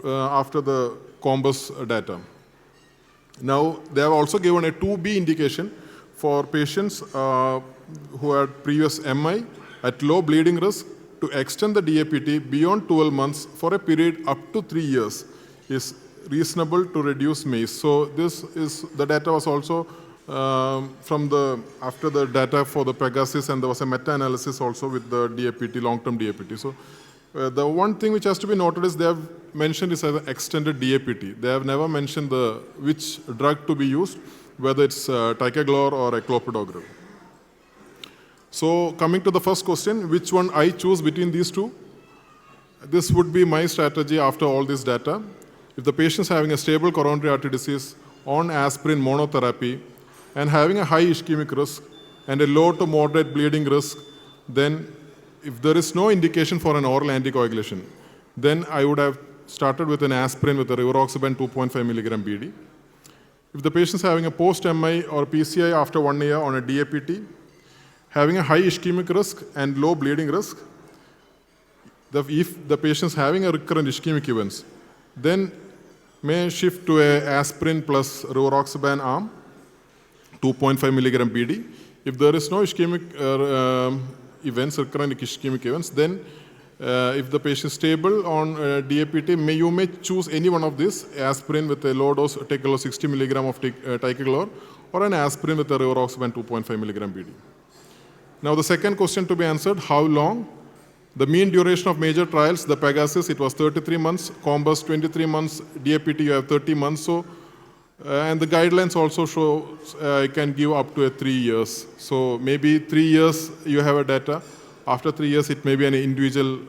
after the COMBUS data. Now, they have also given a 2B indication for patients who had previous MI at low bleeding risk to extend the DAPT beyond 12 months for a period up to 3 years is reasonable to reduce MACE. So this is, the data was also after the data for the Pegasus, and there was a meta-analysis also with the DAPT, long-term DAPT. So the one thing which has to be noted is they have mentioned is an extended DAPT. They have never mentioned which drug to be used, whether it's ticagrelor or clopidogrel. So coming to the first question, which one I choose between these two? This would be my strategy after all this data. If the patient is having a stable coronary artery disease on aspirin monotherapy and having a high ischemic risk and a low to moderate bleeding risk, then if there is no indication for an oral anticoagulation, then I would have started with an aspirin with a rivaroxaban 2.5 milligram BD. If the patient is having a post-MI or PCI after 1 year on a DAPT, having a high ischemic risk and low bleeding risk, if the patient is having a recurrent ischemic events, then may shift to a aspirin plus rivaroxaban arm, 2.5 milligram BD. If there is no ischemic events, recurrent ischemic events, then if the patient is stable on DAPT, you may choose any one of these, aspirin with a low dose, ticagrelor 60 milligram of ticagrelor, or an aspirin with a rivaroxaban 2.5 milligram BD. Now the second question to be answered, how long? The mean duration of major trials, the Pegasus, it was 33 months, COMBUS 23 months, DAPT you have 30 months. So, and the guidelines also show it can give up to 3 years. So maybe 3 years you have a data. After 3 years, it may be an individual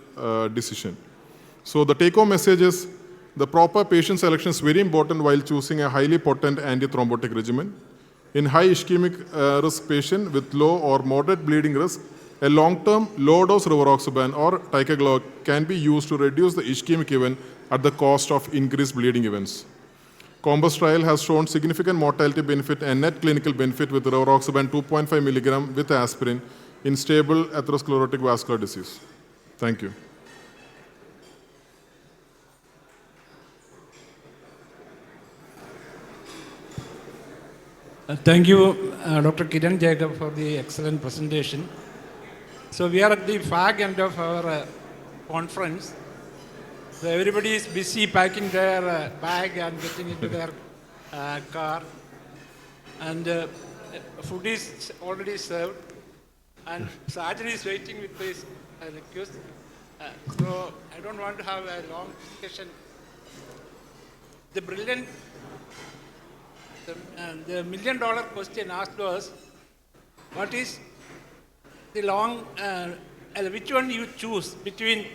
decision. So the take-home message is the proper patient selection is very important while choosing a highly potent antithrombotic regimen. In high ischemic risk patient with low or moderate bleeding risk, a long-term low-dose rivaroxaban or ticagrelor can be used to reduce the ischemic event at the cost of increased bleeding events. COMBUS trial has shown significant mortality benefit and net clinical benefit with rivaroxaban 2.5 milligram with aspirin in stable atherosclerotic vascular disease. Thank you.
Thank you, Dr. Kiran Jacob, for the excellent presentation. So we are at the fag end of our conference. So everybody is busy packing their bag and getting into their car. And food is already served. And Sajid is waiting with his request. So I don't want to have a long discussion. The brilliant, the million-dollar question asked was, what is the which one you choose between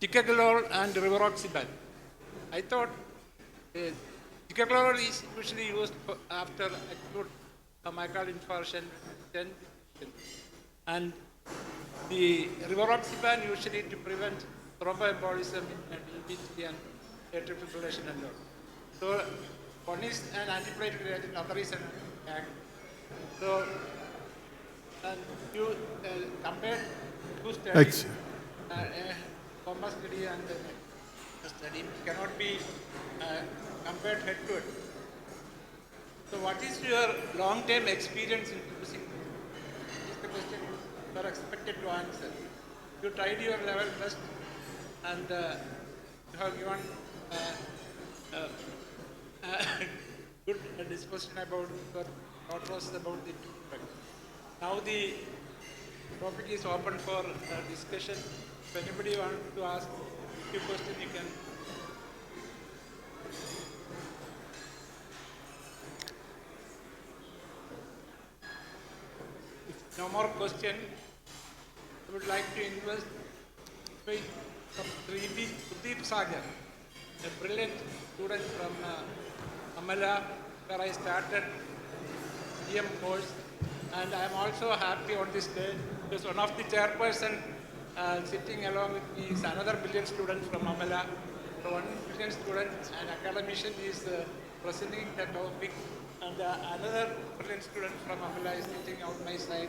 ticagrelor and rivaroxaban? I thought ticagrelor is usually used after acute myocardial infarction, and the rivaroxaban usually to prevent thromboembolism in DVT and atrial fibrillation and all. So one is an antiplatelet agent, other is an ACT. So and you compare two studies, COMBUS study and the study cannot be compared head to head. So what is your long-term experience in using this? Is the question you are expected to answer. You tried your level best and you have given good discussion about your thought process about the drug. Now the topic is open for discussion. If anybody wants to ask a few questions, you can. If no more question, I would like to invite Pradeep Sagar, a brilliant student from Amala, where I started DM course. And I am also happy on this day because one of the chairperson sitting along with me is another brilliant student from Amala. So one brilliant student and academician is presenting the topic. And another brilliant student from Amala is sitting on my side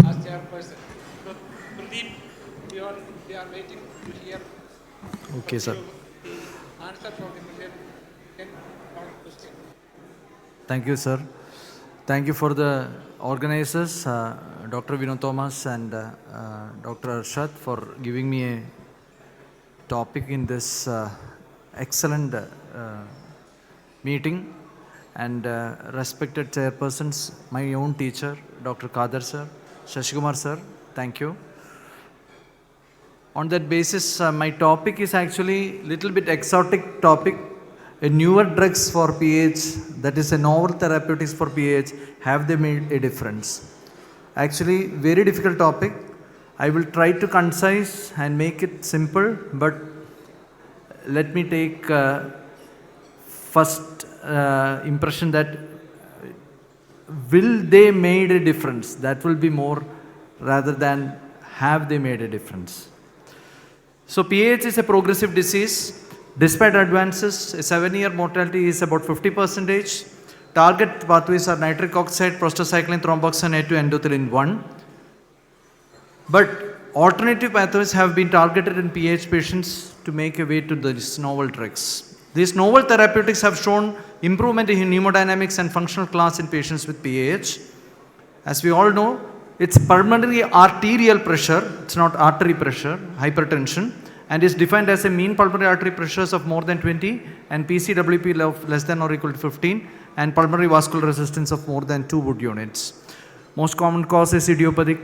as chairperson. So, Pradeep, we are waiting to hear
Okay, sir.
the answer from the brilliant question.
Thank you, sir. Thank you for the organizers, Dr. Vinod Thomas and Dr. Arshad, for giving me a topic in this excellent meeting. And respected chairpersons, my own teacher, Dr. Kader sir, Shashikumar sir, thank you. On that basis, my topic is actually little bit exotic topic. A newer drugs for PH, that is a novel therapeutics for PH, have they made a difference? Actually, very difficult topic. I will try to concise and make it simple, but let me take first impression that will they made a difference? That will be more rather than have they made a difference. So PH is a progressive disease. Despite advances, a 7-year mortality is about 50%. Target pathways are nitric oxide, prostacyclin, thromboxane A2, endothelin 1. But alternative pathways have been targeted in PH patients to make a way to these novel drugs. These novel therapeutics have shown improvement in hemodynamics and functional class in patients with PH. As we all know, it's pulmonary arterial pressure, it's not artery pressure, hypertension, and is defined as a mean pulmonary artery pressures of more than 20 and PCWP of less than or equal to 15 and pulmonary vascular resistance of more than 2 Wood units. Most common cause is idiopathic,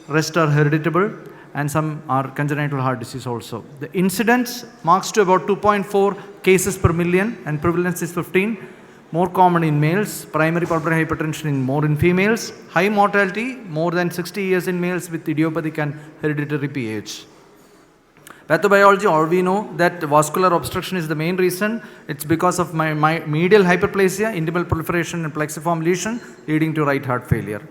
rest are hereditable, and some are congenital heart disease also. The incidence marks to about 2.4 cases per million and prevalence is 15. More common in males, primary pulmonary hypertension more in females, high mortality more than 60 years in males with idiopathic and hereditary PH. Pathobiology, all we know that vascular obstruction is the main reason. It's because of my medial hyperplasia, intimal proliferation and plexiform lesion leading to right heart failure.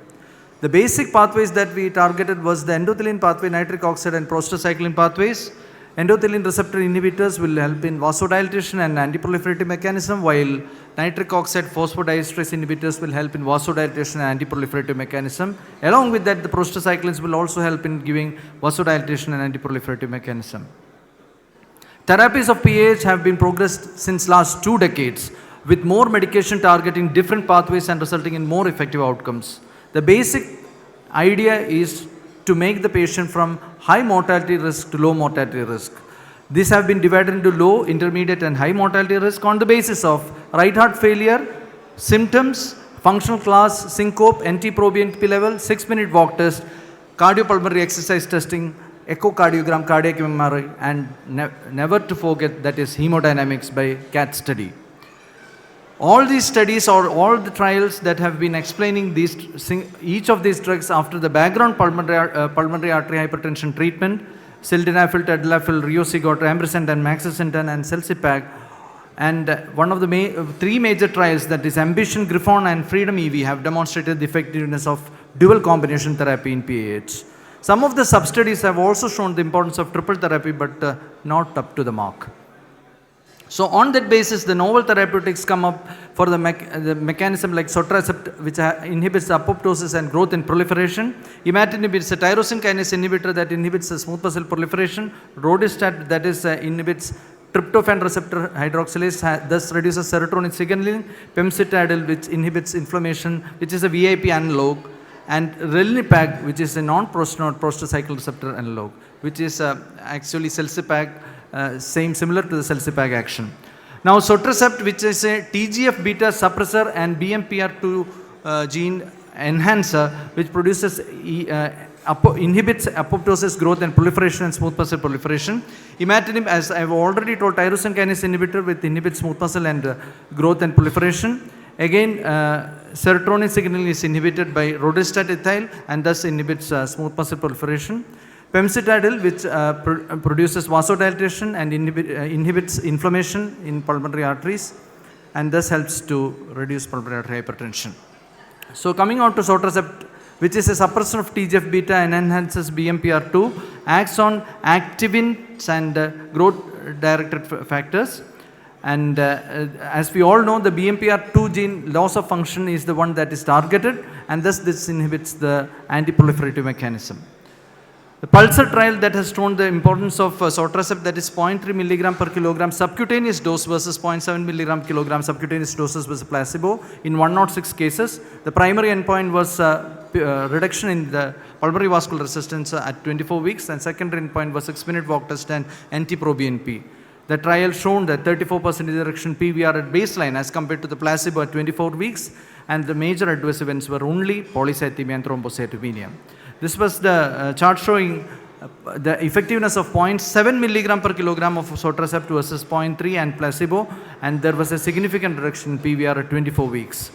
The basic pathways that we targeted was the endothelin pathway, nitric oxide and prostacyclin pathways. Endothelin receptor inhibitors will help in vasodilatation and antiproliferative mechanism, while nitric oxide phosphodiesterase inhibitors will help in vasodilatation and antiproliferative mechanism. Along with that, the prostacyclins will also help in giving vasodilatation and antiproliferative mechanism. Therapies of PAH have been progressed since last 2 decades with more medication targeting different pathways and resulting in more effective outcomes. The basic idea is to make the patient from high mortality risk to low mortality risk. These have been divided into low, intermediate and high mortality risk on the basis of right heart failure, symptoms, functional class, syncope, NT-proBNP level, 6-minute walk test, cardiopulmonary exercise testing, echocardiogram, cardiac MRI, and never to forget, that is hemodynamics by CAT study. All these studies or all the trials that have been explaining each of these drugs after the background pulmonary artery hypertension treatment, sildenafil, tadalafil, riociguat, ambrisentan, and maxacentan, and Celsipag. And one of the 3 major trials, that is Ambition, Griffon, and Freedom EV, have demonstrated the effectiveness of dual combination therapy in PAH. Some of the sub-studies have also shown the importance of triple therapy, but not up to the mark. So on that basis, the novel therapeutics come up for the mechanism like sotatercept, which inhibits apoptosis and growth and proliferation. Imatinib is a tyrosine kinase inhibitor that inhibits the smooth muscle proliferation. Rodistat, that is inhibits tryptophan receptor hydroxylase, thus reduces serotonin signaling. Pemcitidil, which inhibits inflammation, which is a VIP analog. And Relinipag, which is a non-prostacyclin prostacyclin receptor analog, which is actually Celsipag, similar to the Celsipag action. Now sotatercept, which is a TGF-beta suppressor and BMPR2 gene enhancer, which produces inhibits apoptosis, growth and proliferation and smooth muscle proliferation. Imatinib, as I have already told, tyrosine kinase inhibitor which inhibits smooth muscle and growth and proliferation. Again, serotonin signaling is inhibited by Rodistat ethyl and thus inhibits smooth muscle proliferation. Pemcitidil, which produces vasodilatation and inhibits inflammation in pulmonary arteries and thus helps to reduce pulmonary artery hypertension. So coming on to sotatercept, which is a suppressor of TGF-beta and enhances BMPR2, acts on activins and growth-directed factors. And as we all know, the BMPR2 gene loss of function is the one that is targeted, and thus this inhibits the anti-proliferative mechanism. The Pulsar trial that has shown the importance of sotatercept, that is 0.3 milligram per kilogram subcutaneous dose versus 0.7 milligram kilogram subcutaneous doses versus placebo in 106 cases. The primary endpoint was reduction in the pulmonary vascular resistance at 24 weeks, and secondary endpoint was 6-minute walk test and NT-proBNP. The trial shown that 34% reduction PVR at baseline as compared to the placebo at 24 weeks, and the major adverse events were only polycythemia and thrombocytopenia. This was the chart showing the effectiveness of 0.7 milligram per kilogram of sotatercept versus 0.3 and placebo, and there was a significant reduction in PVR at 24 weeks.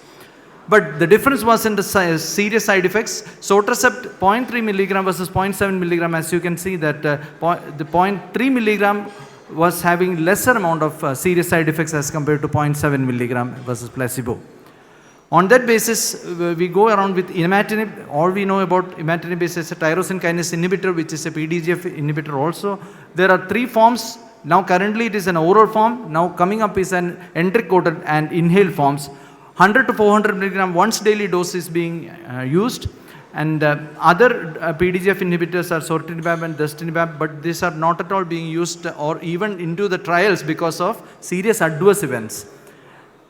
But the difference was in the serious side effects. Sotatercept 0.3 milligram versus 0.7 milligram, as you can see that the 0.3 milligram was having lesser amount of serious side effects as compared to 0.7 milligram versus placebo. On that basis, we go around with imatinib. All we know about imatinib is a tyrosine kinase inhibitor, which is a PDGF inhibitor also. There are 3 forms. Now currently it is an oral form. Now coming up is an enteric-coated and inhaled forms. 100 to 400 milligram once daily dose is being used. And other PDGF inhibitors are sortinibab and destinibab, but these are not at all being used or even into the trials because of serious adverse events.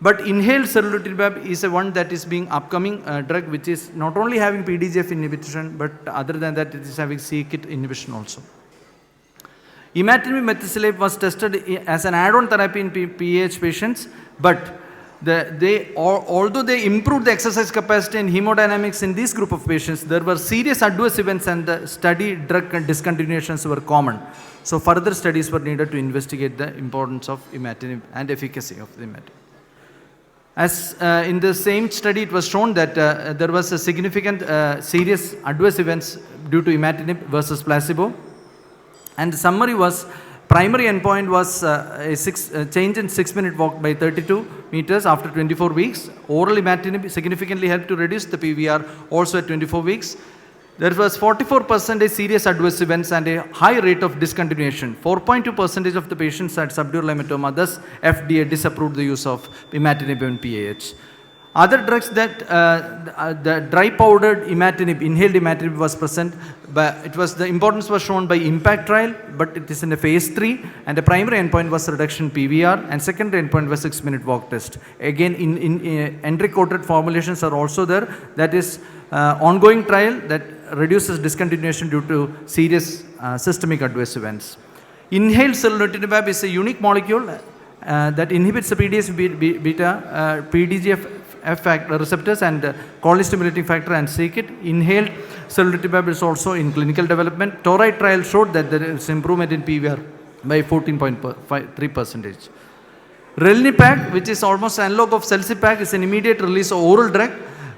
But inhaled cerulopranib is a one that is being upcoming drug, which is not only having PDGF inhibition, but other than that it is having c-KIT inhibition also. Imatinib methacillate was tested as an add-on therapy in PAH patients, but although they improved the exercise capacity and hemodynamics in this group of patients, there were serious adverse events and the study drug discontinuations were common. So further studies were needed to investigate the importance of imatinib and efficacy of the imatinib. As in the same study, it was shown that there was a significant serious adverse events due to imatinib versus placebo. And the summary was, primary endpoint was a change in 6-minute walk by 32 meters after 24 weeks. Oral imatinib significantly helped to reduce the PVR also at 24 weeks. There was 44% serious adverse events and a high rate of discontinuation. 4.2% of the patients had subdural hematoma, thus FDA disapproved the use of imatinib in PAH. Other drugs that the dry powdered imatinib, inhaled imatinib was present, but the importance was shown by IMPACT trial, but it is in a phase 3, and the primary endpoint was reduction PVR, and secondary endpoint was 6-minute walk test. Again, in enteric-coated formulations are also there. That is ongoing trial that reduces discontinuation due to serious systemic adverse events. Inhaled cerulopranib is a unique molecule that inhibits the PDGF-beta, PDGF receptors and choline-stimulating factor and c-KIT. Inhaled cerulopranib is also in clinical development. TORREIT trial showed that there is improvement in PVR by 14.3%. Relnipac, which is almost analog of Celcipac, is an immediate release oral drug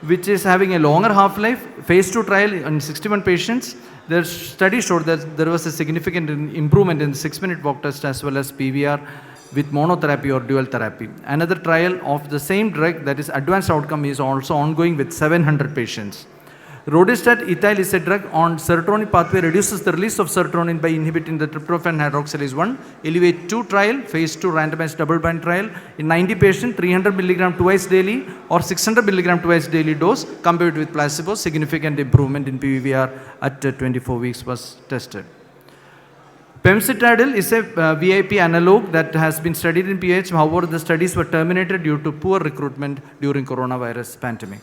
which is having a longer half-life. Phase 2 trial in 61 patients. The study showed that there was a significant improvement in 6-minute walk test as well as PVR with monotherapy or dual therapy. Another trial of the same drug, that is advanced outcome, is also ongoing with 700 patients. Rodistat ethyl is a drug on serotonin pathway, reduces the release of serotonin by inhibiting the tryptophan hydroxylase 1. Elevate 2 trial, phase 2 randomized double-blind trial in 90 patients, 300 milligram twice daily or 600 milligram twice daily dose compared with placebo. Significant improvement in PVR at 24 weeks was tested. Pemcitidil is a VIP analog that has been studied in PH. However, the studies were terminated due to poor recruitment during coronavirus pandemic.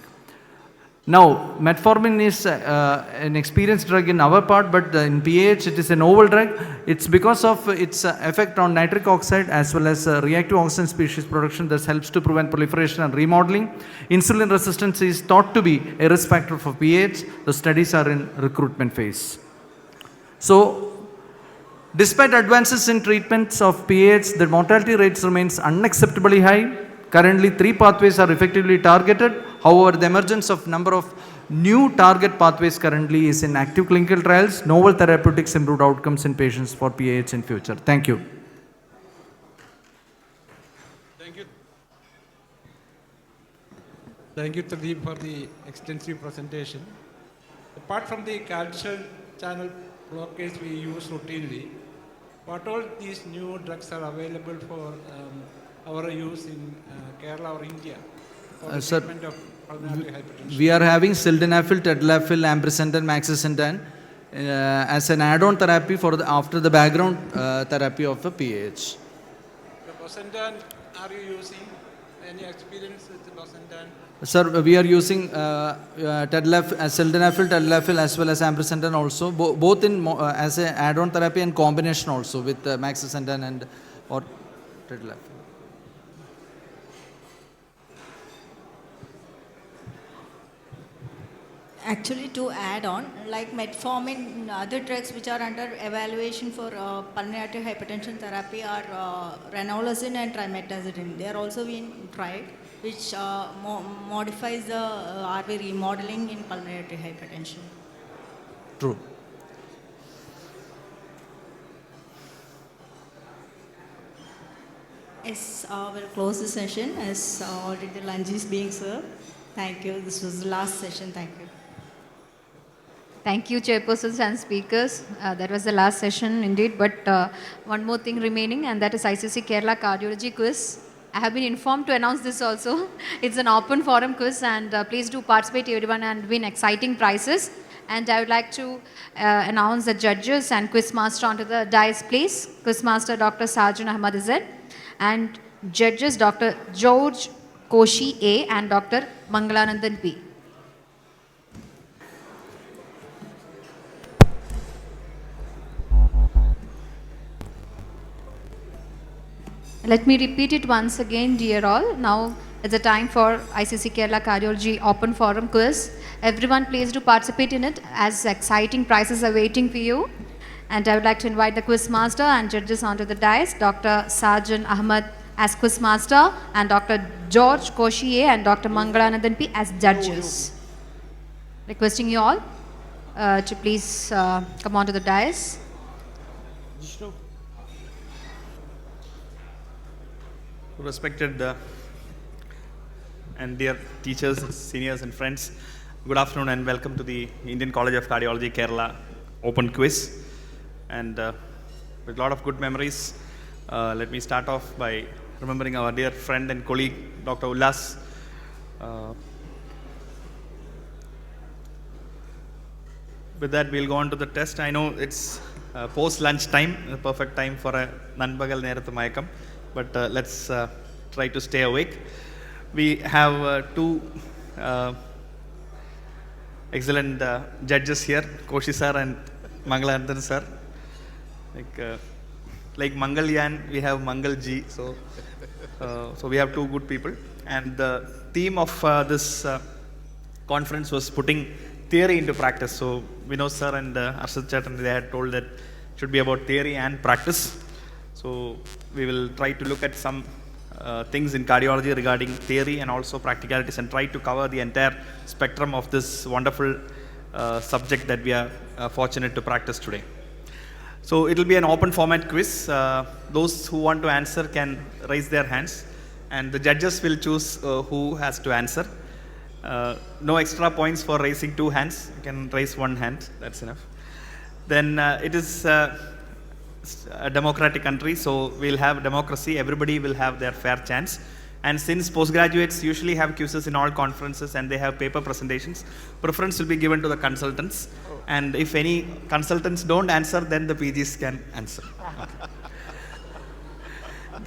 Now, metformin is an experienced drug in our part, but in PH it is a novel drug. It's because of its effect on nitric oxide as well as reactive oxygen species production that helps to prevent proliferation and remodeling. Insulin resistance is thought to be a risk factor for PH. The studies are in recruitment phase. So, despite advances in treatments of PH, the mortality rates remains unacceptably high. Currently, 3 pathways are effectively targeted. However, the emergence of number of new target pathways currently is in active clinical trials. Novel therapeutics improved outcomes in patients for PH in future. Thank you.
Thank you. Thank you, Tadeep, for the extensive presentation. Apart from the calcium channel blockage we use routinely, what all these new drugs are available for our use in Kerala or India for the
Sir,
treatment of pulmonary hypertension?
we are having sildenafil, tadalafil, ambrisentan, maxasentan as an add-on therapy for after the background therapy of a PAH.
The Bosentan, are you using any experience with the Bosentan?
Sir, we are using sildenafil, tadalafil as well as ambrisentan also, both in as an add-on therapy and combination also with maxasentan and or tadalafil.
Actually, to add on, like metformin, other drugs which are under evaluation for pulmonary hypertension therapy are ranolazine and trimetazidine. They are also being tried, which modifies the RV remodeling in pulmonary hypertension.
True.
Yes, we'll close the session as already the lunch is being served. Thank you. This was the last session. Thank you.
Thank you, chairpersons and speakers. That was the last session indeed, but one more thing remaining, and that is Icc Kerala Cardiology Quiz. I have been informed to announce this also. It's an open forum quiz, and please do participate everyone and win exciting prizes. And I would like to announce the judges and quiz master onto the dais, please. Quiz master Dr. Sarjan Ahmad Azad, and judges Dr. George Koshi A and Dr. Mangalanandan P. Let me repeat it once again, dear all. Now it's the time for Icc Kerala Cardiology Open Forum Quiz. Everyone please do participate in it as exciting prizes are waiting for you. And I would like to invite the quiz master and judges onto the dais, Dr. Sarjan Ahmad as quiz master and Dr. George Koshi A and Dr. Mangalanandan P as judges. Requesting you all to please come onto the dais.
Respected and dear teachers, seniors and friends, good afternoon and welcome to the Indian College of Cardiology Kerala Open Quiz. And with a lot of good memories, let me start off by remembering our dear friend and colleague, Dr. Ullas. With that, we'll go on to the test. I know it's post-lunch time, the perfect time for a Nanbagal Nerathu Mayakam. But let's try to stay awake. We have two excellent judges here, Koshi sir and Mangalanandan sir. Like Mangalyan, we have Mangalji. So we have two good people. And the theme of this conference was putting theory into practice. So Vinod sir and Arshad Chatan, they had told that it should be about theory and practice. So we will try to look at some things in cardiology regarding theory and also practicalities and try to cover the entire spectrum of this wonderful subject that we are fortunate to practice today. So it will be an open format quiz. Those who want to answer can raise their hands and the judges will choose who has to answer. No extra points for raising two hands. You can raise one hand, that's enough. Then it is a democratic country, so we'll have democracy. Everybody will have their fair chance. And since postgraduates usually have quizzes in all conferences and they have paper presentations, preference will be given to the consultants. And if any consultants don't answer, then the PGs can answer.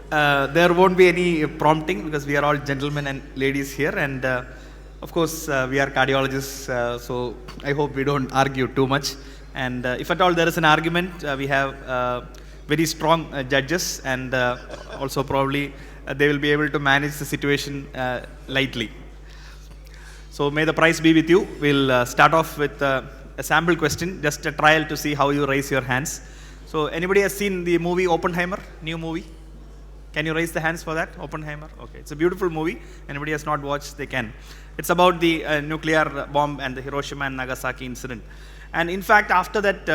There won't be any prompting because we are all gentlemen and ladies here. And of course, we are cardiologists, so I hope we don't argue too much. And if at all there is an argument, we have very strong judges and also probably they will be able to manage the situation lightly. So may the prize be with you. We'll start off with a sample question, just a trial to see how you raise your hands. So anybody has seen the movie Oppenheimer, new movie? Can you raise the hands for that, Oppenheimer? Okay, it's a beautiful movie. Anybody has not watched, they can. It's about the nuclear bomb and the Hiroshima and Nagasaki incident. And in fact, after that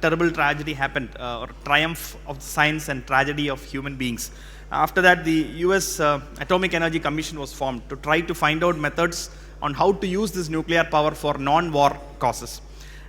terrible tragedy happened, or triumph of science and tragedy of human beings, after that the US Atomic Energy Commission was formed to try to find out methods on how to use this nuclear power for non-war causes.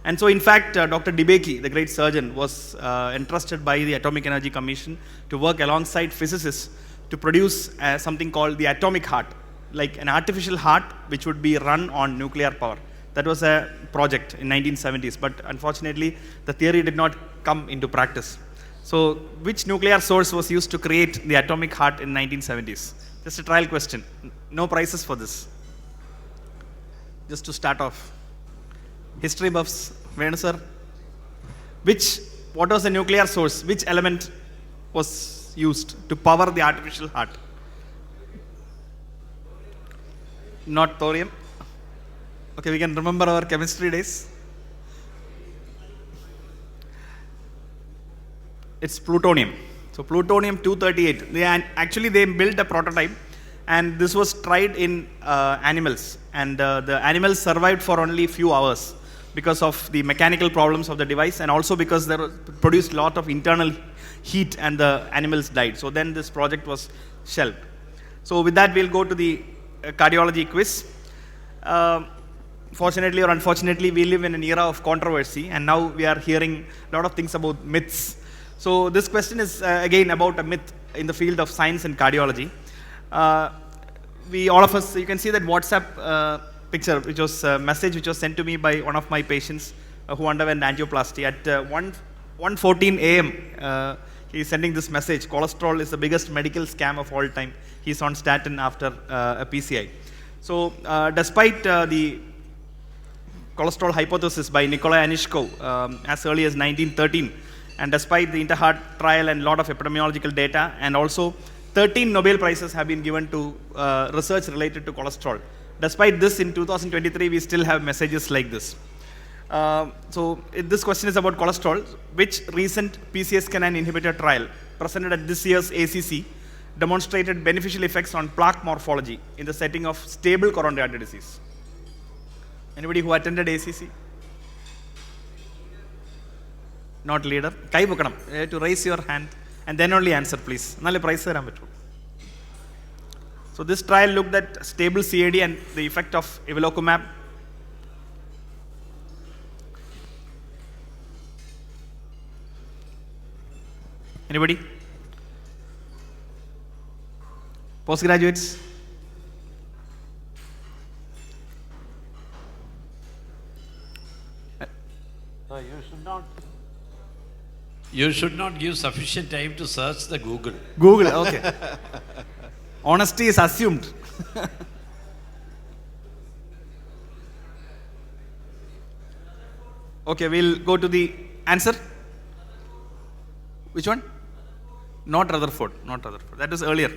And so in fact, Dr. Debeki, the great surgeon, was entrusted by the Atomic Energy Commission to work alongside physicists to produce something called the atomic heart, like an artificial heart which would be run on nuclear power. That was a project in 1970s, but unfortunately the theory did not come into practice. So which nuclear source was used to create the atomic heart in 1970s? Just a trial question. No prizes for this. Just to start off. History buffs, Venu sir. What was the nuclear source? Which element was used to power the artificial heart? Not thorium. Okay, we can remember our chemistry days. It's plutonium. So plutonium-238. They built a prototype, and this was tried in animals, and the animals survived for only a few hours because of the mechanical problems of the device, and also because they produced a lot of internal heat and the animals died. So then this project was shelved. So with that, we'll go to the cardiology quiz. Fortunately or unfortunately, we live in an era of controversy, and now we are hearing a lot of things about myths. So this question is again about a myth in the field of science and cardiology. All of us, you can see that WhatsApp picture, which was a message which was sent to me by one of my patients who underwent angioplasty at 1:14 a.m. He is sending this message: cholesterol is the biggest medical scam of all time. He's on statin after a PCI. So despite the cholesterol hypothesis by Nikolai Anishkov as early as 1913, and despite the Interheart trial and a lot of epidemiological data, and also 13 Nobel Prizes have been given to research related to cholesterol. Despite this, in 2023, we still have messages like this. This question is about cholesterol. Which recent PCSK9 inhibitor trial presented at this year's ACC demonstrated beneficial effects on plaque morphology in the setting of stable coronary artery disease? Anybody who attended ACC? Not leader. Kai Bukanam. You have to raise your hand and then only answer, please. Nalle prize tharan pattu. So this trial looked at stable CAD and the effect of evolocumab. Anybody? Postgraduates?
You should not give sufficient time to search the Google.
Google, okay. Honesty is assumed. Okay, we'll go to the answer. Which one? Not Rutherford. Not Rutherford. That was earlier.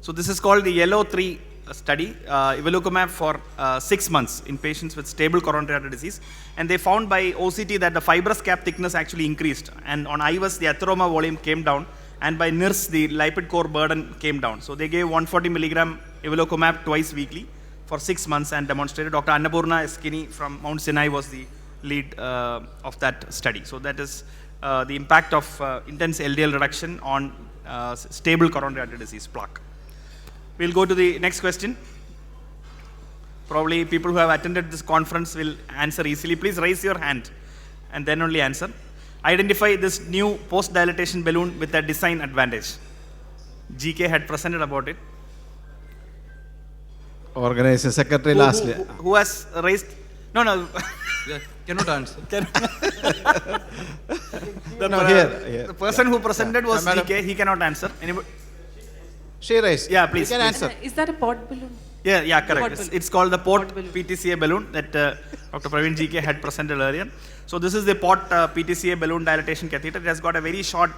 So this is called the Yellow 3 study, evolocumab for 6 months in patients with stable coronary artery disease, and they found by OCT that the fibrous cap thickness actually increased, and on IVUS the atheroma volume came down, and by NIRS the lipid core burden came down. So they gave 140 milligram evolocumab twice weekly for 6 months and demonstrated. Dr. Annapurna Eskini from Mount Sinai was the lead of that study. So that is the impact of intense LDL reduction on stable coronary artery disease plaque. We'll go to the next question. Probably people who have attended this conference will answer easily. Please raise your hand and then only answer. Identify this new post-dilatation balloon with a design advantage. GK had presented about it.
Organizing secretary lastly.
Who has raised? No.
Yeah, cannot answer.
The person who presented was GK. He cannot answer. Anybody?
She raised.
Yeah, please.
You can answer.
Is that a pod balloon?
Yeah, correct. It's called the port PTCA balloon that Dr. Praveen GK had presented earlier. So this is the port PTCA balloon dilatation catheter. It has got a very short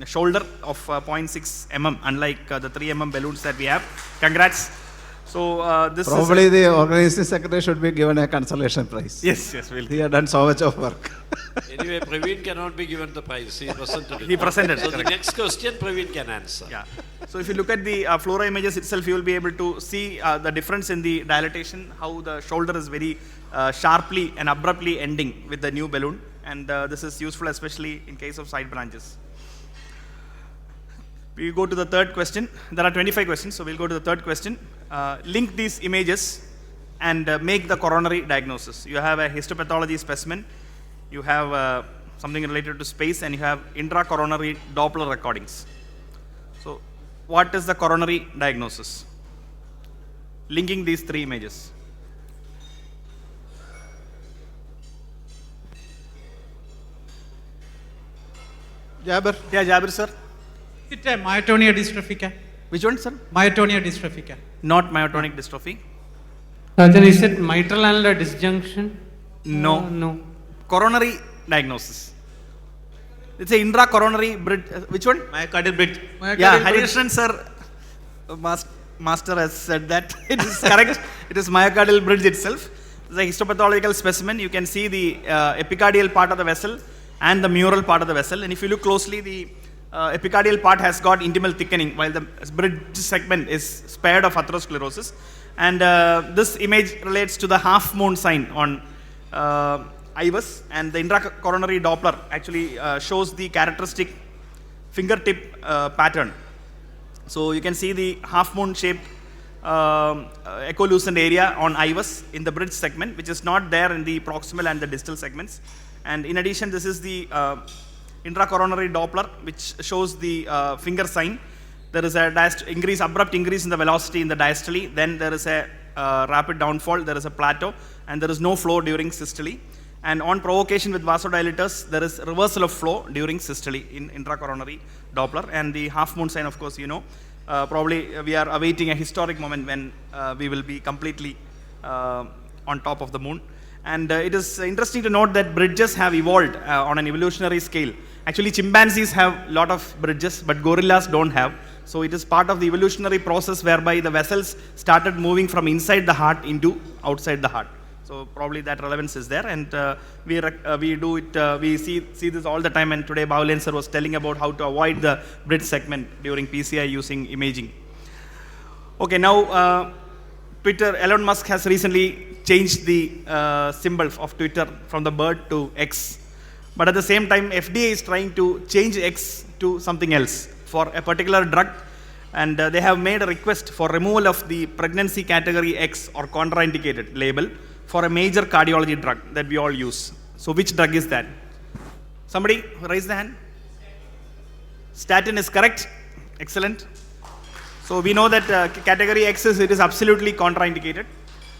shoulder of 0.6 mm, unlike the 3 mm balloons that we have. Congrats. So this
probably the organizing secretary should be given a consolation prize.
Yes, we'll.
He had done so much of work.
Anyway, Praveen cannot be given the prize. He presented it.
He presented.
So the next question, Praveen can answer.
Yeah. So if you look at the fluoro images itself, you will be able to see the difference in the dilatation, how the shoulder is very sharply and abruptly ending with the new balloon, and this is useful especially in case of side branches. We go to the third question. There are 25 questions, so we'll go to the third question. Link these images and make the coronary diagnosis. You have a histopathology specimen, you have something related to space, and you have intracoronary Doppler recordings. So what is the coronary diagnosis? Linking these three images.
Jabir?
Yeah, Jabir, sir.
Is it a myotonia dystrophica?
Which one, sir?
Myotonia dystrophica.
Not myotonic dystrophy.
Then is it mitral annular disjunction?
No.
No.
Coronary diagnosis. It's a intracoronary bridge. Which one?
Myocardial bridge.
Yeah, Harikrishnan sir, master has said that. It is correct. It is myocardial bridge itself. It's a histopathological specimen. You can see the epicardial part of the vessel and the mural part of the vessel. And if you look closely, the epicardial part has got intimal thickening, while the bridge segment is spared of atherosclerosis. And this image relates to the half moon sign on IVUS, and the intracoronary Doppler actually shows the characteristic fingertip pattern. So you can see the half moon shaped echolucent area on IVUS in the bridge segment, which is not there in the proximal and the distal segments. And in addition, this is the intracoronary Doppler, which shows the finger sign. There is a abrupt increase in the velocity in the diastole. Then there is a rapid downfall. There is a plateau, and there is no flow during systole. And on provocation with vasodilators, there is reversal of flow during systole in intracoronary Doppler. And the half moon sign, of course, you know, probably we are awaiting a historic moment when we will be completely on top of the moon. And it is interesting to note that bridges have evolved on an evolutionary scale. Actually, chimpanzees have a lot of bridges, but gorillas don't have. So it is part of the evolutionary process whereby the vessels started moving from inside the heart into outside the heart. So probably that relevance is there, and we see this all the time. And today, Bhavlen sir was telling about how to avoid the bridge segment during PCI using imaging. Okay, now Twitter, Elon Musk has recently changed the symbol of Twitter from the bird to X. But at the same time, FDA is trying to change X to something else for a particular drug. And they have made a request for removal of the pregnancy category X or contraindicated label for a major cardiology drug that we all use. So which drug is that? Somebody raise the hand. Statin is correct. Excellent. So we know that category X it is absolutely contraindicated.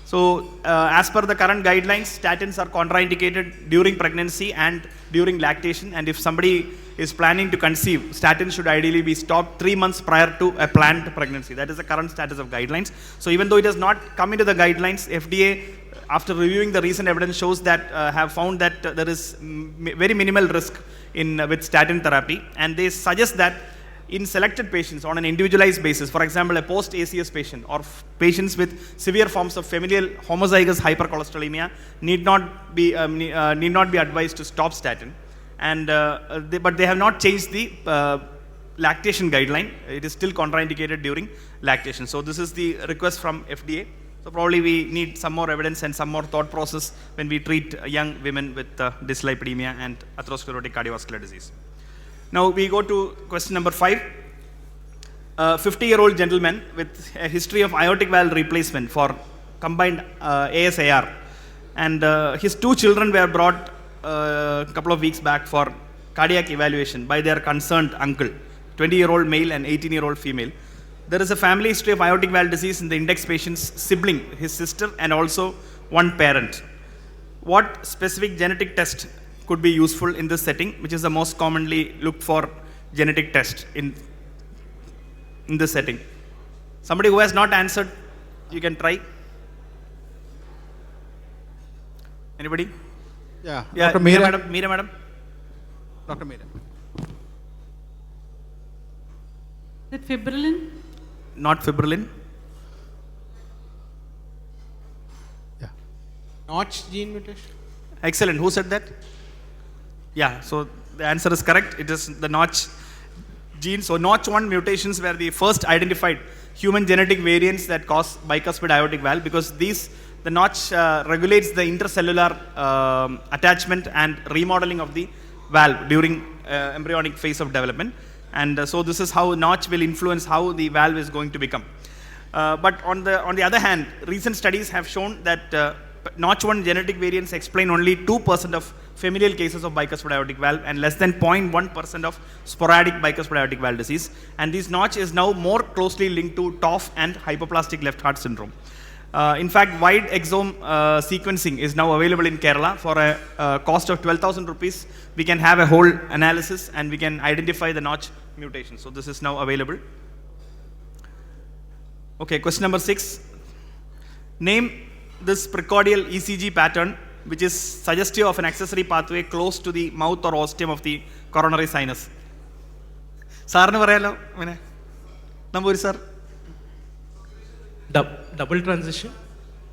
So as per the current guidelines, statins are contraindicated during pregnancy and during lactation. And if somebody is planning to conceive, statins should ideally be stopped 3 months prior to a planned pregnancy. That is the current status of guidelines. So even though it has not come into the guidelines, FDA, after reviewing the recent evidence, shows that have found that there is very minimal risk with statin therapy. And they suggest that in selected patients on an individualized basis, for example, a post-ACS patient or patients with severe forms of familial homozygous hypercholesterolemia need not be advised to stop statin. And but they have not changed the lactation guideline. It is still contraindicated during lactation. So this is the request from FDA. So probably we need some more evidence and some more thought process when we treat young women with dyslipidemia and atherosclerotic cardiovascular disease. Now we go to question number 5. A 50-year-old gentleman with a history of aortic valve replacement for combined ASAR, and his 2 children were brought a couple of weeks back for cardiac evaluation by their concerned uncle, 20-year-old male and 18-year-old female. There is a family history of aortic valve disease in the index patient's sibling, his sister, and also one parent. What specific genetic test could be useful in this setting, which is the most commonly looked for genetic test in this setting? Somebody who has not answered, you can try. Anybody?
Yeah,
Yeah,
Dr.
Meera
Meera.
madam. Meera madam.
Dr. Meera.
Is it fibrillin?
Not fibrillin.
Notch gene mutation?
Excellent. Who said that? Yeah, so the answer is correct. It is the Notch gene. So Notch1 mutations were the first identified human genetic variants that cause bicuspid aortic valve, because the Notch regulates the intercellular attachment and remodeling of the valve during embryonic phase of development. And so this is how Notch will influence how the valve is going to become. But on the other hand, recent studies have shown that notch 1 genetic variants explain only 2% of familial cases of bicuspid aortic valve and less than 0.1% of sporadic bicuspid aortic valve disease. And this notch is now more closely linked to TOF and hypoplastic left heart syndrome. In fact, wide exome sequencing is now available in Kerala for a cost of 12,000 rupees. We can have a whole analysis and we can identify the notch mutation. So this is now available. Okay, question number 6. Name this precordial ECG pattern which is suggestive of an accessory pathway close to the mouth or ostium of the coronary sinus. Sarnu parayalo, mane. Namburi sir.
Double transition?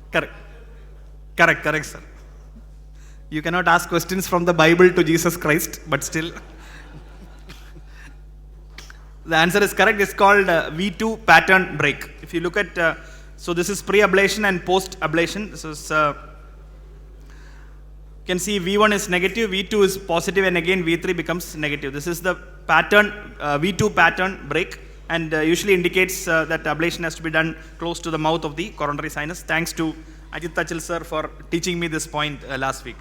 Correct, sir. You cannot ask questions from the Bible to Jesus Christ, but still. The answer is correct. It's called V2 pattern break. If you look at, so this is pre-ablation and post-ablation. This is, you can see V1 is negative, V2 is positive, and again V3 becomes negative. This is the pattern, V2 pattern break, and usually indicates that ablation has to be done close to the mouth of the coronary sinus. Thanks to Ajit Tachil sir for teaching me this point last week.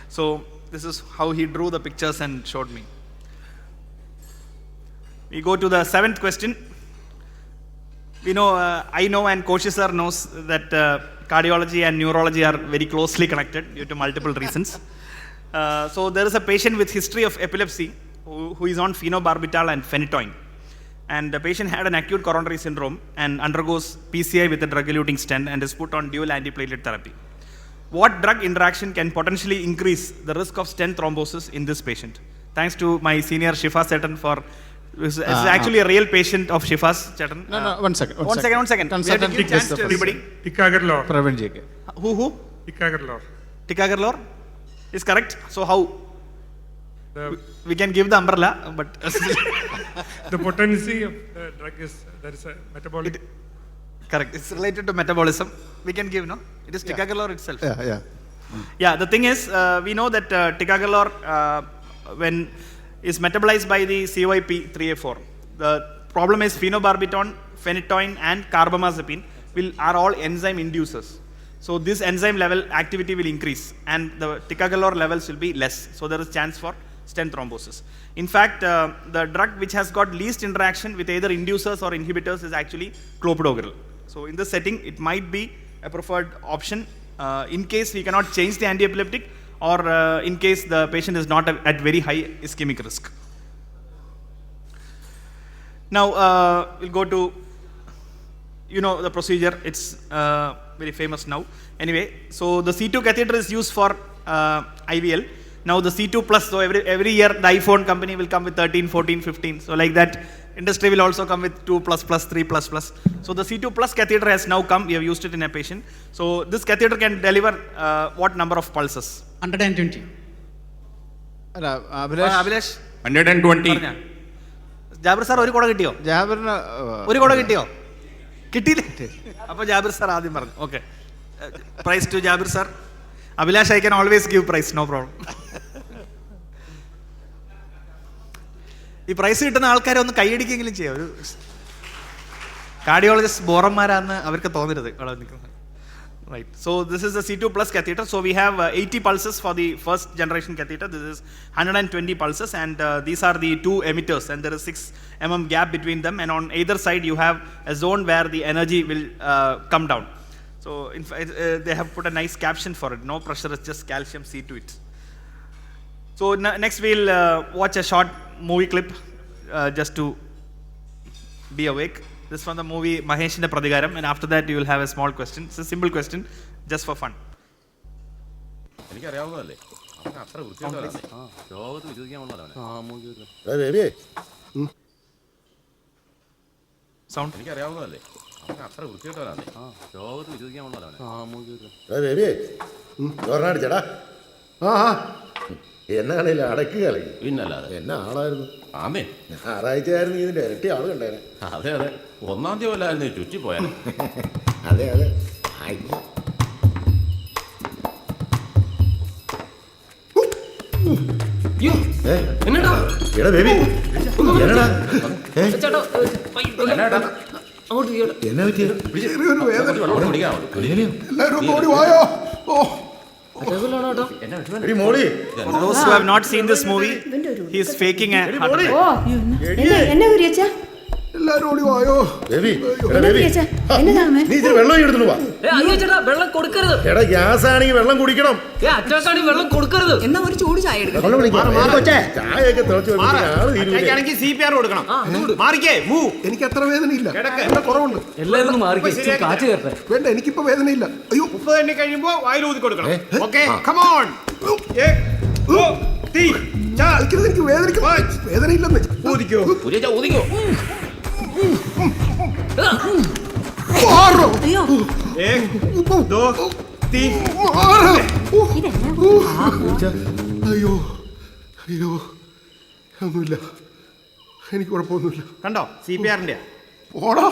So this is how he drew the pictures and showed me. We go to the 7th question. We know, I know and Koshi sir knows that cardiology and neurology are very closely connected due to multiple reasons. So there is a patient with history of epilepsy who is on phenobarbital and phenytoin. And the patient had an acute coronary syndrome and undergoes PCI with a drug-eluting stent and is put on dual antiplatelet therapy. What drug interaction can potentially increase the risk of stent thrombosis in this patient? Thanks to my senior Shifa Setan for, it's actually a real patient of Shifa's Setan.
No, one second.
One second. We have to give chance to everybody.
Tikagarlor.
Praveen JK.
Who?
Tikagarlor.
Tikagarlor is correct. So how? We can give the umbrella, but
the potency of the drug is, there is a metabolic.
Correct. It's related to metabolism. We can give, no? It is ticagrelor itself.
Yeah.
Yeah, the thing is, we know that ticagrelor, when is metabolized by the CYP3A4. The problem is phenobarbital, phenytoin, and carbamazepine are all enzyme inducers. So this enzyme level activity will increase, and the ticagrelor levels will be less. So there is chance for stent thrombosis. In fact, the drug which has got least interaction with either inducers or inhibitors is actually clopidogrel. So in this setting, it might be a preferred option in case we cannot change the antiepileptic or in case the patient is not at very high ischemic risk. Now, we'll go to, you know, the procedure. It's very famous now. Anyway, so the C2 catheter is used for IVL. Now the C2 plus, so every year the iPhone company will come with 13, 14, 15. So like that, industry will also come with 2 plus plus, 3 plus plus. So the C2 plus catheter has now come. We have used it in a patient. So this catheter can deliver what number of pulses?
120.
Abhilash?
120.
Jabir sir, ഒരു കുട കിട്ടിയോ?
ജാബിറിന്
ഒരു കുട കിട്ടിയോ? കിട്ടിയില്ലേ? അപ്പോൾ Jabir sir ആദ്യം പറഞ്ഞു. Okay. Prize to Jabir sir. Abhilash, I can always give prize, no problem. ഈ പ്രൈസ് കിട്ടുന്ന ആൾക്കാരെ ഒന്ന് കൈയടിക്കെങ്കിലും ചെയ്യാം. ഒരു കാർഡിയോളജിസ്റ്റ് ബോറന്മാരാന്ന് അവർക്ക് തോന്നരുത്. Right. So this is the C2 plus catheter. So we have 80 pulses for the first generation catheter. This is 120 pulses, and these are the two emitters, and there is 6 mm gap between them. And on either side, you have a zone where the energy will come down. So in fact, they have put a nice caption for it. No pressure, it's just calcium C to it. So next we'll watch a short movie clip just to be awake. This is from the movie Maheshinte Pradhigaram, and after that you will have a small question. It's a simple question, just for fun. Sound?
എന്നെ കളിയില്ല അടക്ക് കളി പിന്നല്ലാതെ എന്നെ ആളായിരുന്നു ആമേ ഞായറാഴ്ചയായിരുന്നു ഇതിന്റെ ഇരട്ടി ആള് കണ്ടേനെ അതെ അതെ ഒന്നാം തീയതി അല്ലായിരുന്നു ചുറ്റി പോയാൽ അതെ അതെ എടാ ബേബി എന്നാ പറ്റിയ എല്ലാവരും ഓടി വായോ എടി മോളി
For those who have not seen this movie, he is faking a heart attack.
എല്ലാരും ഓടി വായോ ബേബി നീ ഇത്തിരി വെള്ളം എടുത്തു വാ
വെള്ളം കൊടുക്കരുത്.
എടാ ഗ്യാസ് ആണെങ്കിൽ വെള്ളം കുടിക്കണം.
അറ്റാക്കാണെങ്കിൽ വെള്ളം കൊടുക്കരുത്. എന്നാ ഒരു ചൂട് ചായ എടുക്കാം.
ചായയൊക്കെ തിളച്ചു
CPR കൊടുക്കണം. മാറിക്കേ മൂ.
എനിക്ക് അത്ര വേദനയില്ല, എന്നെ കുറവുണ്ട്.
എല്ലാവരും മാറിക്കേ, കാറ്റ് കയറട്ടെ.
വേണ്ട, എനിക്കിപ്പോ വേദനയില്ല. അയ്യോ
30 എണ്ണി കഴിയുമ്പോ വായിൽ ഊതി കൊടുക്കണം. Okay come on.
എനിക്ക് വേദനയില്ലെന്ന്
ഊതിക്കോ.
ഊതിക്കോ.
അയ്യോ അയ്യോ ഒന്നുമില്ല, എനിക്ക് കുഴപ്പമൊന്നുമില്ല.
കണ്ടോ CPR-ന്റെ
ഓടാ.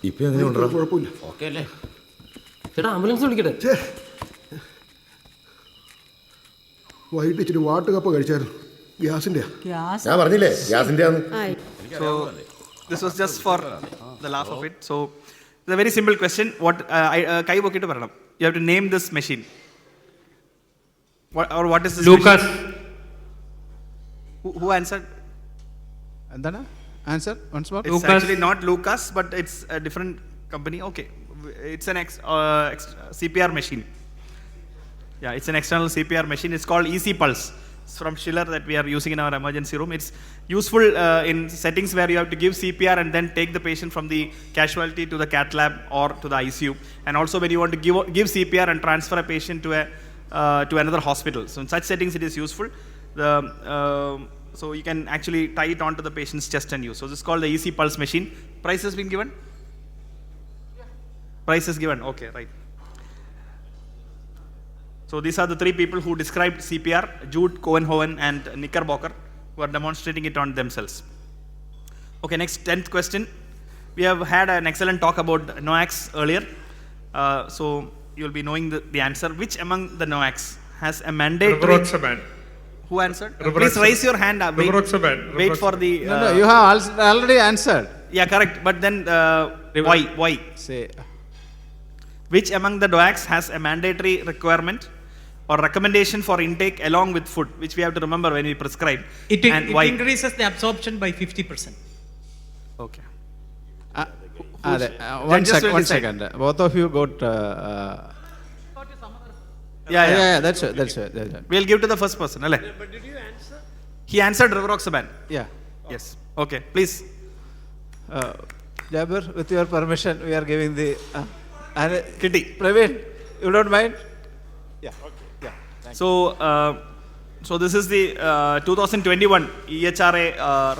ഇപ്പൊ എങ്ങനെയുണ്ടോ? കുഴപ്പമില്ല.
ഓക്കെ അല്ലേ ചേട്ടാ? ആംബുലൻസ് വിളിക്കട്ടെ.
വൈകിട്ട് ഇച്ചിരി വാട്ട് കപ്പ കഴിച്ചായിരുന്നു. ഗ്യാസിന്റെ ഞാൻ പറഞ്ഞില്ലേ ഗ്യാസിന്റെ.
So this was just for the laugh of it. So it's a very simple question. What kai bokkittu paranam. You have to name this machine. What is this
Lucas
machine? Who answered?
Endana answer once more.
It's actually not Lucas, but it's a different company. Okay, it's an CPR machine. Yeah, it's an external CPR machine. It's called EC Pulse. It's from Schiller that we are using in our emergency room. It's useful in settings where you have to give CPR and then take the patient from the casualty to the cath lab or to the ICU. And also when you want to give CPR and transfer a patient to another hospital. So in such settings it is useful. So you can actually tie it onto the patient's chest and use. So this is called the EC Pulse machine. Price has been given? Price is given. Okay, right. So these are the three people who described CPR, Jude, Cohenhoven and Knickerbocker, who are demonstrating it on themselves. Okay, next 10th question. We have had an excellent talk about NOACs earlier. So you'll be knowing the answer. Which among the NOACs has a mandatory...
Rivaroxaban.
Who answered? Please raise your hand. Wait for the...
No, you have already answered.
Yeah, correct. But then why?
Say.
Which among the NOACs has a mandatory requirement or recommendation for intake along with food, which we have to remember when we prescribe?
It
why?
increases the absorption by 50%.
Okay.
One second. Both of you got...
Yeah,
that's it.
We'll give to the first person. But
did you answer?
He answered Rivaroxaban.
Yeah.
Yes. Okay, please.
Jabir, with your permission, we are giving the...
Kitty.
Praveen, you don't mind? Yeah.
Okay. Yeah. So this is the 2021 EHRA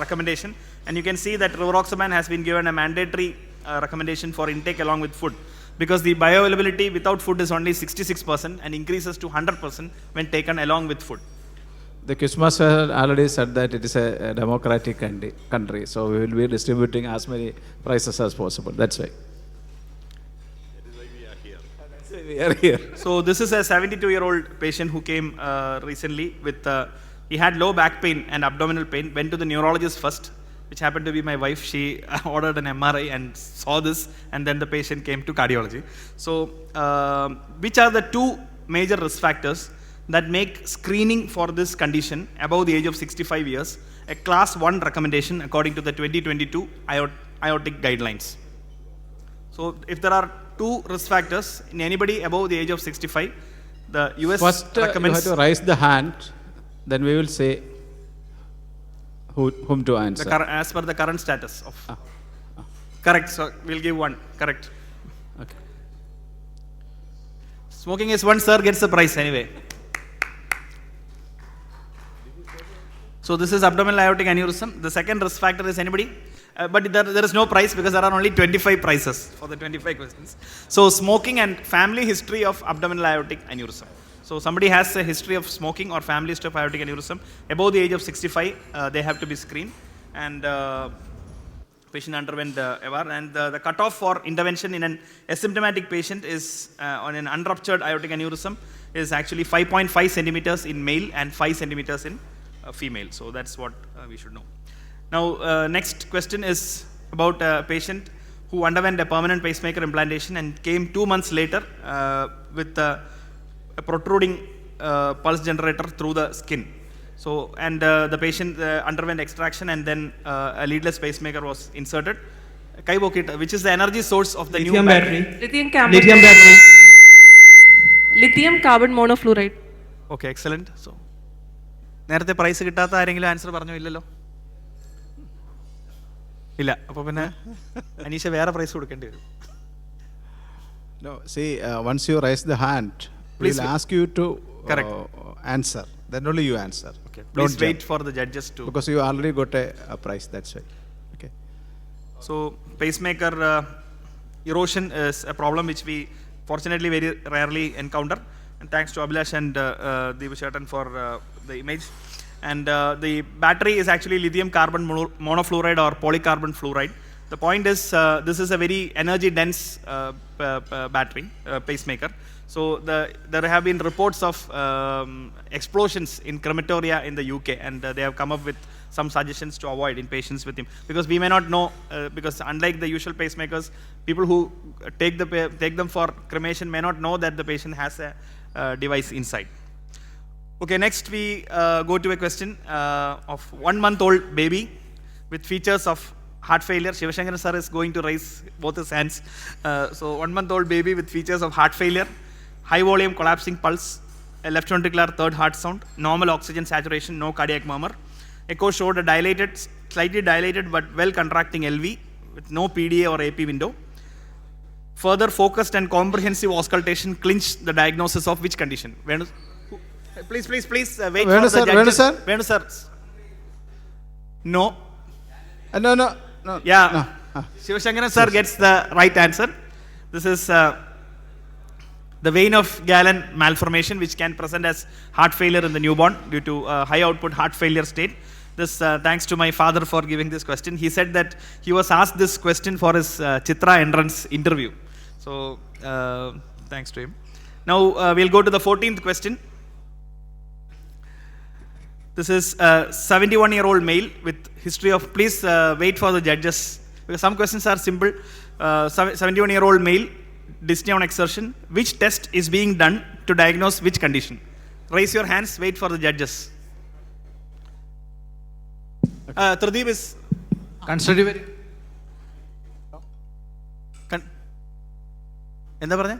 recommendation, and you can see that Rivaroxaban has been given a mandatory recommendation for intake along with food, because the bioavailability without food is only 66% and increases to 100% when taken along with food.
The Quizmaster already said that it is a democratic country, so we will be distributing as many prizes as possible. That's why. We are here.
So this is a 72-year-old patient who came recently with, he had low back pain and abdominal pain, went to the neurologist first, which happened to be my wife. She ordered an MRI and saw this, and then the patient came to cardiology. So which are the two major risk factors that make screening for this condition above the age of 65 years a class 1 recommendation according to the 2022 aortic guidelines? So if there are two risk factors in anybody above the age of 65, the US
First,
recommends...
you have to raise the hand, then we will say whom to answer.
As per the current status of... Correct, so we'll give one. Correct.
Okay.
Smoking is one, sir gets the prize anyway. So this is abdominal aortic aneurysm. The second risk factor is anybody? But there is no prize because there are only 25 prizes for the 25 questions. So smoking and family history of abdominal aortic aneurysm. So somebody has a history of smoking or family history of aortic aneurysm above the age of 65, they have to be screened, and patient underwent EVAR, and the cutoff for intervention in an asymptomatic patient is on an unruptured aortic aneurysm is actually 5.5 centimeters in male and 5 centimeters in female. So that's what we should know. Now next question is about a patient who underwent a permanent pacemaker implantation and came 2 months later with a protruding pulse generator through the skin. So, and the patient underwent extraction and then a leadless pacemaker was inserted. Which is the energy source of the
lithium
new battery?
Lithium battery. Lithium carbon monofluoride.
Okay, excellent. So, നേരത്തെ price കിട്ടാത്ത ആരെങ്കിലും answer പറഞ്ഞോ? ഇല്ലല്ലോ. ഇല്ല. അപ്പോൾ പിന്നെ അനീഷ വേറെ price കൊടുക്കേണ്ടി വരും.
No, see, once you raise the hand, we'll ask you to answer. Then only you answer.
Okay. Please wait for the judges to.
Because you already got a prize, that's why. Okay.
So, pacemaker erosion is a problem which we fortunately very rarely encounter. And thanks to Abhilash and Deepa for the image. And the battery is actually lithium carbon monofluoride or polycarbon fluoride. The point is, this is a very energy dense battery, pacemaker. So there have been reports of explosions in crematoria in the UK, and they have come up with some suggestions to avoid in patients with him. Because we may not know, because unlike the usual pacemakers, people who take them for cremation may not know that the patient has a device inside. Okay, next we go to a question of 1-month-old baby with features of heart failure. Shivashankaran sir is going to raise both his hands. So 1-month-old baby with features of heart failure, high volume collapsing pulse, a left ventricular third heart sound, normal oxygen saturation, no cardiac murmur. Echo showed a dilated, slightly dilated but well contracting LV with no PDA or AP window. Further focused and comprehensive auscultation clinched the diagnosis of which condition? Please, wait for the judges. Venu sir. No.
No.
Yeah. No. Shivashankaran sir gets the right answer. This is the vein of Galen malformation, which can present as heart failure in the newborn due to high output heart failure state. This thanks to my father for giving this question. He said that he was asked this question for his Chitra entrance interview. So thanks to him. Now we'll go to the 14th question. This is a 71-year-old male with history of, please wait for the judges, because some questions are simple. 71-year-old male, dyspnea on exertion. Which test is being done to diagnose which condition? Raise your hands, wait for the judges. Tradeep is
constitutive.
എന്താ പറഞ്ഞേ?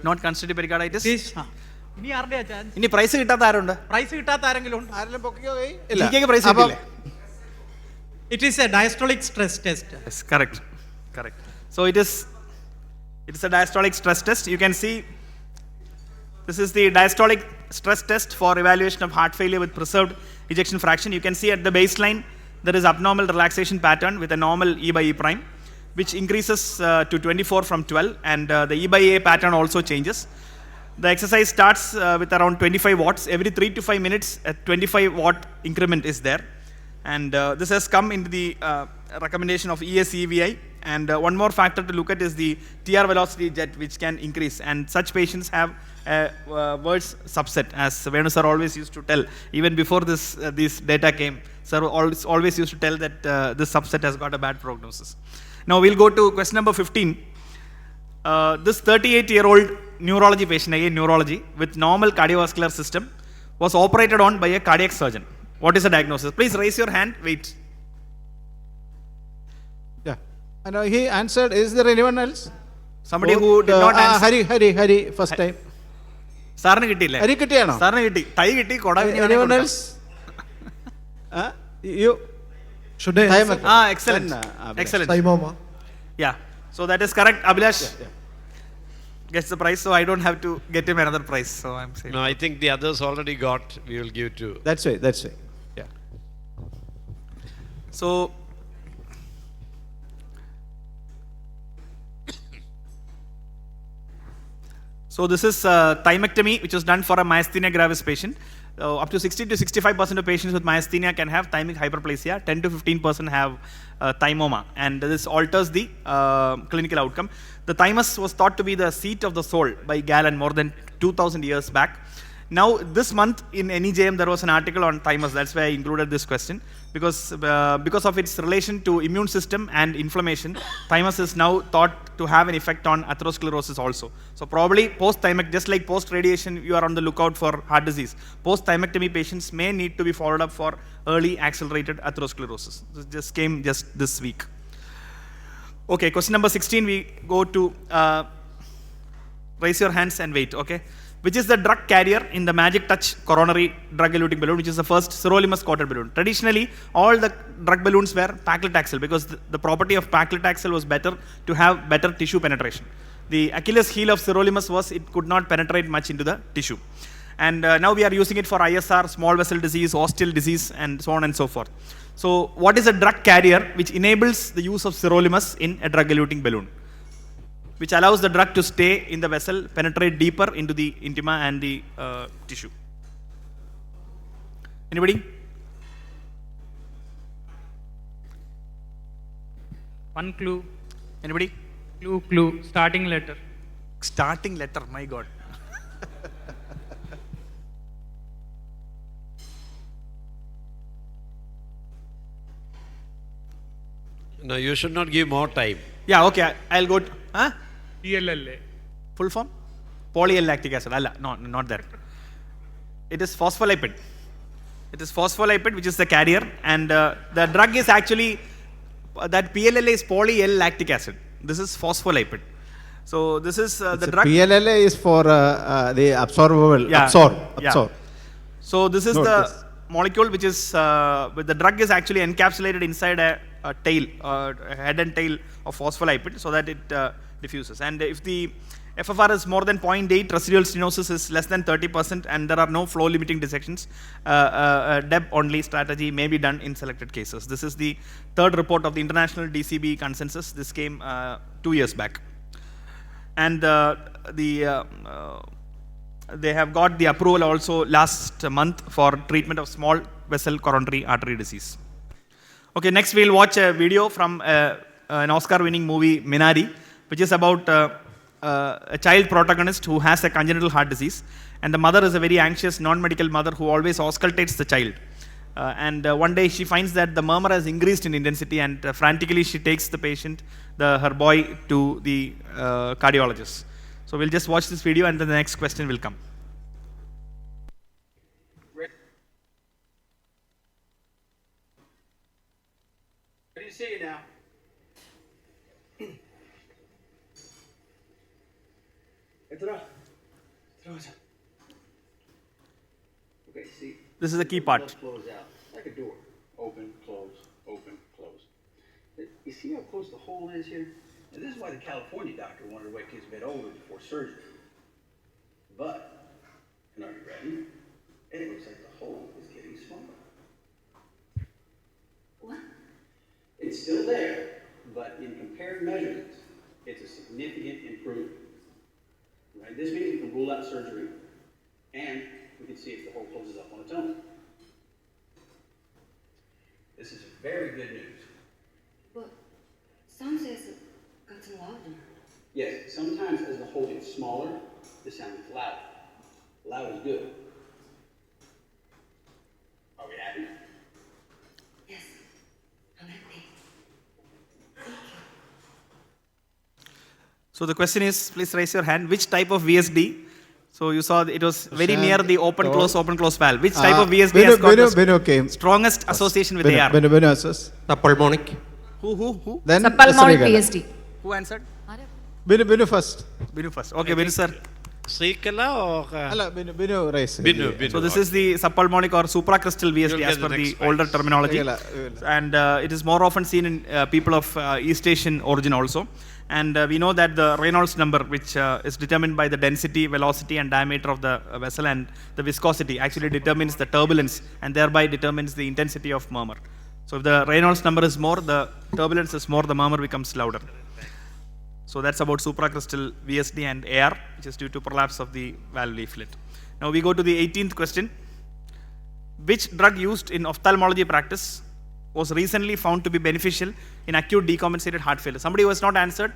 Not constitutive pericarditis.
ഇനി ആരുടെയാ chance?
ഇനി price കിട്ടാത്ത ആരുണ്ട്?
Price കിട്ടാത്ത ആരെങ്കിലും ഉണ്ട്?
ആരെങ്കിലും പൊക്കിയോ?
ഇല്ല. പ്രൈസ് കിട്ടില്ലേ?
It is a diastolic stress test.
Yes, correct. So it is a diastolic stress test. You can see this is the diastolic stress test for evaluation of heart failure with preserved ejection fraction. You can see at the baseline there is abnormal relaxation pattern with a normal E by E prime, which increases to 24 from 12, and the E by A pattern also changes. The exercise starts with around 25 watts. Every 3 to 5 minutes, a 25 watt increment is there. And this has come into the recommendation of ESEVI. And one more factor to look at is the TR velocity jet, which can increase. And such patients have a worse subset, as Venu sir always used to tell. Even before this data came, sir always used to tell that this subset has got a bad prognosis. Now we'll go to question number 15. This 38-year-old neurology patient, again neurology, with normal cardiovascular system, was operated on by a cardiac surgeon. What is the diagnosis? Please raise your hand. Wait.
Yeah. I know he answered. Is there anyone else?
Somebody who did not answer.
Hari, first time.
സാറിന് കിട്ടിയില്ലേ?
ഹരി കിട്ടിയാണോ?
സാറിന് കിട്ടി. Tie കിട്ടി.
Anyone else? You should have.
Excellent. Yeah. So that is correct. Abhilash gets the prize, so I don't have to get him another prize. So I'm saying.
No, I think the others already got. We will give to.
That's right. Yeah.
So this is thymectomy, which was done for a myasthenia gravis patient. Up to 60 to 65% of patients with myasthenia can have thymic hyperplasia. 10 to 15% have thymoma, and this alters the clinical outcome. The thymus was thought to be the seat of the soul by Galen more than 2,000 years back. Now, this month in NEJM, there was an article on thymus. That's why I included this question. Because of its relation to immune system and inflammation, thymus is now thought to have an effect on atherosclerosis also. So probably post-thymectomy, just like post-radiation, you are on the lookout for heart disease. Post-thymectomy patients may need to be followed up for early accelerated atherosclerosis. This just came just this week. Okay, question number 16, we go to raise your hands and wait, okay? Which is the drug carrier in the Magic Touch coronary drug-eluting balloon, which is the first sirolimus-coated balloon. Traditionally, all the drug balloons were paclitaxel because the property of paclitaxel was better to have better tissue penetration. The Achilles heel of sirolimus was it could not penetrate much into the tissue. And now we are using it for ISR, small vessel disease, osteal disease, and so on and so forth. So what is a drug carrier which enables the use of sirolimus in a drug-eluting balloon, which allows the drug to stay in the vessel, penetrate deeper into the intima and the tissue? Anybody?
One clue.
Anybody?
Clue. Starting letter.
Starting letter, my God.
No, you should not give more time.
Yeah, okay, I'll go to,
PLLA.
Full form? Polyl-lactic acid. No, not that. It is phospholipid. It is phospholipid, which is the carrier, and the drug is actually, that PLLA is polyl-lactic acid. This is phospholipid. So this is the drug.
PLLA is for the absorbable.
Yeah.
Absorb.
So this is the molecule which is, the drug is actually encapsulated inside a tail, a head and tail of phospholipid, so that it diffuses. And if the FFR is more than 0.8, residual stenosis is less than 30%, and there are no flow limiting dissections, DEB only strategy may be done in selected cases. This is the third report of the international DCB consensus. This came 2 years back. And they have got the approval also last month for treatment of small vessel coronary artery disease. Okay, next we'll watch a video from an Oscar-winning movie, Minari, which is about a child protagonist who has a congenital heart disease, and the mother is a very anxious non-medical mother who always auscultates the child. And one day she finds that the murmur has increased in intensity, and frantically she takes the patient, her boy, to the cardiologist. So we'll just watch this video, and then the next question will come.
Ready to see you now. Okay, see.
This is the key part.
Close out, like a door. Open, close, open, close. You see how close the hole is here? And this is why the California doctor wanted to wait till he's a bit older before surgery. But, and are you ready? It looks like the hole is getting smaller. What? It's still there, but in compared measurements, it's a significant improvement. Right? This means we can rule out surgery, and we can see if the hole closes up on its own. This is very good news.
But some says it gotten louder.
Yes, sometimes as the hole gets smaller, the sound gets louder. Loud is good. Are we happy?
Yes, I'm happy.
So the question is, please raise your hand, which type of VSD? So you saw it was very near the open close valve. Which type of VSD has got the strongest association with AR?
Pulmonic.
Who?
Then
Pulmonic VSD.
Who answered?
Binu first.
Binu first. Okay, Binu sir.
Srikala or?
Binu raise.
Binu.
So this is the subpulmonic or supracrystal VSD as per the older terminology. And it is more often seen in people of East Asian origin also. And we know that the Reynolds number, which is determined by the density, velocity, and diameter of the vessel, and the viscosity actually determines the turbulence and thereby determines the intensity of murmur. So if the Reynolds number is more, the turbulence is more, the murmur becomes louder. So that's about supracrystal VSD and AR, which is due to prolapse of the valve leaflet. Now we go to the 18th question. Which drug used in ophthalmology practice was recently found to be beneficial in acute decompensated heart failure? Somebody who has not answered?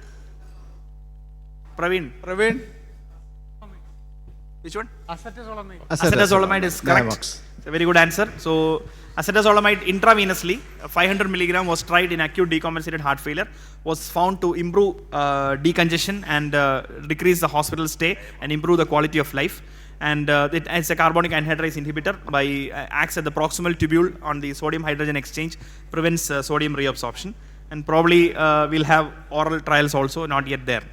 Praveen. Which one?
Acetazolamide.
Acetazolamide is correct.
Diamox.
It's a very good answer. So acetazolamide intravenously, 500 milligram was tried in acute decompensated heart failure, was found to improve decongestion and decrease the hospital stay and improve the quality of life. And it's a carbonic anhydrase inhibitor acts at the proximal tubule on the sodium hydrogen exchange, prevents sodium reabsorption. And probably we'll have oral trials also, not yet there.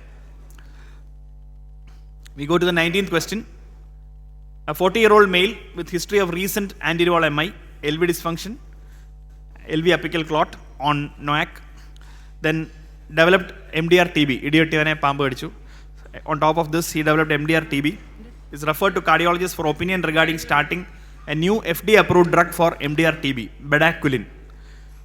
We go to the 19th question. A 40-year-old male with history of recent antireval MI, LV dysfunction, LV apical clot on NOAC, then developed MDR TB, idiotine pambu adichu. On top of this, he developed MDR TB. Is referred to cardiologist for opinion regarding starting a new FDA-approved drug for MDR TB, bedaquiline.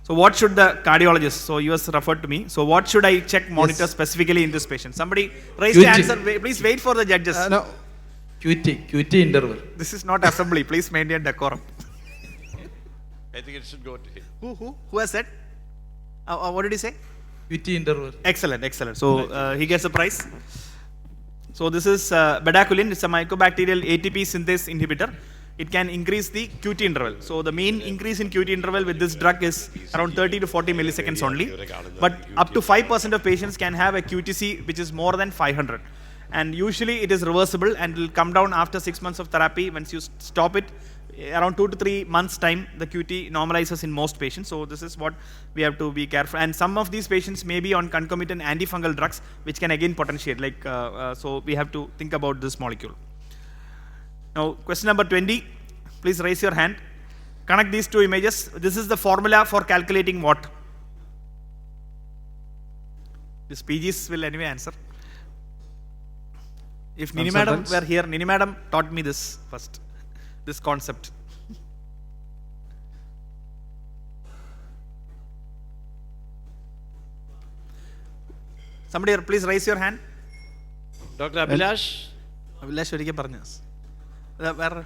So what should the cardiologist, so you was referred to me, so what should I check, monitor specifically in this patient? Somebody raise the answer, please wait for the judges.
No. QT interval.
This is not assembly, please maintain decorum.
I think it should go to him.
Who has said? What did he say?
QT interval.
Excellent, excellent. So he gets a prize. So this is bedaquiline, it's a mycobacterial ATP synthase inhibitor. It can increase the QT interval. So the mean increase in QT interval with this drug is around 30 to 40 milliseconds only. But up to 5% of patients can have a QTC which is more than 500. And usually it is reversible and will come down after 6 months of therapy. Once you stop it, around 2 to 3 months time, the QT normalizes in most patients. So this is what we have to be careful. And some of these patients may be on concomitant antifungal drugs, which can again potentiate. So we have to think about this molecule. Now, question number 20. Please raise your hand. Connect these two images. This is the formula for calculating what? These PGs will anyway answer. If Nini Madam were here, Nini Madam taught me this first. This concept. Somebody please raise your hand.
Dr. Abhilash?
Abhilash ഒരിക്കൽ പറഞ്ഞു. വേറെ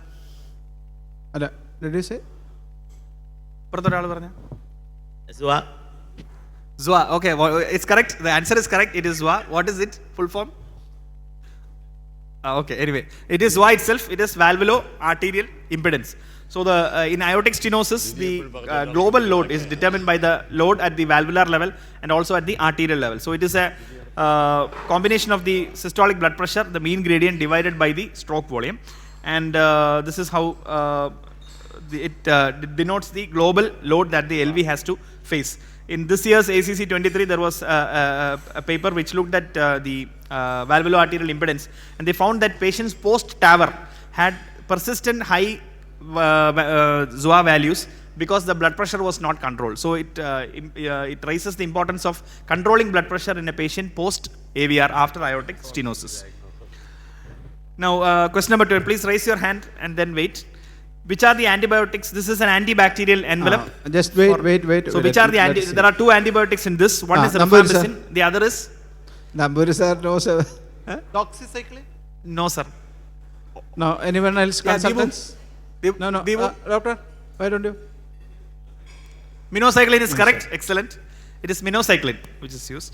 അല്ല, did you say?
പുറത്തൊരാൾ പറഞ്ഞു. Zwa. Okay, it's correct. The answer is correct. It is Zwa. What is it? Full form? Okay, anyway, it is Zwa itself. It is valvulo-arterial impedance. So in aortic stenosis, the global load is determined by the load at the valvular level and also at the arterial level. So it is a combination of the systolic blood pressure, the mean gradient divided by the stroke volume. And this is how it denotes the global load that the LV has to face. In this year's ACC 23, there was a paper which looked at the valvulo-arterial impedance, and they found that patients post-TAVR had persistent high Zwa values because the blood pressure was not controlled. So it raises the importance of controlling blood pressure in a patient post-AVR after aortic stenosis. Now, question number 2. Please raise your hand and then wait. Which are the antibiotics? This is an antibacterial envelope.
Just wait.
So which are the there are 2 antibiotics in this. One is rifampicin. The other is?
Number sir, no sir.
Doxycycline? No sir.
No, anyone else consultants? No. Doctor, why don't you?
Minocycline is correct. Excellent. It is minocycline which is used.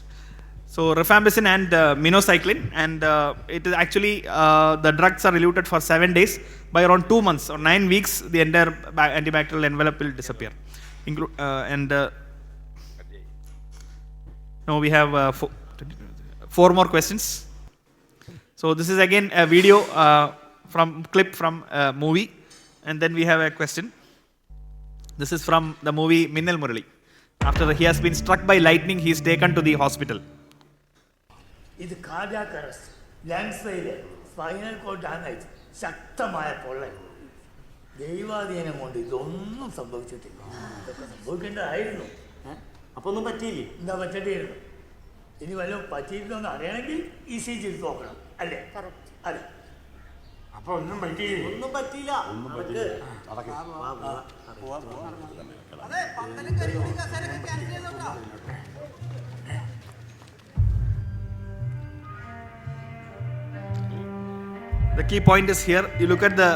So rifampicin and minocycline, and it is actually the drugs are eluted for 7 days. By around 2 months or 9 weeks, the entire antibacterial envelope will disappear. Now we have 4 more questions. So this is again a video clip from a movie, and then we have a question. This is from the movie Minnal Murali. After he has been struck by lightning, he is taken to the hospital.
ഇത് cardiac arrest, lungs failure, spinal cord damage, ശക്തമായ പൊള്ളൽ. ദൈവാധീനം കൊണ്ട് ഇതൊന്നും സംഭവിച്ചിട്ടില്ല. ഇതൊക്കെ സംഭവിക്കേണ്ടതായിരുന്നു.
അപ്പൊ ഒന്നും പറ്റിയില്ലേ?
എന്താ പറ്റേണ്ടിയിരുന്നു? ഇനി വല്ലതും പറ്റിയിരുന്നോന്ന് അറിയണമെങ്കിൽ ECG എടുത്ത് നോക്കണം, അല്ലേ? അതെ. അപ്പൊ ഒന്നും പറ്റിയില്ല. ഒന്നും പറ്റിയില്ല.
The key point is here. You look at the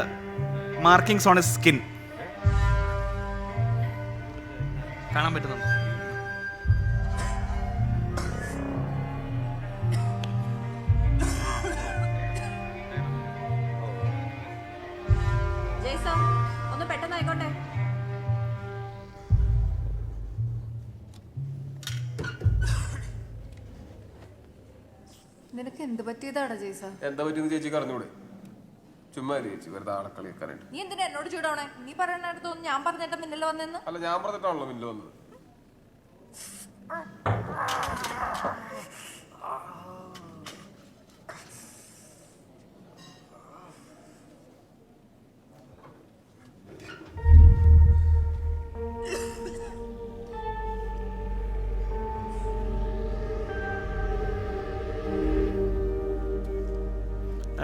markings on his skin. കാണാൻ പറ്റുന്നുണ്ടോ?
ജെയ്സൺ ഒന്ന് പെട്ടെന്ന് ആയിക്കോട്ടെ.
നിനക്ക് എന്ത് പറ്റിയതാണ് ജെയ്സ?
എന്താ പറ്റിയെന്ന് ചേച്ചിക്ക് അറിഞ്ഞൂടെ? ചുമ്മാ ചേച്ചി വെറുതെ ആളെ കളിയാക്കാനായിട്ട്.
നീ എന്തിനാ എന്നോട് ചൂടാവണേ? നീ പറയണടുത്തൊന്നും ഞാൻ പറഞ്ഞിട്ട് മിന്നൽ വന്നെന്ന്.
അല്ല, ഞാൻ പറഞ്ഞിട്ടാണല്ലോ മിന്നൽ വന്നത്.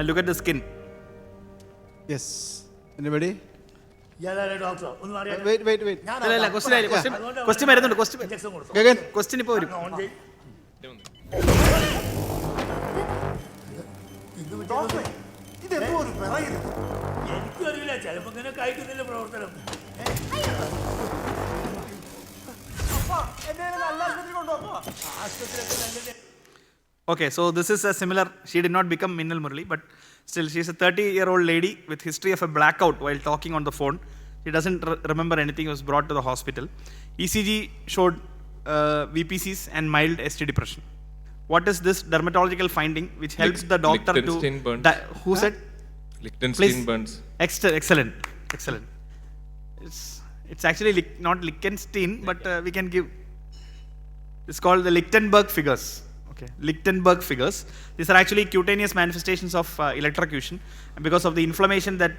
Look at the skin.
Yes. Anybody?
Doctor ഒന്ന് അറിയാം.
Wait.
അല്ല, ക്വസ്റ്റ്യൻ വരുന്നുണ്ട്. ക്വസ്റ്റ്യൻ ഇപ്പോൾ വരും.
എനിക്കും അറിയില്ല, ചിലപ്പോ ഇങ്ങനെ കഴിക്കുന്നില്ല പ്രവർത്തനം.
Okay, so this is a similar, she did not become Minnal Murali, but still she is a 30-year-old lady with history of a blackout while talking on the phone. She doesn't remember anything, was brought to the hospital. ECG showed VPCs and mild ST depression. What is this dermatological finding which helps the doctor
Lichtenstein
to...
burns.
Who said?
Lichtenstein burns.
Excellent. It's actually not Lichtenstein, but we can give... It's called the Lichtenberg figures. Okay, Lichtenberg figures. These are actually cutaneous manifestations of electrocution because of the inflammation that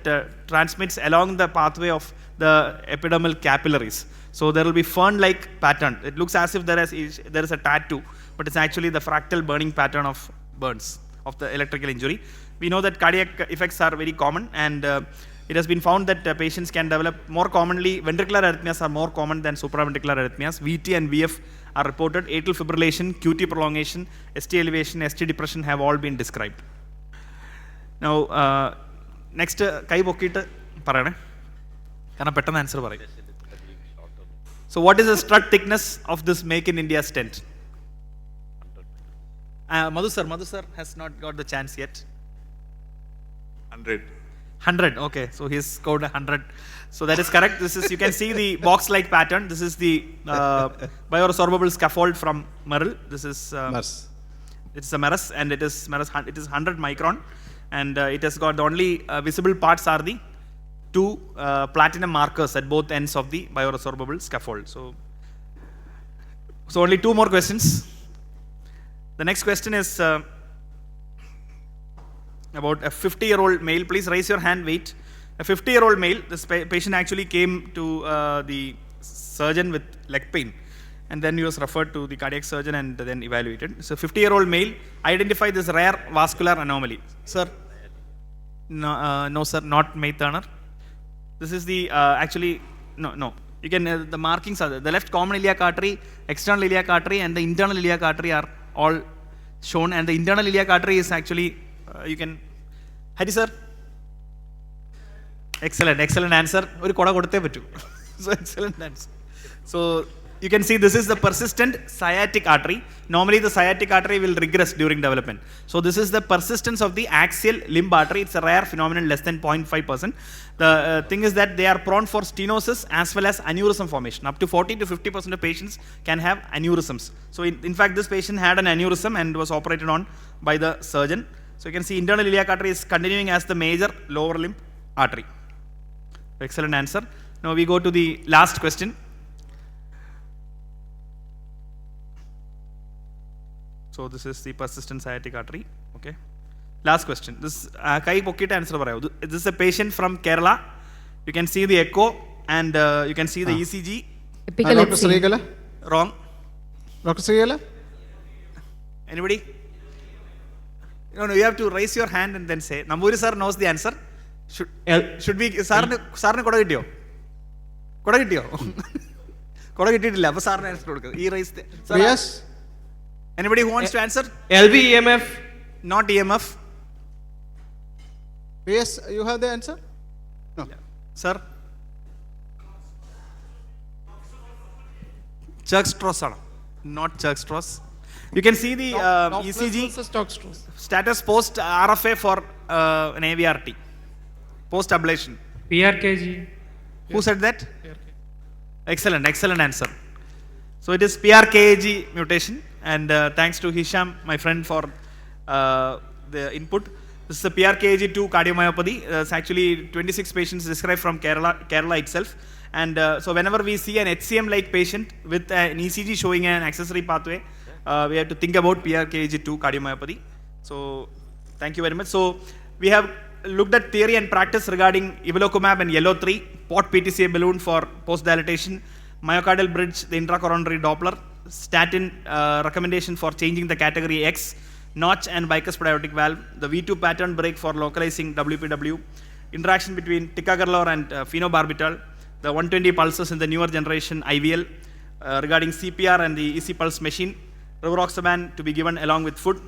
transmits along the pathway of the epidermal capillaries. So there will be fern-like pattern. It looks as if there is a tattoo, but it's actually the fractal burning pattern of burns of the electrical injury. We know that cardiac effects are very common, and it has been found that patients can develop more commonly, ventricular arrhythmias are more common than supraventricular arrhythmias. VT and VF are reported. Atrial fibrillation, QT prolongation, ST elevation, ST depression have all been described. Now, next, kai pokkittu parayane. Kana pettanna answer parayu. So, what is the strut thickness of this Make in India stent? Madhu sir has not got the chance yet. 100, okay, so he's scored 100. So that is correct. This is, you can see the box-like pattern. This is the bioresorbable scaffold from Merrill. This is
MERS.
It's a MERS, and it is 100 micron, and it has got the only visible parts are the two platinum markers at both ends of the bioresorbable scaffold. So only two more questions. The next question is about a 50-year-old male. Please raise your hand, wait. A 50-year-old male, this patient actually came to the surgeon with leg pain, and then he was referred to the cardiac surgeon and then evaluated. So 50-year-old male, identify this rare vascular anomaly. Sir? No sir, not May Turner. This is the, actually, no. You can, the markings are the left common iliac artery, external iliac artery, and the internal iliac artery are all shown, and the internal iliac artery is actually, you can, Hari sir? Excellent answer. So excellent answer. So you can see this is the persistent sciatic artery. Normally the sciatic artery will regress during development. So this is the persistence of the axial limb artery. It's a rare phenomenon, less than 0.5%. The thing is that they are prone for stenosis as well as aneurysm formation. Up to 40 to 50% of patients can have aneurysms. So in fact this patient had an aneurysm and was operated on by the surgeon. So you can see internal iliac artery is continuing as the major lower limb artery. Excellent answer. Now we go to the last question. So this is the persistent sciatic artery. Okay. Last question. This kai pokkita answer parayo. This is a patient from Kerala. You can see the echo and you can see the ECG.
Dr. Srikala?
Wrong.
Dr. Srikala?
Anybody? No, you have to raise your hand and then say. Namburi sir knows the answer. Should we? Sarne koda kittiyo? Koda kittiyo? Koda kittilla. Appo sarne answer kodukka. He raised.
Yes.
Anybody who wants to answer?
LV EMF.
Not EMF.
Yes, you have the answer? No.
Yeah. Sir? Chuck Strauss. Not Chuck Strauss. You can see the ECG status post RFA for an AVRT. Post ablation.
PRKG.
Who said that? Excellent, excellent answer. So it is PRKG mutation, and thanks to Hisham, my friend, for the input. This is a PRKG2 cardiomyopathy. It's actually 26 patients described from Kerala itself. And so whenever we see an HCM-like patient with an ECG showing an accessory pathway, we have to think about PRKG2 cardiomyopathy. So thank you very much. So we have looked at theory and practice regarding evolocumab and yellow 3, POT PTCA balloon for post-dilatation, myocardial bridge, the intracoronary Doppler, statin recommendation for changing the category X, notch and bicuspid aortic valve, the V2 pattern break for localizing WPW, interaction between ticagrelor and phenobarbital, the 120 pulses in the newer generation IVL, regarding CPR and the EC pulse machine, rivaroxaban to be given along with food,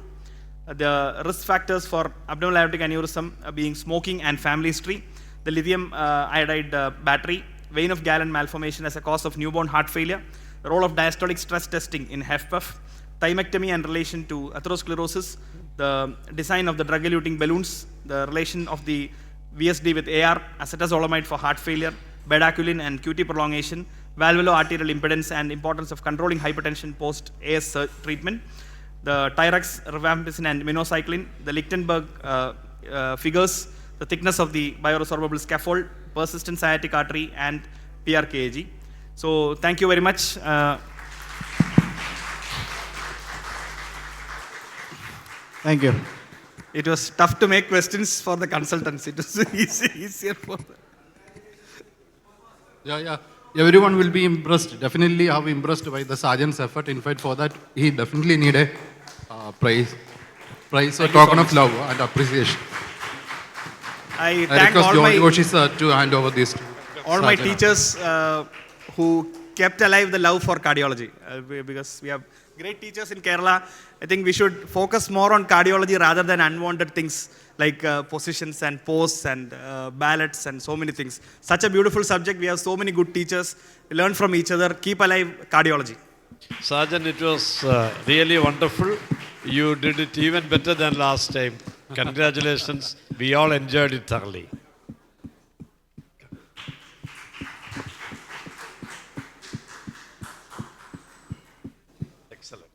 the risk factors for abdominal aortic aneurysm being smoking and family history, the lithium iodide battery, vein of Gallen malformation as a cause of newborn heart failure, the role of diastolic stress testing in HFpEF, thymectomy and relation to atherosclerosis, the design of the drug-eluting balloons, the relation of the VSD with AR, acetazolamide for heart failure, bedaquiline and QT prolongation, valvulo-arterial impedance and importance of controlling hypertension post-AS treatment, the Tyrex, rifampicin and minocycline, the Lichtenberg figures, the thickness of the bioresorbable scaffold, persistent sciatic artery and PRKAG. So thank you very much.
Thank you.
It was tough to make questions for the consultants. It was easier for them.
Yeah. Everyone will be impressed. Definitely have impressed by the sergeant's effort. In fact, for that, he definitely need a praise, a token of love and appreciation.
I thank
request
all
Joshi sir to hand over this to
all my
Sergeant.
teachers who kept alive the love for cardiology, because we have great teachers in Kerala. I think we should focus more on cardiology rather than unwanted things like positions and posts and ballots and so many things. Such a beautiful subject. We have so many good teachers. We learn from each other. Keep alive cardiology.
Sergeant, it was really wonderful. You did it even better than last time. Congratulations. We all enjoyed it thoroughly. Excellent.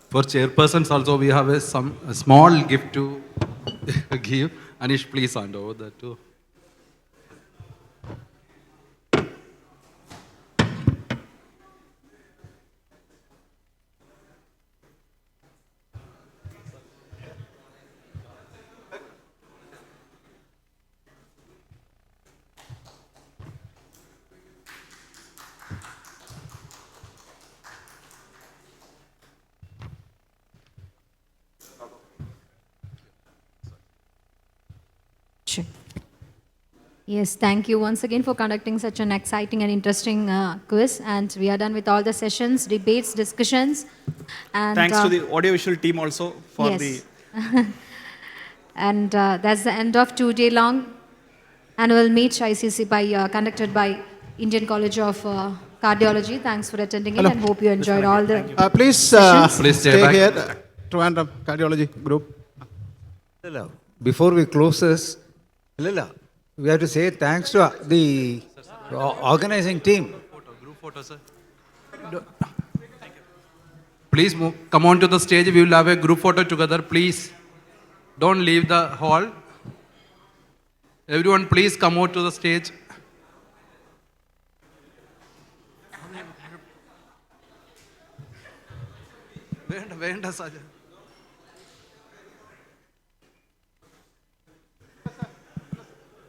For chairpersons also, we have a small gift to give. Anish, please hand over that too.
Yes, thank you once again for conducting such an exciting and interesting quiz. And we are done with all the sessions, debates, discussions. And
Thanks to the audiovisual team also for
yes. And that's the end of 2-day-long annual meet ICC conducted by Indian College of Cardiology. Thanks for attending it and hope you enjoyed all the
Please
stay
stay
back.
here. Trivandrum Cardiology Group.
Before we close this, we have to say thanks to the organizing team.
Please come on to the stage. We will have a group photo together. Please don't leave the hall. Everyone, please come out to the stage. Venda, Sergeant.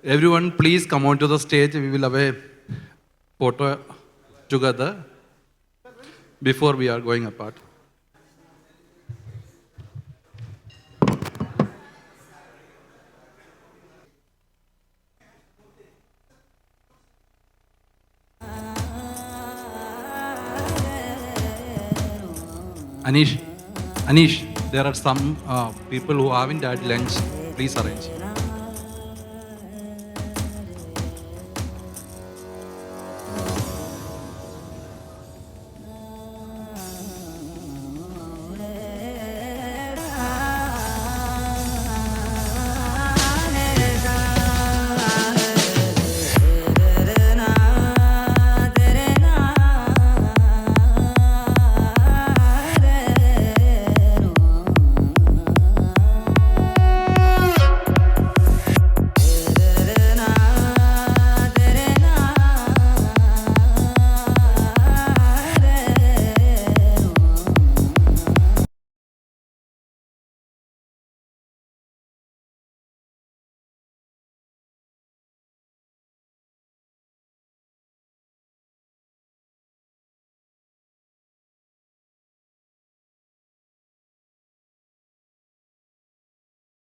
Everyone, please come on to the stage. We will have a photo together before we are going apart. Anish, there are some people who haven't had lunch. Please arrange.